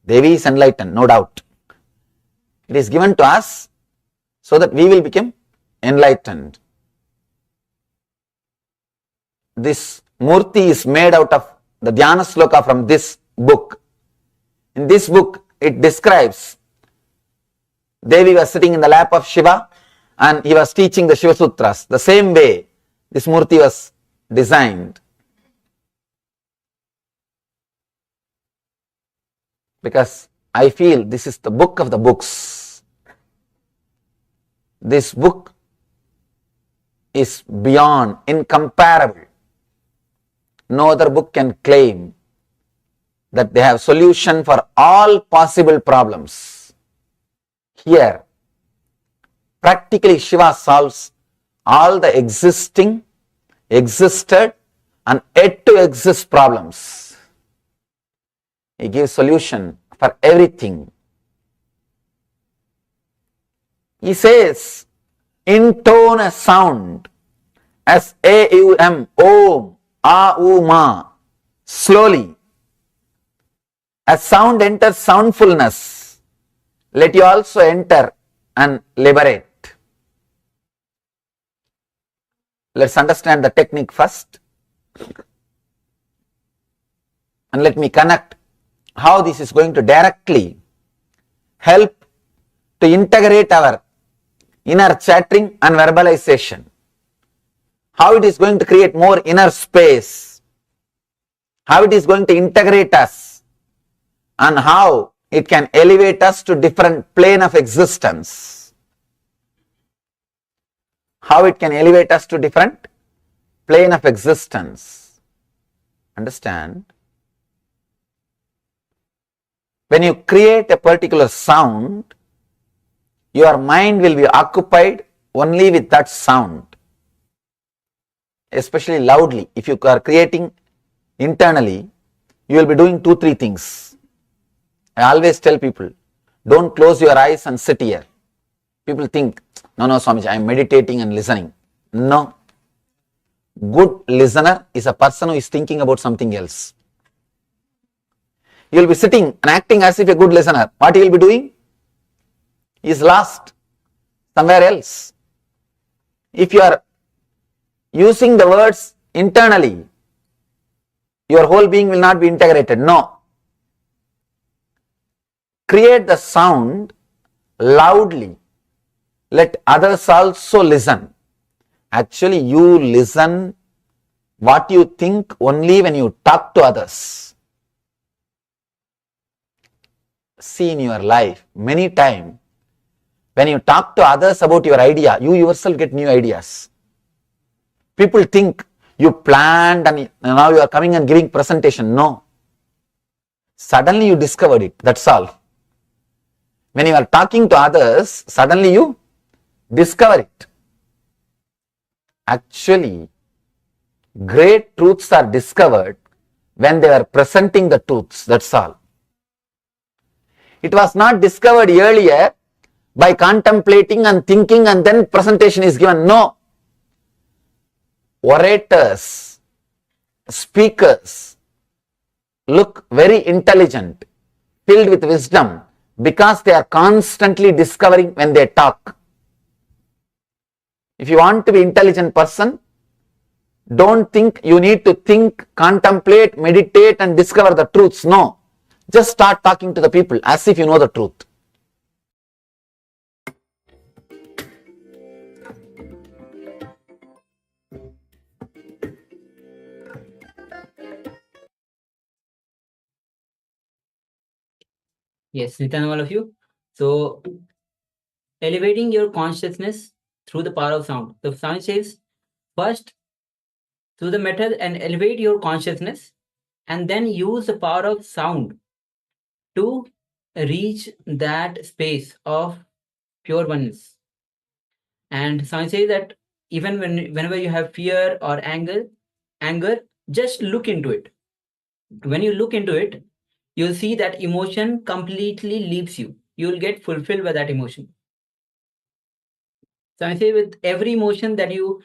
Devi is enlightened, no doubt. It is given to us so that we will become enlightened. This Murti is made out of the Dhyana Sloka from this book. In this book, it describes Devi was sitting in the lap of Shiva and he was teaching the Shiva Sutras. The same way this Murti was designed. Because I feel this is the book of the books. This book is beyond, incomparable. No other book can claim that they have solution for all possible problems. Here, practically Shiva solves all the existing, existed and yet to exist problems. He gives solution for everything. He says, intone a sound as A-U-M, Om, A-U-Ma, slowly, As sound enters soundfulness, let you also enter and liberate. Let's understand the technique first. And let me connect how this is going to directly help to integrate our inner chattering and verbalization. How it is going to create more inner space. How it is going to integrate us. And how it can elevate us to different plane of existence. How it can elevate us to different plane of existence. Understand? When you create a particular sound, your mind will be occupied only with that sound, especially loudly. If you are creating internally, you will be doing 2-3 things. I always tell people, don't close your eyes and sit here. People think, no, Swamiji, I am meditating and listening. No. Good listener is a person who is thinking about something else. You will be sitting and acting as if a good listener. What he will be doing? He is lost somewhere else. If you are using the words internally, your whole being will not be integrated. No. Create the sound loudly. Let others also listen. Actually, you listen what you think only when you talk to others. See in your life, many times, when you talk to others about your idea, you yourself get new ideas. People think you planned and now you are coming and giving presentation. No. Suddenly you discovered it. That's all. When you are talking to others, suddenly you discover it. Actually, great truths are discovered when they are presenting the truths. That's all. It was not discovered earlier by contemplating and thinking and then presentation is given. No. Orators, speakers look very intelligent, filled with wisdom because they are constantly discovering when they talk. If you want to be an intelligent person, don't think you need to think, contemplate, meditate and discover the truths. No. Just start talking to the people as if you know the truth. Yes, Nityan, all of you. So, elevating your consciousness through the power of sound. The sound says, first, through the method and elevate your consciousness, and then use the power of sound to reach that space of pure oneness. And Swami says that even whenever you have fear or anger, just look into it. When you look into it, you'll see that emotion completely leaves you. You'll get fulfilled by that emotion. So I say with every emotion that you,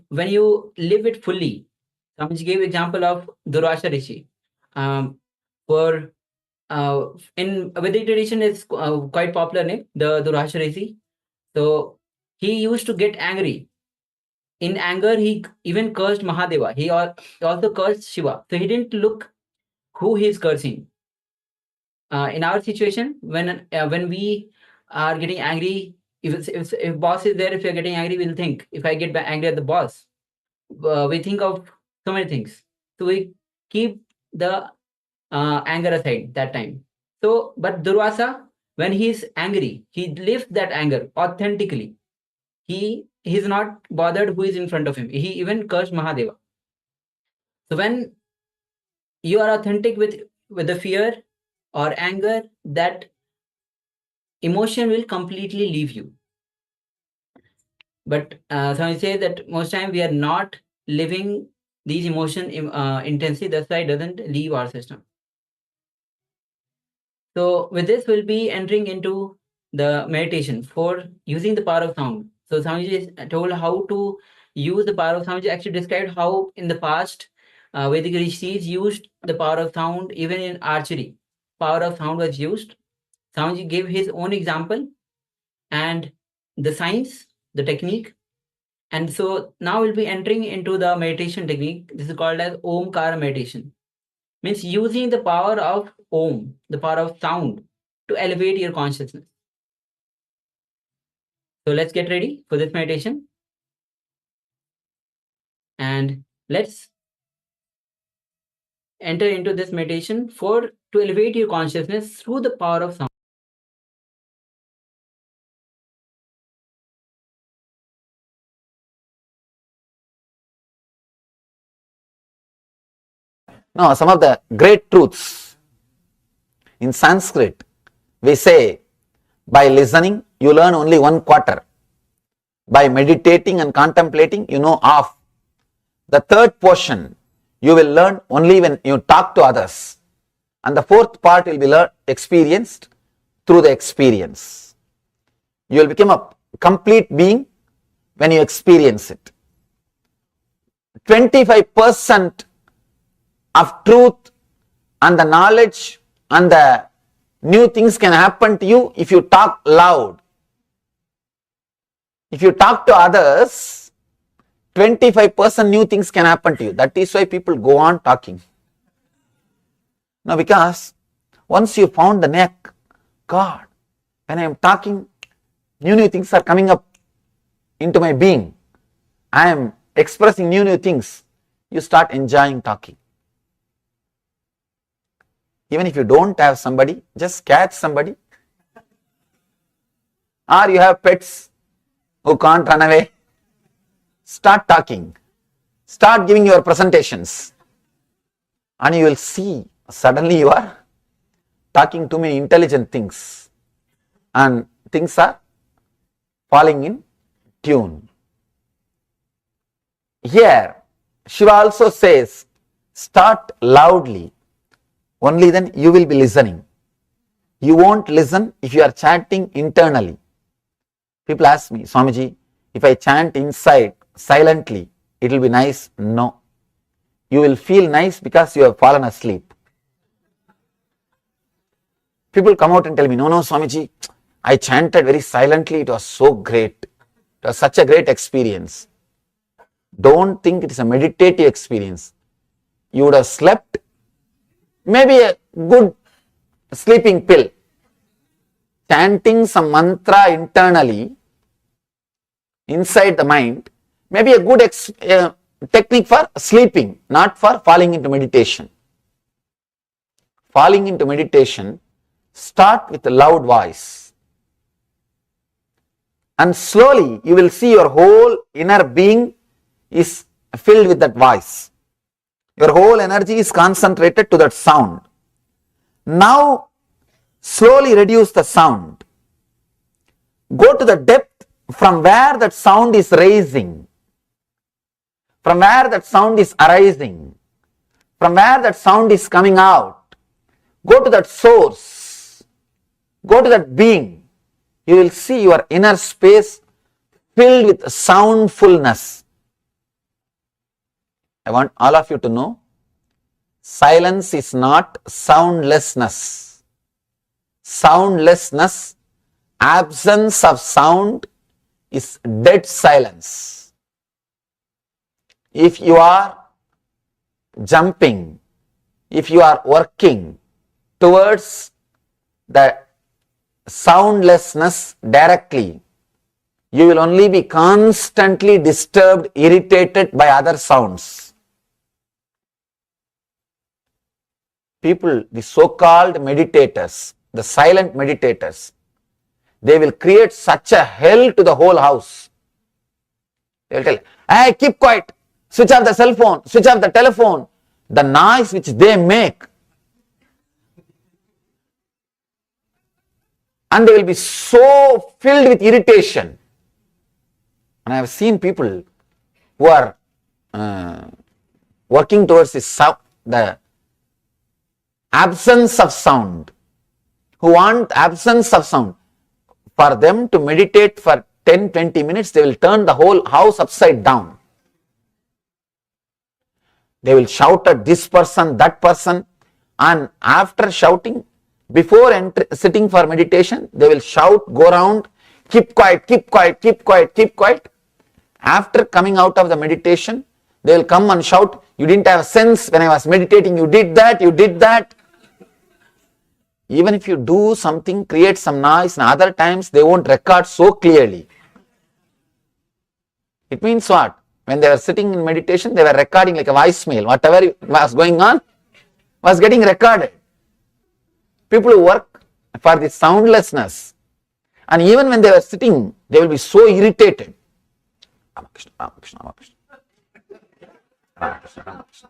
when you live it fully, Swamiji gave example of Durvasa Rishi. For in Vedic tradition, is quite popular name, the Durvasa Rishi. So he used to get angry. In anger, he even cursed Mahadeva. He also cursed Shiva. So he didn't look who he is cursing. In our situation, when we are getting angry, if boss is there, if you're getting angry, we'll think, if I get angry at the boss, we think of so many things. So we keep the anger aside that time. So, but Durvasa, when he is angry, he lives that anger authentically. He's not bothered who is in front of him. He even cursed Mahadeva. So when you are authentic with the fear or anger, that emotion will completely leave you. But so I say that most time we are not living these emotion intensely. That's why it doesn't leave our system. So with this, we'll be entering into the meditation for using the power of sound. So Swamiji told how to use the power of sound. He actually described how in the past Vedic rishis used the power of sound even in archery. power of sound was used. Swamiji gave his own example and the science, the technique. And so now we'll be entering into the meditation technique. This is called as Omkara meditation. Means using the power of Om, the power of sound, to elevate your consciousness. So let's get ready for this meditation. And let's enter into this meditation to elevate your consciousness through the power of sound. Now, some of the great truths in Sanskrit, we say, by listening, you learn only 1/4. By meditating and contemplating, you know half. The third portion, you will learn only when you talk to others. And the fourth part will be experienced through the experience. You will become a complete being when you experience it. 25% of truth and the knowledge and the new things can happen to you if you talk loud. If you talk to others, 25% new things can happen to you. That is why people go on talking. Now, because once you found the neck, God, when I am talking, new things are coming up into my being. I am expressing new things. You start enjoying talking. Even if you don't have somebody, just catch somebody. Or you have pets who can't run away. Start talking. Start giving your presentations. And you will see, suddenly you are talking too many intelligent things. And things are falling in tune. Here, Shiva also says, start loudly. Only then you will be listening. You won't listen if you are chanting internally. People ask me, Swamiji, if I chant inside silently, it will be nice. No. You will feel nice because you have fallen asleep. People come out and tell me, no, Swamiji, I chanted very silently. It was so great. It was such a great experience. Don't think it is a meditative experience. You would have slept. Maybe a good sleeping pill. Chanting some mantra internally, inside the mind, may be a good technique for sleeping, not for falling into meditation. Falling into meditation, start with a loud voice. And slowly you will see your whole inner being is filled with that voice. Your whole energy is concentrated to that sound. Now, slowly reduce the sound. Go to the depth from where that sound is rising, from where that sound is arising, from where that sound is coming out. Go to that source. Go to that being. You will see your inner space filled with soundfulness. I want all of you to know, silence is not soundlessness. Soundlessness, absence of sound, is dead silence. If you are jumping, if you are working towards the soundlessness directly, you will only be constantly disturbed, irritated by other sounds. People, the so-called meditators, the silent meditators, they will create such a hell to the whole house. They will tell, hey, keep quiet, switch off the cell phone, switch off the telephone. The noise which they make. And they will be so filled with irritation. And I have seen people who are working towards the absence of sound, who want absence of sound. For them to meditate for 10-20 minutes, they will turn the whole house upside down. They will shout at this person, that person, and after shouting, Before sitting for meditation, they will shout, go around, keep quiet, keep quiet, keep quiet, keep quiet. After coming out of the meditation, they will come and shout, you didn't have sense when I was meditating, you did that, you did that. Even if you do something, create some noise, and other times they won't record so clearly. It means what? When they were sitting in meditation, they were recording like a voicemail. Whatever was going on was getting recorded. People who work for the soundlessness, and even when they were sitting, they will be so irritated. Ramakrishna, Ramakrishna, Ramakrishna. Ramakrishna, Ramakrishna, Ramakrishna.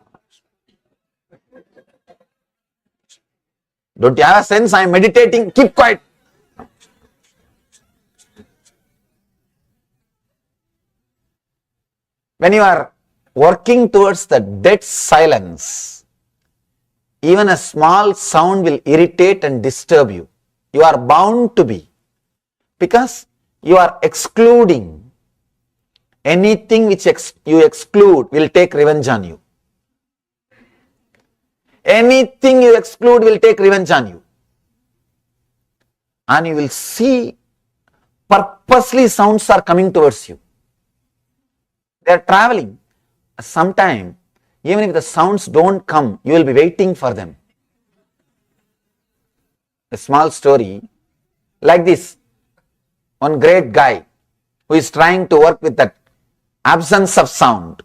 Don't you have a sense? I am meditating. Keep quiet. When you are working towards the dead silence, even a small sound will irritate and disturb you. You are bound to be, because you are excluding. Anything which you exclude will take revenge on you. Anything you exclude will take revenge on you. And you will see purposely sounds are coming towards you. They are traveling. Sometime, even if the sounds don't come, you will be waiting for them. A small story like this. One great guy who is trying to work with that absence of sound.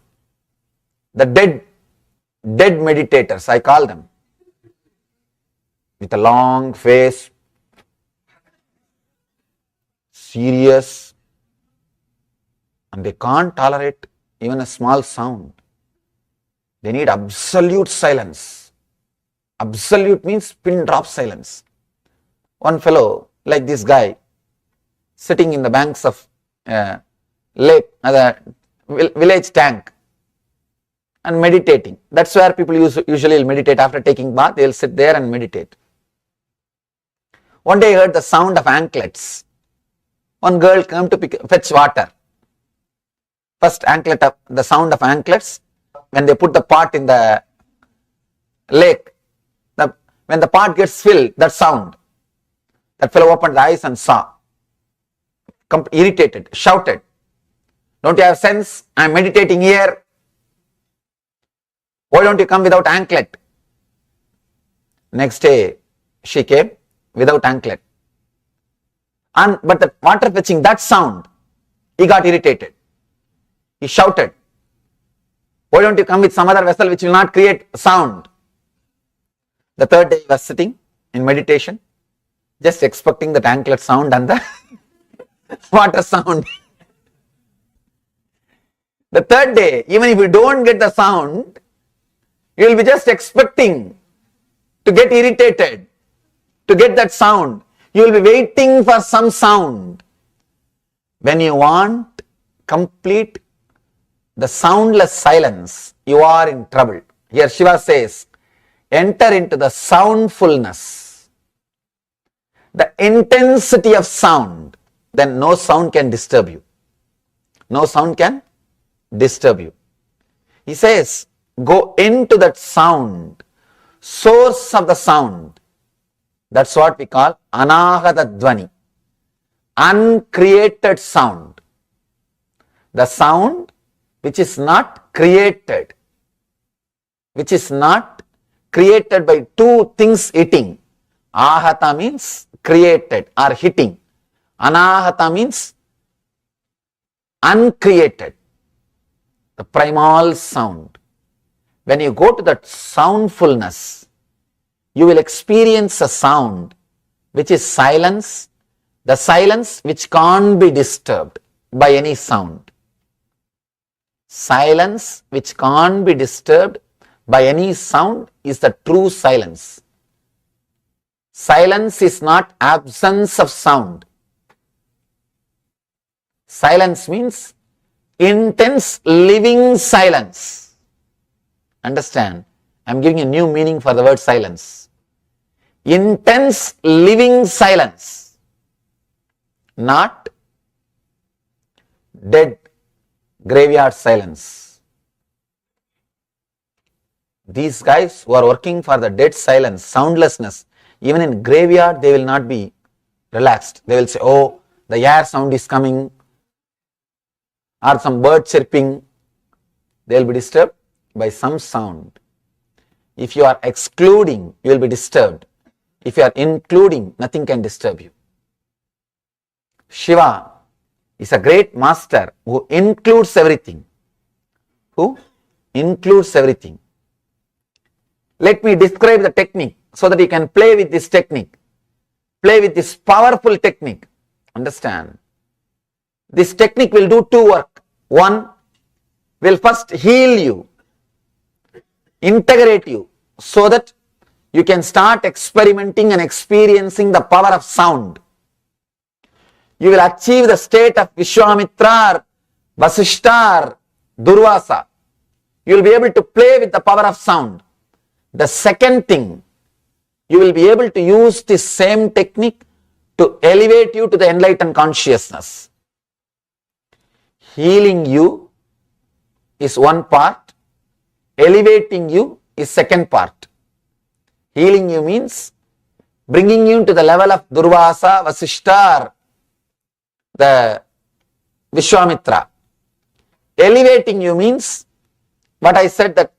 The dead meditators, I call them. With a long face, serious, and they can't tolerate even a small sound. They need absolute silence. Absolute means pin drop silence. One fellow, like this guy, sitting in the banks of lake, the village tank, and meditating. That's where people usually meditate after taking bath. They will sit there and meditate. One day I heard the sound of anklets. One girl came to fetch water. First anklet of the sound of anklets. When they put the pot in the lake, when the pot gets filled, that sound. That fellow opened the eyes and saw. Irritated, shouted, don't you have sense? I am meditating here. Why don't you come without anklet? Next day, she came without anklet. But the water fetching, that sound, he got irritated. He shouted, why don't you come with some other vessel which will not create sound? The third day he was sitting in meditation, just expecting that anklet sound and the water sound. The third day, even if you don't get the sound, you will be just expecting to get irritated, to get that sound. You will be waiting for some sound. When you want complete the soundless silence, you are in trouble. Here Shiva says, enter into the soundfulness, the intensity of sound. Then no sound can disturb you. No sound can disturb you. He says, go into that sound, source of the sound. That's what we call anahata dvani, uncreated sound. The sound which is not created, which is not created by two things hitting. Ahata means created or hitting. Anahata means uncreated, the primal sound. When you go to that soundfulness, you will experience a sound which is silence, the silence which can't be disturbed by any sound. Silence which can't be disturbed by any sound is the true silence. Silence is not absence of sound. Silence means intense living silence. Understand? I am giving a new meaning for the word silence. Intense living silence, not dead graveyard silence. These guys who are working for the dead silence, soundlessness, Even in graveyard, they will not be relaxed. They will say, oh, the air sound is coming, or some bird chirping. They will be disturbed by some sound. If you are excluding, you will be disturbed. If you are including, nothing can disturb you. Shiva is a great master who includes everything. Who includes everything. Let me describe the technique so that you can play with this technique. Play with this powerful technique. Understand? This technique will do two work. One, will first heal you, integrate you, so that you can start experimenting and experiencing the power of sound. You will achieve the state of Vishwamitra, Vasishta, Durvasa. You will be able to play with the power of sound. The second thing, you will be able to use this same technique to elevate you to the enlightened consciousness. Healing you is one part, elevating you is second part. Healing you means bringing you to the level of Durvasa, Vasishta, the Vishwamitra. Elevating you means what I said, that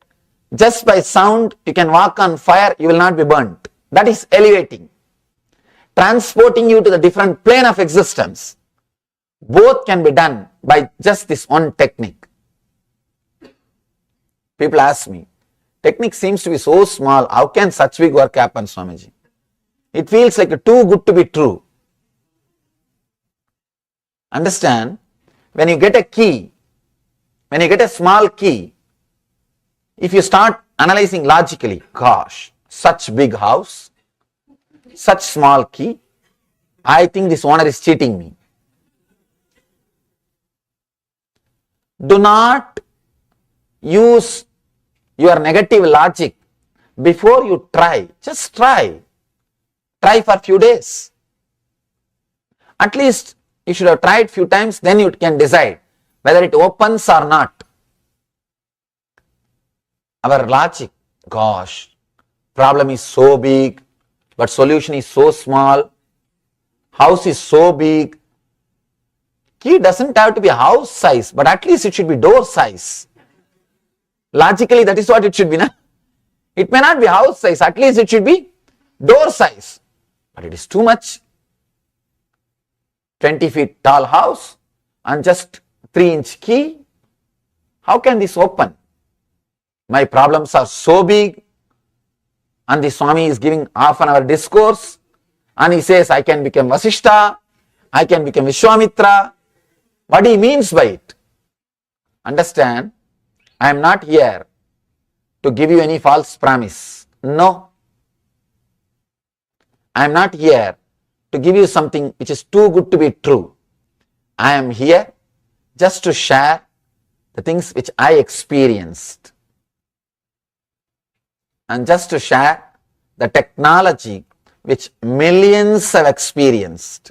just by sound you can walk on fire, you will not be burnt. That is elevating. Transporting you to the different plane of existence. Both can be done by just this one technique. People ask me, technique seems to be so small, how can such big work happen, Swamiji? It feels like too good to be true. Understand, when you get a key, when you get a small key, if you start analyzing logically, gosh, such big house, such small key, I think this owner is cheating me. Do not use your negative logic before you try. Just try. Try for a few days. At least you should have tried few times, then you can decide whether it opens or not. Our logic, gosh, problem is so big, but solution is so small. House is so big. Key doesn't have to be house size, but at least it should be door size. Logically, that is what it should be. Na? It may not be house size, at least it should be door size. But it is too much. 20 feet tall house and just 3-inch key. How can this open? My problems are so big, and the Swami is giving half an hour discourse, and he says, I can become Vasishta, I can become Vishwamitra. What he means by it? Understand, I am not here to give you any false promise. No. I am not here to give you something which is too good to be true. I am here just to share the things which I experienced, and just to share the technology which millions have experienced.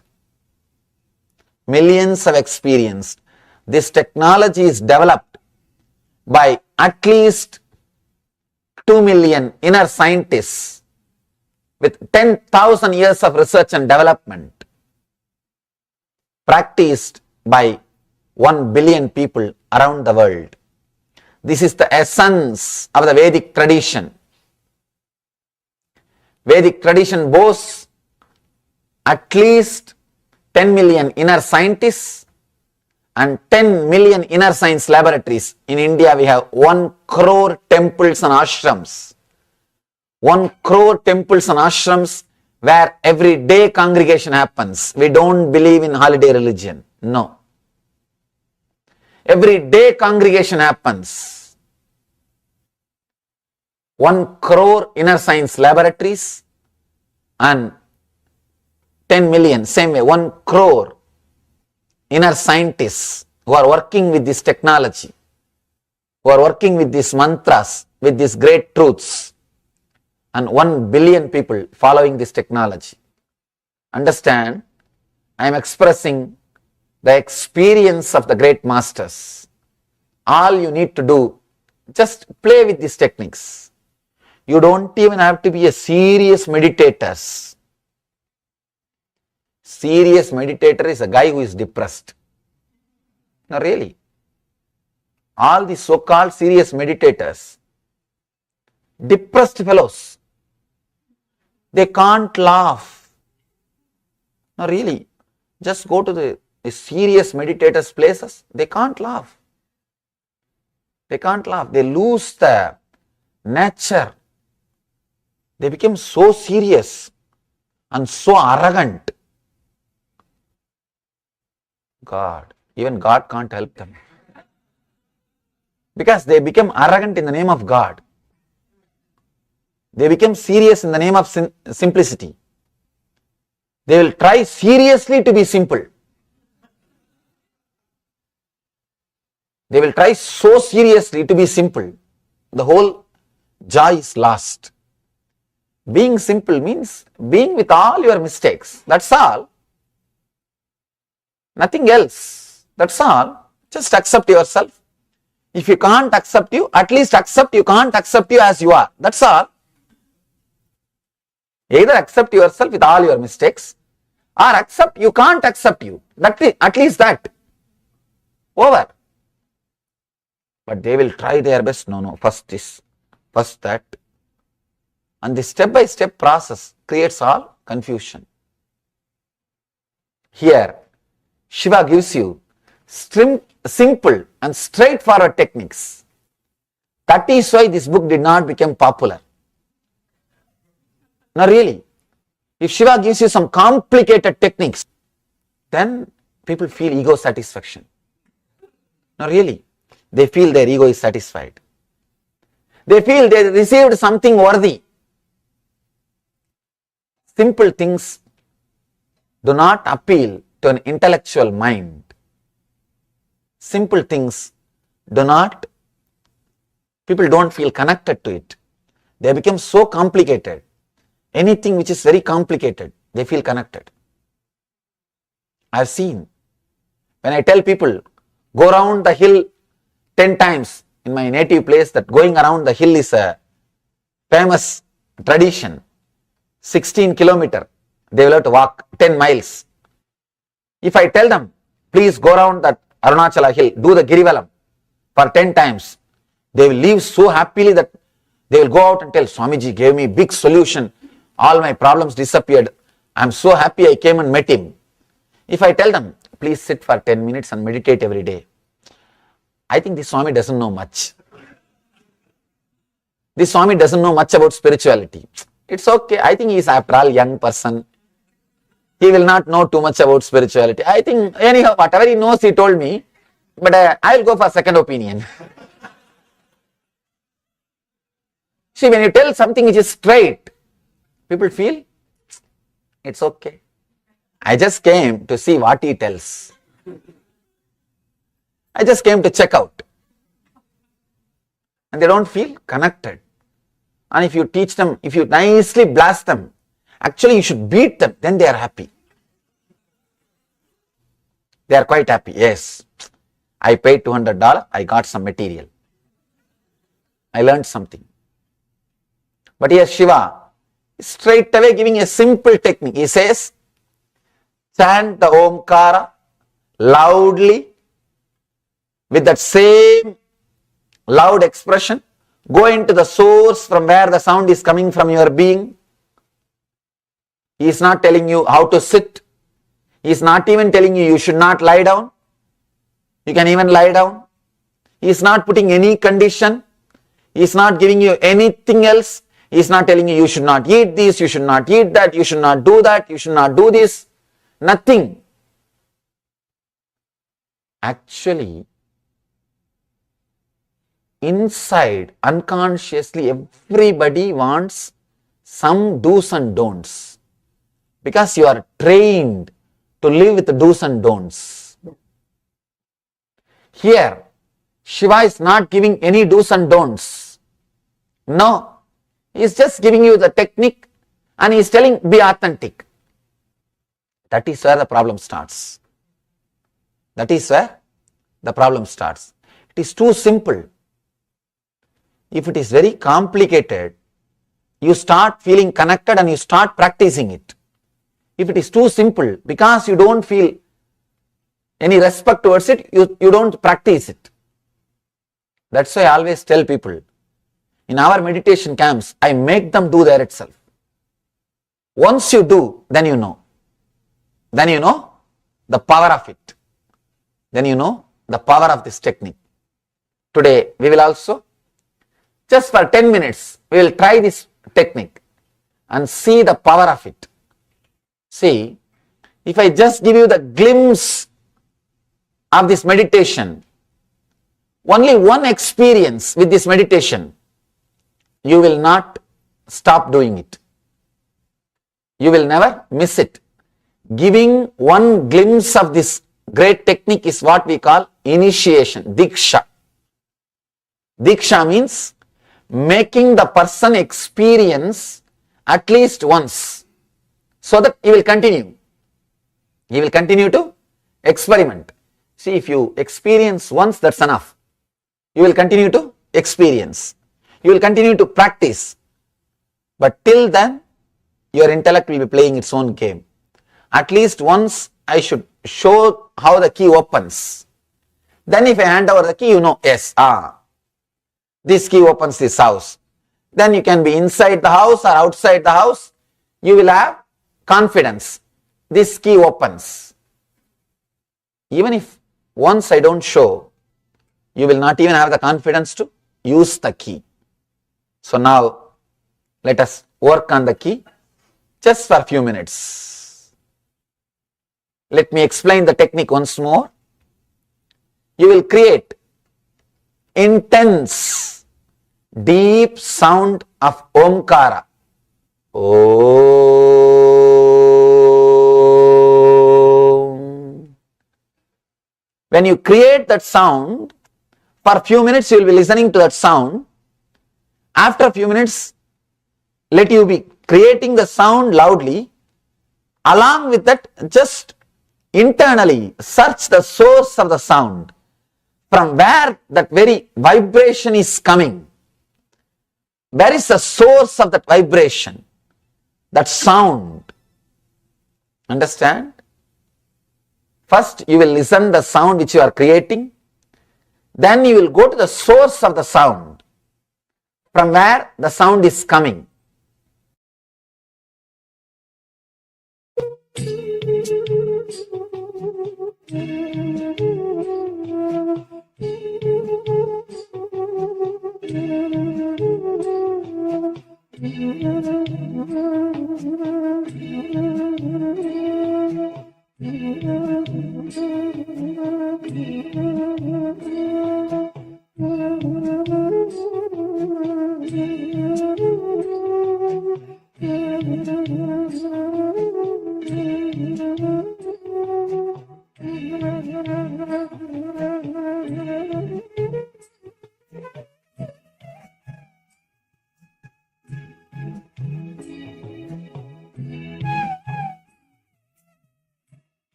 Millions have experienced. This technology is developed by at least 2 million inner scientists with 10,000 years of research and development, practiced by 1 billion people around the world. This is the essence of the Vedic tradition. Vedic tradition boasts at least 10 million inner scientists and 10 million inner science laboratories. In India, we have 1 crore temples and ashrams. 1 crore temples and ashrams where every day congregation happens. We don't believe in holiday religion. No. Every day congregation happens. 1 crore inner science laboratories and 10 million, same way, 1 crore inner scientists who are working with this technology, who are working with these mantras, with these great truths, and 1 billion people following this technology. Understand, I am expressing the experience of the great masters. All you need to do, just play with these techniques. You don't even have to be a serious meditator. Serious meditator is a guy who is depressed. No, really. All the so-called serious meditators, depressed fellows, they can't laugh. No, really. Just go to the serious meditators' places, they can't laugh. They can't laugh. They lose the nature. They become so serious and so arrogant. Even God can't help them. Because they become arrogant in the name of God. They become serious in the name of simplicity. They will try seriously to be simple. They will try so seriously to be simple. The whole joy is lost. Being simple means being with all your mistakes. That's all. Nothing else. That's all. Just accept yourself. If you can't accept you, at least accept you can't accept you as you are. That's all. Either accept yourself with all your mistakes or accept you can't accept you. At least that. Over. But they will try their best. No, first this, first that. And the step-by-step process creates all confusion. Here, Shiva gives you simple and straightforward techniques. That is why this book did not become popular. No, really. If Shiva gives you some complicated techniques, then people feel ego satisfaction. No, really. They feel their ego is satisfied. They feel they received something worthy. Simple things do not appeal to an intellectual mind. Simple things people don't feel connected to it. They become so complicated. Anything which is very complicated, they feel connected. I've seen, when I tell people, go around the hill 10 times in my native place, that going around the hill is a famous tradition. 16 kilometers, they will have to walk 10 miles. If I tell them, please go around that Arunachala hill, do the Girivalam for 10 times, they will leave so happily that they will go out and tell, Swamiji gave me big solution, all my problems disappeared, I am so happy I came and met him. If I tell them, please sit for 10 minutes and meditate every day, I think this Swami doesn't know much. This Swami doesn't know much about spirituality. It's okay. I think he is after all young person. He will not know too much about spirituality. I think anyhow, whatever he knows, he told me. But I will go for second opinion. See, when you tell something which is straight, people feel it's okay. I just came to see what he tells. I just came to check out. And they don't feel connected. And if you teach them, if you nicely blast them, actually you should beat them, then they are happy. They are quite happy. Yes, I paid $200, I got some material. I learned something. But here Shiva is straight away giving a simple technique. He says, chant the Omkara loudly with that same loud expression. Go into the source from where the sound is coming from your being. He is not telling you how to sit. He is not even telling you should not lie down. You can even lie down. He is not putting any condition. He is not giving you anything else. He is not telling you should not eat this, you should not eat that, you should not do that, you should not do this. Nothing. Actually, inside, unconsciously, everybody wants some do's and don'ts. Because you are trained to live with the do's and don'ts. Here, Shiva is not giving any do's and don'ts. No. He is just giving you the technique and he is telling, be authentic. That is where the problem starts. That is where the problem starts. It is too simple. If it is very complicated, you start feeling connected and you start practicing it. If it is too simple, because you don't feel any respect towards it, you don't practice it. That's why I always tell people, in our meditation camps, I make them do there itself. Once you do, then you know. Then you know the power of it. Then you know the power of this technique. Today, we will also, just for 10 minutes, we will try this technique and see the power of it. See, if I just give you the glimpse of this meditation, only one experience with this meditation, you will not stop doing it. You will never miss it. Giving one glimpse of this great technique is what we call initiation, diksha. Diksha means making the person experience at least once, so that he will continue. He will continue to experiment. See, if you experience once, that's enough. You will continue to experience. You will continue to practice. But till then, your intellect will be playing its own game. At least once I should show how the key opens. Then if I hand over the key, you know, yes, this key opens this house. Then you can be inside the house or outside the house. You will have confidence. This key opens. Even if once I don't show, you will not even have the confidence to use the key. So now, let us work on the key just for a few minutes. Let me explain the technique once more. You will create intense, deep sound of Omkara. Om. When you create that sound, for a few minutes you will be listening to that sound. After a few minutes, let you be creating the sound loudly. Along with that, just internally search the source of the sound, from where that very vibration is coming. Where is the source of that vibration, that sound? Understand? First, you will listen the sound which you are creating. Then you will go to the source of the sound, from where the sound is coming.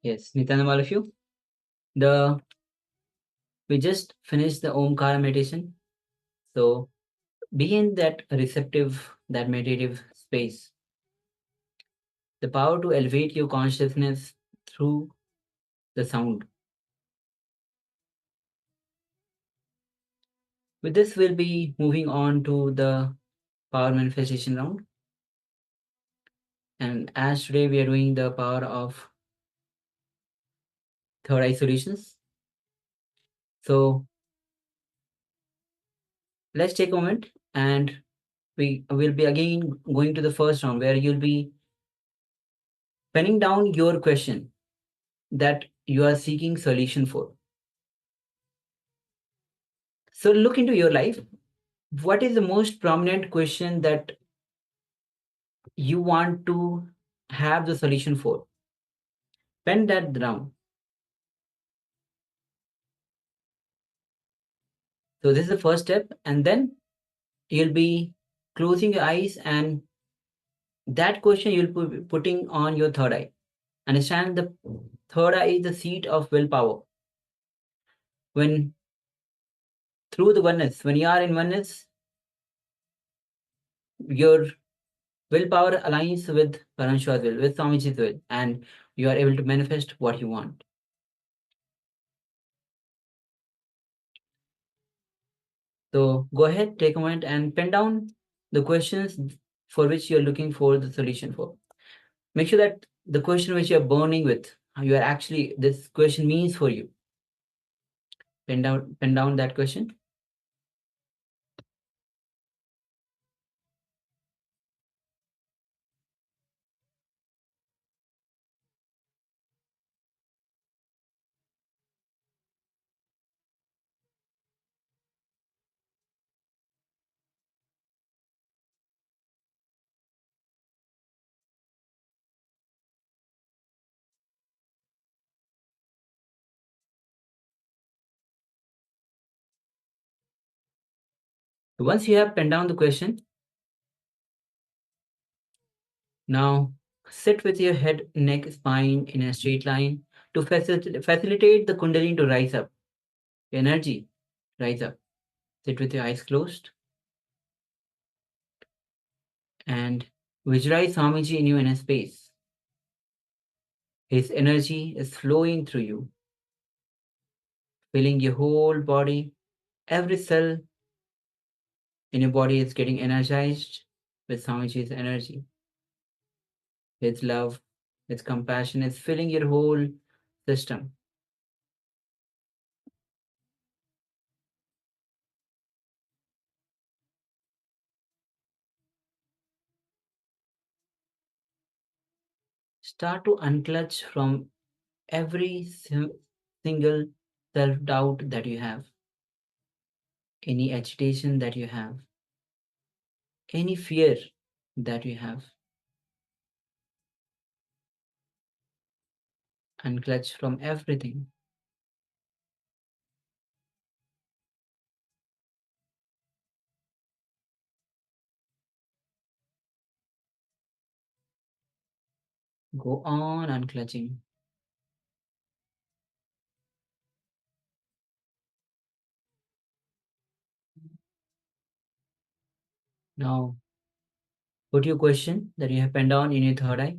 Yes, Nityananda, all of you. We just finished the Omkara meditation. So be in that receptive, that meditative space. The power to elevate your consciousness through the sound. With this, we'll be moving on to the power manifestation round. And as today we are doing the power of third eye solutions. So let's take a moment and we will be again going to the first round where you'll be penning down your question that you are seeking solution for. So look into your life. What is the most prominent question that you want to have the solution for? Pen that down. So this is the first step, and then you'll be closing your eyes and that question you'll be putting on your third eye. Understand the third eye is the seat of willpower. When through the oneness, when you are in oneness, your willpower aligns with Paramashiva's will, with Swamiji's will, and you are able to manifest what you want. So go ahead, take a moment and pen down the questions for which you're looking for the solution for. Make sure that the question which you're burning with, you are actually, this question means for you. Pen down that question. Once you have penned down the question, now sit with your head, neck, spine in a straight line to facilitate the Kundalini to rise up. Energy, rise up. Sit with your eyes closed and visualize Swamiji in your inner space. His energy is flowing through you, filling your whole body. Every cell in your body is getting energized with Swamiji's energy. His love, his compassion is filling your whole system. Start to unclutch from every single self-doubt that you have, any agitation that you have, any fear that you have. Unclutch from everything. Go on unclutching. Now, put your question that you have penned down in your third eye.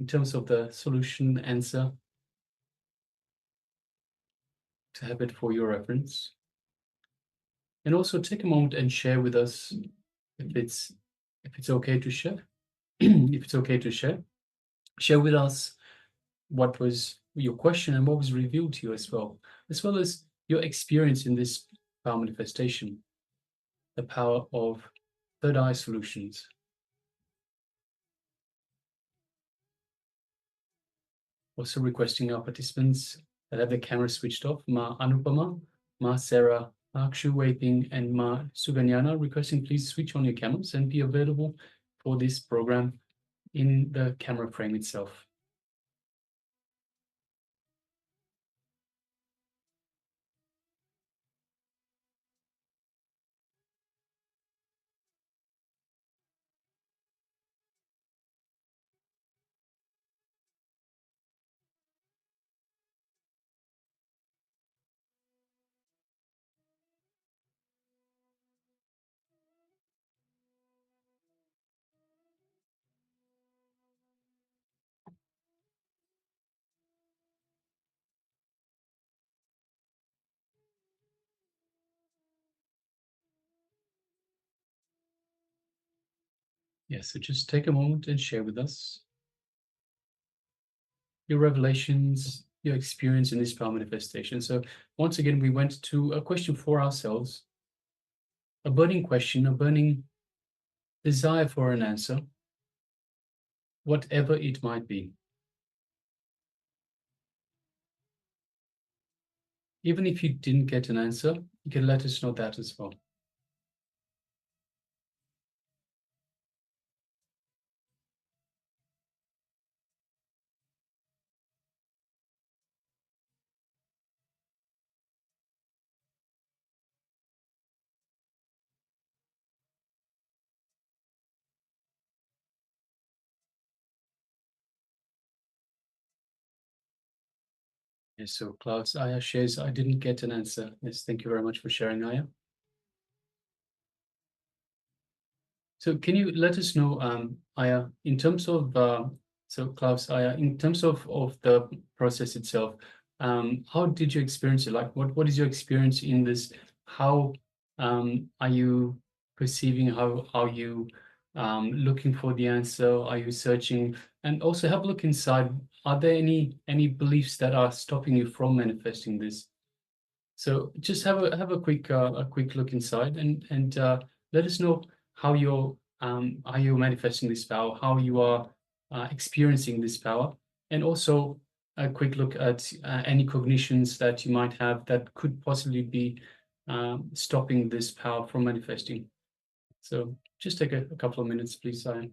in terms of the solution answer, to have it for your reference. And also take a moment and share with us if it's okay to share. If it's okay to share with us what was your question and what was revealed to you as well as your experience in this power manifestation, the power of third eye solutions. Also requesting our participants that have the camera switched off, Ma Anupama, Ma Sarah, Ma Akshu Waping, and Ma Suganyana, requesting please switch on your cameras and be available for this program in the camera frame itself. Yes, so just take a moment and share with us your revelations, your experience in this power manifestation. So once again, we went to a question for ourselves, a burning question, a burning desire for an answer, whatever it might be. Even if you didn't get an answer, you can let us know that as well. Yes, so Klaus Aya shares, I didn't get an answer. Yes, thank you very much for sharing, Aya. So can you let us know, Aya, in terms of, so Klaus Aya, in terms of the process itself, how did you experience it? Like, what is your experience in this? How are you perceiving, how are you looking for the answer? Are you searching? And also have a look inside. Are there any beliefs that are stopping you from manifesting this? So just have a quick look inside and let us know how you're manifesting this power, how you are experiencing this power, and also a quick look at any cognitions that you might have that could possibly be stopping this power from manifesting. So just take a couple of minutes, please, Zion.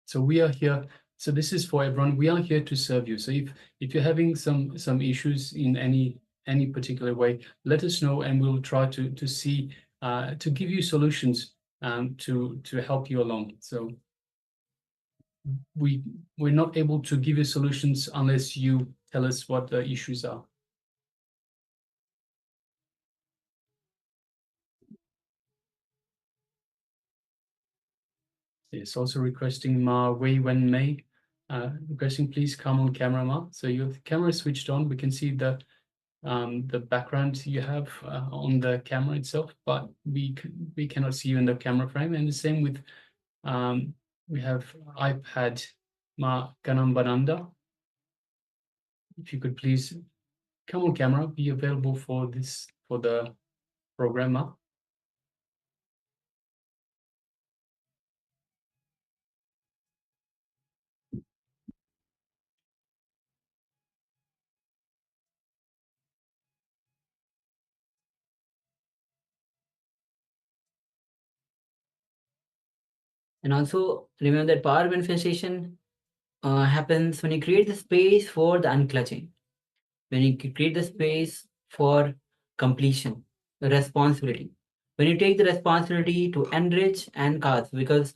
So we are here. So this is for everyone. We are here to serve you. So if you're having some issues in any particular way, let us know, and we'll try to see to give you solutions to help you along. So we're not able to give you solutions unless you tell us what the issues are. Yes, also requesting Ma Wei Wen Mei, requesting please come on camera, Ma. So your camera is switched on. We can see the background you have on the camera itself, but we cannot see you in the camera frame. And the same with we have iPad Ma Ganambananda. If you could please come on camera, be available for the program, Ma. And also remember that power manifestation happens when you create the space for the unclutching, when you create the space for completion, the responsibility, when you take the responsibility to enrich and cast, because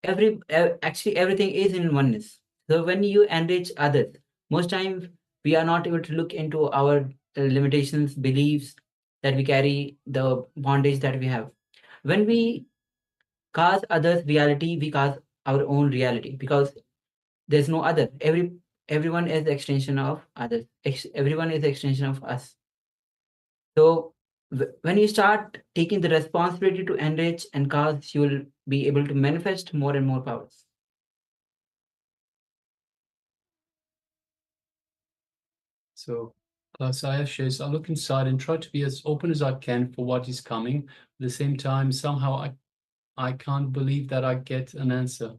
actually everything is in oneness. So when you enrich others, most times we are not able to look into our limitations, beliefs that we carry, the bondage that we have. When we cause others' reality, we cause our own reality, because there's no other. Everyone is the extension of others. Everyone is the extension of us. So when you start taking the responsibility to enrich and cause, you will be able to manifest more and more powers. So Saya says, I look inside and try to be as open as I can for what is coming. At the same time, somehow I can't believe that I get an answer.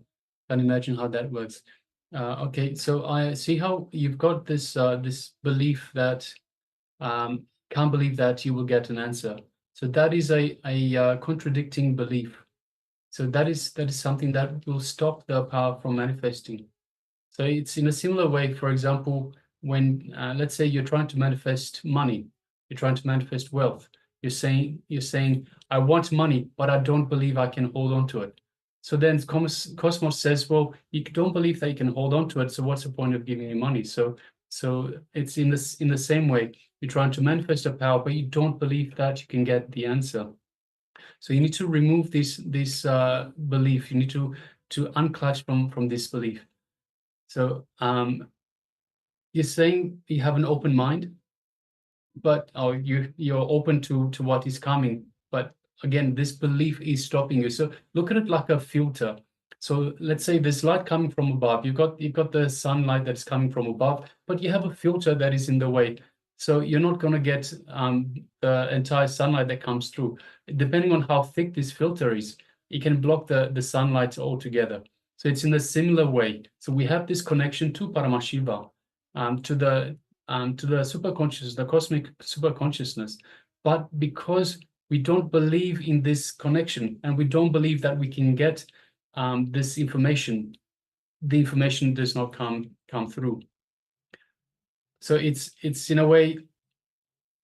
Can't imagine how that works. Okay, so I see how you've got this this belief that can't believe that you will get an answer. So that is a contradicting belief. So that is something that will stop the power from manifesting. So it's in a similar way. For example, when let's say you're trying to manifest money, you're trying to manifest wealth. You're saying I want money, but I don't believe I can hold on to it. So then Cosmos says, well, you don't believe that you can hold on to it, so what's the point of giving you money? So it's in the same way. You're trying to manifest a power, but you don't believe that you can get the answer. So you need to remove this belief. You need to unclutch from this belief. So you're saying you have an open mind, but you're open to what is coming. But again, this belief is stopping you. So look at it like a filter. So let's say there's light coming from above. You've got the sunlight that's coming from above, but you have a filter that is in the way. So you're not going to get the entire sunlight that comes through. Depending on how thick this filter is, it can block the sunlight altogether. So it's in a similar way. So we have this connection to Paramashiva, to the superconscious, the cosmic superconsciousness. But because we don't believe in this connection and we don't believe that we can get this information, the information does not come through. So it's in a way,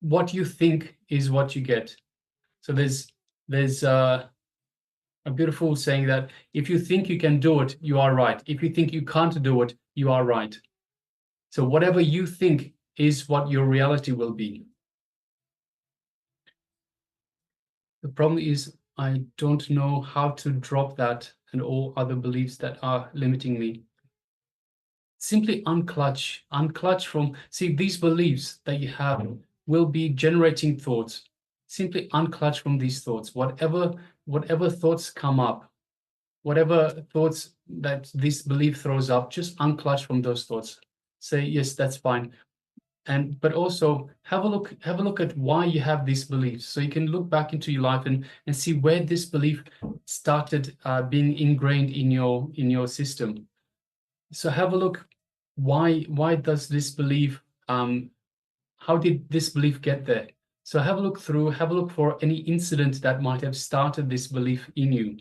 what you think is what you get. So there's a beautiful saying that if you think you can do it, you are right. If you think you can't do it, you are right. So whatever you think is what your reality will be. The problem is I don't know how to drop that and all other beliefs that are limiting me. Simply unclutch from, see, these beliefs that you have will be generating thoughts. Simply unclutch from these thoughts. Whatever thoughts come up, whatever thoughts that this belief throws up, just unclutch from those thoughts. Say, yes, that's fine. But also have a look at why you have these beliefs. So you can look back into your life and see where this belief started being ingrained in your system. So have a look, why does this belief, how did this belief get there? So have a look for any incident that might have started this belief in you.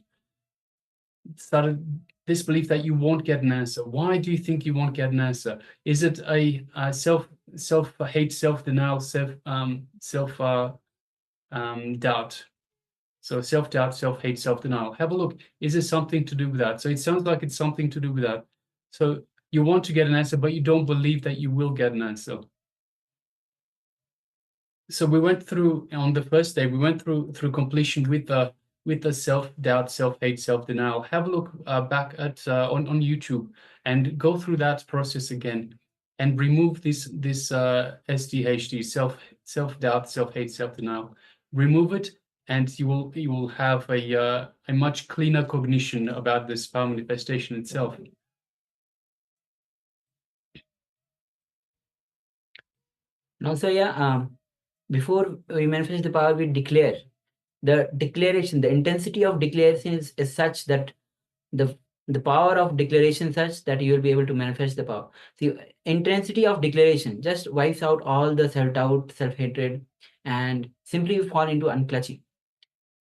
Started this belief that you won't get an answer. Why do you think you won't get an answer? Is it a self-hate, self-denial, doubt? So self-doubt, self-hate, self-denial. Have a look. Is there something to do with that? So it sounds like it's something to do with that. So you want to get an answer, but you don't believe that you will get an answer. So we went through, on the first day, we went through completion with the self-doubt, self-hate, self-denial. Have a look back at on YouTube and go through that process again and remove this SDHD, self-doubt, self-hate, self-denial. Remove it, and you will have a much cleaner cognition about this power manifestation itself. Also, yeah, before we manifest the power, we declare. The declaration, the intensity of declaration is such that the power of declaration such that you will be able to manifest the power. See, intensity of declaration just wipes out all the self-doubt, self-hatred, and simply you fall into unclutching.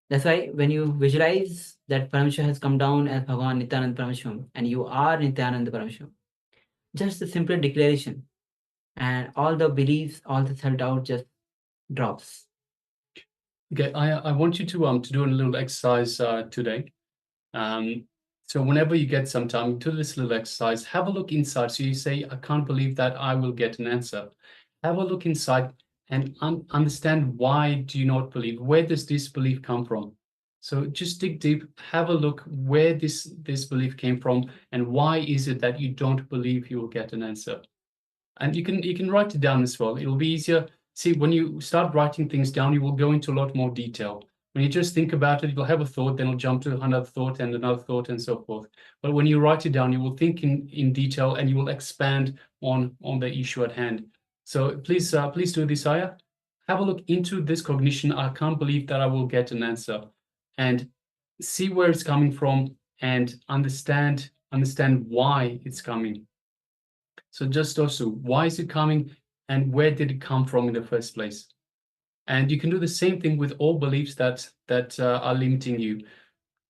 That's why when you visualize that Paramashiva has come down as Bhagavan Nityananda Paramashivham, and you are Nityananda Paramashivham, just a simple declaration, and all the beliefs, all the self-doubt just drops. Okay, I want you to do a little exercise today. So whenever you get some time, do this little exercise. Have a look inside. So you say, I can't believe that I will get an answer. Have a look inside and understand, why do you not believe? Where does this belief come from? So just dig deep, have a look where this belief came from, and why is it that you don't believe you will get an answer. And you can write it down as well. It'll be easier. See, when you start writing things down, you will go into a lot more detail. When you just think about it, you'll have a thought, then it'll jump to another thought and another thought and so forth. But when you write it down, you will think in detail, and you will expand on the issue at hand. So please do this, Aya. Have a look into this cognition. I can't believe that I will get an answer, and see where it's coming from, and understand why it's coming. So just also, why is it coming, and where did it come from in the first place? And you can do the same thing with all beliefs that are limiting you.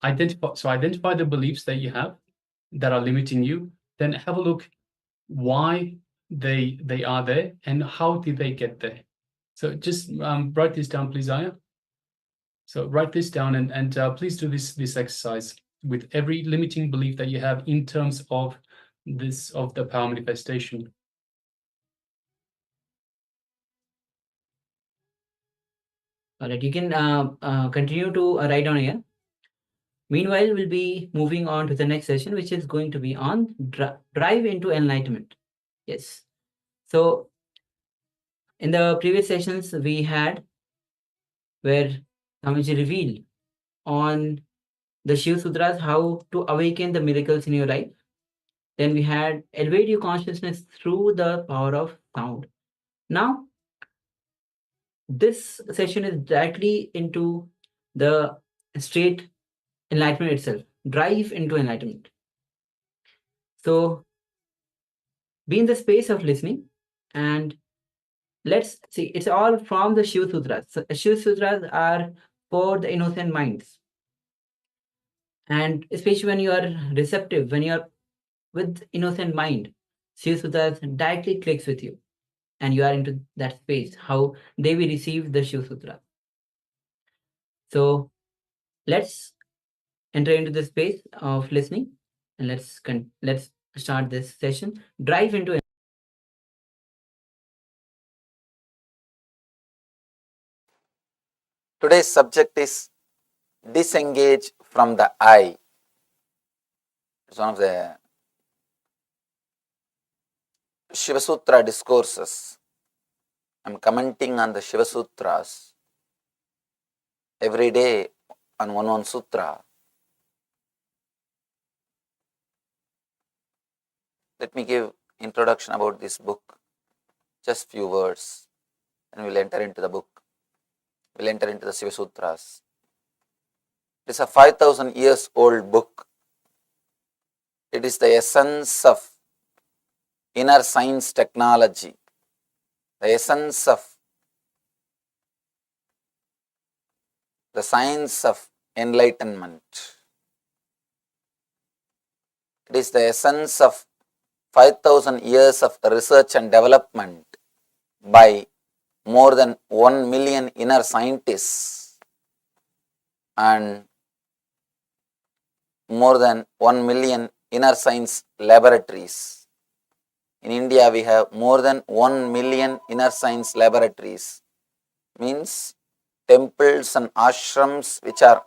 Identify the beliefs that you have that are limiting you. Then have a look why they are there, and how did they get there. So just write this down, please, Aya. So write this down, and please do this exercise with every limiting belief that you have in terms of the power manifestation. All right, you can continue to write down here. Meanwhile, we'll be moving on to the next session, which is going to be on drive into enlightenment. Yes. So in the previous sessions we had, where Swamiji revealed on the Shiva Sutras how to awaken the miracles in your life. Then we had elevate your consciousness through the power of sound. Now, this session is directly into the straight enlightenment itself, drive into enlightenment. So, be in the space of listening, and let's see, it's all from the Shiva Sutras. So, Shiva Sutras are for the innocent minds. And especially when you are receptive, when you are with innocent mind, Shiva Sutras directly clicks with you, and you are into that space, how Devi received the Shiva Sutra. So let's enter into the space of listening, and let's start this session. Drive into. Today's subject is disengage from the I. It's one of the Shiva Sutra discourses. I'm commenting on the Shiva Sutras every day on one sutra. Let me give introduction about this book, just few words, and we'll enter into the book. We'll enter into the Shiva Sutras. It is a 5,000 years old book. It is the essence of inner science technology, the essence of the science of enlightenment. It is the essence of 5,000 years of research and development by more than 1 million inner scientists and more than 1 million inner science laboratories. In India, we have more than 1 million inner science laboratories, means temples and ashrams which are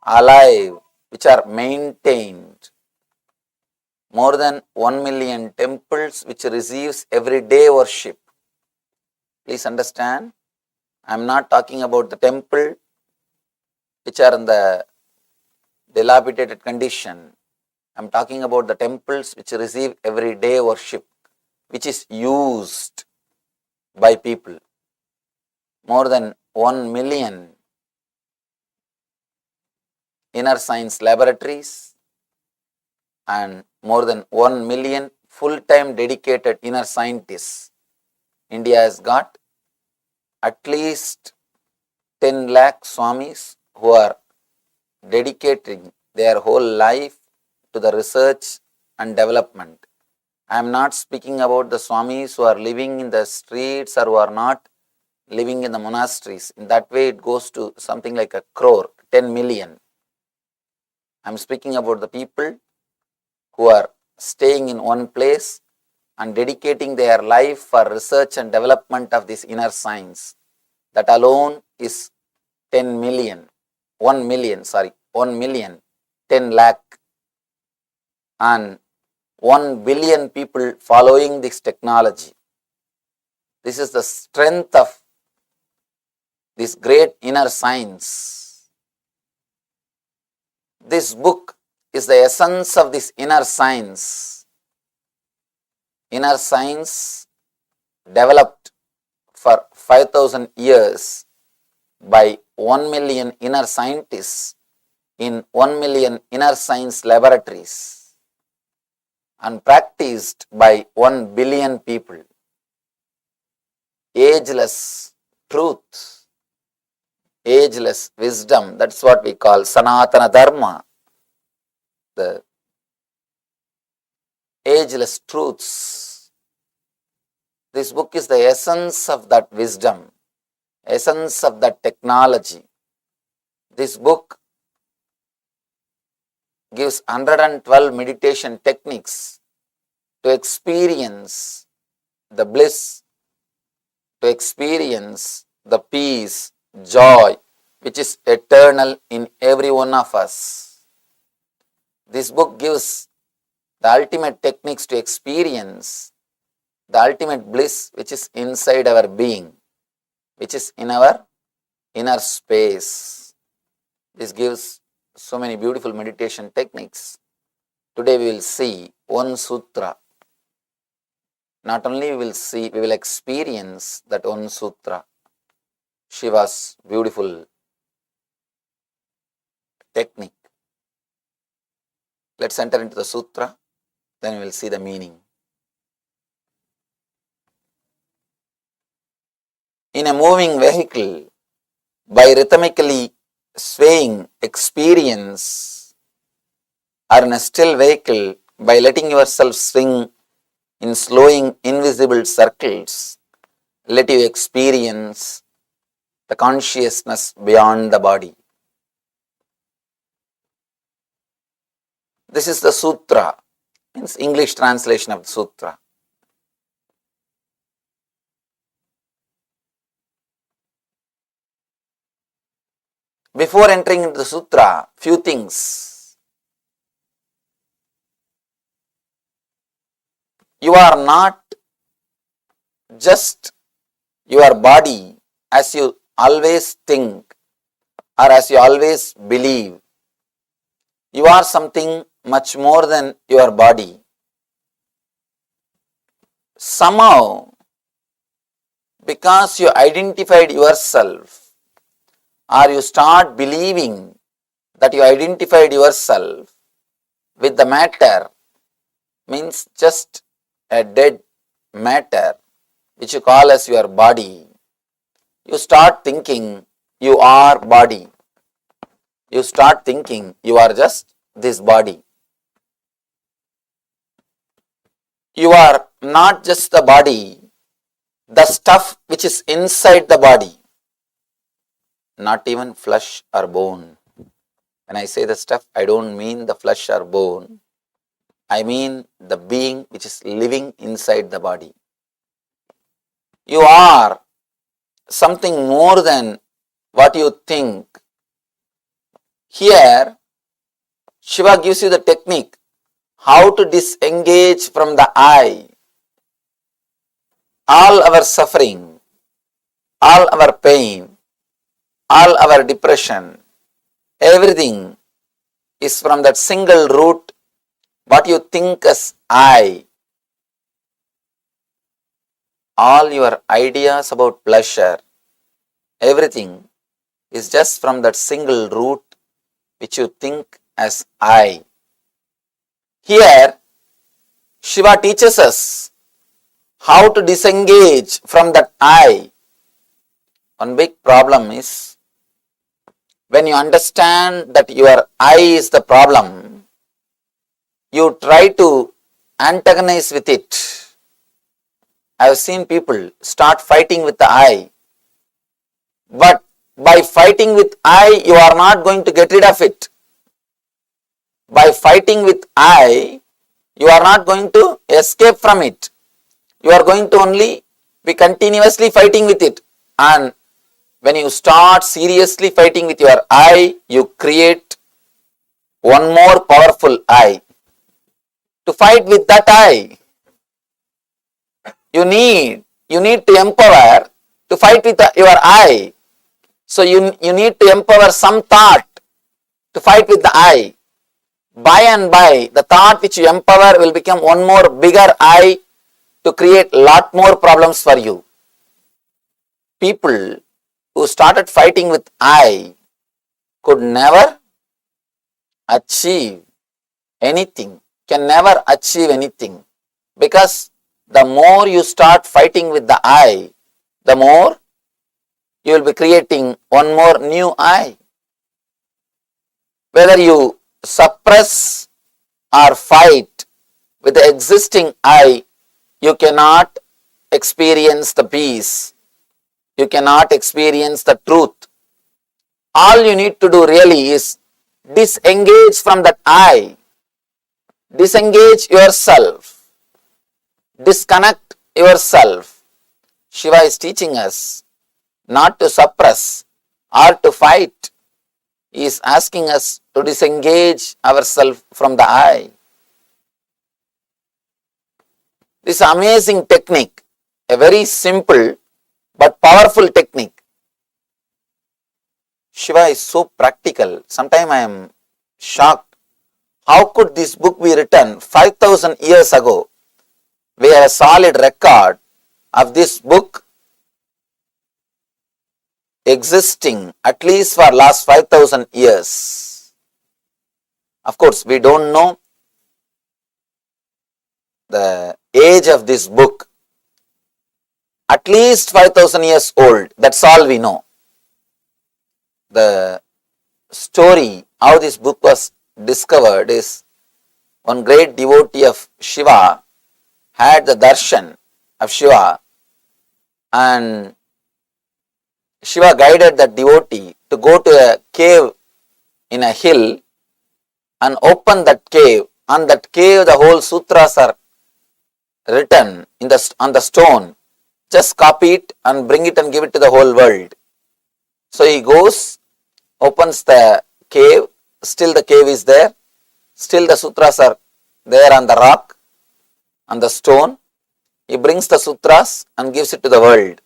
alive, which are maintained. More than 1 million temples which receives everyday worship. Please understand, I am not talking about the temple which are in the dilapidated condition. I am talking about the temples which receive everyday worship, which is used by people. More than 1 million inner science laboratories and more than 1 million full-time dedicated inner scientists. India has got at least 10 lakh Swamis who are dedicating their whole life to the research and development. I am not speaking about the Swamis who are living in the streets or who are not living in the monasteries. In that way, it goes to something like a crore, 10 million. I am speaking about the people who are staying in one place and dedicating their life for research and development of this inner science. That alone is 10 million. 1 million, 10 lakh and 1 billion people following this technology. This is the strength of this great inner science. This book is the essence of this inner science. Inner science developed for 5,000 years by 1 million inner scientists in 1 million inner science laboratories and practiced by 1 billion people. Ageless truth, ageless wisdom, that's what we call Sanatana Dharma, the ageless truths. This book is the essence of that wisdom, essence of that technology. This book gives 112 meditation techniques to experience the bliss, to experience the peace, joy, which is eternal in every one of us. This book gives the ultimate techniques to experience the ultimate bliss, which is inside our being, which is in our inner space. This gives so many beautiful meditation techniques. Today we will see one sutra. Not only we will see, we will experience that one sutra, Shiva's beautiful technique. Let's enter into the sutra, then we will see the meaning. In a moving vehicle, by rhythmically swaying experience, or in a still vehicle, by letting yourself swing in slowing invisible circles, let you experience the consciousness beyond the body. This is the sutra, means English translation of the sutra. Before entering into the sutra, few things. You are not just your body as you always think or as you always believe. You are something much more than your body. Somehow, because you identified yourself, or you start believing that you identified yourself with the matter, means just a dead matter, which you call as your body, you start thinking you are body. You start thinking you are just this body. You are not just the body, the stuff which is inside the body. Not even flesh or bone. When I say the stuff, I don't mean the flesh or bone. I mean the being which is living inside the body. You are something more than what you think. Here, Shiva gives you the technique how to disengage from the I. All our suffering, all our pain, all our depression, everything is from that single root, what you think as I. All your ideas about pleasure, everything is just from that single root which you think as I. Here, Shiva teaches us how to disengage from that I. One big problem is, when you understand that your I is the problem, you try to antagonize with it. I have seen people start fighting with the I. But by fighting with I, you are not going to get rid of it. By fighting with I, you are not going to escape from it. You are going to only be continuously fighting with it. And When you start seriously fighting with your I, you create one more powerful I. To fight with that I, you need to empower to fight with your I. So you need to empower some thought to fight with the I. By and by, the thought which you empower will become one more bigger I to create lot more problems for you. People who started fighting with I could never achieve anything, can never achieve anything, because the more you start fighting with the I, the more you will be creating one more new I. Whether you suppress or fight with the existing I, you cannot experience the peace. You cannot experience the truth. All you need to do really is disengage from that I. Disengage yourself. Disconnect yourself. Shiva is teaching us not to suppress or to fight. He is asking us to disengage ourselves from the I. This amazing technique, a very simple but powerful technique. Shiva is so practical. Sometimes I am shocked. How could this book be written 5,000 years ago? We have a solid record of this book existing at least for last 5,000 years. Of course, we don't know the age of this book. At least 5,000 years old. That's all we know. The story, how this book was discovered, is one great devotee of Shiva had the darshan of Shiva, and Shiva guided that devotee to go to a cave in a hill and open that cave. On that cave, the whole sutras are written on the stone. Just copy it and bring it and give it to the whole world. So he goes, opens the cave, still the cave is there, still the sutras are there on the rock, on the stone. He brings the sutras and gives it to the world.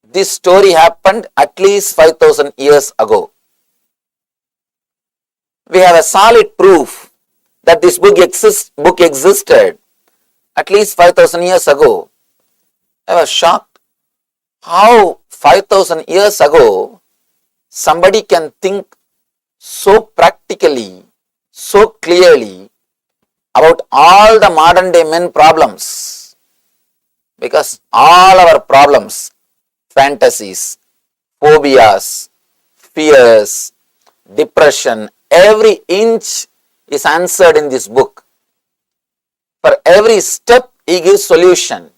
This story happened at least 5,000 years ago. We have a solid proof that this book existed at least 5,000 years ago. I was shocked how 5,000 years ago somebody can think so practically, so clearly about all the modern day men problems. Because all our problems, fantasies, phobias, fears, depression, every inch is answered in this book. For every step he gives solution.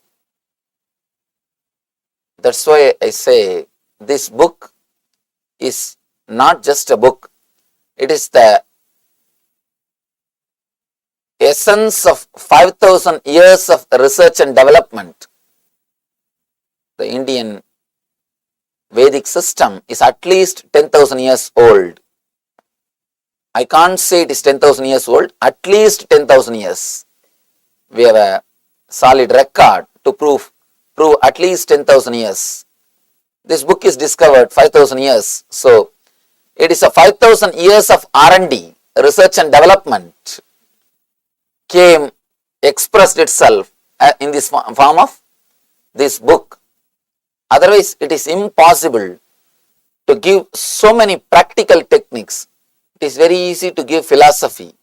That's why I say this book is not just a book. It is the essence of 5,000 years of research and development. The Indian Vedic system is at least 10,000 years old. I can't say it is 10,000 years old, at least 10,000 years. We have a solid record to prove at least 10,000 years. This book is discovered 5,000 years. So, it is a 5,000 years of R&D, research and development, expressed itself in this form of this book. Otherwise, it is impossible to give so many practical techniques. It is very easy to give philosophy.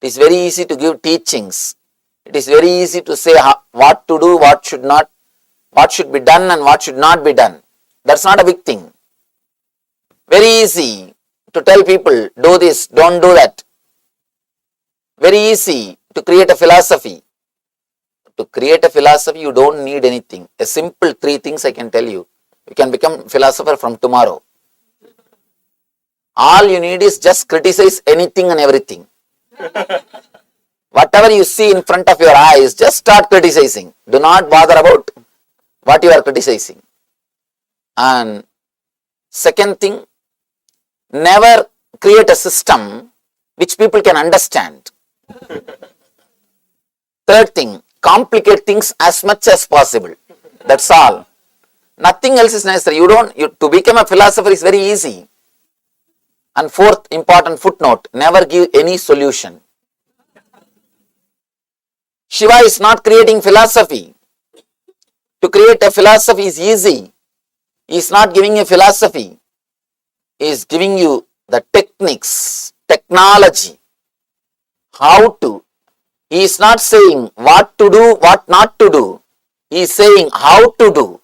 It is very easy to give teachings. It is very easy to say what to do, what should not, what should be done and what should not be done. That's not a big thing. Very easy to tell people, do this, don't do that. Very easy to create a philosophy. To create a philosophy, you don't need anything. A simple 3 things I can tell you. You can become philosopher from tomorrow. All you need is just criticize anything and everything. Whatever you see in front of your eyes, just start criticizing. Do not bother about what you are criticizing. And Second thing, never create a system which people can understand. Third thing, complicate things as much as possible. That's all. Nothing else is necessary. To become a philosopher is very easy. And fourth important footnote, never give any solution. Shiva is not creating philosophy. To create a philosophy is easy. He is not giving a philosophy. He is giving you the techniques, technology, how to. He is not saying what to do, what not to do. He is saying how to do.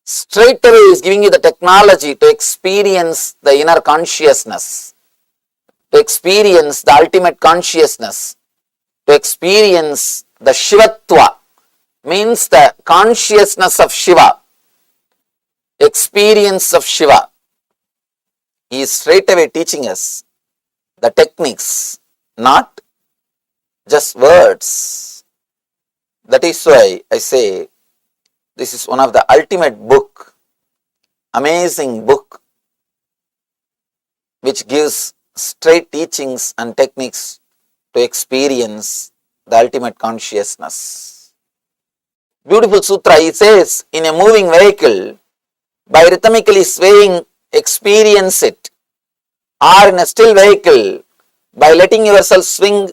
Straight away he is giving you the technology to experience the inner consciousness, to experience the ultimate consciousness, to experience the Shivatva, means the consciousness of Shiva, experience of Shiva. He is straight away teaching us the techniques, not just words. That is why I say this is one of the ultimate book, amazing book, which gives straight teachings and techniques to experience the ultimate consciousness. Beautiful sutra, he says, in a moving vehicle, by rhythmically swaying, experience it, or in a still vehicle, by letting yourself swing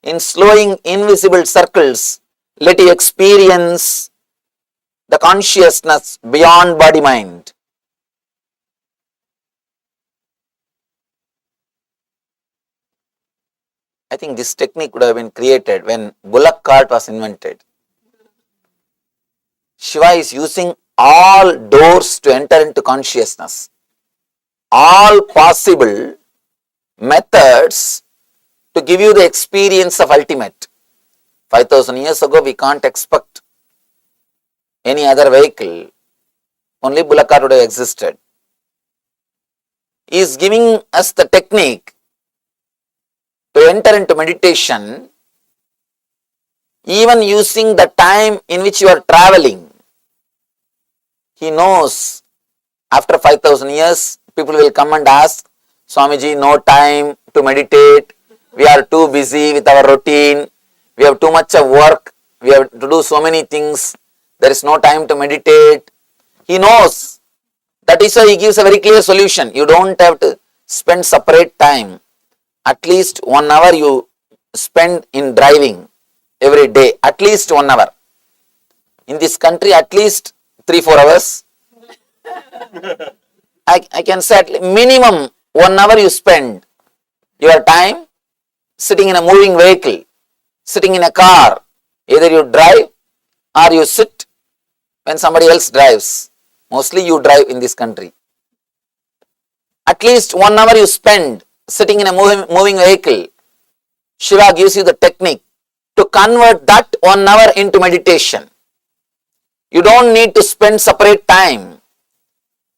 in slowing invisible circles, let you experience the consciousness beyond body-mind. I think this technique would have been created when bullock cart was invented. Shiva is using all doors to enter into consciousness, all possible methods to give you the experience of ultimate. 5,000 years ago, we can't expect any other vehicle. Only bullock cart would have existed. He is giving us the technique to enter into meditation, even using the time in which you are traveling. He knows after 5,000 years, people will come and ask, Swamiji, no time to meditate. We are too busy with our routine. We have too much of work. We have to do so many things. There is no time to meditate. He knows. That is why he gives a very clear solution. You don't have to spend separate time. At least 1 hour you spend in driving every day. At least 1 hour. In this country, at least 3-4 hours. I can say at minimum 1 hour you spend your time sitting in a moving vehicle, sitting in a car. Either you drive or you sit when somebody else drives. Mostly you drive in this country. At least 1 hour you spend sitting in a moving vehicle. Shiva gives you the technique to convert that 1 hour into meditation. You don't need to spend separate time.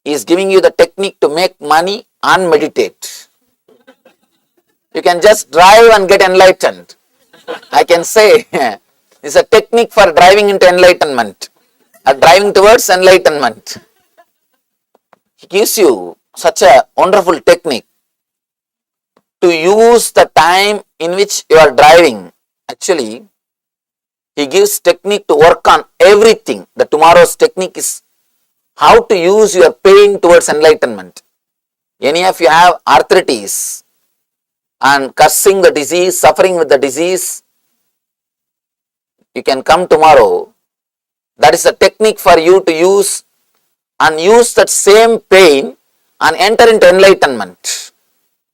He is giving you the technique to make money and meditate. You can just drive and get enlightened. I can say it's a technique for driving into enlightenment, or driving towards enlightenment. He gives you such a wonderful technique to use the time in which you are driving. Actually, he gives technique to work on everything. The tomorrow's technique is how to use your pain towards enlightenment. Any of you have arthritis and cursing the disease, suffering with the disease, you can come tomorrow. That is a technique for you to use, and use that same pain and enter into enlightenment.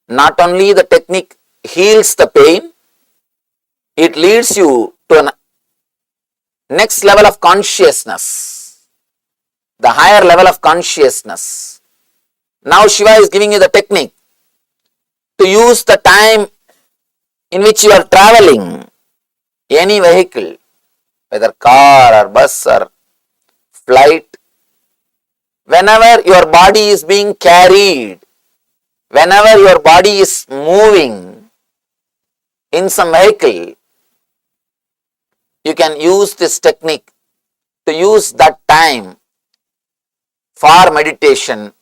Not only the technique heals the pain, it leads you to a next level of consciousness, the higher level of consciousness. Now Shiva is giving you the technique to use the time in which you are traveling, any vehicle, whether car or bus or flight, whenever your body is being carried, whenever your body is moving in some vehicle, you can use this technique to use that time for meditation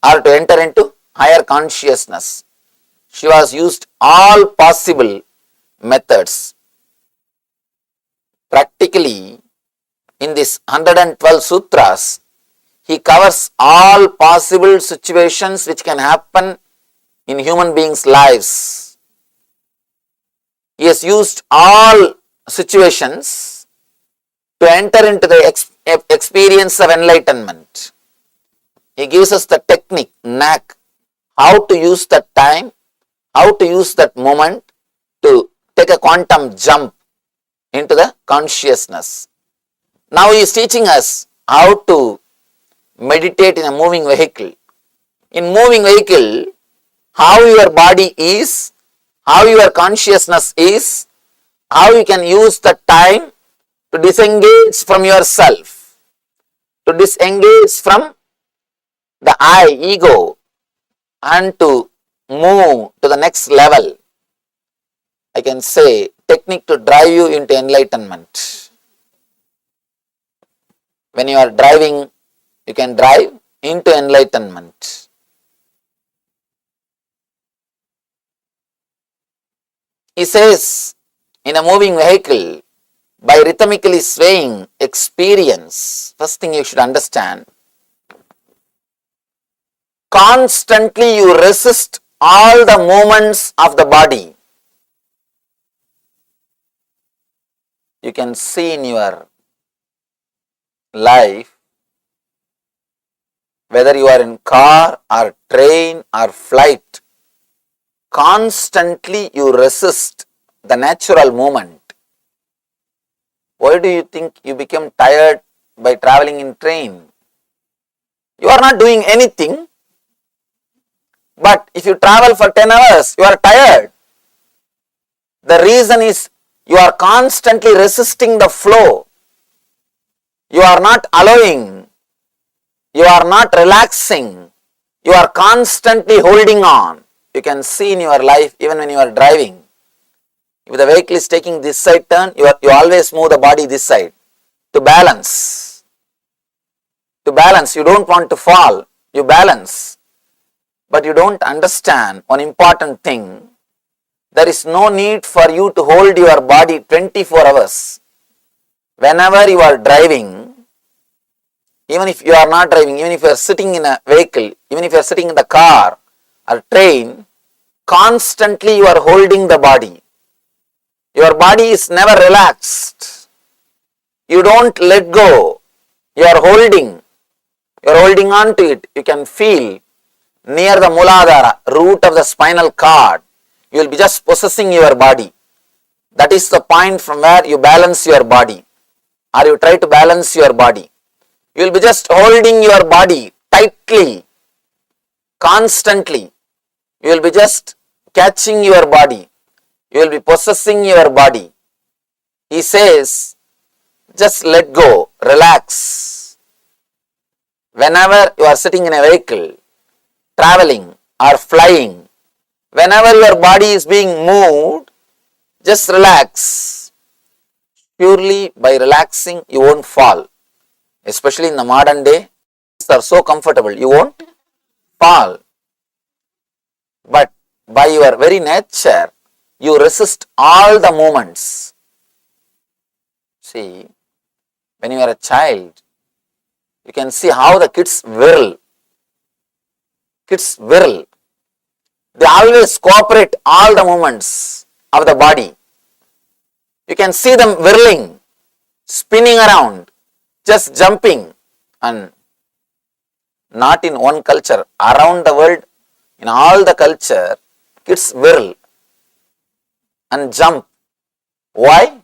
or to enter into higher consciousness. Shiva has used all possible methods. Practically, in this 112 sutras, he covers all possible situations which can happen in human beings' lives. He has used all situations to enter into the experience of enlightenment. He gives us the technique, knack, how to use that time, how to use that moment to take a quantum jump into the consciousness. Now he is teaching us how to meditate in a moving vehicle. In moving vehicle, how your body is, how your consciousness is, how you can use the time to disengage from yourself, to disengage from the I, ego, and to move to the next level. I can say technique to drive you into enlightenment. When you are driving, you can drive into enlightenment. He says, in a moving vehicle, by rhythmically swaying experience, first thing you should understand, constantly you resist all the movements of the body. You can see in your life, whether you are in car or train or flight, constantly you resist the natural movement. Why do you think you become tired by traveling in train? You are not doing anything, but if you travel for 10 hours, you are tired. The reason is you are constantly resisting the flow. You are not allowing, you are not relaxing, you are constantly holding on. You can see in your life, even when you are driving, if the vehicle is taking this side turn, you always move the body this side to balance. To balance, you don't want to fall, you balance. But you don't understand one important thing. There is no need for you to hold your body 24 hours. Whenever you are driving, even if you are not driving, even if you are sitting in a vehicle, even if you are sitting in the car or train, constantly you are holding the body. Your body is never relaxed. You don't let go. You are holding. You are holding on to it. You can feel near the Muladhara, root of the spinal cord. You will be just possessing your body. That is the point from where you balance your body, or you try to balance your body. You will be just holding your body tightly, constantly. You will be just catching your body. You will be possessing your body. He says, just let go, relax. Whenever you are sitting in a vehicle, traveling or flying, whenever your body is being moved, just relax. Purely by relaxing, you won't fall. Especially in the modern day, are so comfortable, you won't fall. But by your very nature, you resist all the movements. See, when you are a child, you can see how the kids whirl. Kids whirl. They always cooperate all the movements of the body. You can see them whirling, spinning around, just jumping, and not in one culture, around the world, in all the culture, kids whirl and jump. Why?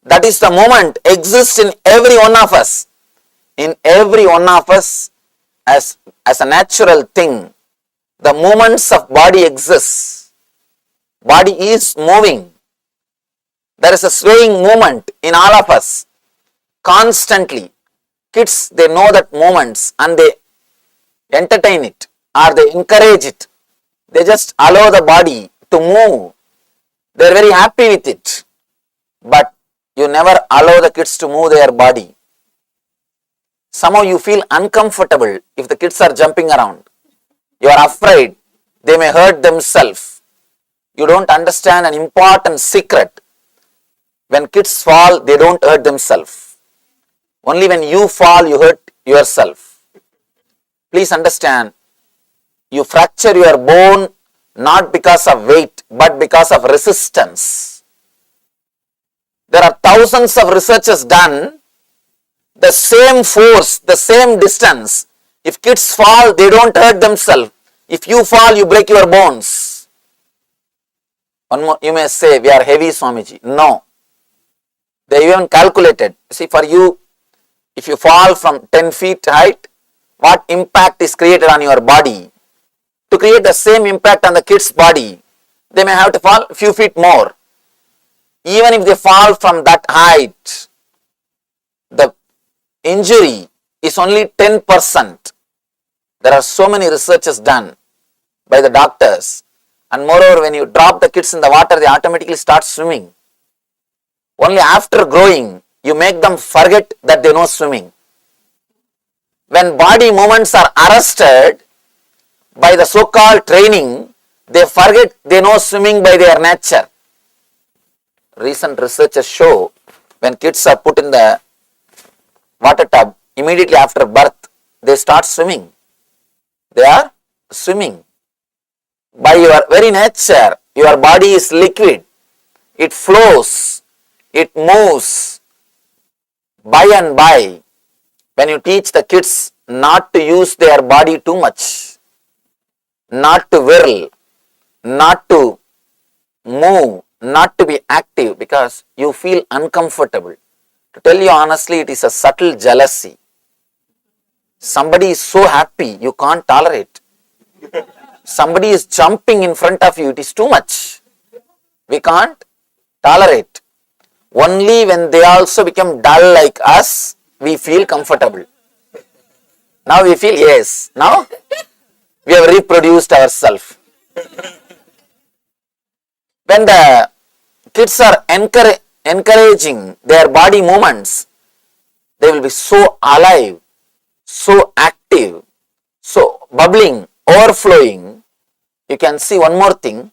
That is the moment exists in every one of us. In every one of us, as a natural thing, the movements of body exist. Body is moving. There is a swaying movement in all of us constantly. Kids, they know that movements and they entertain it or they encourage it. They just allow the body to move. They are very happy with it. But you never allow the kids to move their body. Somehow you feel uncomfortable if the kids are jumping around. You are afraid they may hurt themselves. You don't understand an important secret. When kids fall, they don't hurt themselves. Only when you fall, you hurt yourself. Please understand, you fracture your bone not because of weight, but because of resistance. There are thousands of researches done, the same force, the same distance. If kids fall, they don't hurt themselves. If you fall, you break your bones. One more, you may say, we are heavy, Swamiji. No. They even calculated. See, for you, if you fall from 10 feet height, what impact is created on your body? To create the same impact on the kid's body, they may have to fall a few feet more. Even if they fall from that height, the injury is only 10%. There are so many researches done by the doctors. And moreover, when you drop the kids in the water, they automatically start swimming. Only after growing, you make them forget that they know swimming. When body movements are arrested by the so-called training, they forget they know swimming by their nature. Recent researchers show when kids are put in the water tub, immediately after birth, they start swimming. They are swimming. By your very nature, your body is liquid. It flows. It moves. By and by, when you teach the kids not to use their body too much, not to whirl, not to move, not to be active because you feel uncomfortable. To tell you honestly, it is a subtle jealousy. Somebody is so happy, you can't tolerate. Somebody is jumping in front of you, it is too much. We can't tolerate. Only when they also become dull like us, we feel comfortable. Now we feel, yes, now we have reproduced ourselves. When the kids are encouraging their body movements, they will be so alive, so active, so bubbling, overflowing. You can see one more thing.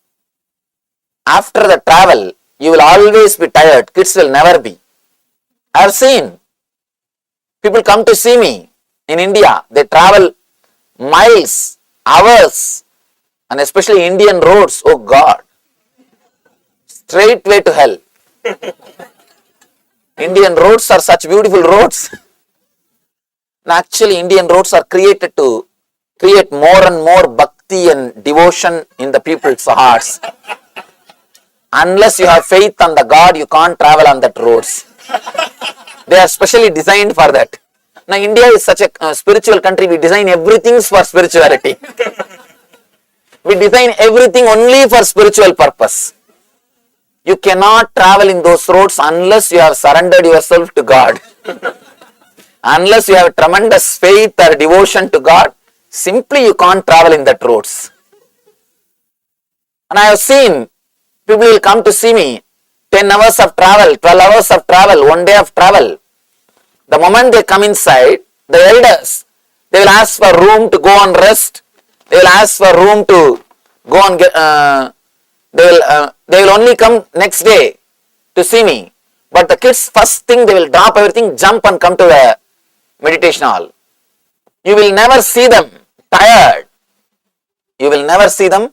After the travel, you will always be tired. Kids will never be. I have seen people come to see me in India. They travel miles, hours, and especially Indian roads. Oh God. Straight way to hell. Indian roads are such beautiful roads. Actually, Indian roads are created to create more and more bhakti and devotion in the people's hearts. Unless you have faith on the God, you can't travel on that roads. They are specially designed for that. Now, India is such a spiritual country, we design everything for spirituality. We design everything only for spiritual purpose. You cannot travel in those roads unless you have surrendered yourself to God. Unless you have tremendous faith or devotion to God, simply you can't travel in that roads. And I have seen people will come to see me, 10 hours of travel, 12 hours of travel, 1 day of travel. The moment they come inside, the elders, they will ask for room to go and rest. They will ask for room to go and get, they will only come next day to see me. But the kids, first thing they will drop everything, jump and come to the meditation hall. You will never see them tired. You will never see them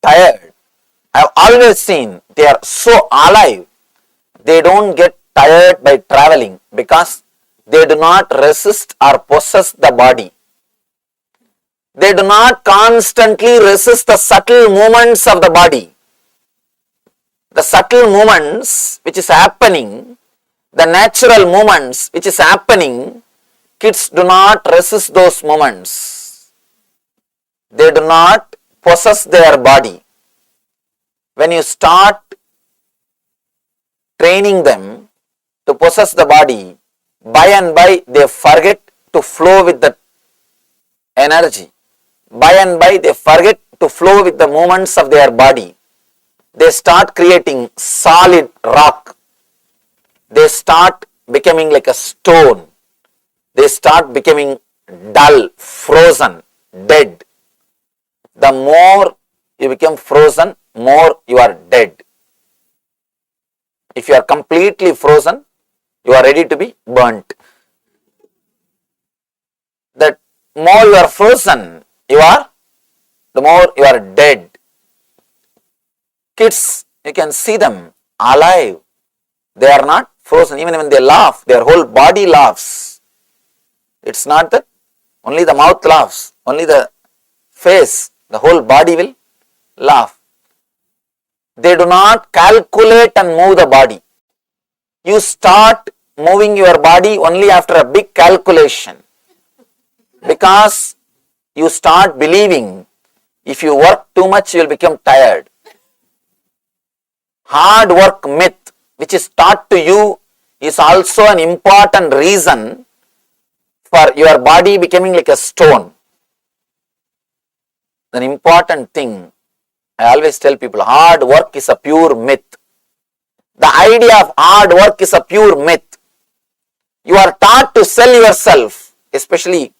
tired. I have always seen they are so alive. They don't get tired by traveling because they do not resist or possess the body. They do not constantly resist the subtle movements of the body. The subtle movements which is happening, the natural movements which is happening, kids do not resist those movements. They do not possess their body. When you start training them to possess the body, by and by they forget to flow with the energy. By and by they forget to flow with the movements of their body. They start creating solid rock. They start becoming like a stone. They start becoming dull, frozen, dead. the more you become frozen, more you are dead. If you are completely frozen, you are ready to be burnt. The more you are frozen, the more you are dead. Kids, you can see them alive. They are not frozen. Even when they laugh, their whole body laughs. It's not that only the mouth laughs, only the face, the whole body will laugh. They do not calculate and move the body. You start moving your body only after a big calculation, because you start believing if you work too much, you will become tired. Hard work myth, which is taught to you, is also an important reason for your body becoming like a stone. An important thing, I always tell people, hard work is a pure myth. The idea of hard work is a pure myth. You are taught to sell yourself, especially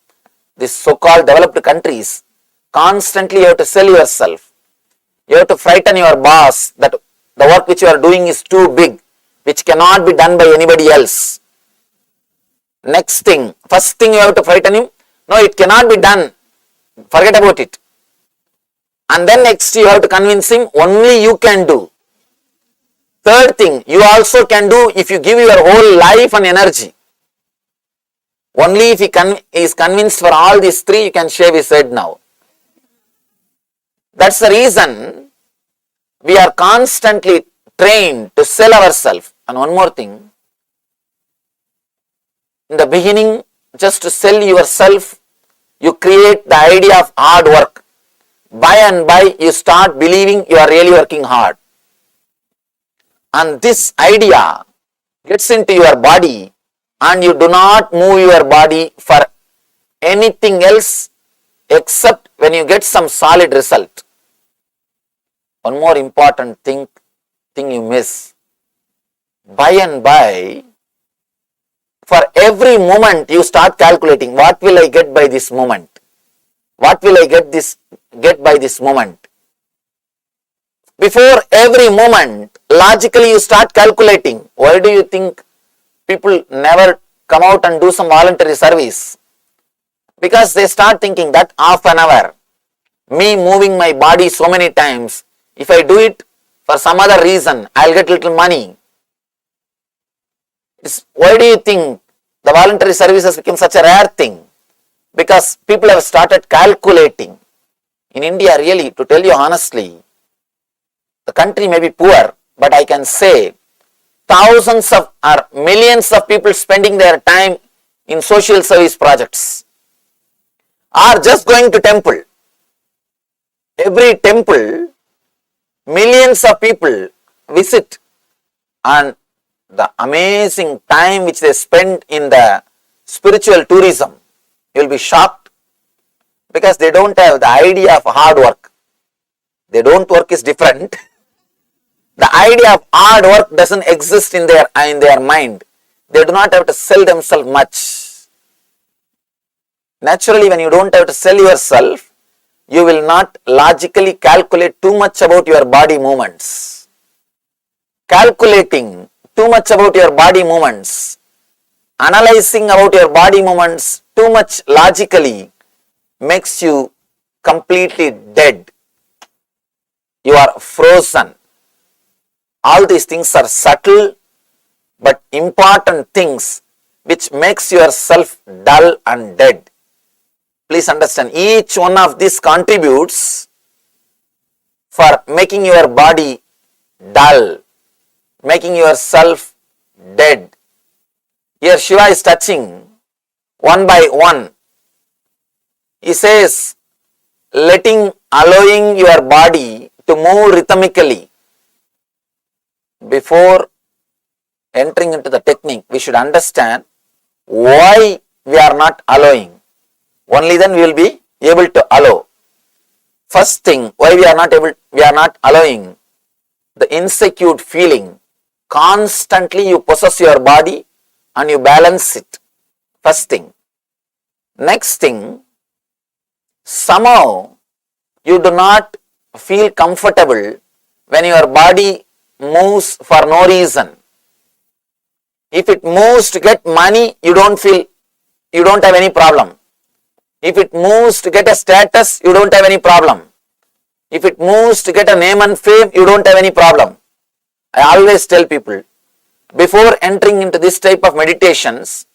these so-called developed countries. Constantly you have to sell yourself. You have to frighten your boss that the work which you are doing is too big, which cannot be done by anybody else. Next thing, first thing you have to frighten him, no, it cannot be done, forget about it. And then next you have to convince him, only you can do. Third thing, you also can do if you give your whole life and energy. Only if he is convinced for all these three, you can shave his head now. That's the reason we are constantly trained to sell ourselves. And one more thing, in the beginning, just to sell yourself, you create the idea of hard work. By and by, you start believing you are really working hard. And this idea gets into your body, and you do not move your body for anything else except when you get some solid result. One more important thing you miss. By and by, for every moment you start calculating, what will I get by this moment? What will I get by this moment? Before every moment, logically you start calculating. Why do you think people never come out and do some voluntary service? Because they start thinking that half an hour, me moving my body so many times, if I do it for some other reason, I'll get little money. Why do you think the voluntary service has become such a rare thing? Because people have started calculating. In India, really, to tell you honestly, the country may be poor, but I can say thousands of or millions of people spending their time in social service projects are just going to temple. Every temple, millions of people visit, and the amazing time which they spend in the spiritual tourism, you will be shocked, because they don't have the idea of hard work. They don't work is different. The idea of hard work doesn't exist in their mind. They do not have to sell themselves much. Naturally, when you don't have to sell yourself, you will not logically calculate too much about your body movements. Calculating too much about your body movements, analyzing about your body movements too much logically makes you completely dead. You are frozen. All these things are subtle but important things which makes yourself dull and dead. Please understand, each one of these contributes for making your body dull, making yourself dead. Here Shiva is touching one by one. He says, allowing your body to move rhythmically. Before entering into the technique, we should understand why we are not allowing. Only then we will be able to allow. First thing, why we are not allowing, the insecure feeling. Constantly you possess your body and you balance it. First thing. Next thing, somehow you do not feel comfortable when your body moves for no reason. If it moves to get money, you don't have any problem. If it moves to get a status, you don't have any problem. If it moves to get a name and fame, you don't have any problem. I always tell people, before entering into this type of meditations,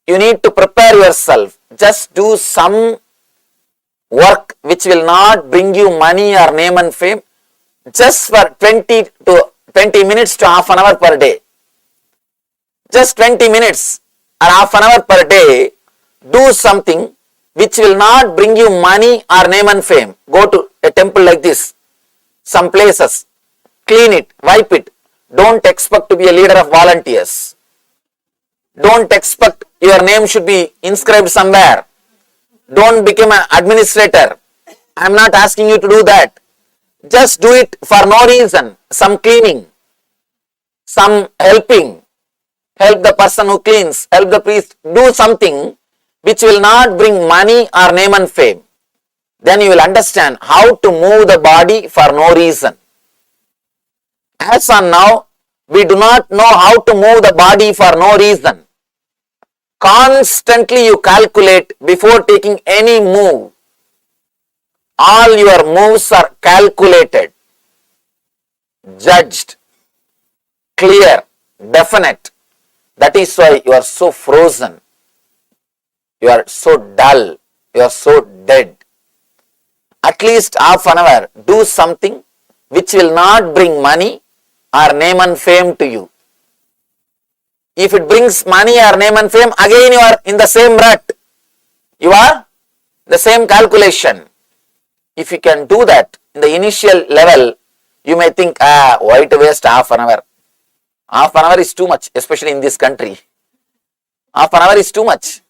you need to prepare yourself. Just do some work which will not bring you money or name and fame, just for 20 minutes to half an hour per day. Just 20 minutes or half an hour per day, do something which will not bring you money or name and fame. Go to a temple like this, some places, clean it, wipe it. Don't expect to be a leader of volunteers. Don't expect your name should be inscribed somewhere. Don't become an administrator. I am not asking you to do that. Just do it for no reason. Some cleaning, some helping. Help the person who cleans, help the priest. Do something which will not bring money or name and fame. Then you will understand how to move the body for no reason. As on now, we do not know how to move the body for no reason. Constantly you calculate before taking any move. All your moves are calculated, judged, clear, definite. That is why you are so frozen. You are so dull. You are so dead. At least half an hour, do something which will not bring money or name and fame to you. If it brings money or name and fame, again you are in the same rut. You are the same calculation. If you can do that in the initial level, you may think, why to waste half an hour? Half an hour is too much, especially in this country. Half an hour is too much.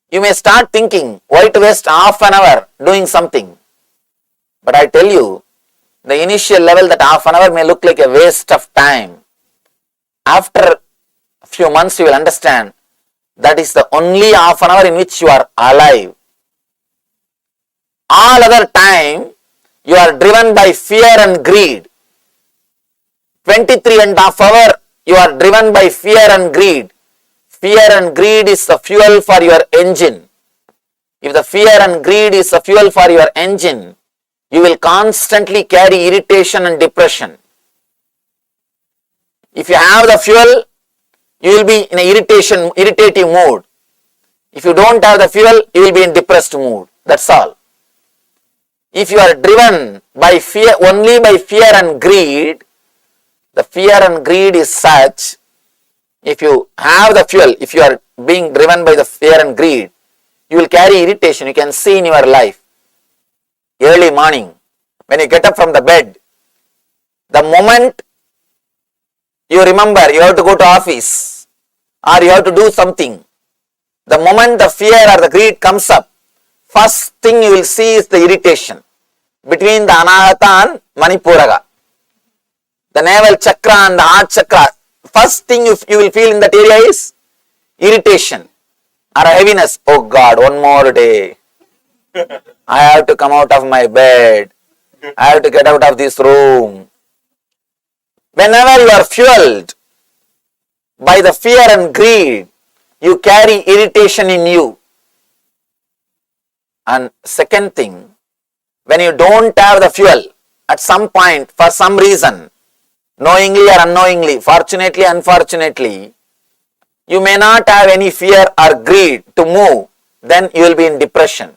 You may start thinking, why to waste half an hour doing something? But I tell you, the initial level, that half an hour may look like a waste of time. After a few months, you will understand that is the only half an hour in which you are alive. All other time, you are driven by fear and greed. 23.5 hours, you are driven by fear and greed. Fear and greed is the fuel for your engine. If the fear and greed is the fuel for your engine, you will constantly carry irritation and depression. If you have the fuel, you will be in an irritative mood. If you don't have the fuel, you will be in depressed mood. That's all. If you are driven by fear, only by fear and greed, the fear and greed is such, if you have the fuel, if you are being driven by the fear and greed, you will carry irritation. You can see in your life. Early morning, when you get up from the bed, the moment you remember you have to go to office or you have to do something, the moment the fear or the greed comes up, first thing you will see is the irritation between the Anahata and Manipuraga. The navel chakra and the heart chakra. First thing you will feel in that area is irritation or a heaviness. Oh God, one more day. I have to come out of my bed. I have to get out of this room. Whenever you are fueled by the fear and greed, you carry irritation in you. And second thing, when you don't have the fuel, at some point, for some reason, knowingly or unknowingly, fortunately, unfortunately, you may not have any fear or greed to move, then you will be in depression.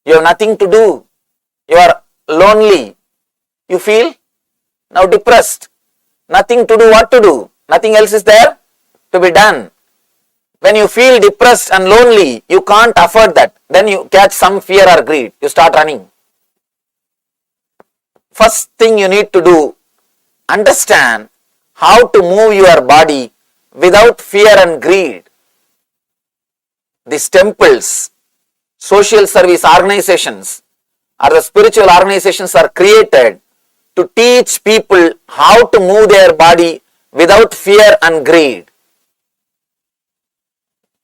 You have nothing to do. You are lonely. You feel now depressed. Nothing to do, what to do? Nothing else is there to be done. When you feel depressed and lonely, you can't afford that. Then you catch some fear or greed. You start running. First thing you need to do, understand how to move your body without fear and greed. These temples, social service organizations, or the spiritual organizations are created to teach people how to move their body without fear and greed.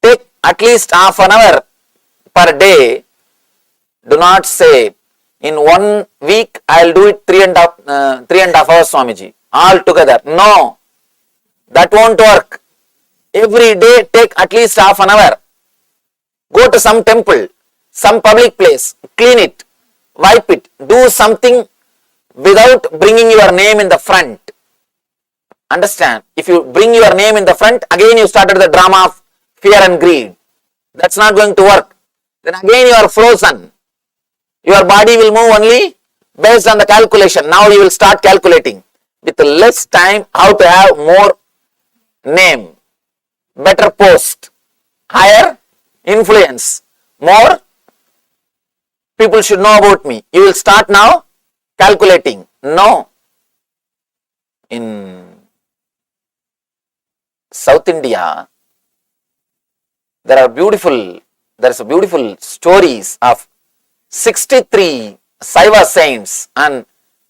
Take at least half an hour per day Do not say, in 1 week I'll do it 3.5 hours, Swamiji, all together. No, that won't work. Every day take at least half an hour. Go to some temple, some public place, clean it, wipe it, do something without bringing your name in the front. Understand? If you bring your name in the front, again you started the drama of fear and greed. That's not going to work. Then again you are frozen. Your body will move only based on the calculation. Now you will start calculating with less time how to have more name, better post, higher influence, more people should know about me. You will start now calculating. No. In South India, there is a beautiful stories of 63 Shiva saints and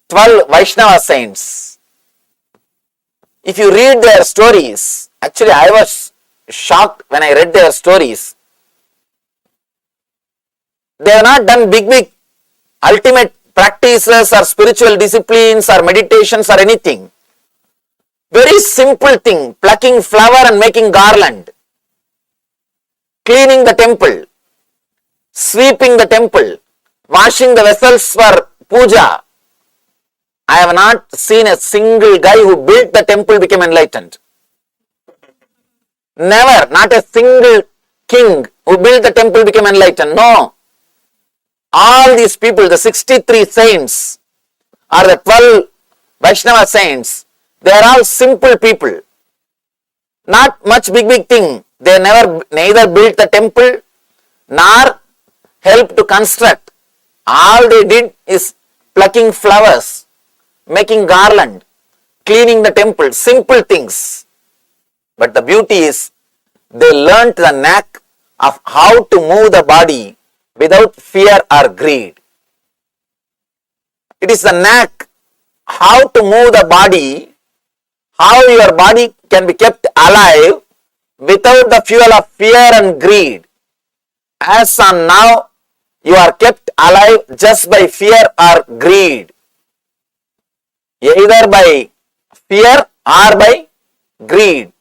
12 Vaishnava saints. If you read their stories, actually I was shocked when I read their stories. They have not done big ultimate practices or spiritual disciplines or meditations or anything. Very simple thing, plucking flower and making garland, cleaning the temple, sweeping the temple, washing the vessels for puja. I have not seen a single guy who built the temple became enlightened. Never, not a single king who built the temple became enlightened. No. All these people, the 63 saints or the 12 Vaishnava saints, they are all simple people. Not much big thing. They neither built the temple nor helped to construct. All they did is plucking flowers, making garland, cleaning the temple, simple things. But the beauty is they learnt the knack of how to move the body without fear or greed. It is the knack how to move the body, how your body can be kept alive without the fuel of fear and greed. As on now, you are kept alive just by fear or greed. Either by fear or by greed.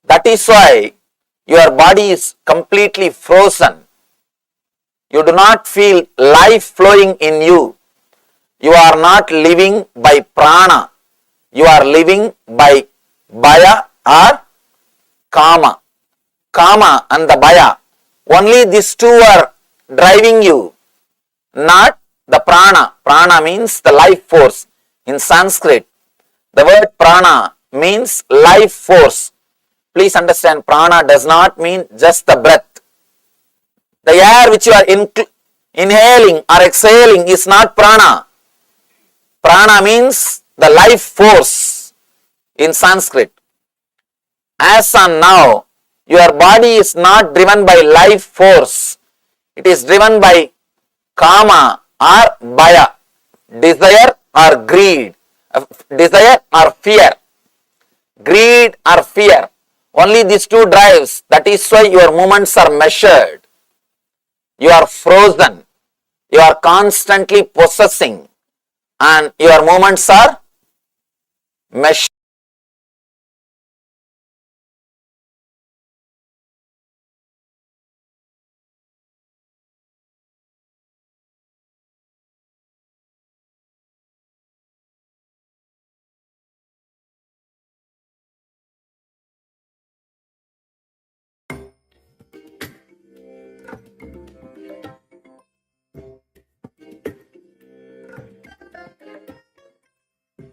That is why your body is completely frozen. You do not feel life flowing in you. You are not living by prana. You are living by bhaya or kama. Kama and the bhaya. Only these two are driving you, not the prana. Prana means the life force. In Sanskrit, the word prana means life force. Please understand, prana does not mean just the breath. The air which you are inhaling or exhaling is not prana. Prana means the life force in Sanskrit. As on now, your body is not driven by life force. It is driven by kama or bhaya, desire or greed, desire or fear, greed or fear. Only these two drives. That is why your movements are measured. You are frozen. You are constantly possessing and your movements are measured.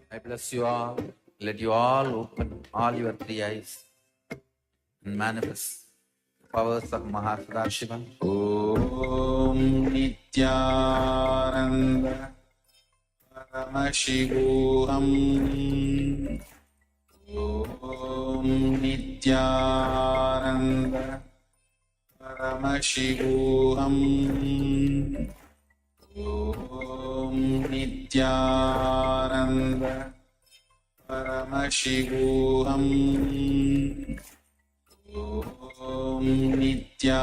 I bless you all. Let you all open all your three eyes and manifest the powers of Mahasudashivam. Om Nityananda Paramashivoham. Om Nityananda Paramashivoham. Om Nityananda Paramashivoham. Om Nityananda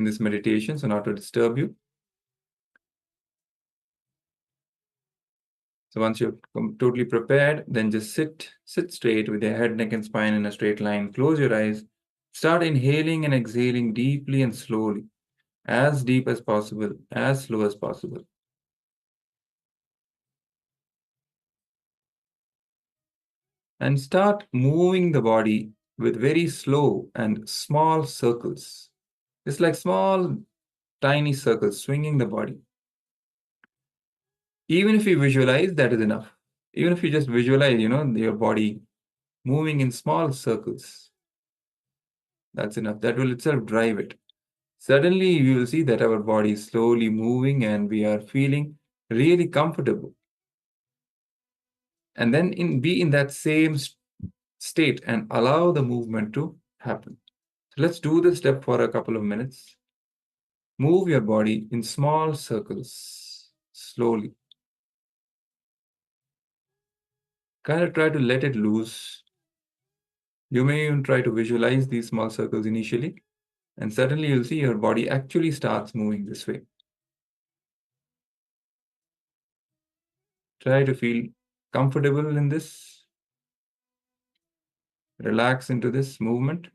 in this meditation, so not to disturb you. So once you're totally prepared, then just sit straight with your head, neck, and spine in a straight line. Close your eyes. Start inhaling and exhaling deeply and slowly, as deep as possible, as slow as possible. And start moving the body with very slow and small circles. It's like small, tiny circles, swinging the body. Even if you visualize, that is enough. Even if you just visualize, your body moving in small circles, that's enough. That will itself drive it. Suddenly, you will see that our body is slowly moving and we are feeling really comfortable. And then be in that same state and allow the movement to happen. So let's do this step for a couple of minutes. Move your body in small circles, slowly. Kind of try to let it loose. You may even try to visualize these small circles initially, and suddenly you'll see your body actually starts moving this way. Try to feel comfortable in this. Relax into this movement.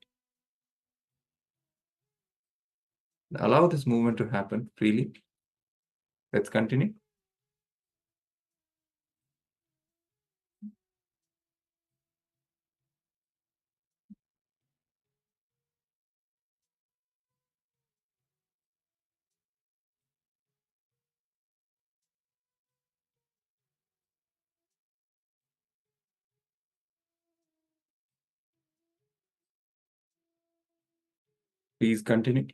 Allow this movement to happen freely. Let's continue. Please continue.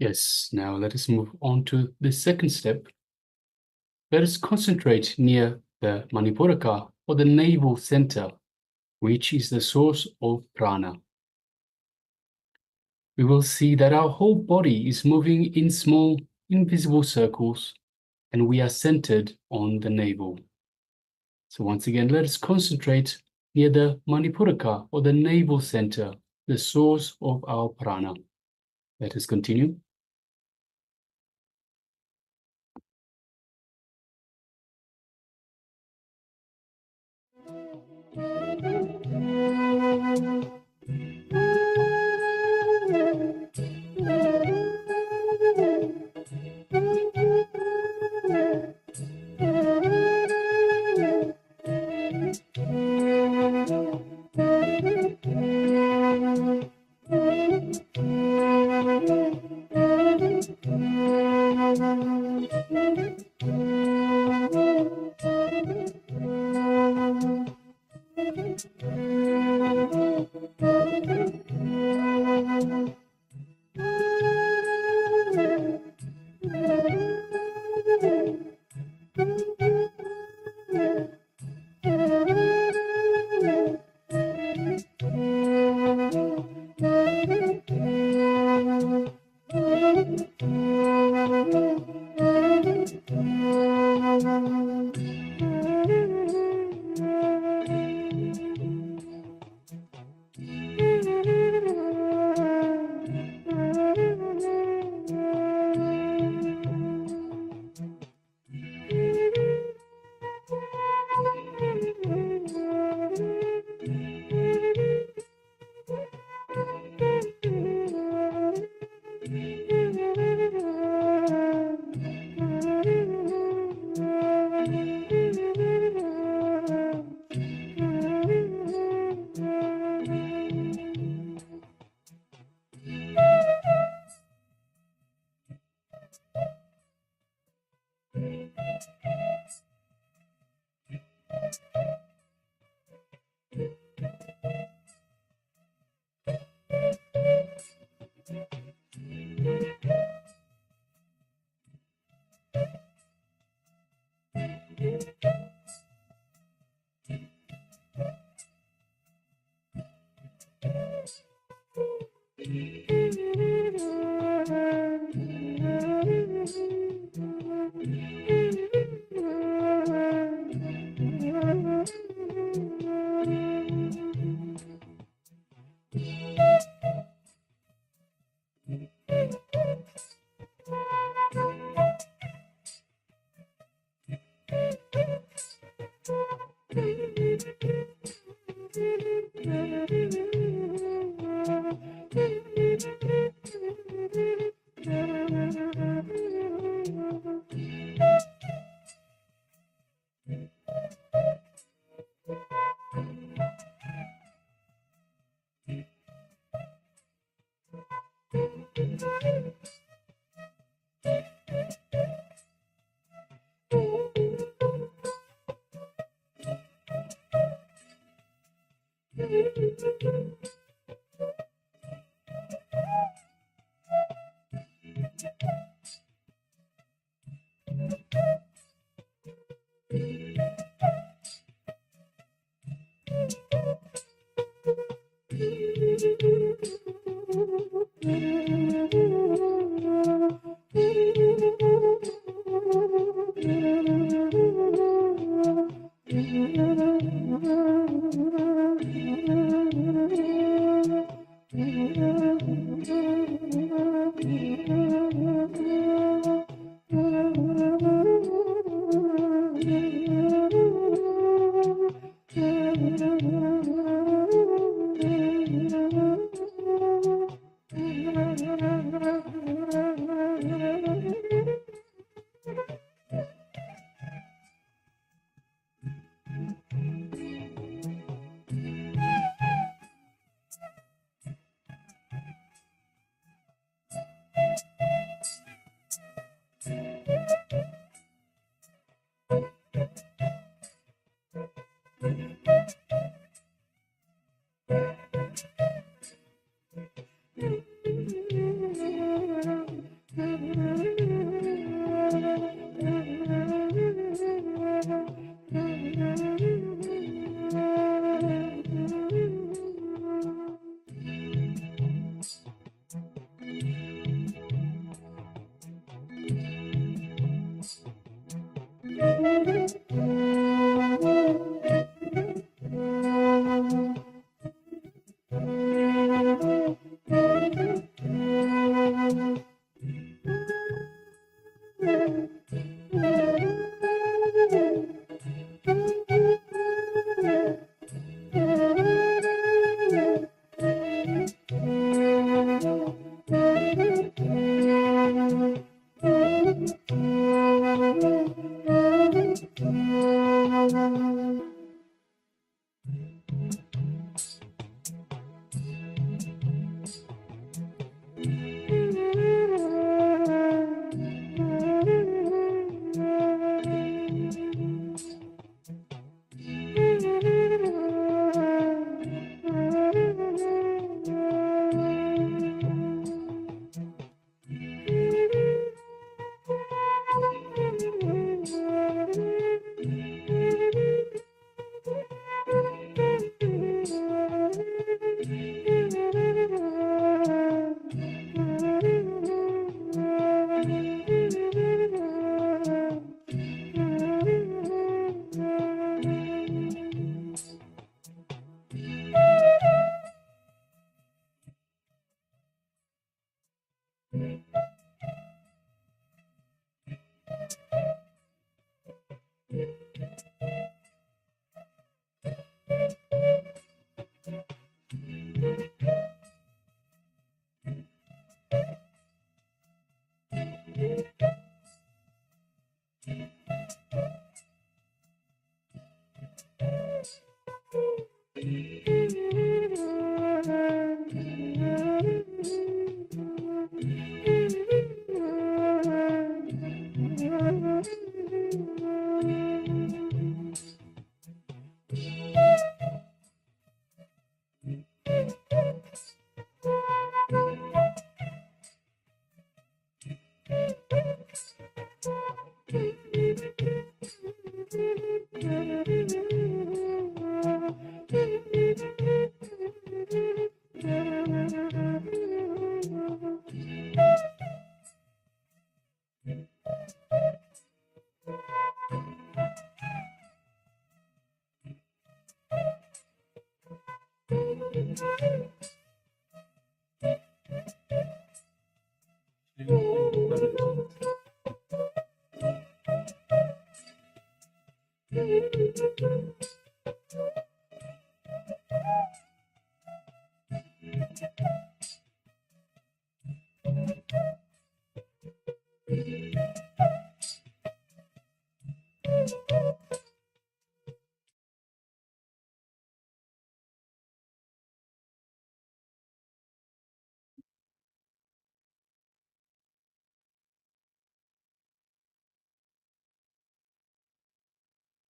Yes, now let us move on to the second step. Let us concentrate near the Manipuraka, or the navel center, which is the source of prana. We will see that our whole body is moving in small, invisible circles, and we are centered on the navel. So once again, let us concentrate near the Manipuraka, or the navel center, the source of our prana. Let us continue.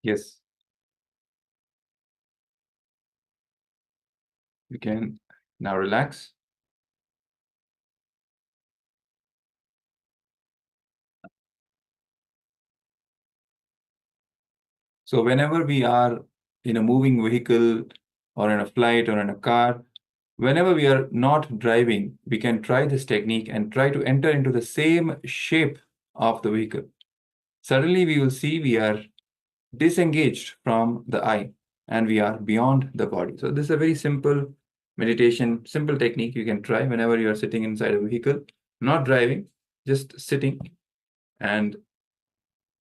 Yes. You can now relax. So whenever we are in a moving vehicle or in a flight or in a car, whenever we are not driving, we can try this technique and try to enter into the same shape of the vehicle. Suddenly we will see we are disengaged from the I and we are beyond the body. So this is a very simple meditation, simple technique you can try whenever you are sitting inside a vehicle, not driving, just sitting, and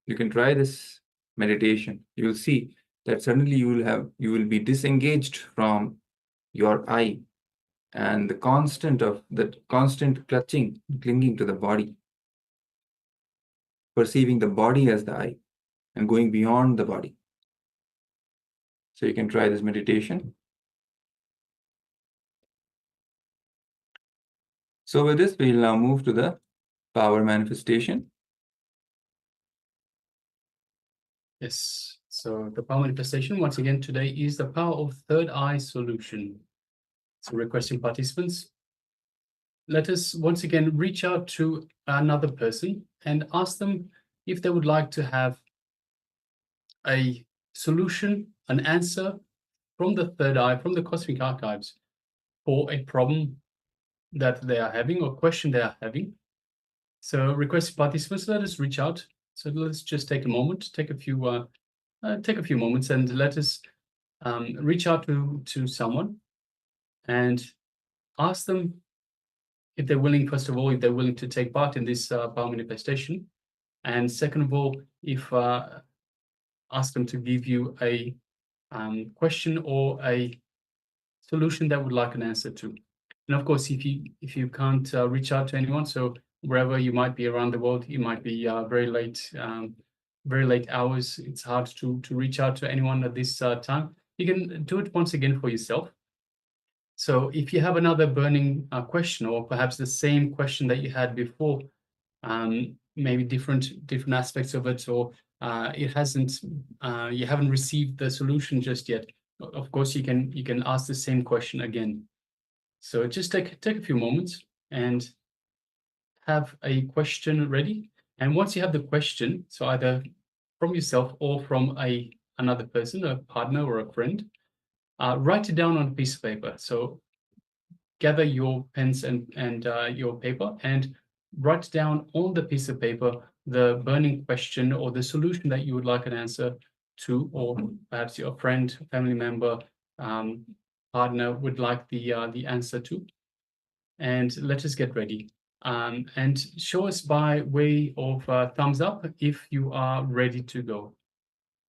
you can try this meditation. You will see that suddenly you will be disengaged from your I and the constant clutching, clinging to the body, perceiving the body as the I and going beyond the body. So you can try this meditation. So with this, we'll now move to the power manifestation. Yes. So the power manifestation, once again, today is the power of third eye solution. So requesting participants, let us once again reach out to another person and ask them if they would like to have a solution, an answer from the third eye, from the cosmic archives, for a problem that they are having or question they are having. So requesting participants, let us reach out. So let's just take a moment, take a few moments, and let us reach out to someone and ask them if they're willing, first of all, if they're willing to take part in this power manifestation, and second of all, if ask them to give you a question or a solution that would like an answer to. And of course, if you can't reach out to anyone, so wherever you might be around the world, it might be very late hours. It's hard to reach out to anyone at this time. You can do it once again for yourself. So if you have another burning question, or perhaps the same question that you had before, maybe different aspects of it, or it hasn't, you haven't received the solution just yet, of course you can ask the same question again. So just take a few moments and have a question ready. And once you have the question, so either from yourself or from another person, a partner or a friend, write it down on a piece of paper. So gather your pens and your paper and write down on the piece of paper the burning question or the solution that you would like an answer to, or perhaps your friend, family member, partner would like the answer to. And let us get ready. And show us by way of thumbs up if you are ready to go.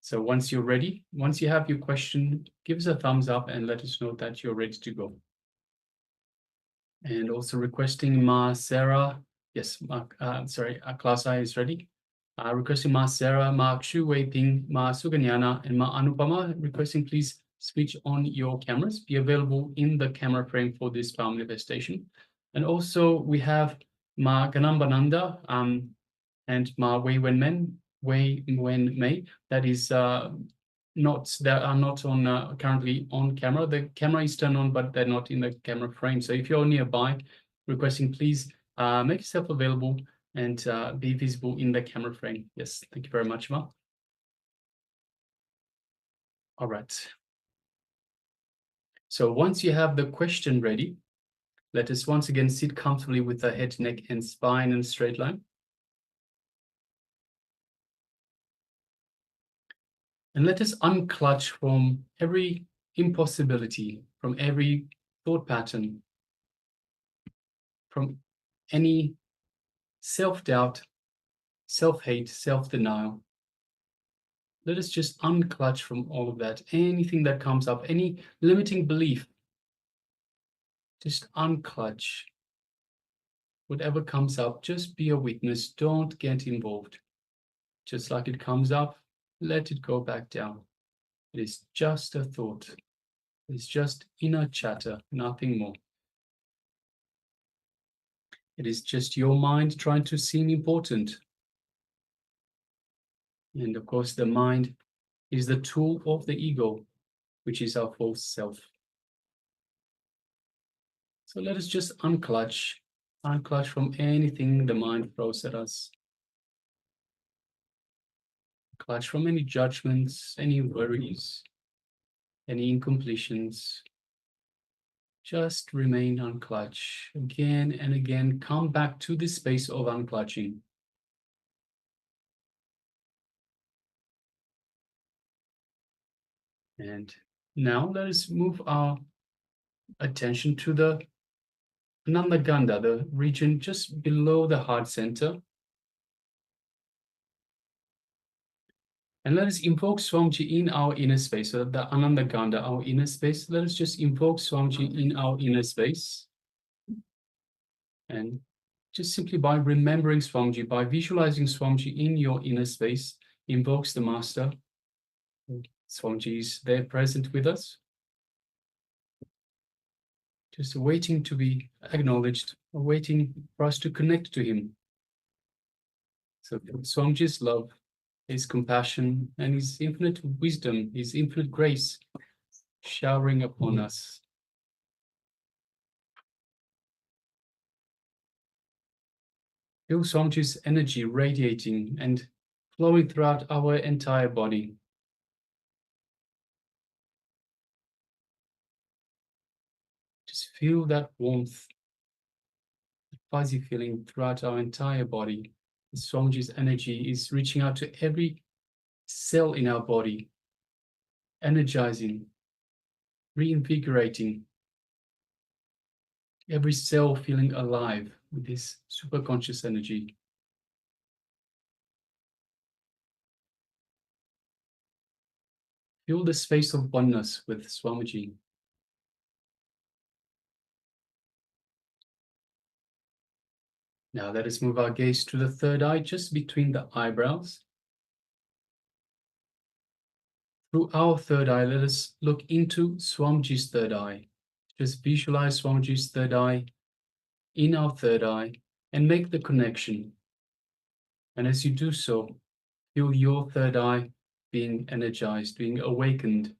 So once you're ready, once you have your question, give us a thumbs up and let us know that you're ready to go. And also requesting Ma Sarah, yes, KAILASA is ready. Requesting Ma Sarah, Ma Kshu Wei Ping, Ma Suganyana, and Ma Anupama, requesting please switch on your cameras, be available in the camera frame for this power manifestation. And also we have Ma Ganambananda and Ma Wei Wen Mei, that is that are not on currently on camera. The camera is turned on, but they're not in the camera frame. So if you're nearby, requesting please make yourself available and be visible in the camera frame. Yes, thank you very much, Ma. All right. So once you have the question ready, let us once again sit comfortably with the head, neck, and spine in a straight line. And let us unclutch from every impossibility, from every thought pattern, from any self-doubt, self-hate, self-denial. Let us just unclutch from all of that. Anything that comes up, any limiting belief, just unclutch. Whatever comes up, just be a witness. Don't get involved. Just like it comes up, let it go back down. It is just a thought. It's just inner chatter, nothing more. It is just your mind trying to seem important. And of course, the mind is the tool of the ego, which is our false self. So let us just unclutch from anything the mind throws at us. Clutch from any judgments, any worries, any incompletions. Just remain unclutch. Again and again, come back to this space of unclutching. And now let us move our attention to the Nandaganda, the region just below the heart center. And let us invoke Swamiji in our inner space. So that the Ananda Ganda, our inner space, let us just invoke Swamiji in our inner space. And just simply by remembering Swamiji, by visualizing Swamiji in your inner space, invokes the Master. Swamiji is there present with us, just waiting to be acknowledged, waiting for us to connect to him. So Swamiji's love, his compassion, and his infinite wisdom, his infinite grace showering upon us. Feel Swamiji's energy radiating and flowing throughout our entire body. Just feel that warmth, that fuzzy feeling throughout our entire body. Swamiji's energy is reaching out to every cell in our body, energizing, reinvigorating, every cell feeling alive with this superconscious energy. Feel the space of oneness with Swamiji. Now let us move our gaze to the third eye, just between the eyebrows. Through our third eye, let us look into Swamiji's third eye. Just visualize Swamiji's third eye in our third eye and make the connection. And as you do so, feel your third eye being energized, being awakened.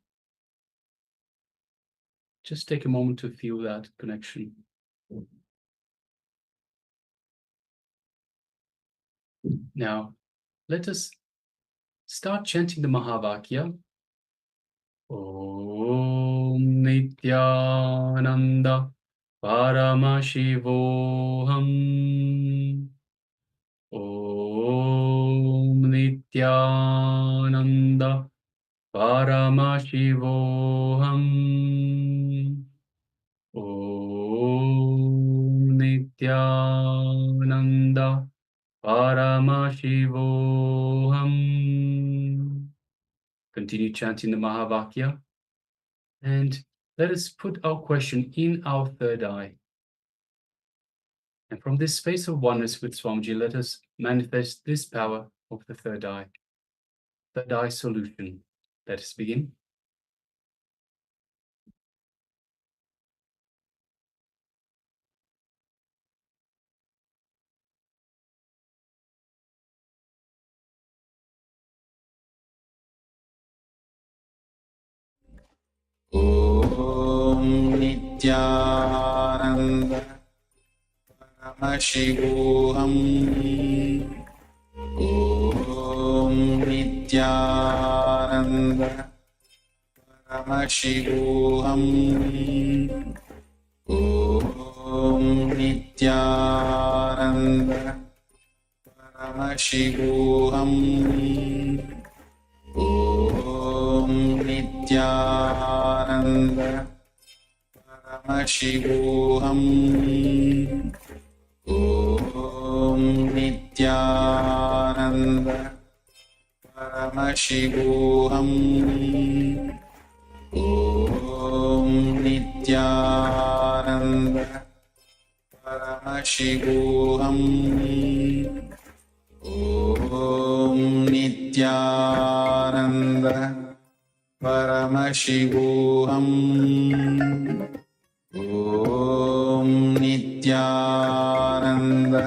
Just take a moment to feel that connection. Now, let us start chanting the Mahavakya. Om Nityananda Paramashivoham. Om Nityananda Paramashivoham. Om Nityananda Paramashivoham. Continue chanting the Mahavakya. And let us put our question in our third eye. And from this space of oneness with Swamiji, let us manifest this power of the third eye solution. Let us begin. Om Nityananda Paramashivoham. Om Nityananda Paramashivoham. Om Nityananda Paramashivoham. Om Nityananda Paramashivoham. Om Nityananda Paramashivoham. Om Nityananda Paramashivoham. Om Nityananda Paramashivoham. Om Nityananda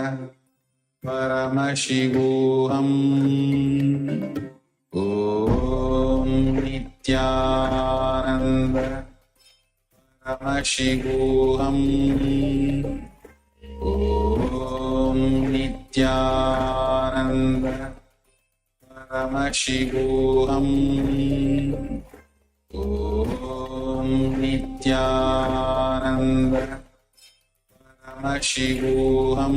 Paramashivoham. Om Nityananda Paramashivoham. Om Nityananda Paramashivoham. Om Nityananda Paramashivoham.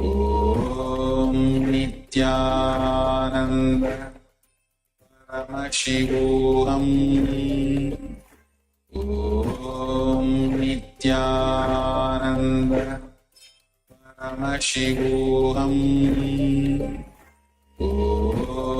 Om Nityananda Paramashivoham. Om Nityananda Paramashivoham. Om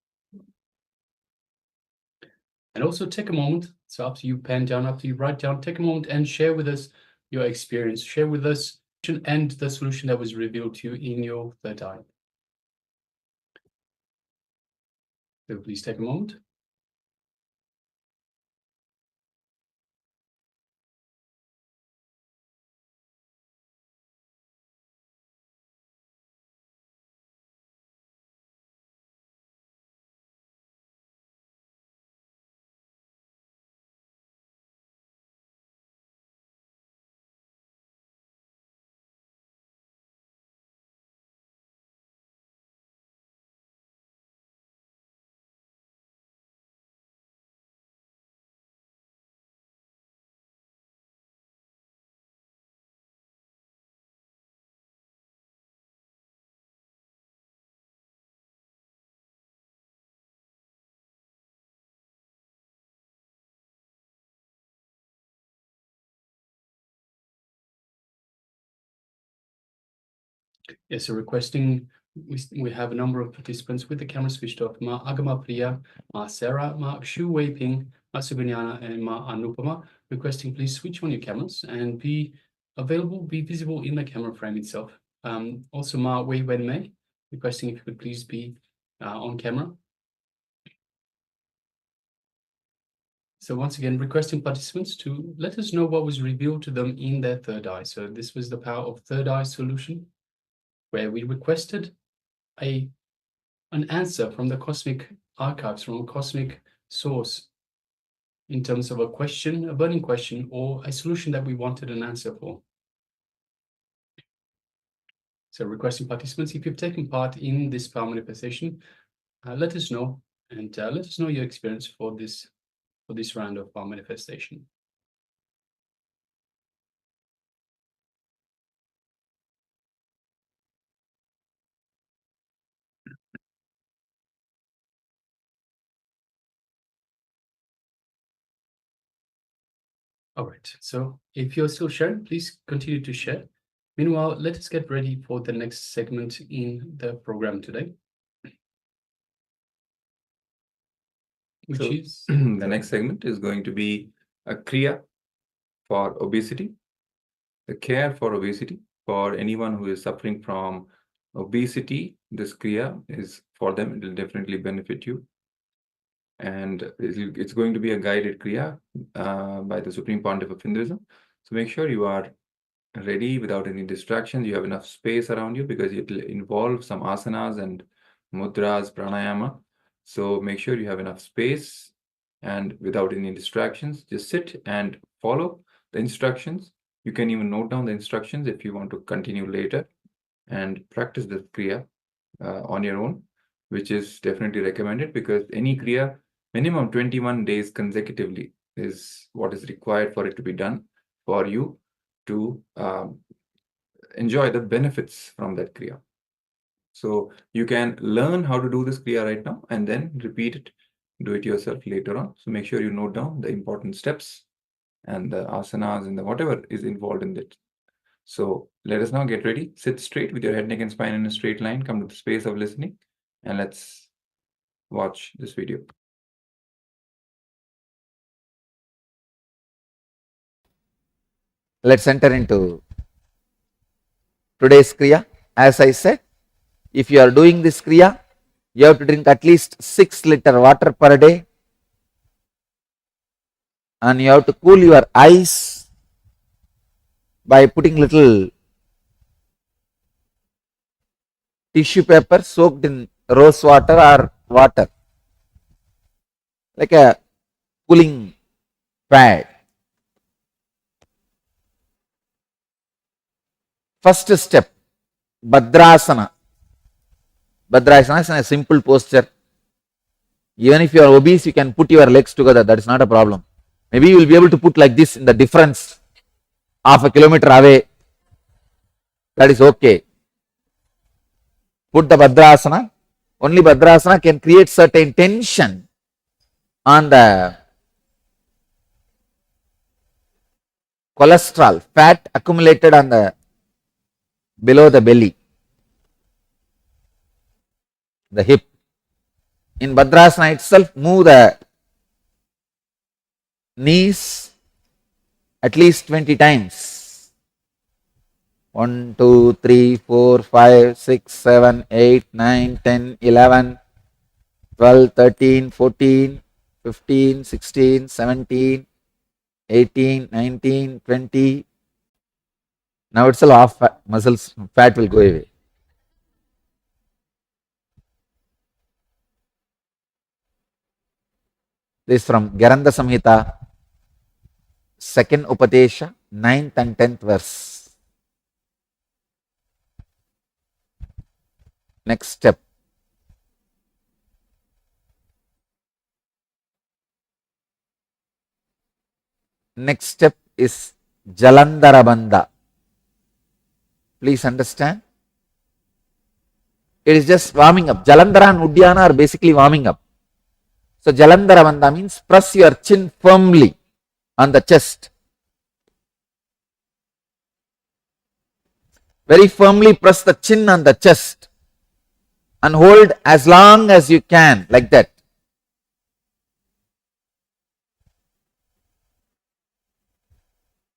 And also take a moment, so after you pen down, after you write down, take a moment and share with us your experience. Share with us and the solution that was revealed to you in your third eye. So please take a moment. Yes, so requesting, we have a number of participants with the camera switched off. Ma Agama Priya, Ma Sarah, Ma Shu Wei Ping, Ma Subinyana, and Ma Anupama, requesting please switch on your cameras and be available, be visible in the camera frame itself. Also Ma Wei Wen Mei, requesting if you could please be on camera. So once again, requesting participants to let us know what was revealed to them in their third eye. So this was the Power of Third Eye solution, where we requested an answer from the cosmic archives, from a cosmic source, in terms of a question, a burning question, or a solution that we wanted an answer for. So requesting participants, if you've taken part in this power manifestation, let us know, and let us know your experience for this round of power manifestation. All right, so if you're still sharing, please continue to share. Meanwhile, let us get ready for the next segment in the program today, which So, is the next segment is going to be a Kriya for obesity, the care for obesity. For anyone who is suffering from obesity, this Kriya is for them. It will definitely benefit you. And it's going to be a guided Kriya by the Supreme Pontiff of Hinduism. So make sure you are ready without any distractions. You have enough space around you because it will involve some asanas and mudras, pranayama. So make sure you have enough space and without any distractions, just sit and follow the instructions. You can even note down the instructions if you want to continue later and practice this Kriya on your own, which is definitely recommended because any Kriya, minimum 21 days consecutively is what is required for it to be done for you to enjoy the benefits from that Kriya. So you can learn how to do this Kriya right now and then repeat it, do it yourself later on. So make sure you note down the important steps and the asanas and the whatever is involved in it. So let us now get ready. Sit straight with your head, neck, and spine in a straight line. Come to the space of listening and let's watch this video. Let's enter into today's Kriya. As I said, if you are doing this Kriya, you have to drink at least 6 liters water per day, and you have to cool your eyes by putting little tissue paper soaked in rose water or water, like a cooling pad. First step, Bhadrasana. Bhadrasana is a simple posture. Even if you are obese, you can put your legs together. That is not a problem. Maybe you will be able to put like this in the difference half a kilometer away. That is okay. Put the Bhadrasana. Only Bhadrasana can create certain tension on the cholesterol, fat accumulated on the below the belly, the hip. In Bhadrasana itself, move the knees at least 20 times. 1, 2, 3, 4, 5, 6, 7, 8, 9, 10, 11, 12, 13, 14, 15, 16, 17, 18, 19, 20. Now itself half fat, muscles fat will go away. This is from Garanda Samhita, second Upadesha, 9th and 10th verse. Next step. Next step is Jalandhara Bandha. Please understand. It is just warming up. Jalandhara and Uddiyana are basically warming up. So Jalandhara Bandha means press your chin firmly on the chest. Very firmly press the chin on the chest and hold as long as you can, like that.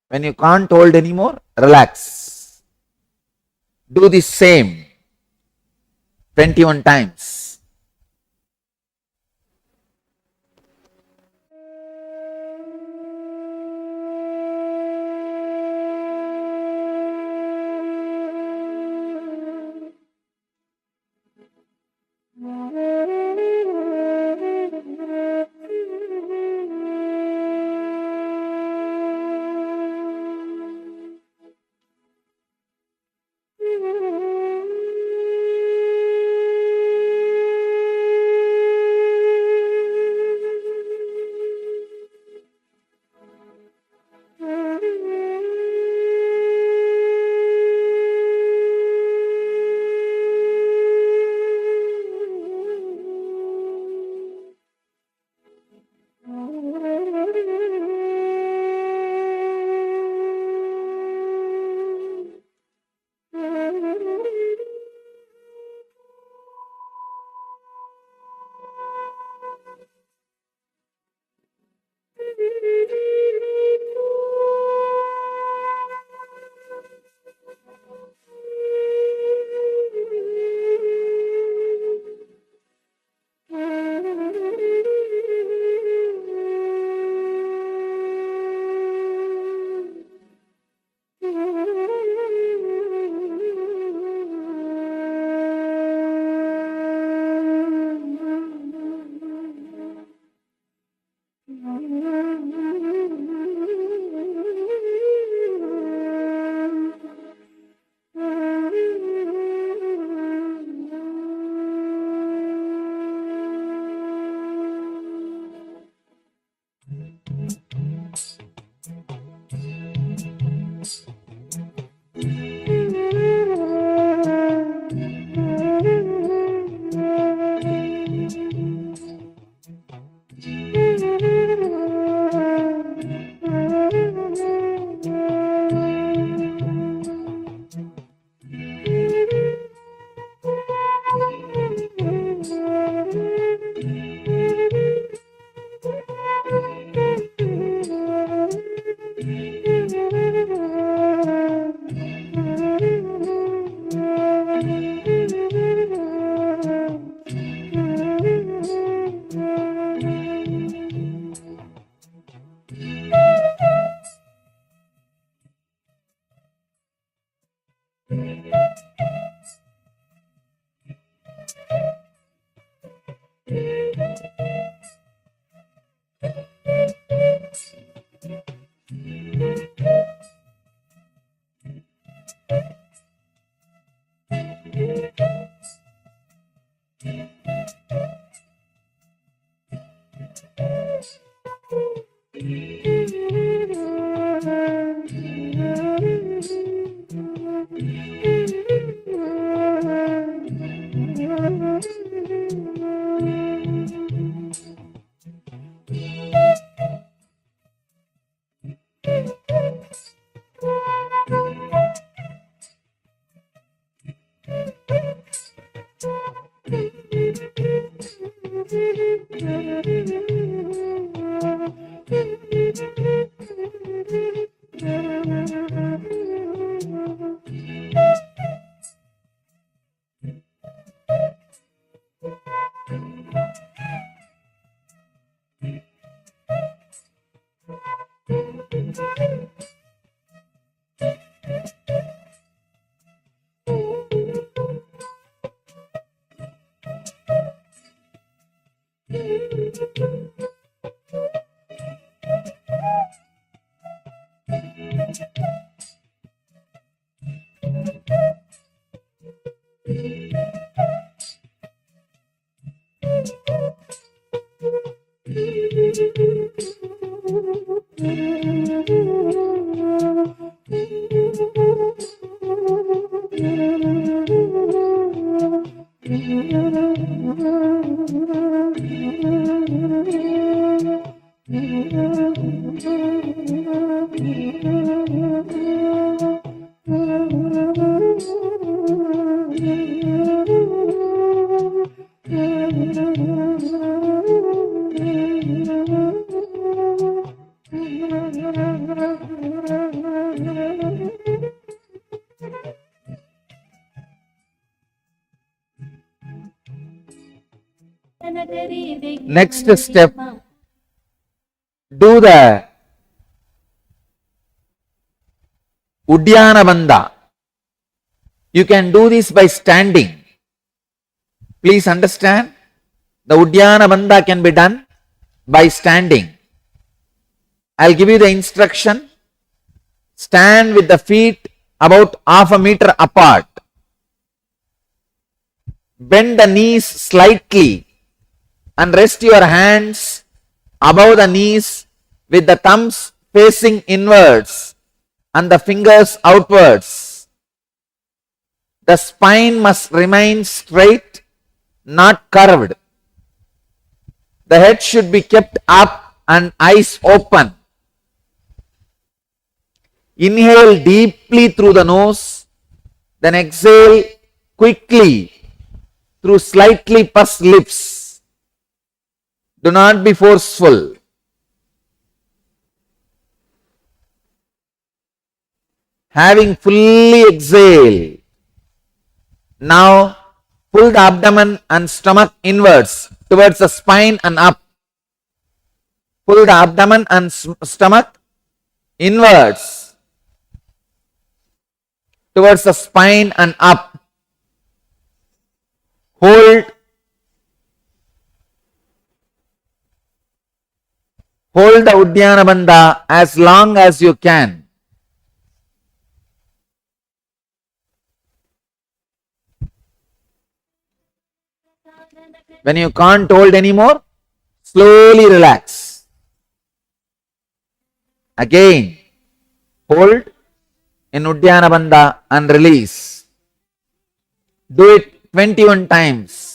When you can't hold anymore, relax. Do the same 21 times. Next step, do the Uddiyana Bandha. You can do this by standing. Please understand, the Uddiyana Bandha can be done by standing. I'll give you the instruction. Stand with the feet about half a meter apart. Bend the knees slightly and rest your hands above the knees with the thumbs facing inwards and the fingers outwards. The spine must remain straight, not curved. The head should be kept up and eyes open. Inhale deeply through the nose, then exhale quickly through slightly pursed lips. Do not be forceful. Having fully exhaled, now pull the abdomen and stomach inwards towards the spine and up. Pull the abdomen and stomach inwards towards the spine and up. Hold the Uddiyana Bandha as long as you can. When you can't hold anymore, slowly relax. Again, hold in Uddiyana Bandha and release. Do it 21 times.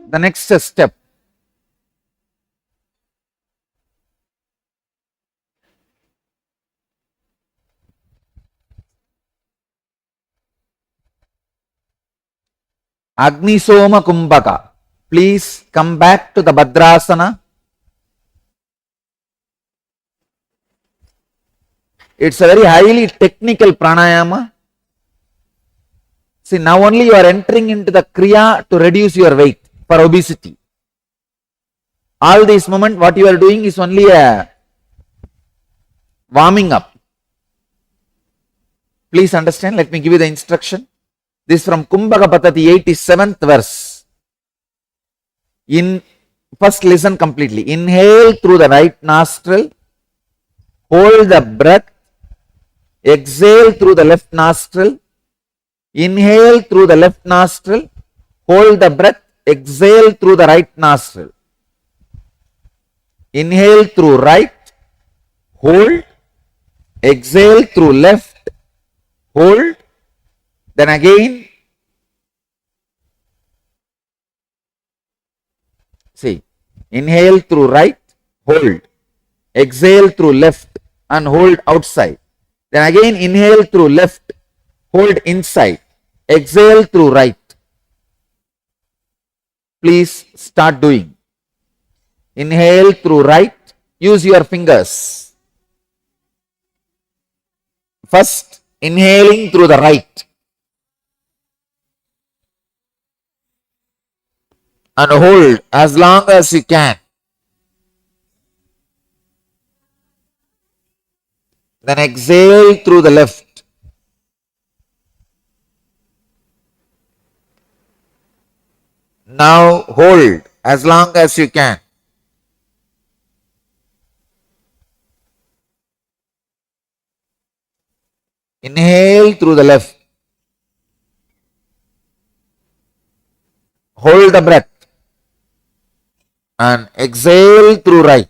The next step. Agni Soma Kumbhaka. Please come back to the Bhadrasana. It's a very highly technical pranayama. See, now only you are entering into the Kriya to reduce your weight for obesity. All this moment, what you are doing is only a warming up. Please understand, let me give you the instruction. This is from Kumbhaka Patati, 87th verse. First listen completely. Inhale through the right nostril, hold the breath, exhale through the left nostril, inhale through the left nostril, hold the breath, exhale through the right nostril. Inhale through right, hold, exhale through left, hold, then again, see, inhale through right, hold, exhale through left and hold outside. Then again inhale through left, hold inside, exhale through right. Please start doing. Inhale through right, use your fingers. First, inhaling through the right and hold as long as you can. Then exhale through the left. Now hold as long as you can. Inhale through the left. Hold the breath and exhale through right.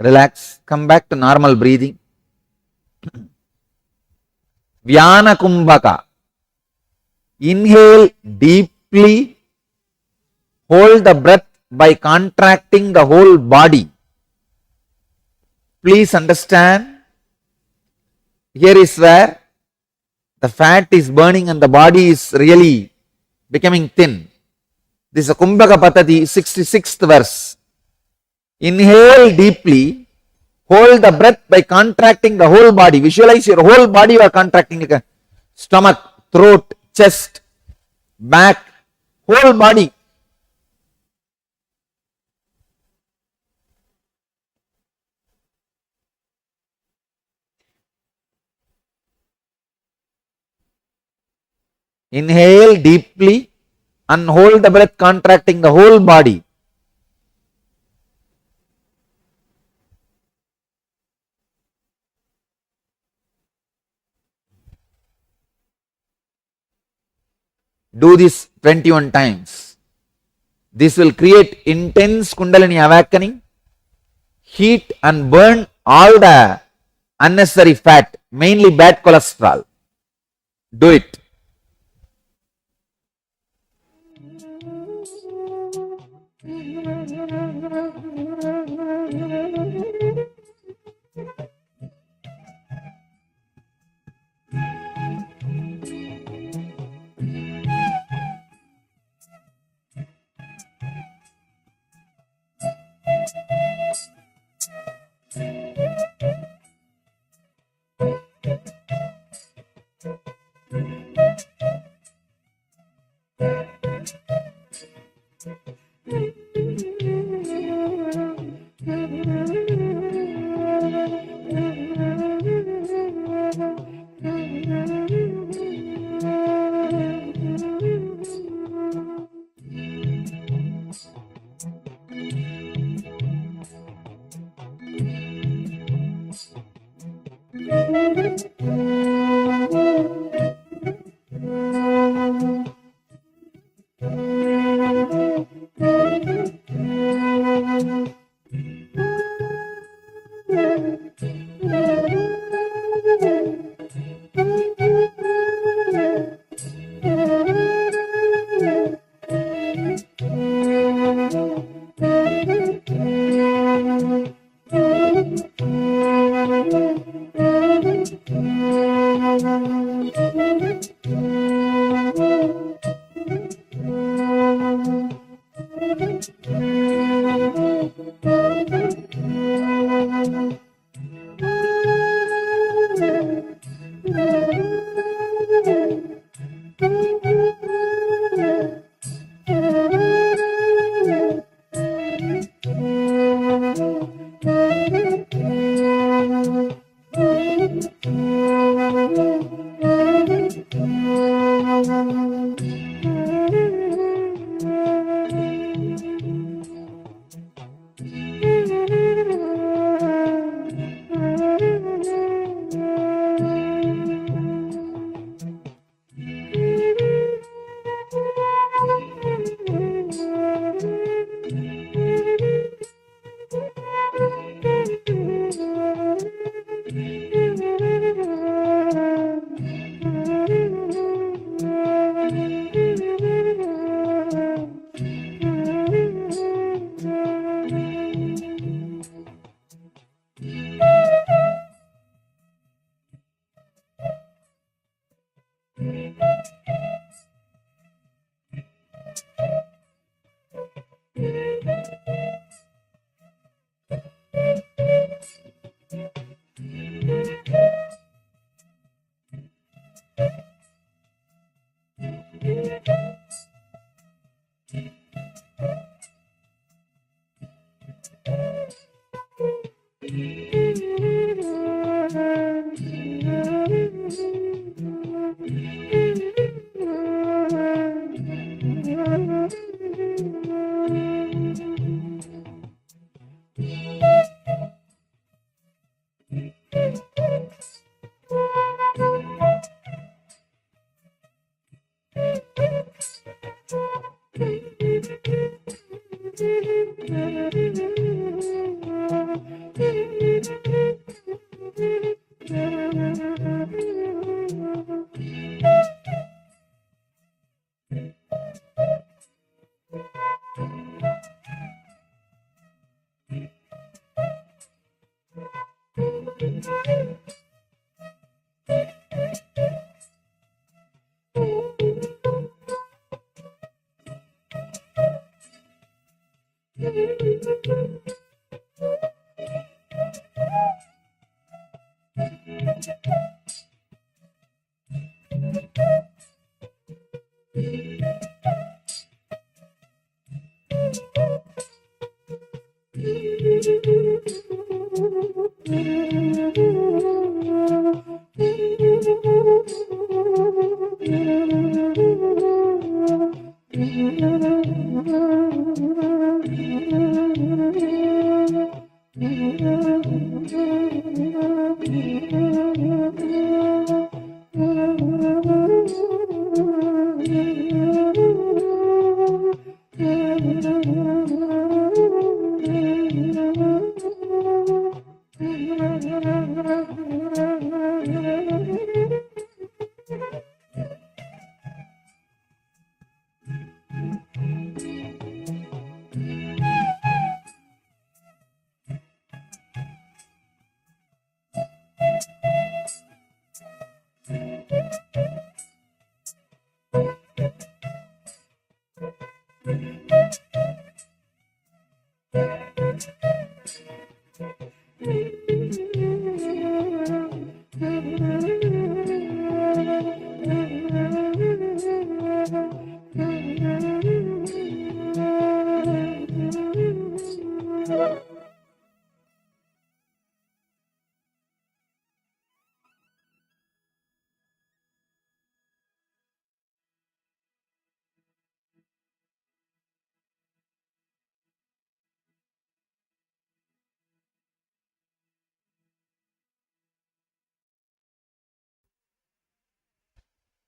Relax, come back to normal breathing. Vyana Kumbhaka. Inhale deeply, hold the breath by contracting the whole body. Please understand, here is where the fat is burning and the body is really becoming thin. This is a Kumbhaka Patati, 66th verse. Inhale deeply, hold the breath by contracting the whole body. Visualize your whole body you are contracting, like a stomach, throat, chest, back, whole body. Inhale deeply and hold the breath contracting the whole body. Do this 21 times. This will create intense Kundalini awakening, heat and burn all the unnecessary fat, mainly bad cholesterol. Do it.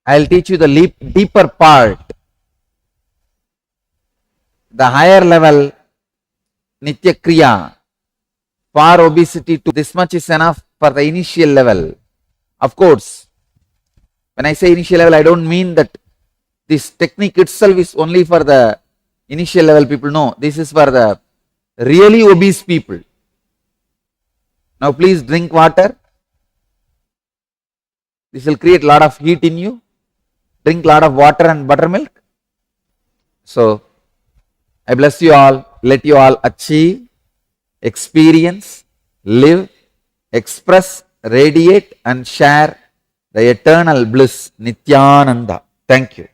I'll teach you the deeper part, the higher level Nitya Kriya. For obesity, to this much is enough for the initial level. Of course, when I say initial level, I don't mean that this technique itself is only for the initial level people. No, this is for the really obese people. Now please drink water. This will create a lot of heat in you. Drink a lot of water and buttermilk. So, I bless you all. Let you all achieve, experience, live, express, radiate and share the eternal bliss, Nithyananda. Thank you.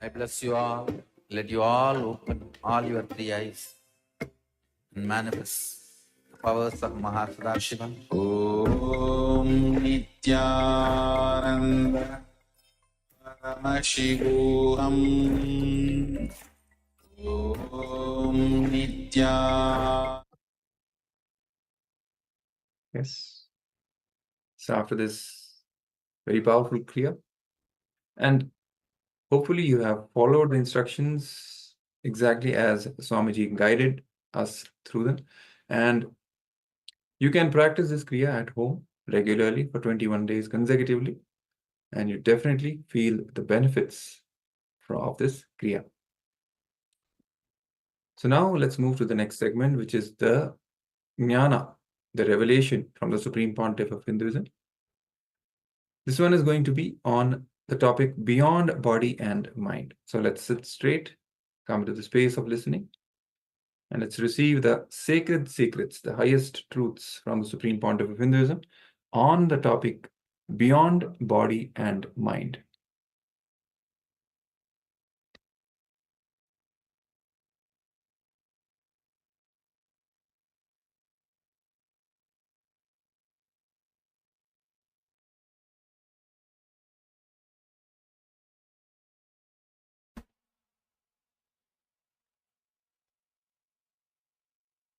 I bless you all. Let you all open all your three eyes and manifest the powers of Mahasudashivam. Om Nithyananda Paramashivoham. Om Nithyananda. Yes. So after this very powerful Kriya, and hopefully you have followed the instructions exactly as Swamiji guided us through them. And you can practice this Kriya at home regularly for 21 days consecutively. And you definitely feel the benefits of this Kriya. So now let's move to the next segment, which is the Jnana, the revelation from the Supreme Pontiff of Hinduism. This one is going to be on the topic beyond body and mind. So let's sit straight, come to the space of listening, and let's receive the sacred secrets, the highest truths from the Supreme Pontiff of Hinduism on the topic beyond body and mind.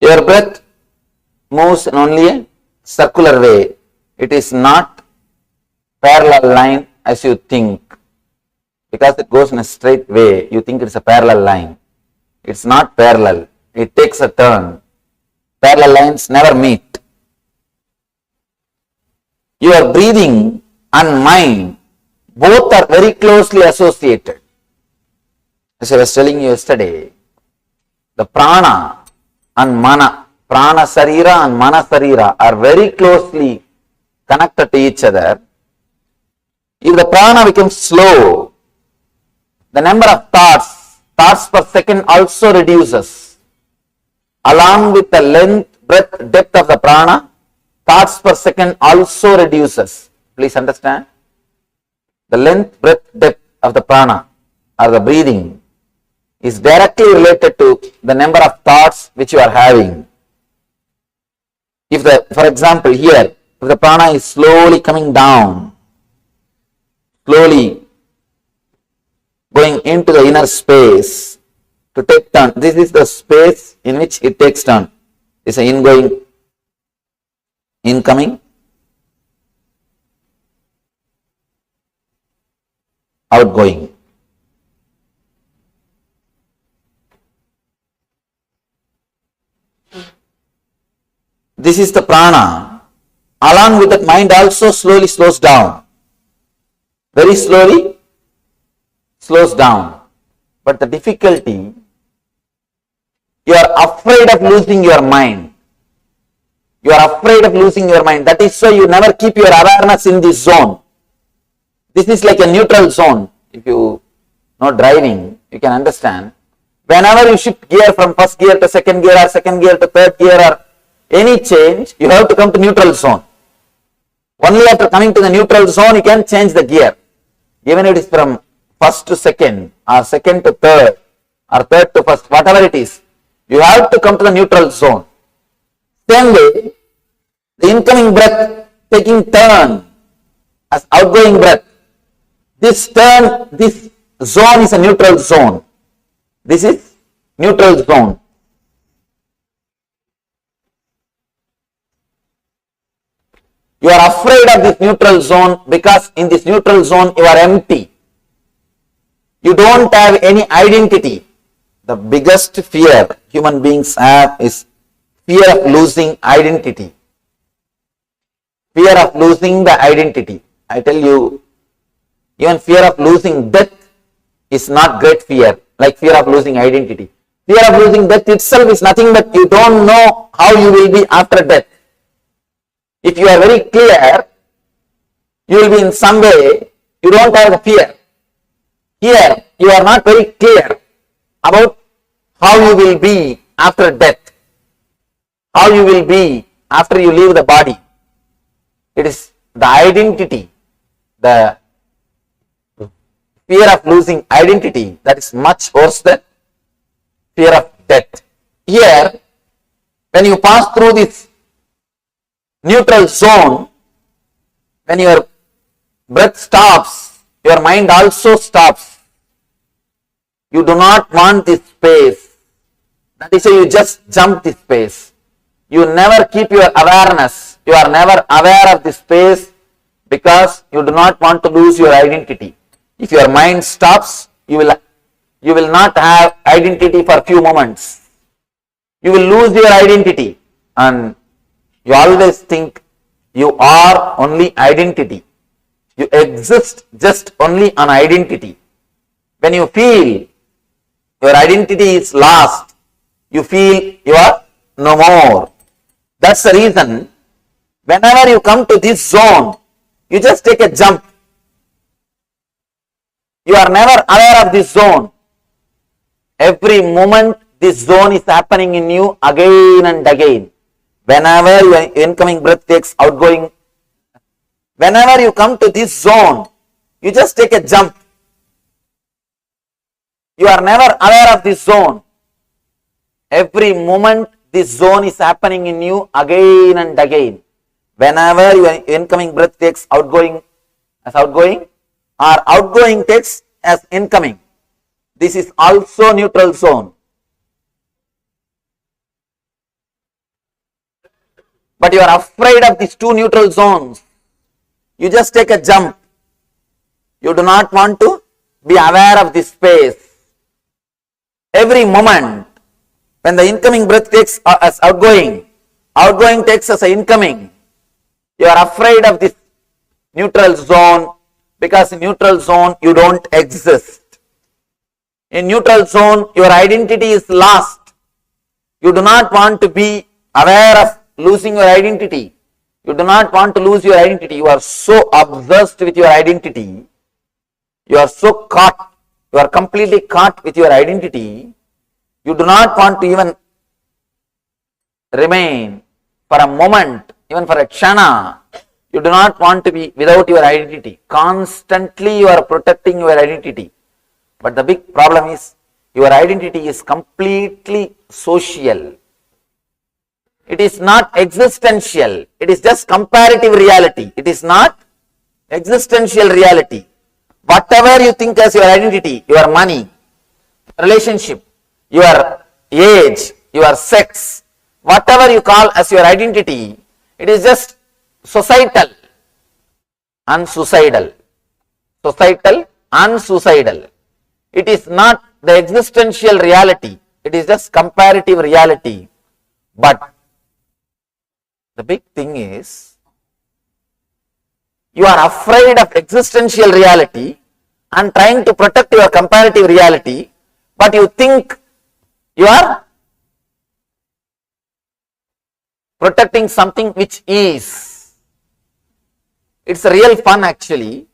Your breath moves in only a circular way. It is not parallel line as you think. Because it goes in a straight way, you think it's a parallel line. It's not parallel. It takes a turn. Parallel lines never meet. Your breathing and mind both are very closely associated. As I was telling you yesterday, the prana and mana, prana sarira and mana sarira are very closely connected to each other. If the prana becomes slow, the number of thoughts per second also reduces. Along with the length, breadth, depth of the prana, thoughts per second also reduces. Please understand. The length, breadth, depth of the prana or the breathing is directly related to the number of thoughts which you are having. If for example here, if the prana is slowly coming down, slowly going into the inner space to take turn, this is the space in which it takes turn. It's an ingoing, incoming, outgoing. This is the prana. Along with that, mind also slowly slows down. Very slowly slows down. But the difficulty, you are afraid of losing your mind. You are afraid of losing your mind. That is why you never keep your awareness in this zone. This is like a neutral zone. If you know driving, you can understand. Whenever you shift gear from first gear to second gear or second gear to third gear or any change, you have to come to neutral zone. Only after coming to the neutral zone, you can change the gear. Even if it is from first to second or second to third or third to first, whatever it is, you have to come to the neutral zone. Same way, the incoming breath taking turn as outgoing breath. This zone is a neutral zone. This is neutral zone. You are afraid of this neutral zone because in this neutral zone you are empty. You don't have any identity. The biggest fear human beings have is fear of losing identity. Fear of losing the identity. I tell you, even fear of losing death is not great fear, like fear of losing identity. Fear of losing death itself is nothing but you don't know how you will be after death. If you are very clear, you will be in some way, you don't have the fear. Here, you are not very clear about how you will be after death, how you will be after you leave the body. It is the identity, the fear of losing identity that is much worse than fear of death. Here, when you pass through this neutral zone, when your breath stops, your mind also stops. You do not want this space. That is why you just jump this space. You never keep your awareness. You are never aware of this space because you do not want to lose your identity. If your mind stops, you will not have identity for a few moments. You will lose your identity and you always think you are only identity. You exist just only on identity. When you feel your identity is lost, you feel you are no more. That's the reason whenever you come to this zone, you just take a jump. You are never aware of this zone. Every moment this zone is happening in you again and again. Whenever your incoming breath takes outgoing, whenever you come to this zone, you just take a jump. You are never aware of this zone. Every moment this zone is happening in you again and again. Whenever your incoming breath takes outgoing as outgoing or outgoing takes as incoming. This is also neutral zone. But you are afraid of these two neutral zones. You just take a jump. You do not want to be aware of this space. Every moment, when the incoming breath takes as outgoing, outgoing takes as incoming, you are afraid of this neutral zone because in neutral zone you don't exist. In neutral zone, your identity is lost. You do not want to be aware of losing your identity. You do not want to lose your identity. You are so obsessed with your identity. You are so caught. You are completely caught with your identity. You do not want to even remain for a moment, even for a kshana. You do not want to be without your identity. Constantly you are protecting your identity. But the big problem is your identity is completely social. It is not existential. It is just comparative reality. It is not existential reality. Whatever you think as your identity, your money, relationship, your age, your sex, whatever you call as your identity, it is just societal and suicidal. Societal and suicidal. It is not the existential reality. It is just comparative reality. But the big thing is, you are afraid of existential reality and trying to protect your comparative reality, but you think you are protecting something which is. It's a real fun actually.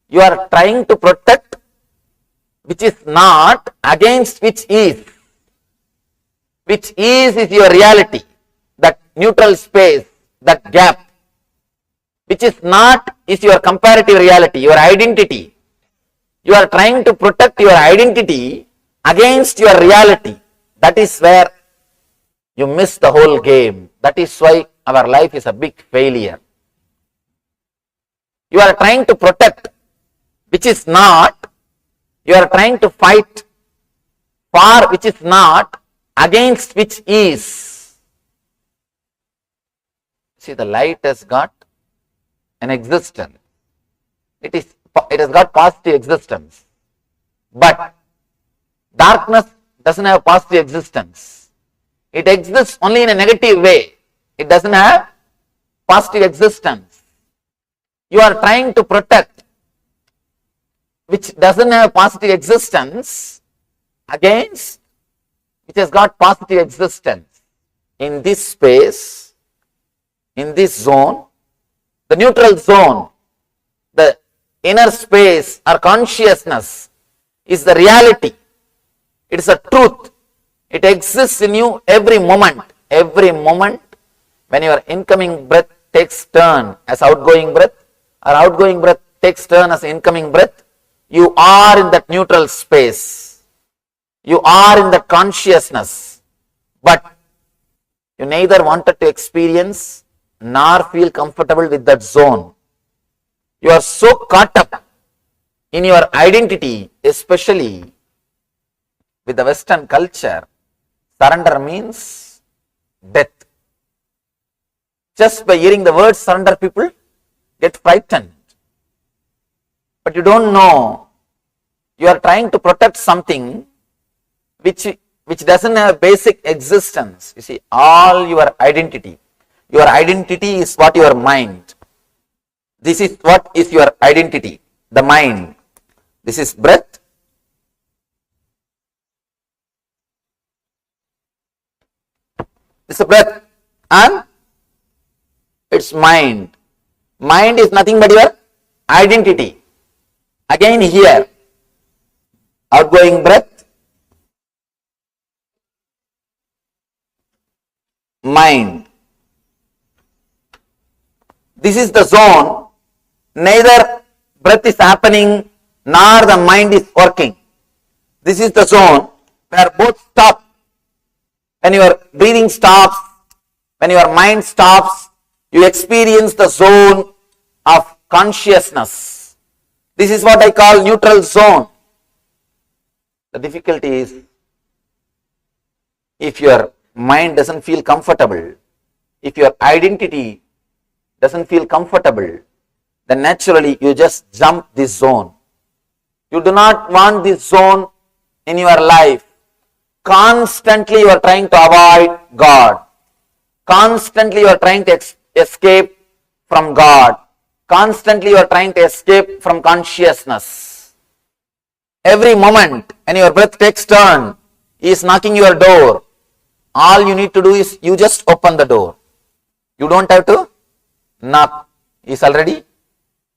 You are trying to protect which is not against which is. Which is your reality, that neutral space, that gap. Which is not is your comparative reality, your identity. You are trying to protect your identity against your reality. That is where you miss the whole game. That is why our life is a big failure. You are trying to protect which is not, you are trying to fight for which is not, against which is. See, the light has got an existence. It has got positive existence. But darkness doesn't have positive existence. It exists only in a negative way. It doesn't have positive existence. You are trying to protect which doesn't have positive existence against which has got positive existence. In this space, in this zone, the neutral zone, the inner space or consciousness is the reality. It is a truth. It exists in you every moment. Every moment when your incoming breath takes turn as outgoing breath or outgoing breath takes turn as incoming breath, you are in that neutral space. You are in that consciousness. But you neither wanted to experience nor feel comfortable with that zone. You are so caught up in your identity, especially with the Western culture. Surrender means death. Just by hearing the word surrender, people get frightened. But you don't know, you are trying to protect something which doesn't have basic existence. You see, all your identity is what your mind. This is what is your identity, the mind. This is breath. This is breath and it's mind. Mind is nothing but your identity. Again here, outgoing breath, mind. This is the zone, neither breath is happening nor the mind is working. This is the zone where both stop. When your breathing stops, when your mind stops, you experience the zone of consciousness. This is what I call neutral zone. The difficulty is, if your mind doesn't feel comfortable, if your identity doesn't feel comfortable, then naturally you just jump this zone. You do not want this zone in your life. Constantly you are trying to avoid God. Constantly you are trying to escape from God. Constantly you are trying to escape from consciousness. Every moment when your breath takes turn, He is knocking your door. All you need to do is you just open the door. You don't have to knock. He is already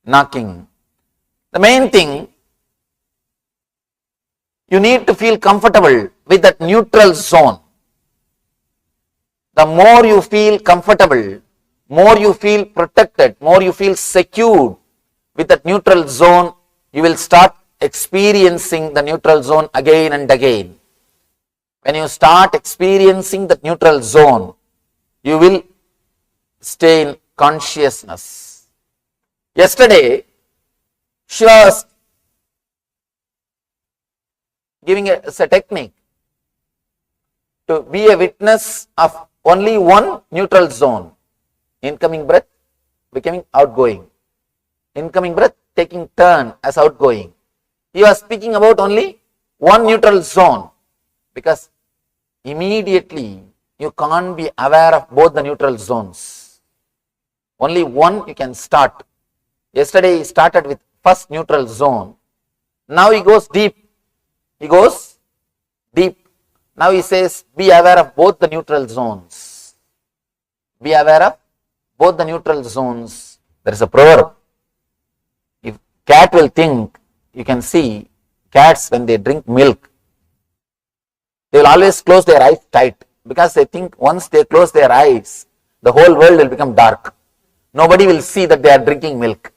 knocking. The main thing, you need to feel comfortable with that neutral zone. The more you feel comfortable, more you feel protected, more you feel secured with that neutral zone, you will start experiencing the neutral zone again and again. When you start experiencing the neutral zone, you will stay in consciousness. Yesterday, Shiva was giving us a technique to be a witness of only one neutral zone. Incoming breath becoming outgoing. Incoming breath taking turn as outgoing. He was speaking about only one neutral zone because immediately you can't be aware of both the neutral zones. Only one you can start. Yesterday he started with first neutral zone. Now he goes deep. He goes deep. Now he says, be aware of both the neutral zones. Be aware of both the neutral zones. There is a proverb. If cat will think, you can see cats when they drink milk, they will always close their eyes tight because they think once they close their eyes, the whole world will become dark. Nobody will see that they are drinking milk.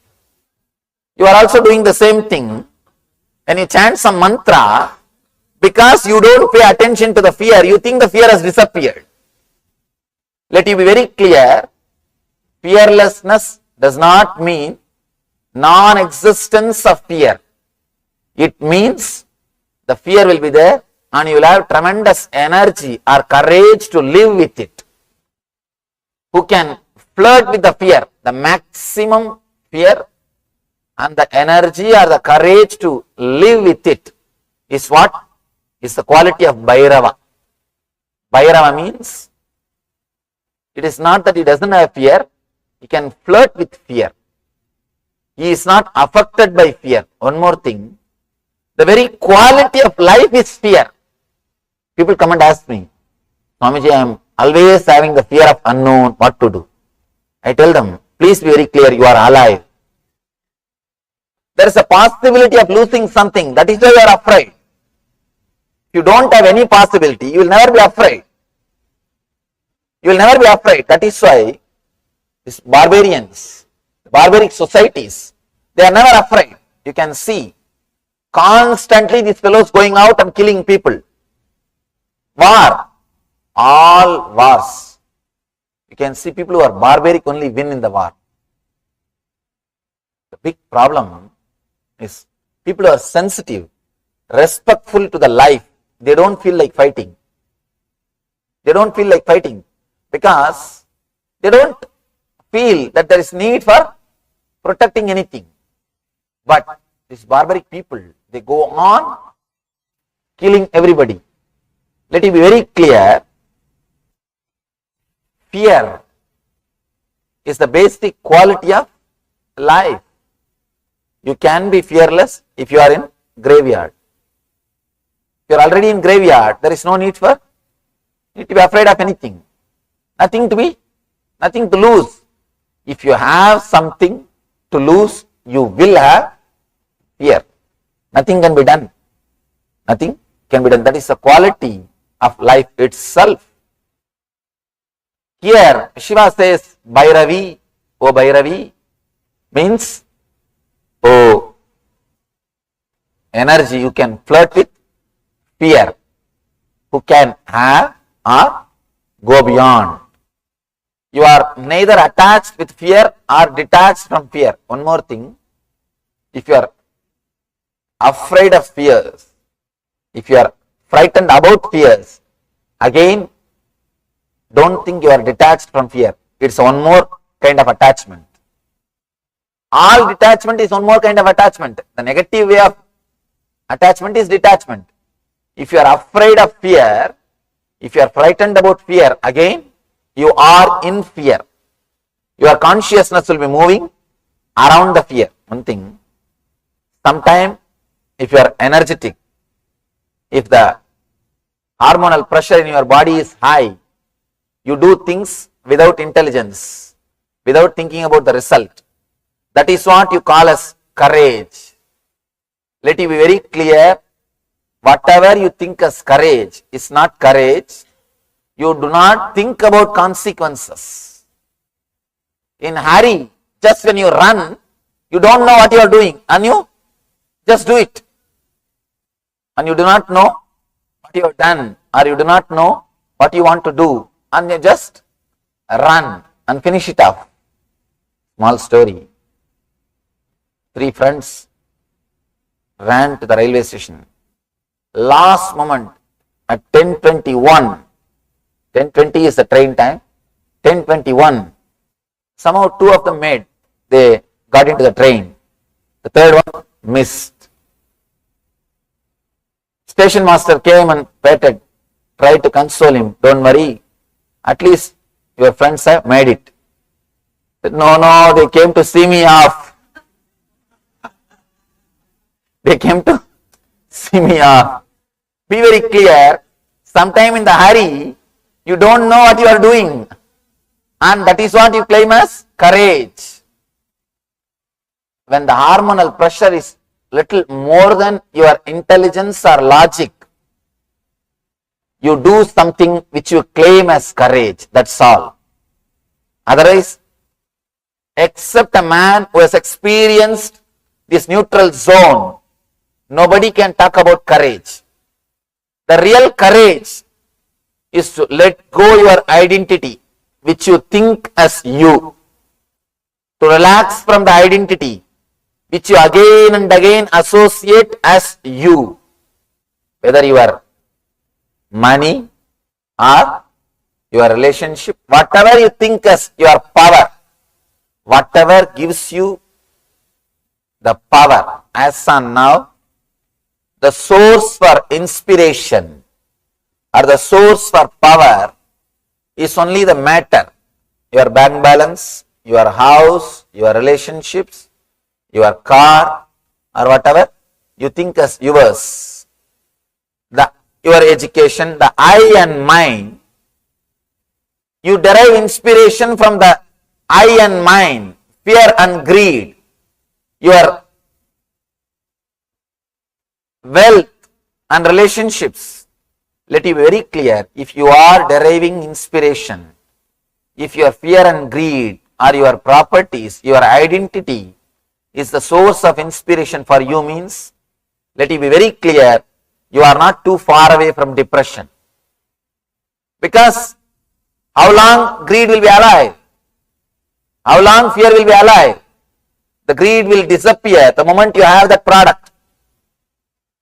You are also doing the same thing. When you chant some mantra, because you don't pay attention to the fear, you think the fear has disappeared. Let you be very clear, fearlessness does not mean non-existence of fear. It means the fear will be there and you will have tremendous energy or courage to live with it. Who can flirt with the fear, the maximum fear, and the energy or the courage to live with it is what? Is the quality of Bhairava. Bhairava means it is not that he doesn't have fear, he can flirt with fear. He is not affected by fear. One more thing, the very quality of life is fear. People come and ask me, Swamiji, I am always having the fear of unknown, what to do? I tell them, please be very clear, you are alive. There is a possibility of losing something, that is why you are afraid. If you don't have any possibility, you will never be afraid. You will never be afraid. That is why these barbarians, barbaric societies, they are never afraid. You can see constantly these fellows going out and killing people. War, all wars. You can see people who are barbaric only win in the war. The big problem is people who are sensitive, respectful to the life. They don't feel like fighting. They don't feel like fighting because they don't feel that there is need for protecting anything. But these barbaric people, they go on killing everybody. Let it be very clear, fear is the basic quality of life. You can be fearless if you are in graveyard. If you are already in graveyard, there is no need to be afraid of anything. Nothing to lose. If you have something to lose, you will have fear. Nothing can be done. Nothing can be done. That is the quality of life itself. Here, Shiva says, Bhairavi, O Bhairavi, means, oh, energy you can flirt with, fear, who can have or go beyond. You are neither attached with fear or detached from fear. One more thing, if you are afraid of fears, if you are frightened about fears, again, don't think you are detached from fear. It's one more kind of attachment. All detachment is one more kind of attachment. The negative way of attachment is detachment. If you are afraid of fear, if you are frightened about fear, again, you are in fear. Your consciousness will be moving around the fear. One thing, sometime if you are energetic, if the hormonal pressure in your body is high, you do things without intelligence, without thinking about the result. That is what you call as courage. Let it be very clear, whatever you think as courage is not courage. You do not think about consequences. In hurry, just when you run, you don't know what you are doing and you just do it. And you do not know what you have done or you do not know what you want to do and you just run and finish it off. Small story. 3 friends ran to the railway station. Last moment at 10:21, 10:20 is the train time, 10:21, somehow 2 of them they got into the train. The third one missed. Station master came and petted, tried to console him. Don't worry, at least your friends have made it. But no, they came to see me off. They came to see me off. Be very clear, sometime in the hurry, you don't know what you are doing. And that is what you claim as courage. When the hormonal pressure is little more than your intelligence or logic, you do something which you claim as courage. That's all. Otherwise, except a man who has experienced this neutral zone, nobody can talk about courage. The real courage is to let go your identity. which you think as you, to relax from the identity which you again and again associate as you, whether your money or your relationship, whatever you think as your power, whatever gives you the power as on now, the source for inspiration or the source for power is only the matter, your bank balance, your house, your relationships, your car, or whatever you think as yours. Your education, the I and mind, you derive inspiration from the I and mind, fear and greed, your wealth and relationships. Let it be very clear, if you are deriving inspiration, if your fear and greed or your properties, your identity is the source of inspiration for you, means, let it be very clear, you are not too far away from depression. Because how long greed will be alive? How long fear will be alive? The greed will disappear the moment you have that product.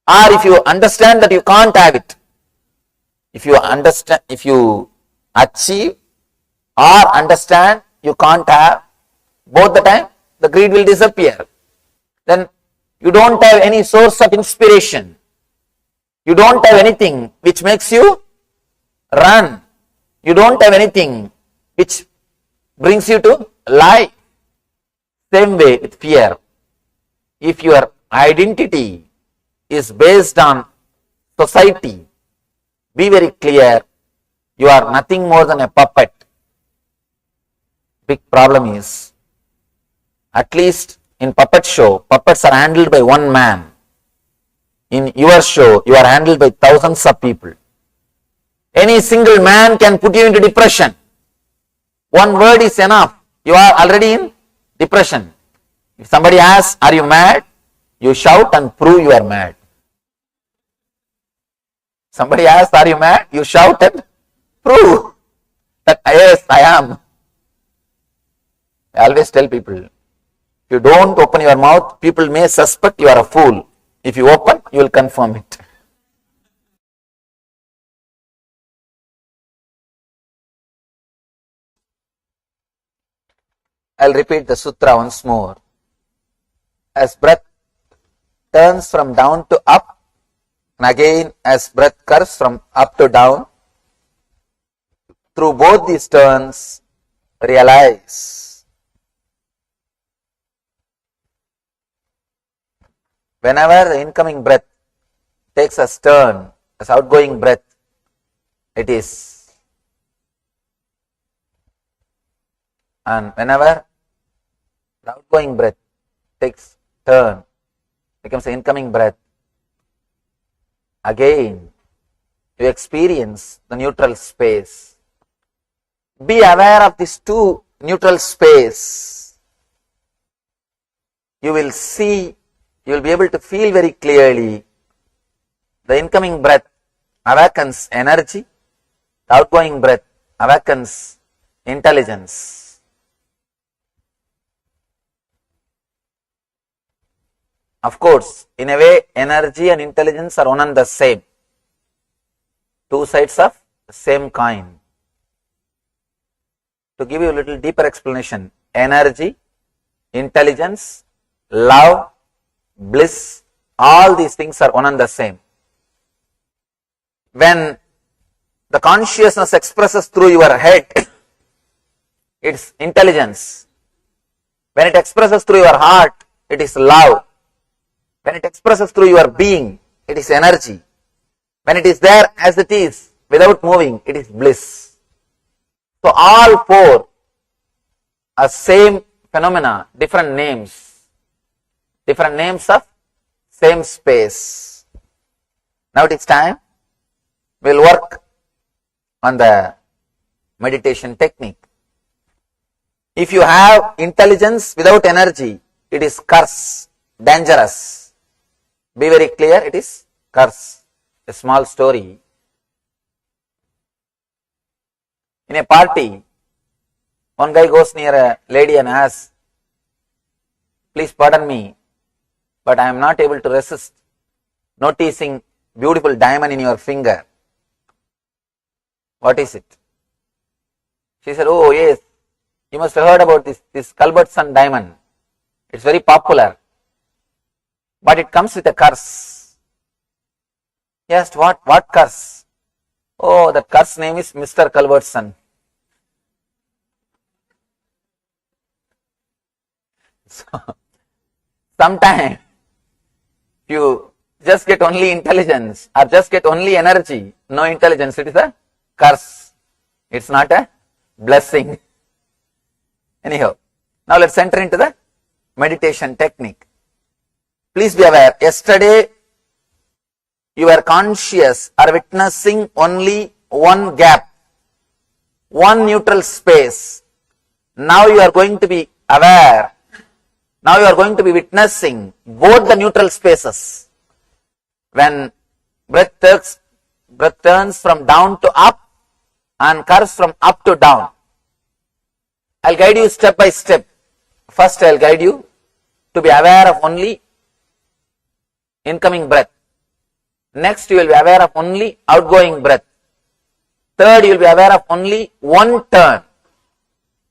Or if you understand that you can't have it. If you understand, if you achieve or understand you can't have, both the time the greed will disappear. Then you don't have any source of inspiration. You don't have anything which makes you run. You don't have anything which brings you to life. Same way with fear. If your identity is based on society, be very clear, you are nothing more than a puppet. Big problem is, at least in puppet show, puppets are handled by one man. In your show, you are handled by thousands of people. Any single man can put you into depression. One word is enough. You are already in depression. If somebody asks, are you mad? You shout and prove you are mad. Somebody asks, are you mad? You shout and prove that yes, I am. I always tell people, if you don't open your mouth, people may suspect you are a fool. If you open, you will confirm it. I'll repeat the sutra once more. As breath turns from down to up, and again as breath curves from up to down, through both these turns, realize whenever the incoming breath takes a turn, as outgoing breath, it is. And whenever the outgoing breath takes turn, becomes the incoming breath, again you experience the neutral space. Be aware of these two neutral space. You will see, you will be able to feel very clearly the incoming breath awakens energy, the outgoing breath awakens intelligence. Of course, in a way, energy and intelligence are one and the same. Two sides of the same coin. To give you a little deeper explanation, energy, intelligence, love, bliss, all these things are one and the same. When the consciousness expresses through your head, it's intelligence. When it expresses through your heart, it is love. When it expresses through your being, it is energy. When it is there as it is, without moving, it is bliss. So all four are same phenomena, different names of same space. Now it is time, we'll work on the meditation technique. If you have intelligence without energy, it is curse, dangerous. Be very clear, it is curse. A small story. In a party, One guy goes near a lady and asks, please pardon me, but I am not able to resist noticing beautiful diamond in your finger. What is it? She said, oh yes, you must have heard about this Culbertson diamond. It's very popular, but it comes with a curse. He asked, what curse? Oh, that curse name is Mr. Culbertson. So, sometimes you just get only intelligence or just get only energy, no intelligence, it is a curse. It's not a blessing. Anyhow, now let's enter into the meditation technique. Please be aware, yesterday you were conscious or witnessing only one gap, one neutral space. Now you are going to be aware. Now you are going to be witnessing both the neutral spaces. When breath turns from down to up and curves from up to down. I'll guide you step by step. First I'll guide you to be aware of only incoming breath. Next you will be aware of only outgoing breath. Third you will be aware of only one turn.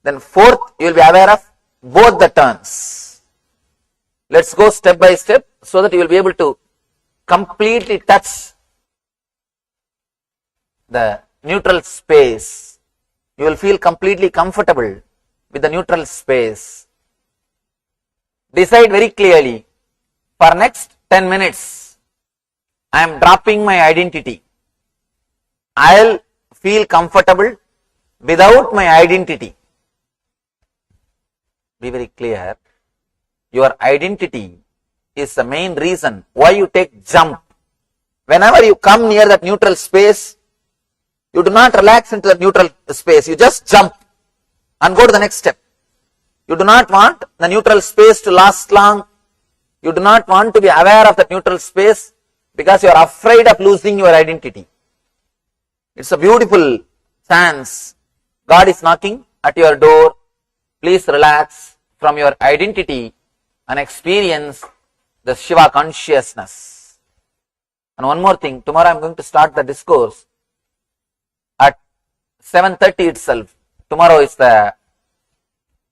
Then fourth you will be aware of both the turns. Let's go step by step so that you will be able to completely touch the neutral space. You will feel completely comfortable with the neutral space. Decide very clearly, for next 10 minutes, I am dropping my identity. I'll feel comfortable without my identity. Be very clear. Your identity is the main reason why you take jump. Whenever you come near that neutral space, you do not relax into the neutral space. You just jump and go to the next step. You do not want the neutral space to last long. You do not want to be aware of that neutral space because you are afraid of losing your identity. It's a beautiful chance. God is knocking at your door. Please relax from your identity and experience the Shiva consciousness. And one more thing, tomorrow I am going to start the discourse at 7:30 itself. Tomorrow is the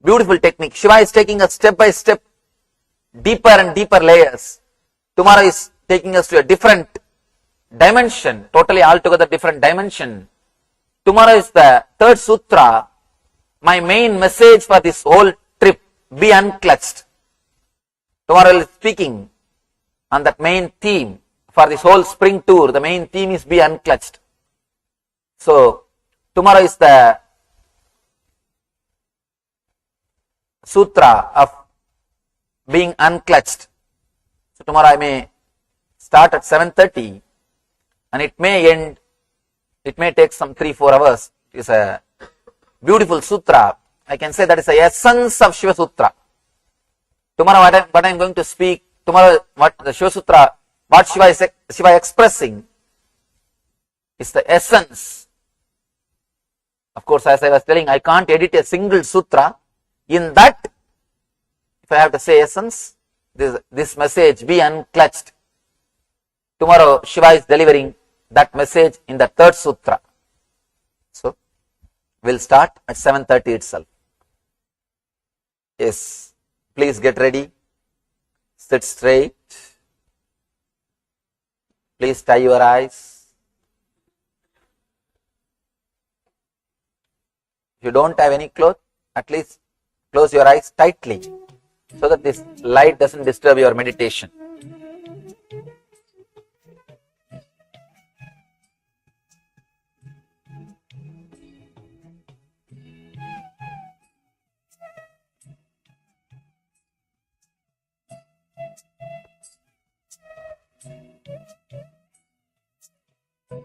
beautiful technique. Shiva is taking us step by step, deeper and deeper layers. Tomorrow is taking us to a different dimension, totally altogether different dimension. Tomorrow is the third sutra. My main message for this whole trip, be unclutched. Tomorrow I will be speaking on that main theme for this whole spring tour. The main theme is be unclutched. So, tomorrow is the sutra of being unclutched. So, tomorrow I may start at 7:30 and it may take some 3-4 hours. It is a beautiful sutra. I can say that is the essence of Shiva Sutra. Tomorrow what I am going to speak, tomorrow what the Shiva Sutra, what Shiva expressing is the essence. Of course, as I was telling, I can't edit a single sutra. In that, if I have to say essence, this message, be unclutched. Tomorrow Shiva is delivering that message in the third sutra. So, we'll start at 7:30 itself. Yes. Please get ready, sit straight, please tie your eyes. If you don't have any cloth, at least close your eyes tightly so that this light doesn't disturb your meditation.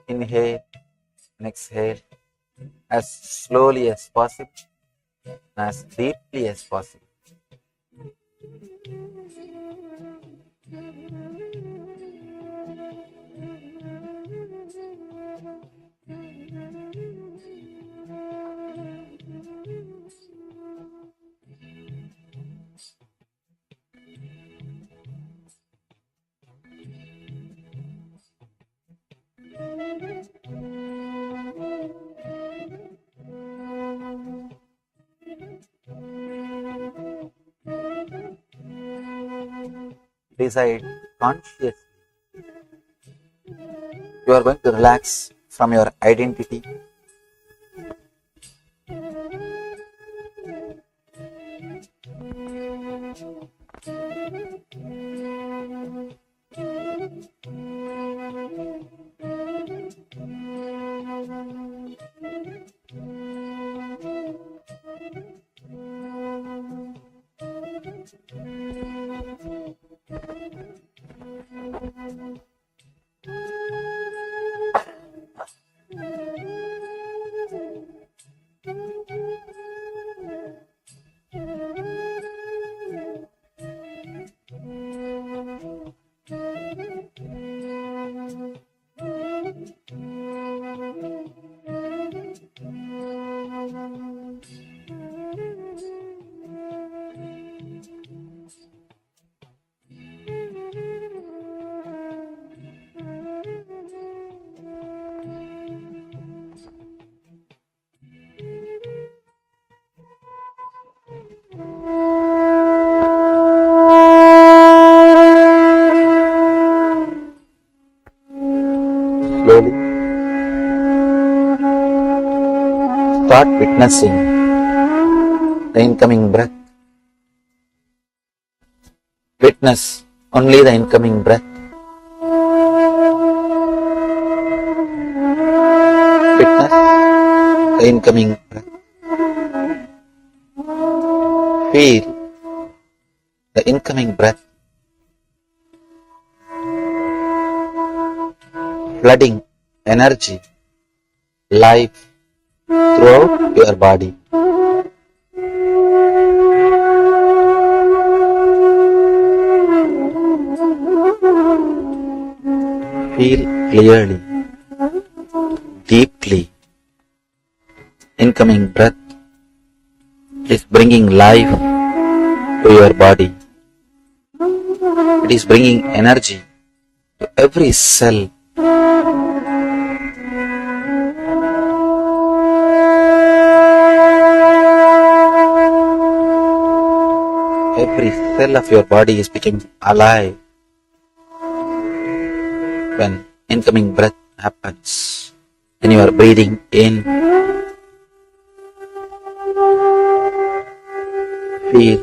Inhale and exhale as slowly as possible, as deeply as possible. decide consciously. You are going to relax from your identity. Slowly start witnessing the incoming breath. Witness only the incoming breath. Witness the incoming breath. Feel the incoming breath flooding energy, life throughout your body. Feel clearly, deeply. Incoming breath is bringing life to your body. It is bringing energy to every cell. Every cell of your body is becoming alive when incoming breath happens. When you are breathing in, feel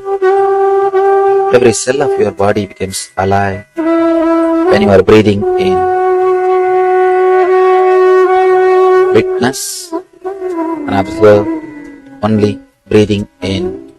every cell of your body becomes alive when you are breathing in. Witness and observe only breathing in.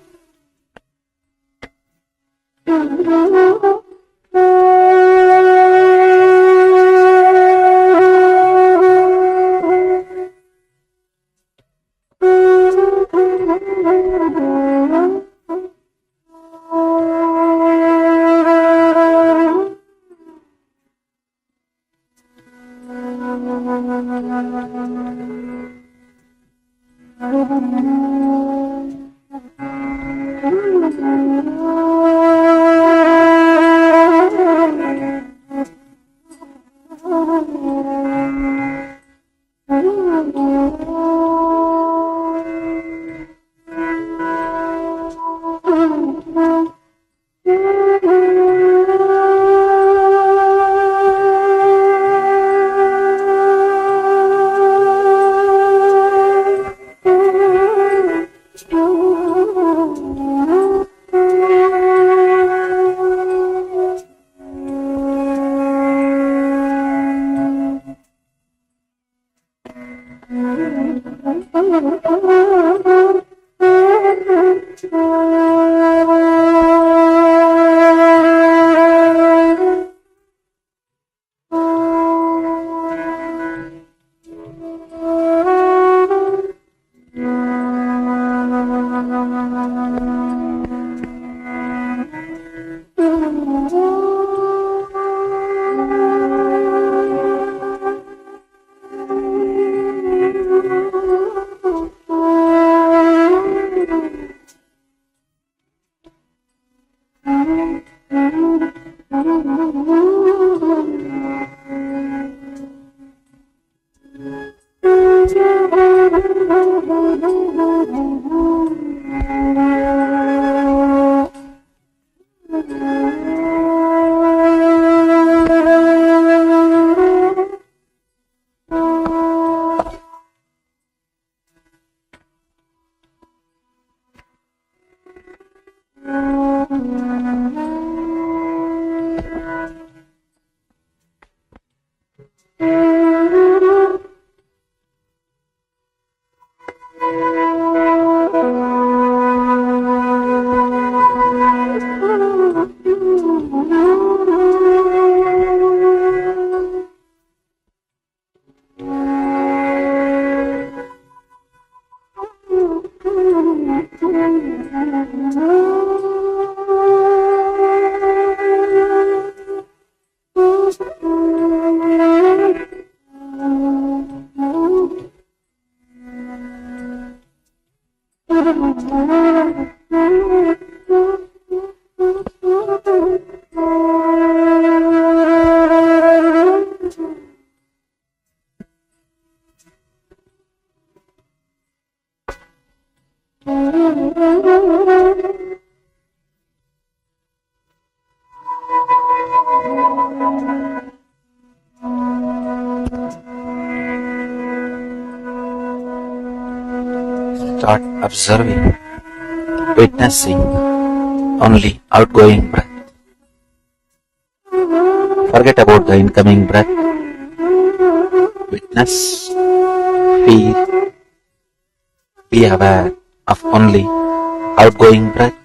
Start observing, witnessing only outgoing breath. Forget about the incoming breath. Witness, feel, be aware of only outgoing breath.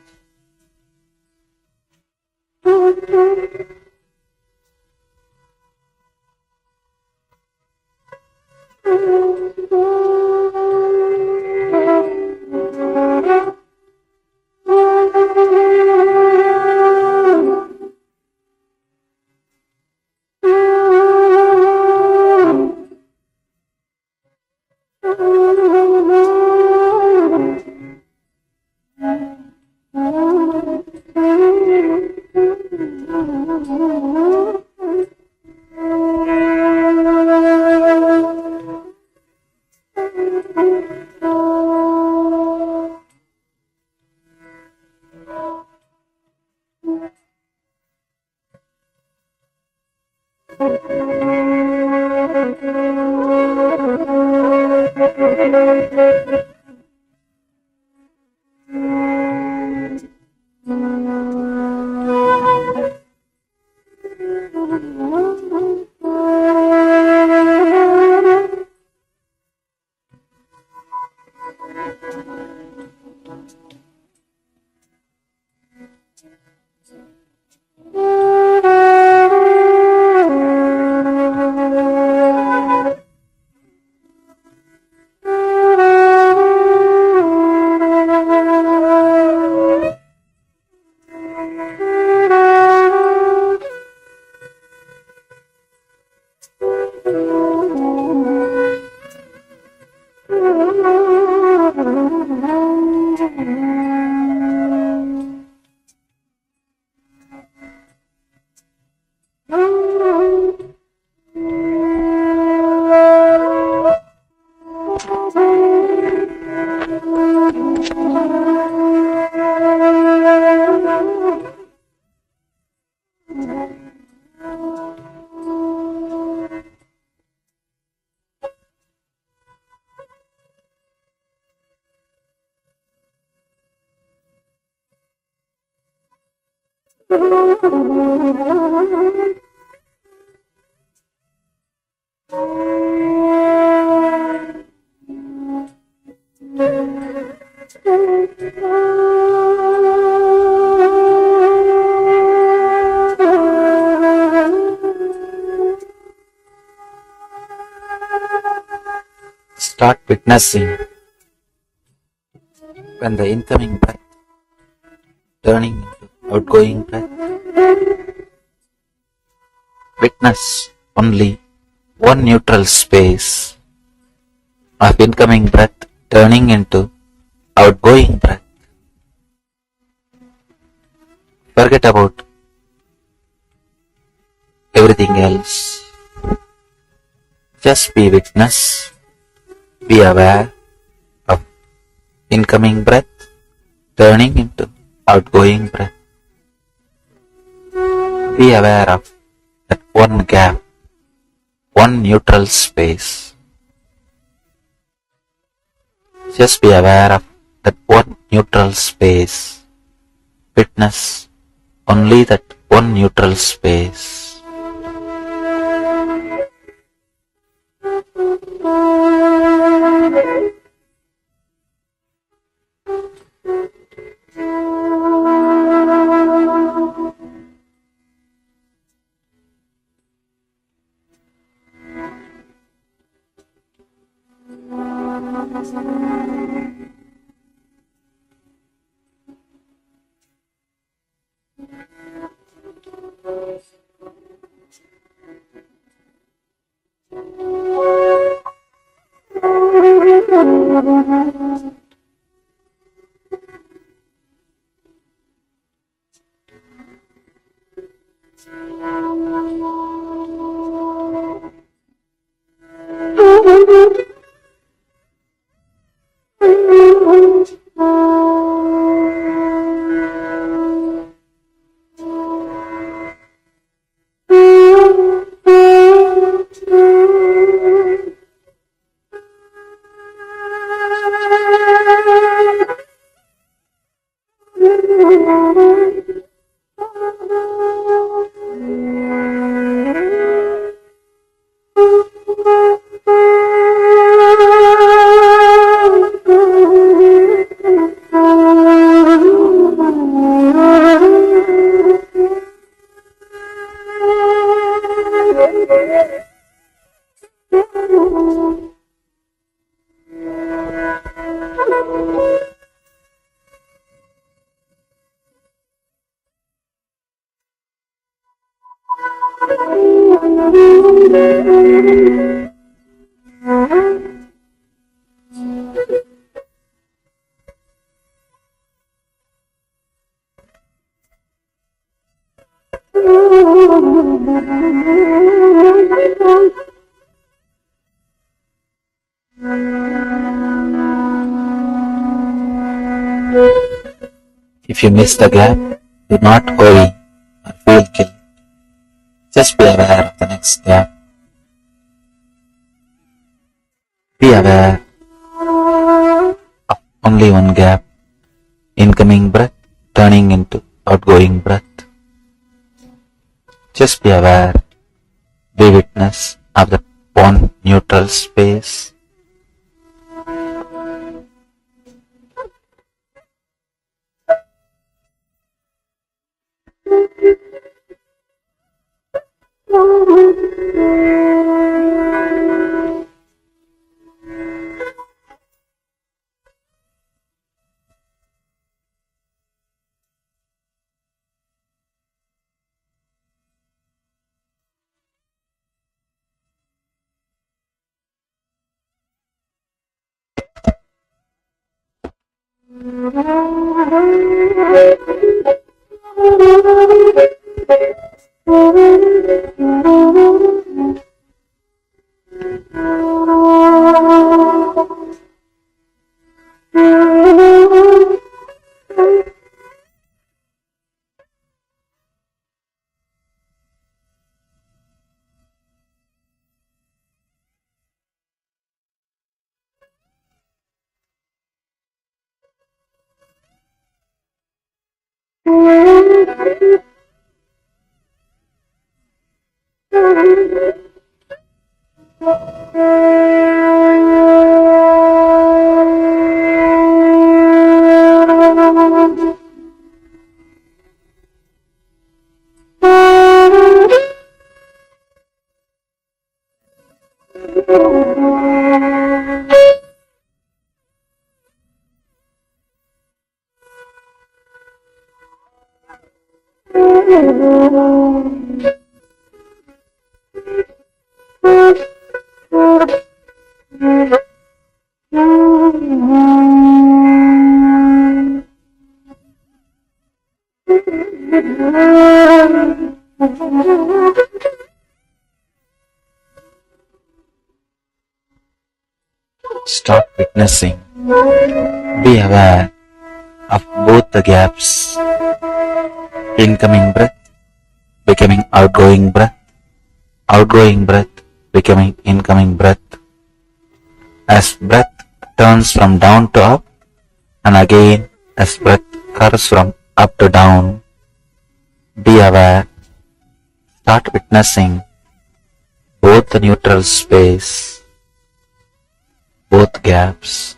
Start witnessing when the incoming breath turning into outgoing breath. Witness only one neutral space of incoming breath turning into outgoing breath. Forget about everything else. Just be witness. Be aware of incoming breath turning into outgoing breath. Be aware of that one gap, one neutral space. Just be aware of that one neutral space. Witness only that one neutral space. If you miss the gap, do not worry or feel guilt. Just be aware of the next gap. Be aware of only one gap, incoming breath turning into outgoing breath. Just be aware, be witness of the one neutral space. Start witnessing. Be aware of both the gaps. Incoming breath becoming outgoing breath. Outgoing breath becoming incoming breath. As breath turns from down to up, and again as breath curves from up to down. Be aware. Start witnessing both the neutral space, both gaps.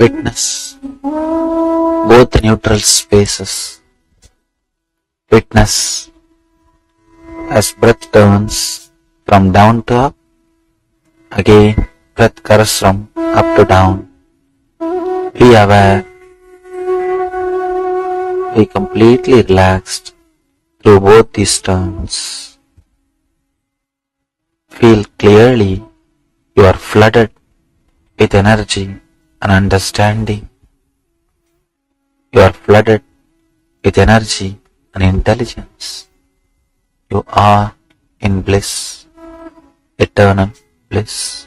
Witness both the neutral spaces. Witness as breath turns from down to up. Again, breath curves from up to down. Be aware. Be completely relaxed through both these turns. Feel clearly you are flooded with energy and understanding. You are flooded with energy and intelligence. You are in bliss, eternal bliss.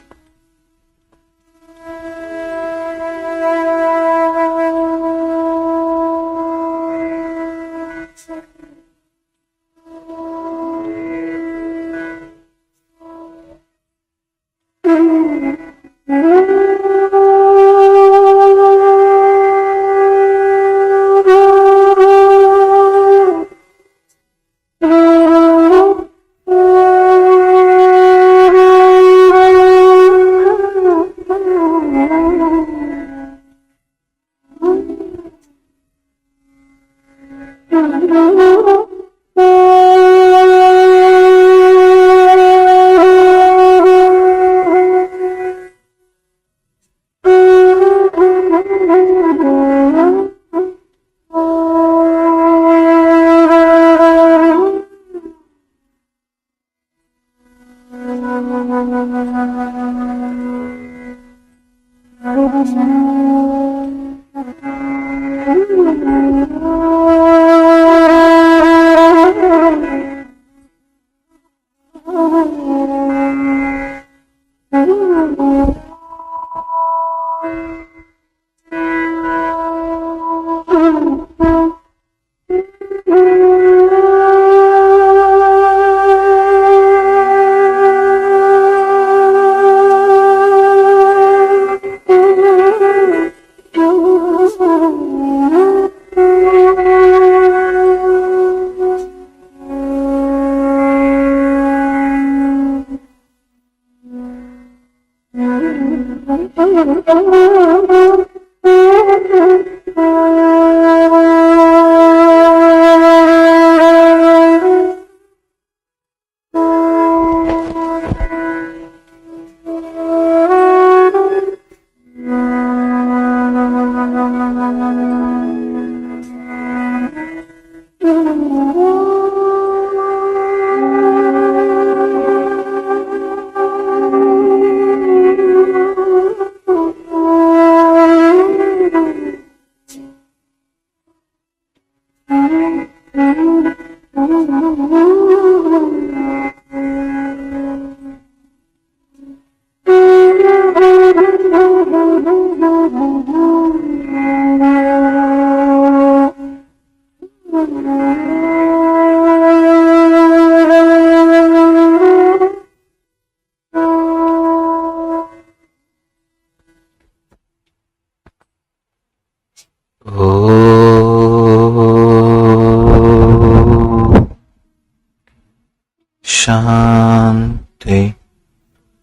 Shanti,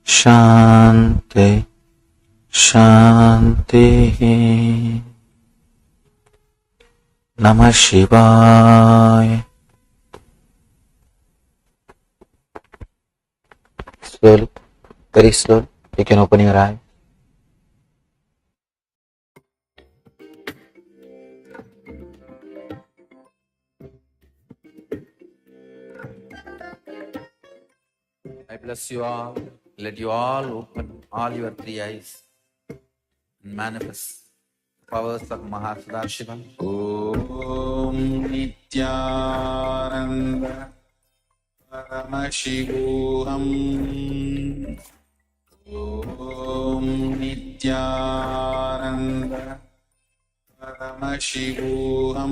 Shanti, Shanti. Namah Shivaya. Slowly, very slowly, you can open your eyes. I bless you all. Let you all open all your three eyes and manifest the powers of Mahasudashivam. Om Nityananda Paramashivoham. Om Nityananda Paramashivoham.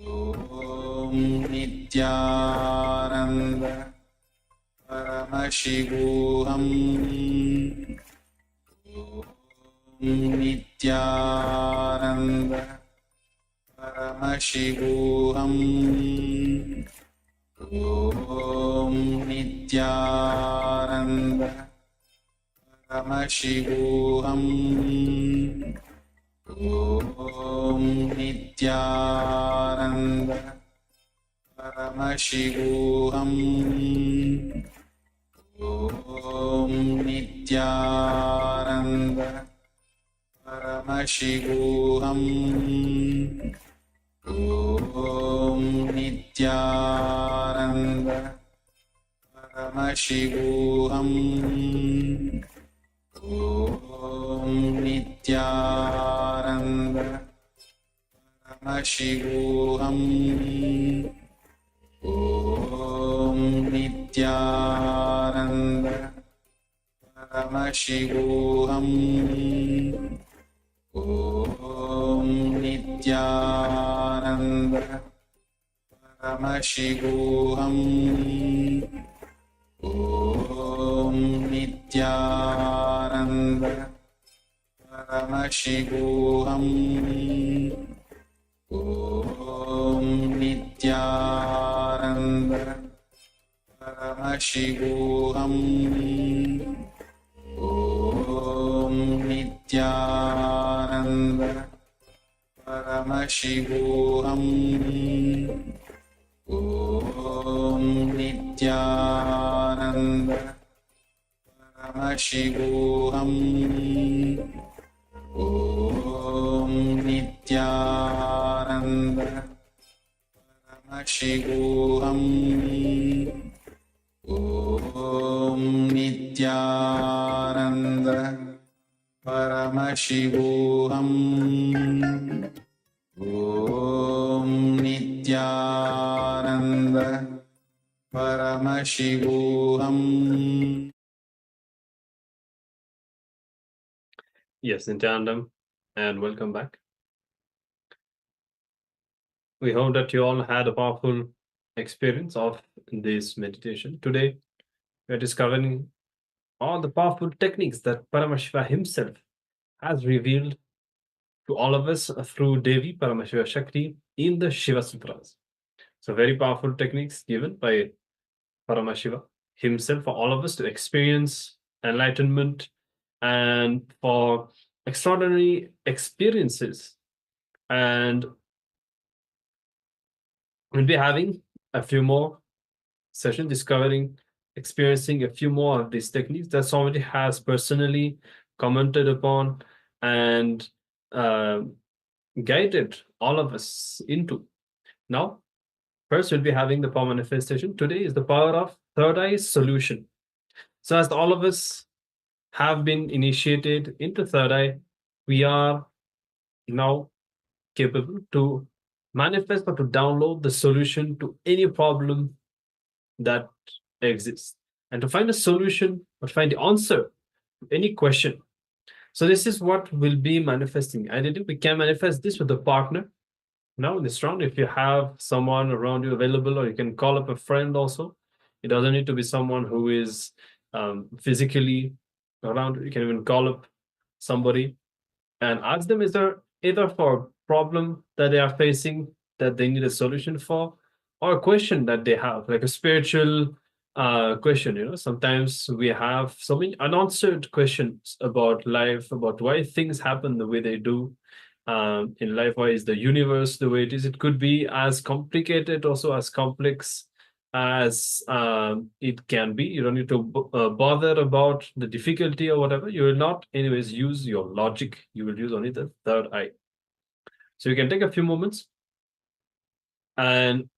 Om Nityananda Paramashivoham. Om Nityananda Paramashivoham. Om Nityananda Paramashivoham. Om Nityananda Paramashivoham. Om Nityananda Paramashivoham. Om Nityananda Paramashivoham. Om Nityananda Paramashivoham. Om Nityananda Paramashivoham. Om Nityananda Paramashivoham. Om Nityananda Paramashivoham. Om Nityananda Paramashivoham. Om Nityananda Paramashivoham. Om Nityananda Paramashivoham. Om Nityananda Paramashivoham. Om Nityananda Paramashivoham Om Nityananda Paramashivoham. Yes, Nityanandam, and welcome back. We hope that you all had a powerful experience of this meditation. Today, we are discovering all the powerful techniques that Paramashiva himself has revealed to all of us through Devi, Paramashiva Shakti, in the Shiva Sutras. So, very powerful techniques given by Paramashiva himself for all of us to experience enlightenment and for extraordinary experiences. And we'll be having a few more sessions experiencing a few more of these techniques that somebody has personally commented upon and guided all of us into. Now, first we'll be having the power manifestation. Today is the power of third eye solution. So as all of us have been initiated into third eye, we are now capable to manifest or to download the solution to any problem that exists, and to find a solution or find the answer to any question. So this is what will be manifesting. Ideally, we can manifest this with a partner. Now in this round, if you have someone around you available, or you can call up a friend also. It doesn't need to be someone who is physically around. You can even call up somebody and ask them, is there either for a problem that they are facing that they need a solution for, or a question that they have, like a spiritual question. Sometimes we have so many unanswered questions about life, about why things happen the way they do in life. Why is the universe the way it is? It could be as complicated, also as complex as it can be. You don't need to bother about the difficulty or whatever. You will not anyways use your logic. You will use only the third eye. So you can take a few moments, and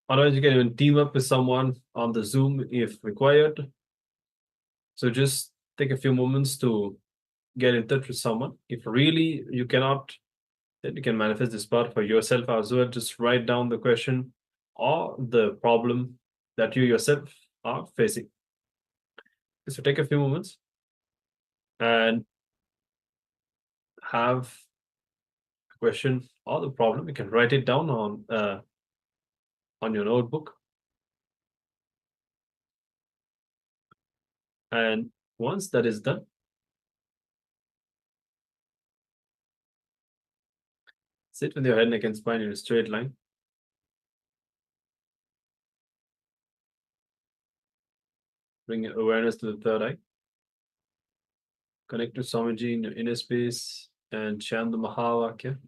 otherwise you can even team up with someone on the Zoom if required. So just take a few moments to get in touch with someone. If really you cannot, then you can manifest this part for yourself as well. Just write down the question or the problem that you yourself are facing. So take a few moments and have a question or the problem. You can write it down on your notebook. And once that is done, sit with your head, neck, and spine in a straight line. Bring your awareness to the third eye. Connect to Swamiji in your inner space and chant the Mahavakya,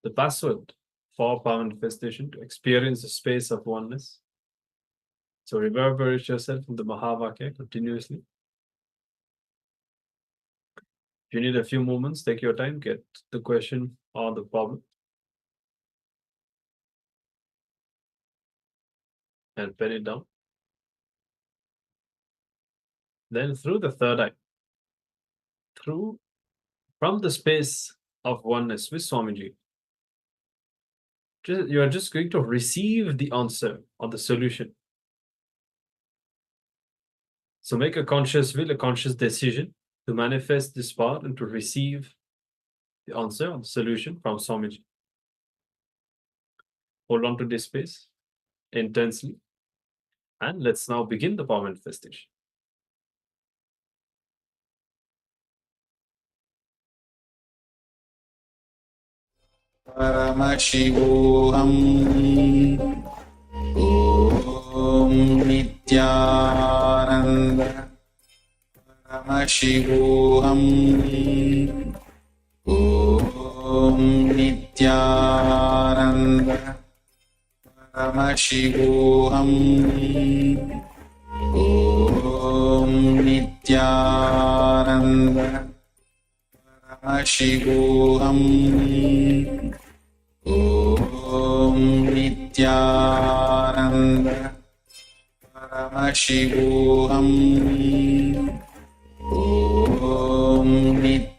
the password for power manifestation, to experience the space of oneness. So reverberate yourself in the Mahavakya continuously. If you need a few moments, take your time, get the question or the problem, and pen it down. Then through the third eye, from the space of oneness with Swamiji, you are just going to receive the answer or the solution. So make a conscious will, a conscious decision to manifest this part and to receive the answer or the solution from Swamiji. Hold on to this space intensely, and let's now begin the power manifestation. Paramashivoham Om Nityananda Paramashivoham Om Nityananda Paramashivoham Om Nityananda Paramashivoham Om Nityananda Paramashivoham Om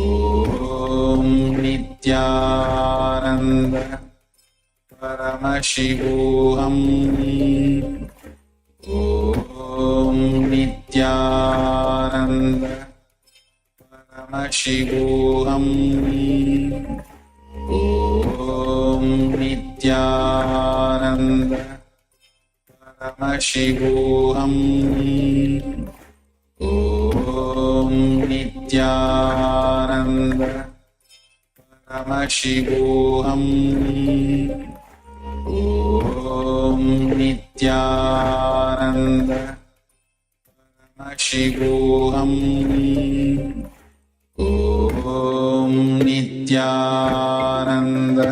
Om Nityananda Paramashivoham Om Nityananda Paramashivoham Om Nityananda Paramashivoham Om Nityananda Paramashivoham Om Nityananda Paramashivoham Om Nityananda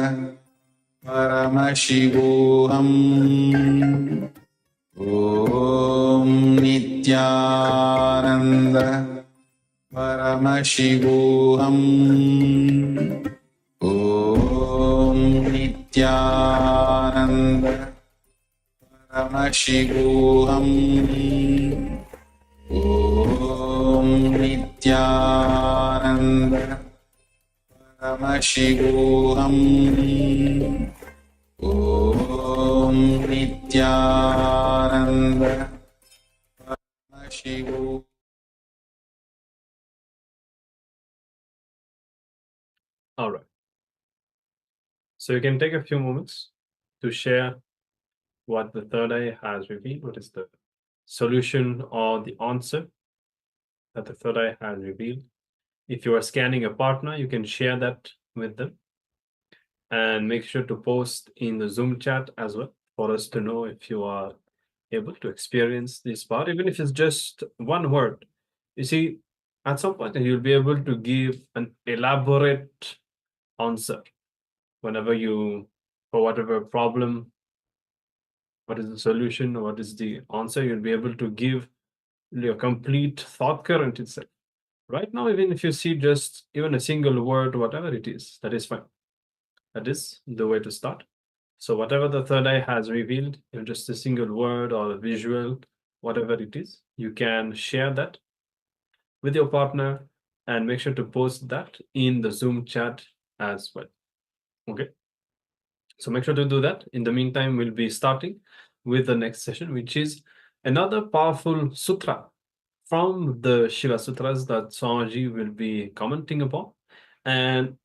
Paramashivoham Om Nityananda Paramashivoham Om Nityananda Paramashivoham Om Nityananda Paramashivoham Om Nityananda Paramashivoham. All right. So you can take a few moments to share what the third eye has revealed. What is the solution or the answer that the third eye has revealed? If you are scanning a partner, you can share that with them. And make sure to post in the Zoom chat as well for us to know if you are able to experience this part, even if it's just one word. You see, at some point you'll be able to give an elaborate answer whenever you, for whatever problem, what is the solution, or what is the answer, you'll be able to give your complete thought current itself. Right now, even if you see just even a single word, whatever it is, that is fine. That is the way to start. So whatever the third eye has revealed, just a single word or a visual, whatever it is, you can share that with your partner and make sure to post that in the Zoom chat as well. Okay. So make sure to do that. In the meantime, we'll be starting with the next session, which is another powerful sutra from the Shiva Sutras that Swamiji will be commenting upon and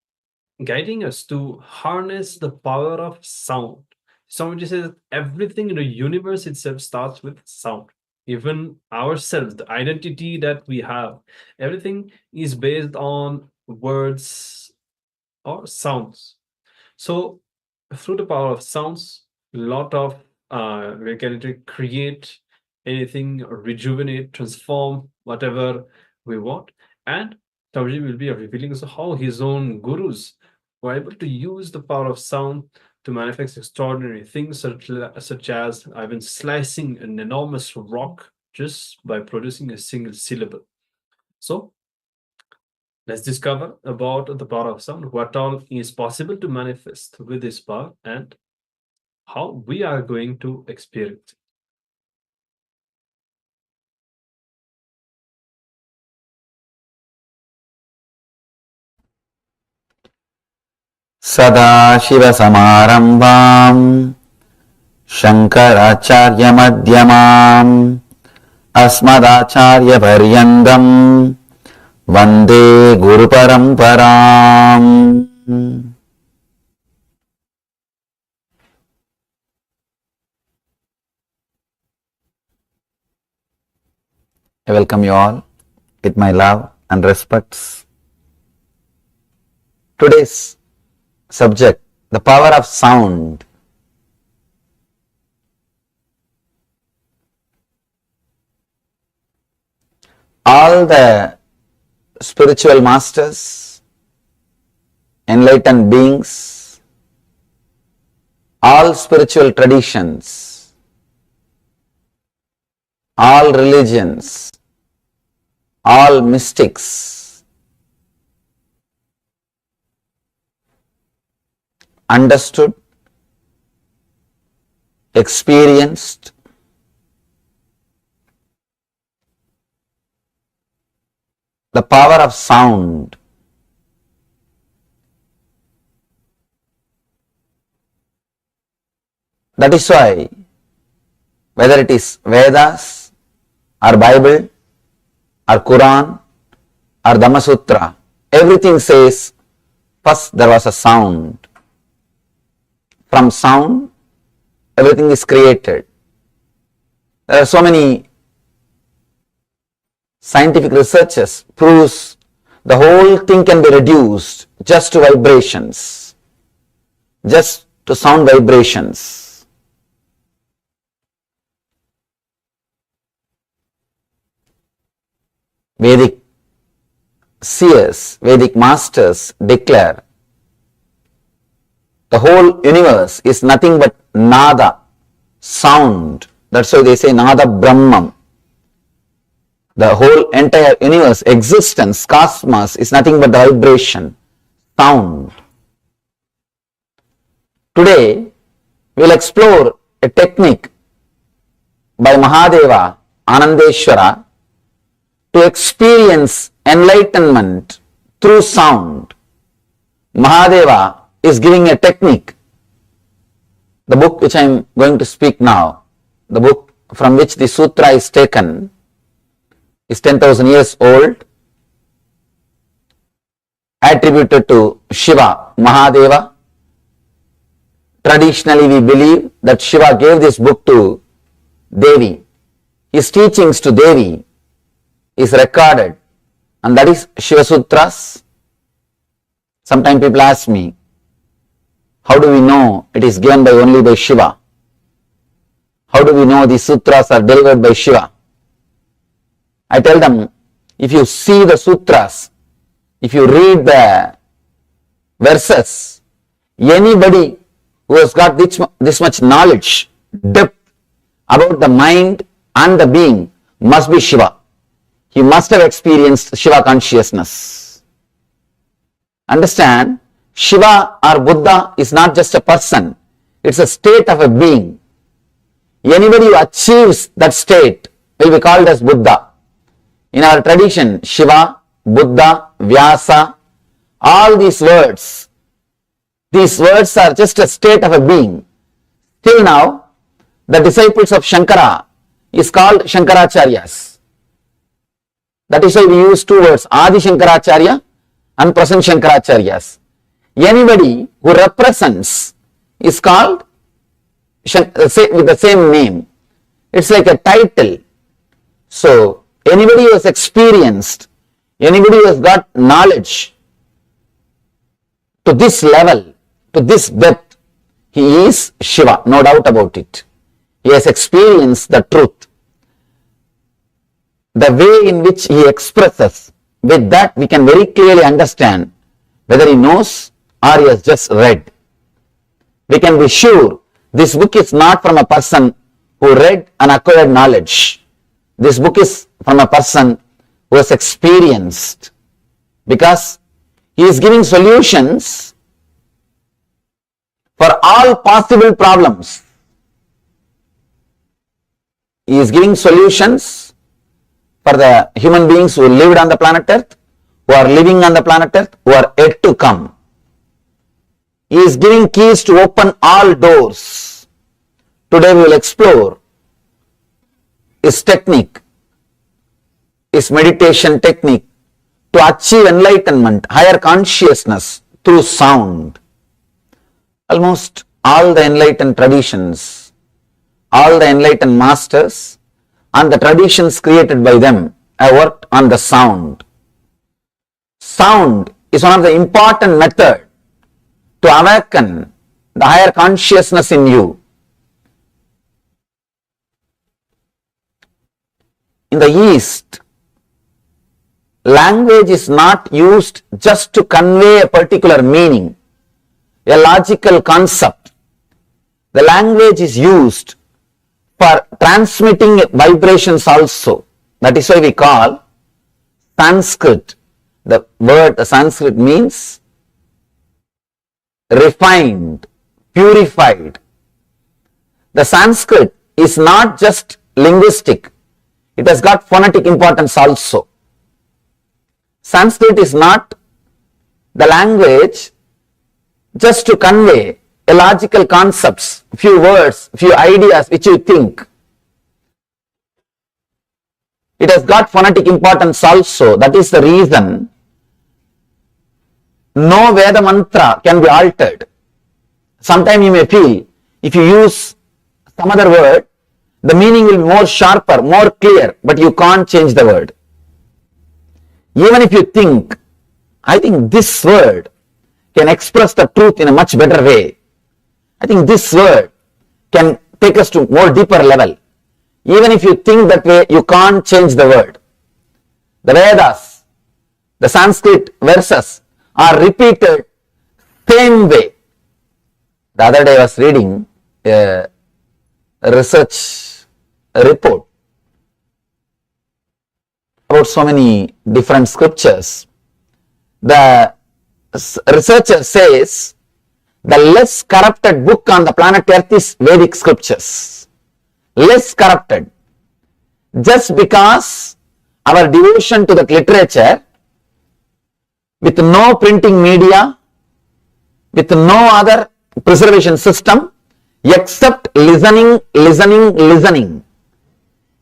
guiding us to harness the power of sound. Swamiji says everything in the universe itself starts with sound. Even ourselves, the identity that we have, everything is based on words or sounds. So through the power of sounds, a lot of we can create anything, rejuvenate, transform whatever we want. And Tauji will be revealing us how his own gurus were able to use the power of sound to manifest extraordinary things, such as even slicing an enormous rock just by producing a single syllable. So let's discover about the power of sound, what all is possible to manifest with this power, and how we are going to experience it. सदाशिवसमारम्भाम् शङ्कराचार्यमध्यमाम् अस्मदाचार्यपर्यन्तम् वन्दे गुरुपरम्पराम्. I welcome you all with my love and respects. Today's subject, the power of sound. All the spiritual masters, enlightened beings, all spiritual traditions, all religions, all mystics understood, experienced the power of sound That is why, whether it is Vedas or Bible or Quran or Dhamma Sutra, everything says first there was a sound. From sound, everything is created. There are so many scientific researches proves the whole thing can be reduced just to vibrations, just to sound vibrations. Vedic seers, Vedic masters declare the whole universe is nothing but nada, sound. That's why they say nada brahmam. The whole entire universe, existence, cosmos is nothing but the vibration, sound. Today, we will explore a technique by Mahadeva Anandeshwara to experience enlightenment through sound. Mahadeva is giving a technique. The book which I am going to speak now, the book from which the sutra is taken, is 10,000 years old, attributed to Shiva Mahadeva. Traditionally, we believe that Shiva gave this book to Devi. His teachings to Devi is recorded, and that is Shiva Sutras. Sometimes people ask me, how do we know it is given only by Shiva? How do we know these sutras are delivered by Shiva? I tell them, if you see the sutras, if you read the verses, anybody who has got this much knowledge, depth about the mind and the being must be Shiva. He must have experienced Shiva consciousness. Understand, Shiva or Buddha is not just a person, it's a state of a being. Anybody who achieves that state will be called as Buddha. In our tradition, Shiva, Buddha, Vyasa, all these words are just a state of a being. Till now, the disciples of Shankara is called Shankaracharyas. That is why we use two words, Adi Shankaracharya and present Shankaracharyas. Anybody who represents is called with the same name. It's like a title. So, anybody who has experienced, anybody who has got knowledge to this level, to this depth, he is Shiva, no doubt about it. He has experienced the truth. The way in which he expresses, with that we can very clearly understand whether he knows or he has just read. We can be sure this book is not from a person who read and acquired knowledge. This book is from a person who has experienced, because he is giving solutions for all possible problems. He is giving solutions for the human beings who lived on the planet Earth, who are living on the planet Earth, who are yet to come. He is giving keys to open all doors. Today we will explore his technique, his meditation technique to achieve enlightenment, higher consciousness through sound. Almost all the enlightened traditions, all the enlightened masters and the traditions created by them have worked on the sound. Sound is one of the important methods to awaken the higher consciousness in you. In the East, language is not used just to convey a particular meaning, a logical concept. The language is used for transmitting vibrations also. That is why we call Sanskrit. The word Sanskrit means refined, purified. The Sanskrit is not just linguistic, it has got phonetic importance also. Sanskrit is not the language just to convey a logical concepts, few words, few ideas which you think. It has got phonetic importance also. That is the reason no Veda mantra can be altered. Sometimes you may feel if you use some other word, the meaning will be more sharper, more clear, but you can't change the word. Even if you think, I think this word can express the truth in a much better way. I think this word can take us to more deeper level. Even if you think that way, you can't change the word. The Vedas, the Sanskrit verses are repeated same way. The other day I was reading a research report about so many different scriptures. The researcher says the less corrupted book on the planet Earth is Vedic scriptures. Less corrupted. Just because our devotion to the literature, with no printing media, with no other preservation system, except listening,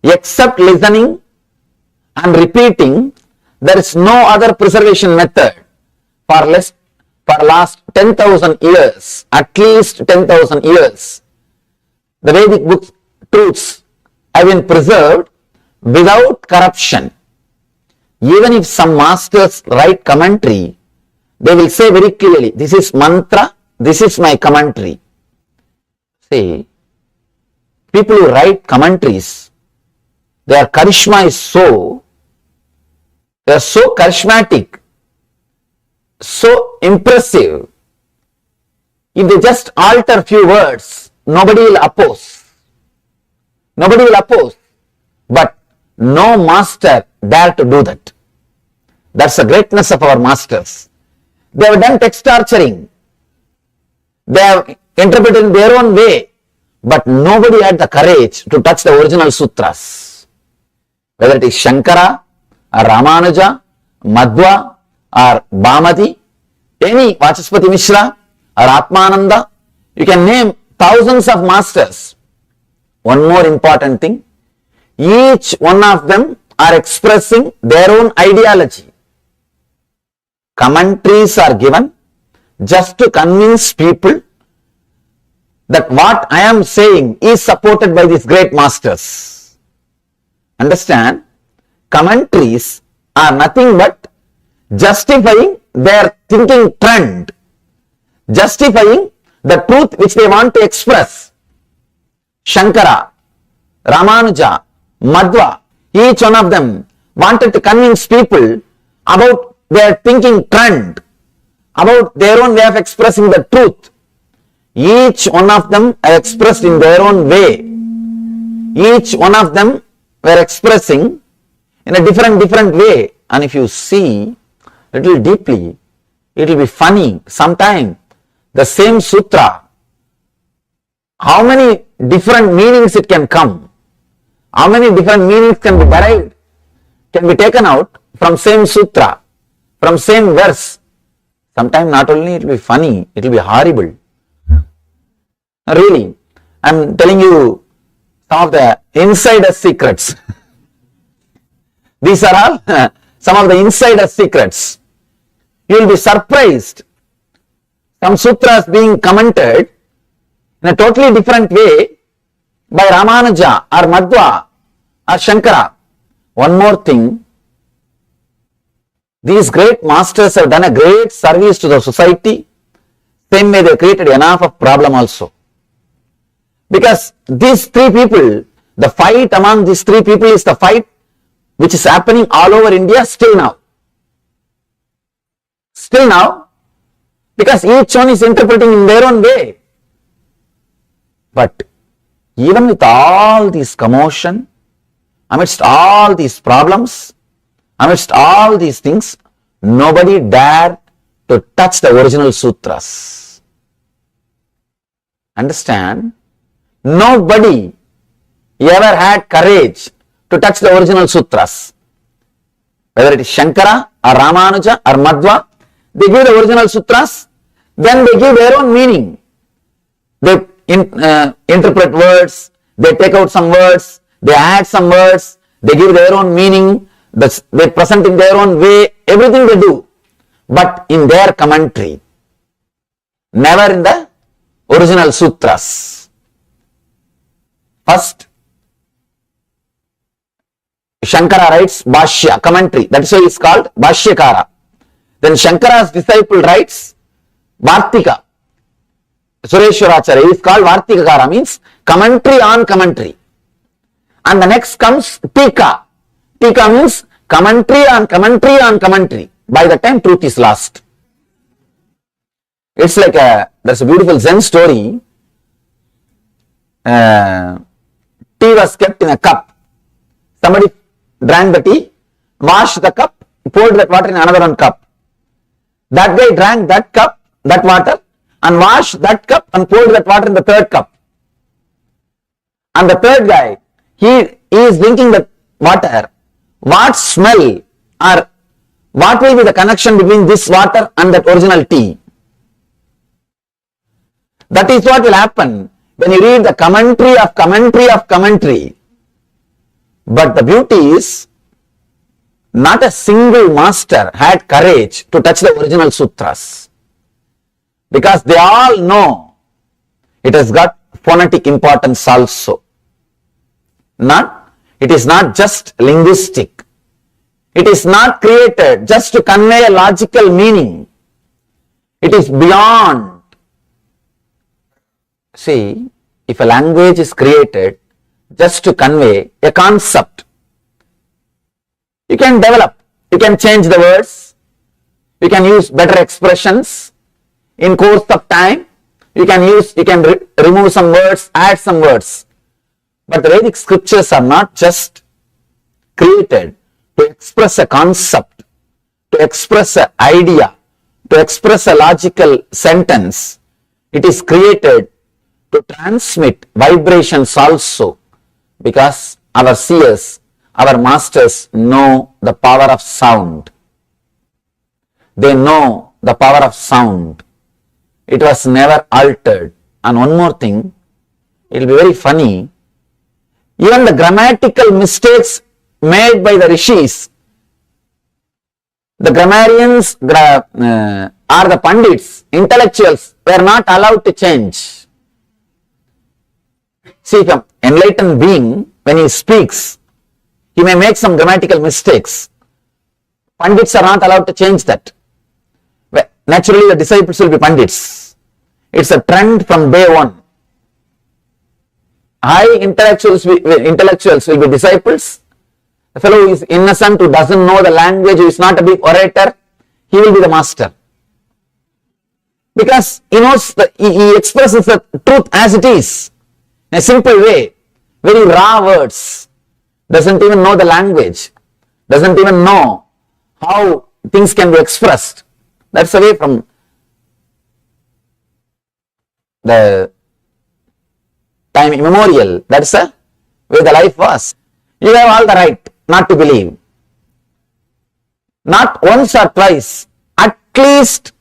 except listening and repeating, there is no other preservation method for last 10,000 years, at least 10,000 years. The Vedic books, truths have been preserved without corruption. Even if some masters write commentary, they will say very clearly, this is mantra, this is my commentary. See, people who write commentaries, their charisma is so, they are so charismatic, so impressive. If they just alter few words, nobody will oppose. Nobody will oppose. But no master dare to do that. That's the greatness of our masters. They have done text torturing. They have interpreted in their own way. But nobody had the courage to touch the original sutras. Whether it is Shankara or Ramanuja, Madhva or Bhamati, any Vachaspati Mishra or Atmananda, you can name thousands of masters. One more important thing, each one of them are expressing their own ideology. Commentaries are given just to convince people that what I am saying is supported by these great masters. Understand? Commentaries are nothing but justifying their thinking trend, justifying the truth which they want to express. Shankara, Ramanuja, Madhva, each one of them wanted to convince people about their thinking trend, about their own way of expressing the truth. Each one of them are expressed in their own way. Each one of them were expressing in a different way. And if you see little deeply, it will be funny. Sometime the same sutra, how many different meanings it can come, how many different meanings can be derived, can be taken out from same sutra, from same verse. Sometimes not only it will be funny, it will be horrible. Really, I am telling you some of the insider secrets. These are all some of the insider secrets. You will be surprised. Some sutras being commented in a totally different way by Ramanuja or Madhva or Shankara. One more thing, these great masters have done a great service to the society. Same way they created enough of problem also. Because these three people, the fight among these three people is the fight which is happening all over India still now. Still now, because each one is interpreting in their own way. But even with all this commotion, amidst all these problems, amidst all these things, nobody dared to touch the original sutras. Understand? Nobody ever had courage to touch the original sutras. Whether it is Shankara or Ramanuja or Madhva, they give the original sutras, then they give their own meaning. they interpret words, they take out some words, they add some words, they give their own meaning, they present in their own way, everything they do, but in their commentary, never in the original sutras. First, Shankara writes Bhashya, commentary, that's why it's called Bhashyakara. Then Shankara's disciple writes Vartika, Sureshwaracharya is called Vartikakara, means commentary on commentary. And the next comes Tika. Tika means commentary on commentary on commentary. By the time truth is lost. It's like there's a beautiful Zen story. Tea was kept in a cup. Somebody drank the tea, washed the cup, poured that water in another one cup. That guy drank that cup, that water, and washed that cup and poured that water in the third cup. And the third guy, he is drinking the water. What smell or what will be the connection between this water and that original tea? That is what will happen when you read the commentary of commentary of commentary. But the beauty is, not a single master had courage to touch the original sutras. Because they all know it has got phonetic importance also. It is not just linguistic. It is not created just to convey a logical meaning. It is beyond. See, if a language is created just to convey a concept, you can develop, you can change the words, you can use better expressions. In course of time, you can remove some words, add some words. But the Vedic scriptures are not just created to express a concept, to express an idea, to express a logical sentence. It is created to transmit vibrations also, because our seers, our masters know the power of sound. They know the power of sound. It was never altered. And one more thing, it will be very funny, even the grammatical mistakes made by the rishis, the grammarians or the pandits, intellectuals, were not allowed to change. See, if an enlightened being, when he speaks, he may make some grammatical mistakes. Pandits are not allowed to change that. Naturally, the disciples will be pandits. It's a trend from day one. High intellectuals will be disciples. The fellow who is innocent, who doesn't know the language, who is not a big orator, he will be the master. Because he knows he expresses the truth as it is, in a simple way, very raw words, doesn't even know the language, doesn't even know how things can be expressed. That's away from the time immemorial. That's where the life was. You have all the right not to believe. Not once or twice, at least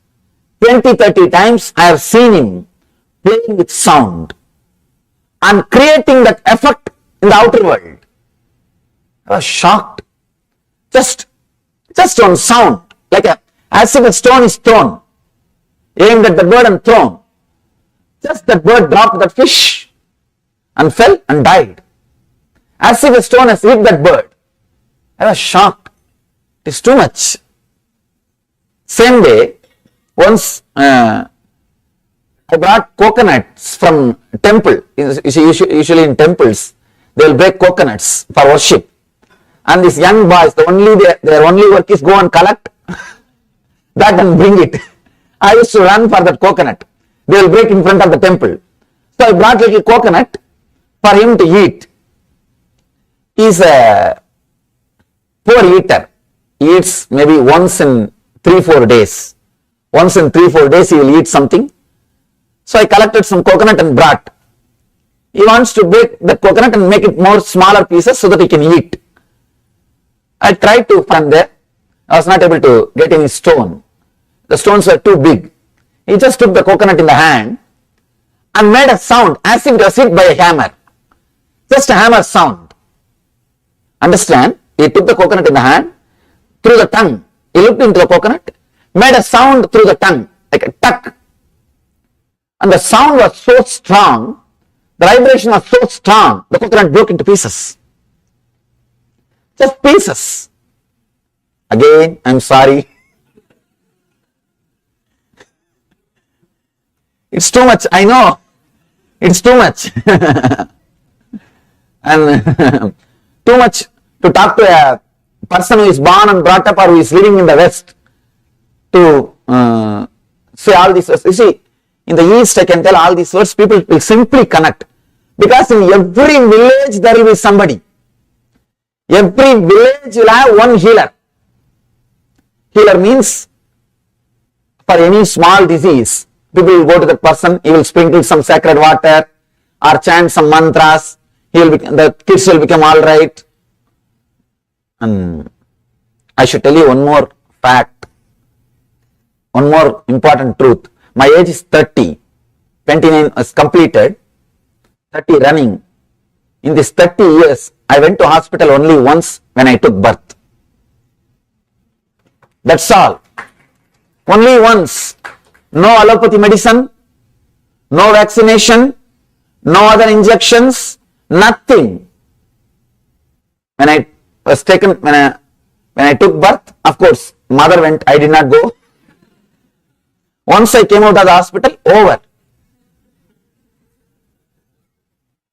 20-30 times I have seen him playing with sound and creating that effect in the outer world. I was shocked. Just on sound, as if a stone is thrown, aimed at the bird and thrown. Just that bird dropped that fish and fell and died. As if a stone has hit that bird. I was shocked. It is too much. Same day, once I brought coconuts from temple. Usually in temples, they will break coconuts for worship. And these young boys, their only work is go and collect that and bring it. I used to run for that coconut. They will break in front of the temple. So I brought little coconut for him to eat. He is a poor eater. He eats maybe once in 3-4 days. Once in 3-4 days he will eat something. So I collected some coconut and brought. He wants to break the coconut and make it more smaller pieces so that he can eat. I tried to from there. I was not able to get any stone. The stones were too big. He just took the coconut in the hand and made a sound as if it was hit by a hammer. Just a hammer sound. Understand? He took the coconut in the hand, through the tongue. He looked into the coconut, made a sound through the tongue, like a tuck. And the sound was so strong, the vibration was so strong, the coconut broke into pieces. Just pieces. Again, I'm sorry. It's too much, I know. It's too much. And too much to talk to a person who is born and brought up or who is living in the West to say all these words. You see, in the East I can tell all these words, people will simply connect. Because in every village there will be somebody. Every village will have one healer. Healer means for any small disease, people will go to the person, he will sprinkle some sacred water or chant some mantras, the kids will become all right. And I should tell you one more fact, one more important truth. My age is 30, 29 is completed, 30 running. In these 30 years, I went to hospital only once when I took birth. That's all. Only once. No allopathy medicine, no vaccination, no other injections, nothing. When I was taken, when I took birth, of course, mother went, I did not go. Once I came out of the hospital, over.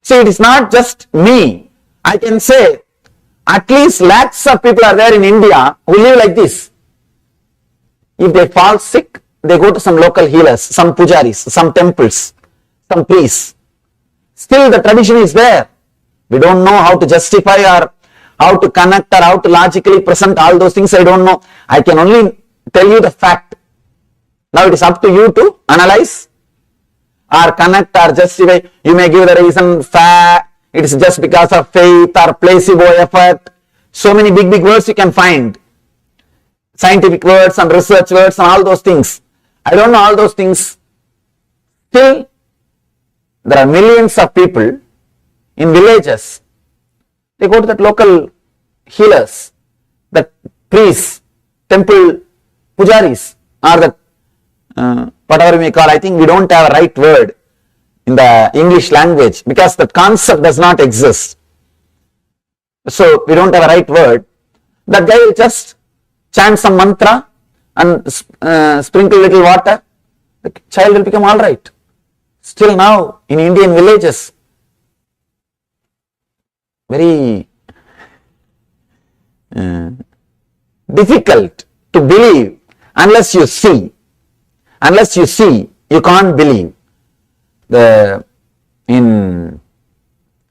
See, it is not just me. I can say at least lakhs of people are there in India who live like this. If they fall sick, they go to some local healers, some pujaris, some temples, some priests. Still the tradition is there. We don't know how to justify or how to connect or how to logically present all those things. I don't know. I can only tell you the fact. Now it is up to you to analyze or connect or justify. You may give the reason it is just because of faith or placebo effect. So many big words you can find. Scientific words and research words and all those things. I don't know all those things. Still, there are millions of people in villages. They go to that local healers, the priests, temple pujaris, or the whatever you may call. I think we don't have a right word in the English language because that concept does not exist. So we don't have a right word. That guy will just chant some mantra and sprinkle little water. The child will become all right. Still now in Indian villages, very difficult to believe unless you see. Unless you see, you can't believe. In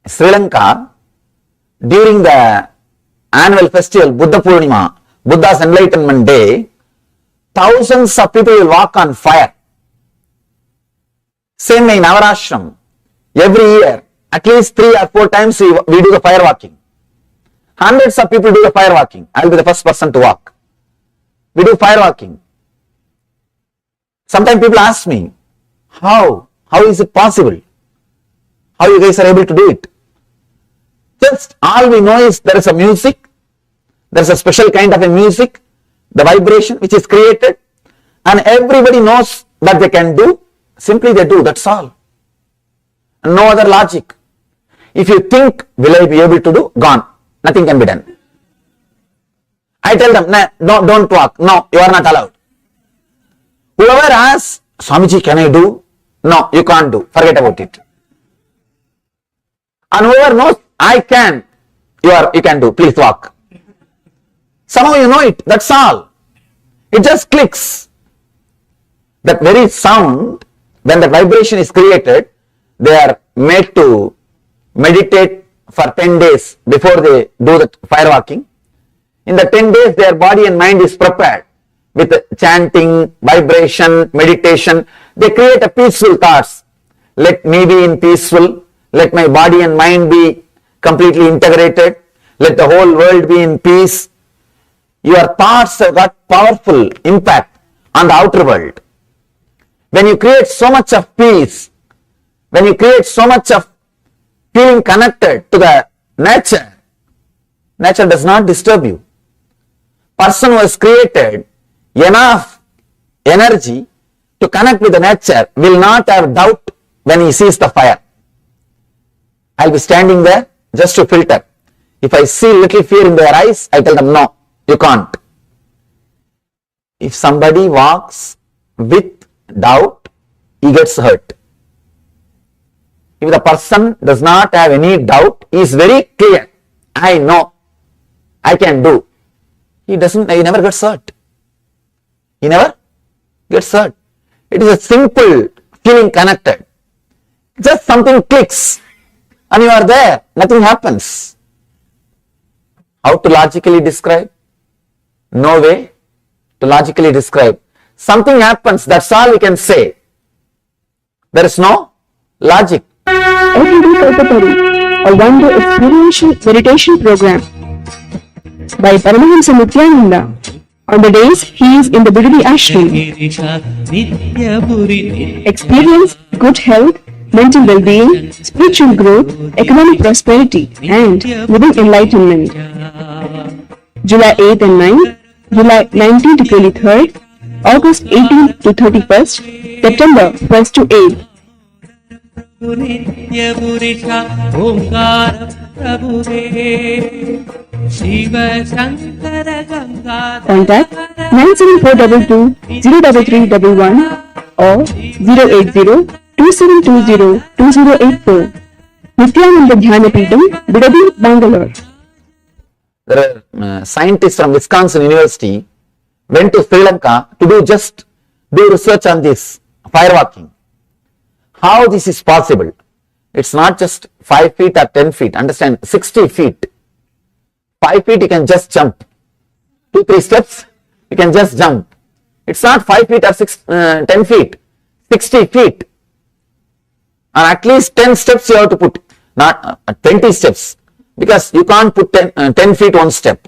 Sri Lanka, during the annual festival Buddha Purnima, Buddha's Enlightenment Day, thousands of people will walk on fire. Same in our ashram. Every year, at least 3 or 4 times we do the fire walking. Hundreds of people do the fire walking. I will be the first person to walk. We do fire walking. Sometimes people ask me, how is it possible? How you guys are able to do it? Just all we know is there is a music, there is a special kind of a music, the vibration which is created, and everybody knows that they can do, simply they do, that's all. No other logic. If you think, will I be able to do? Gone. Nothing can be done. I tell them, no, don't walk. No, you are not allowed. Whoever asks, Swamiji, can I do? No, you can't do. Forget about it. And whoever knows, I can. You can do. Please walk. Somehow you know it. That's all. It just clicks. That very sound, when the vibration is created, they are made to meditate for 10 days before they do the fire walking. In the 10 days, their body and mind is prepared with chanting, vibration, meditation. They create a peaceful thoughts. Let me be in peaceful. Let my body and mind be completely integrated. Let the whole world be in peace. Your thoughts have got powerful impact on the outer world. When you create so much of peace, When you create so much of feeling connected to the nature, nature does not disturb you. Person who has created enough energy to connect with the nature will not have doubt when he sees the fire. I'll be standing there just to filter. If I see little fear in their eyes, I tell them, no, you can't. If somebody walks with doubt, he gets hurt. If the person does not have any doubt, he is very clear. I know, I can do. He never gets hurt. He never gets hurt. It is a simple feeling connected. Just something clicks and you are there. Nothing happens. How to logically describe? No way to logically describe. Something happens, that's all we can say. There is no logic. Everyday Kalpataru, a one-day experiential meditation program by Paramashivoham Nithyananda. On the days he is in the Devi ashram. Experience good health, mental well-being, spiritual growth, economic prosperity, and living enlightenment. July 8th and 9th, July 19th to 23rd, August 18th to 31st, September 1st to 8th. Contact 97422 or 080-2720-2084. Nithyananda Dhyanapitham, Devi, Bangalore. There are scientists from Wisconsin University went to Sri Lanka to do research on this firewalking. How this is possible? It's not just 5 feet or 10 feet. Understand, 60 feet. 5 feet you can just jump. 2-3 steps you can just jump. It's not 5 feet or 10 feet. 60 feet. And at least 10 steps you have to put. Not 20 steps. Because you can't put 10 feet one step.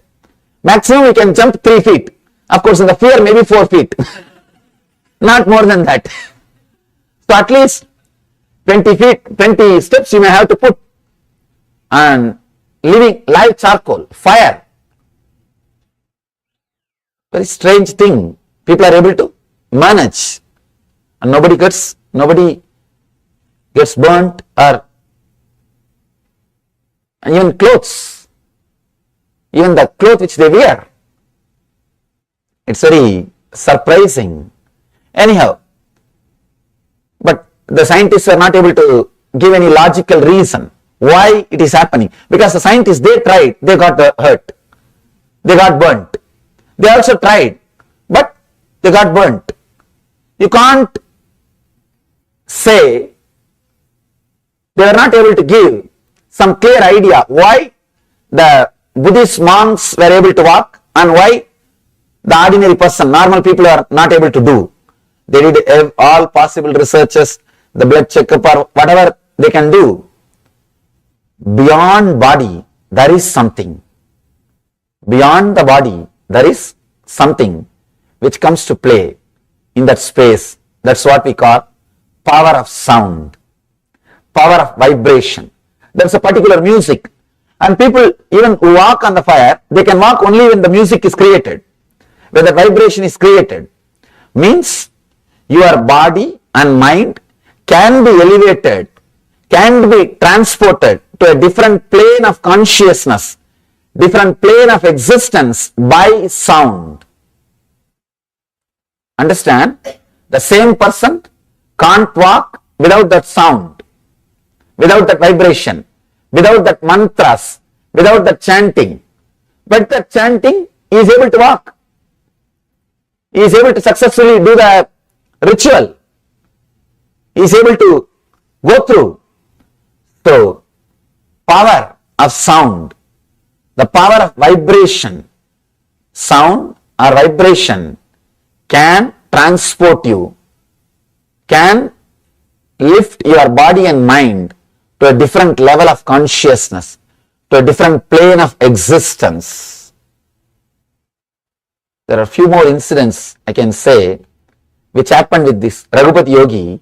Maximum you can jump 3 feet. Of course in the fear maybe 4 feet. Not more than that. So at least 20 steps you may have to put. And living live charcoal, fire. Very strange thing. People are able to manage. And nobody gets burnt or even clothes. Even the clothes which they wear. It's very surprising. Anyhow, but the scientists were not able to give any logical reason why it is happening. Because the scientists, they tried, they got hurt. They got burnt. They also tried, but they got burnt. You can't say they were not able to give some clear idea why the Buddhist monks were able to walk and why the ordinary person, normal people are not able to do. They did all possible researches, the blood checkup or whatever they can do. Beyond body, there is something. Beyond the body, there is something which comes to play in that space. That's what we call power of sound, power of vibration. There's a particular music. And people even who walk on the fire, they can walk only when the music is created, when the vibration is created. Means your body and mind can be elevated, can be transported to a different plane of consciousness, different plane of existence by sound. Understand? The same person can't walk without that sound, without that vibration, without that mantras, without that chanting. But that chanting, he is able to walk. He is able to successfully do the ritual. He is able to go through. So, power of sound, the power of vibration, sound or vibration can transport you, can lift your body and mind to a different level of consciousness, to a different plane of existence. There are a few more incidents I can say which happened with this Raghupati yogi,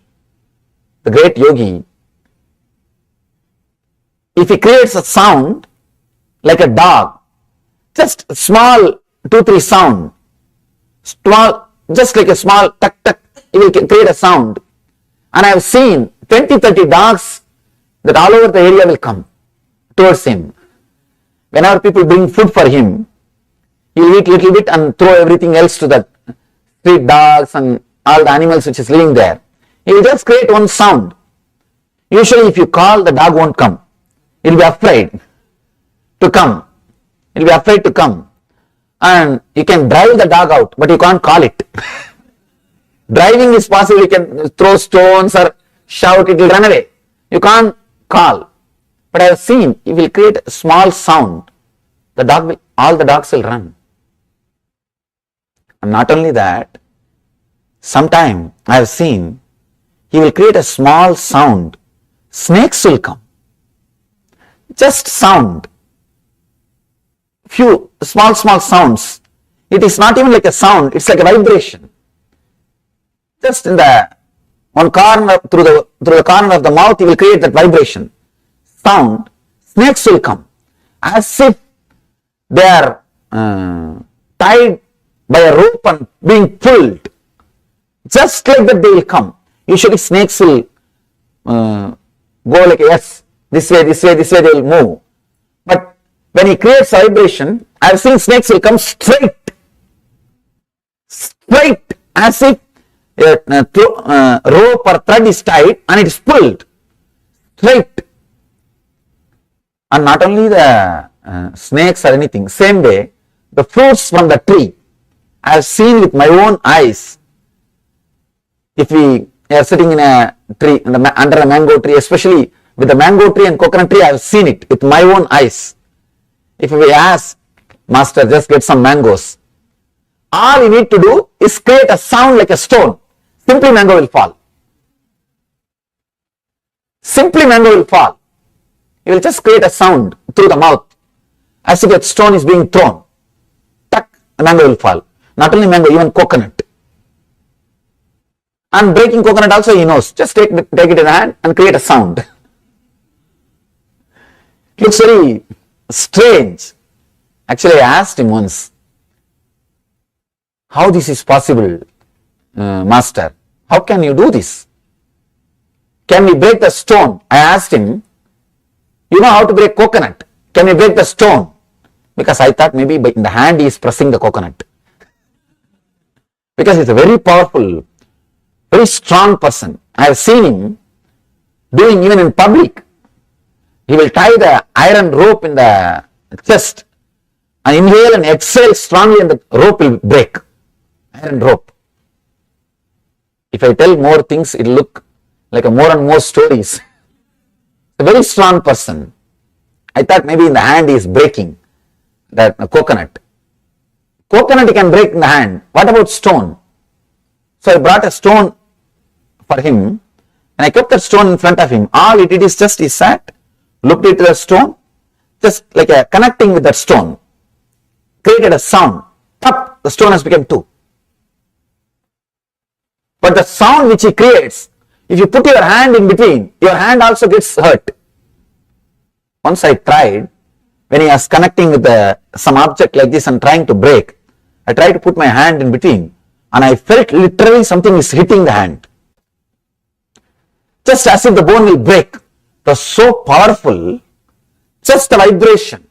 the great yogi. if he creates a sound like a dog, just small 2-3 sound, small, just like a small tuck tuck, he will create a sound. And I have seen 20-30 dogs that all over the area will come towards him. Whenever people bring food for him, he will eat little bit and throw everything else to the street dogs and all the animals which is living there. He will just create one sound. Usually if you call, the dog won't come. He will be afraid to come. He will be afraid to come. And you can drive the dog out, but you can't call it. Driving is possible, you can throw stones or shout, it will run away. You can't call. But I have seen, he will create a small sound. The dog will, all the dogs will run. And not only that, sometime I have seen, he will create a small sound. Snakes will come. Just sound. Few small sounds. It is not even like a sound, it's like a vibration. Just in the one corner, through the corner of the mouth, he will create that vibration. Sound. Snakes will come. As if they are tied by a rope and being pulled. Just like that they will come. Usually snakes will go like yes, this way they will move. But when he creates vibration, I have seen snakes will come straight, as if a rope or thread is tied and it is pulled straight. And not only the snakes or anything, same way the fruits from the tree I have seen with my own eyes. If we are sitting in a tree, under a mango tree, especially with the mango tree and coconut tree, I have seen it with my own eyes. If we ask, Master, just get some mangoes, all you need to do is create a sound like a stone. Simply mango will fall. Simply mango will fall. You will just create a sound through the mouth as if that stone is being thrown. Tuck, the mango will fall. Not only mango, even coconut. And breaking coconut also he knows. Just take it in the hand and create a sound. It looks very strange. Actually, I asked him once, how this is possible, Master? How can you do this? Can we break the stone? I asked him, you know how to break coconut. Can we break the stone? Because I thought maybe in the hand he is pressing the coconut. Because he is a very powerful, very strong person. I have seen him doing even in public. He will tie the iron rope in the chest and inhale and exhale strongly and the rope will break. Iron rope. If I tell more things, it will look like more and more stories. A very strong person. I thought maybe in the hand he is breaking that coconut. Coconut he can break in the hand. What about stone? So I brought a stone for him and I kept that stone in front of him. All he did is just he sat, looked into the stone, just like a connecting with that stone, created a sound. Up, the stone has become two. But the sound which he creates, if you put your hand in between, your hand also gets hurt. Once I tried, when he was connecting with some object like this and trying to break, I tried to put my hand in between and I felt literally something is hitting the hand. Just as if the bone will break. It was so powerful, just the vibration.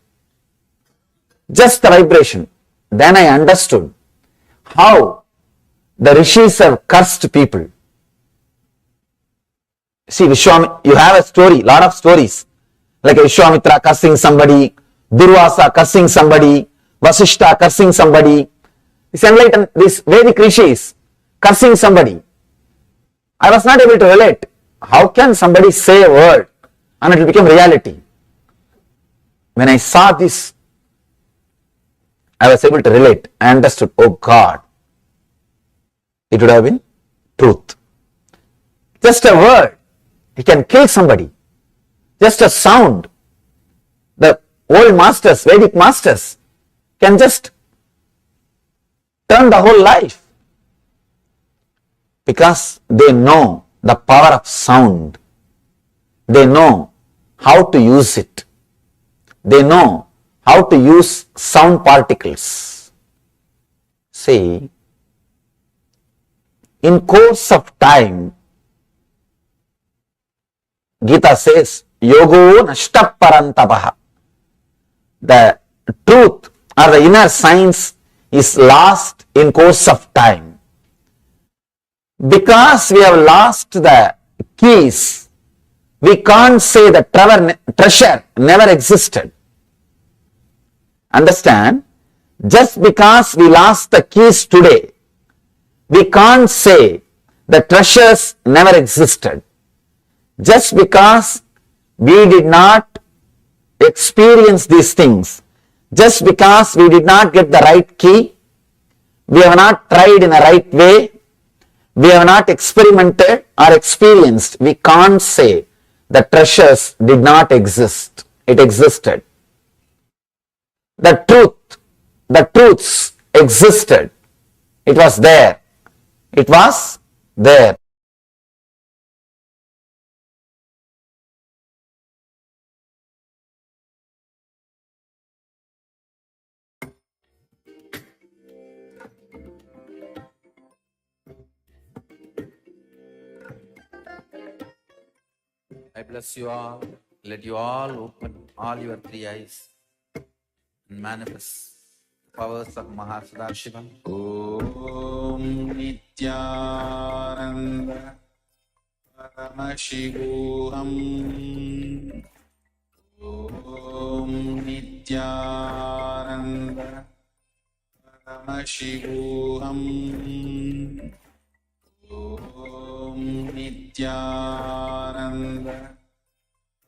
Just the vibration. Then I understood how the rishis have cursed people. See, you have a story, lot of stories, like Vishwamitra cursing somebody, Durvasa cursing somebody, Vasishta cursing somebody, these Vedic rishis cursing somebody. I was not able to relate. How can somebody say a word and it will become reality? When I saw this, I was able to relate. I understood, oh God, it would have been truth. Just a word, it can kill somebody. Just a sound. The old masters, Vedic masters, can just turn the whole life. Because they know the power of sound. They know how to use it. They know how to use sound particles. See, in course of time, Gita says, Yogo nashta parantapaha. The truth or the inner science is lost in course of time. Because we have lost the keys, we can't say the treasure never existed. Understand? Just because we lost the keys today, we can't say the treasures never existed. Just because we did not experience these things, just because we did not get the right key, we have not tried in the right way, we have not experimented or experienced, we can't say the treasures did not exist. It existed. The truths existed. It was there. It was there. I bless you all. Let you all open all your three eyes and manifest the powers of Mahasudashivam. Om Nityananda Paramashivoham. Om Nityananda Paramashivoham. Om Nityananda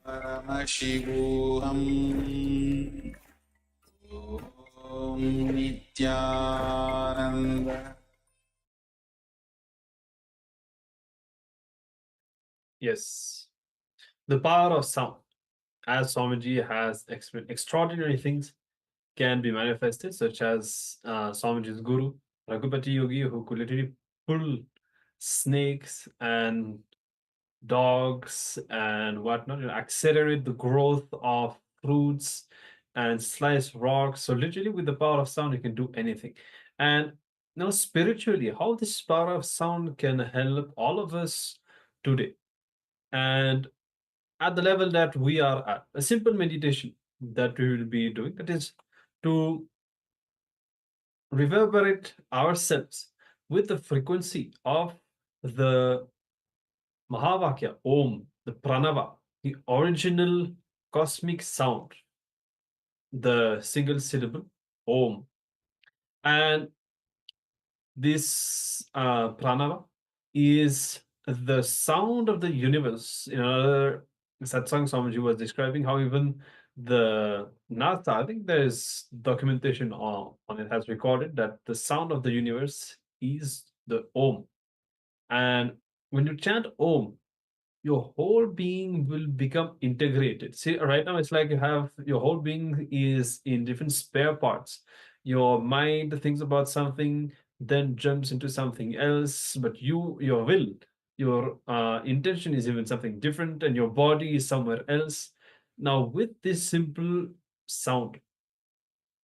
Paramashivoham. Om Nityananda. Yes. The power of sound, as Swamiji has explained, extraordinary things can be manifested, such as Swamiji's guru, Raghupati Yogi, who could literally pull snakes and dogs and whatnot, accelerate the growth of fruits and slice rocks. So literally with the power of sound, you can do anything. And now spiritually, how this power of sound can help all of us today. And at the level that we are at, a simple meditation that we will be doing, that is to reverberate ourselves with the frequency of the Mahavakya, Om, the Pranava, the original cosmic sound, the single syllable, Om. And this Pranava is the sound of the universe. In another satsang, Swamiji was describing how even the Nasa, I think there's documentation on it, has recorded that the sound of the universe is the Om. And when you chant Om, your whole being will become integrated. See, right now it's like you have your whole being is in different spare parts. Your mind thinks about something, then jumps into something else, but your will, your intention is even something different, and your body is somewhere else. Now, with this simple sound,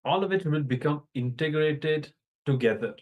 all of it will become integrated together,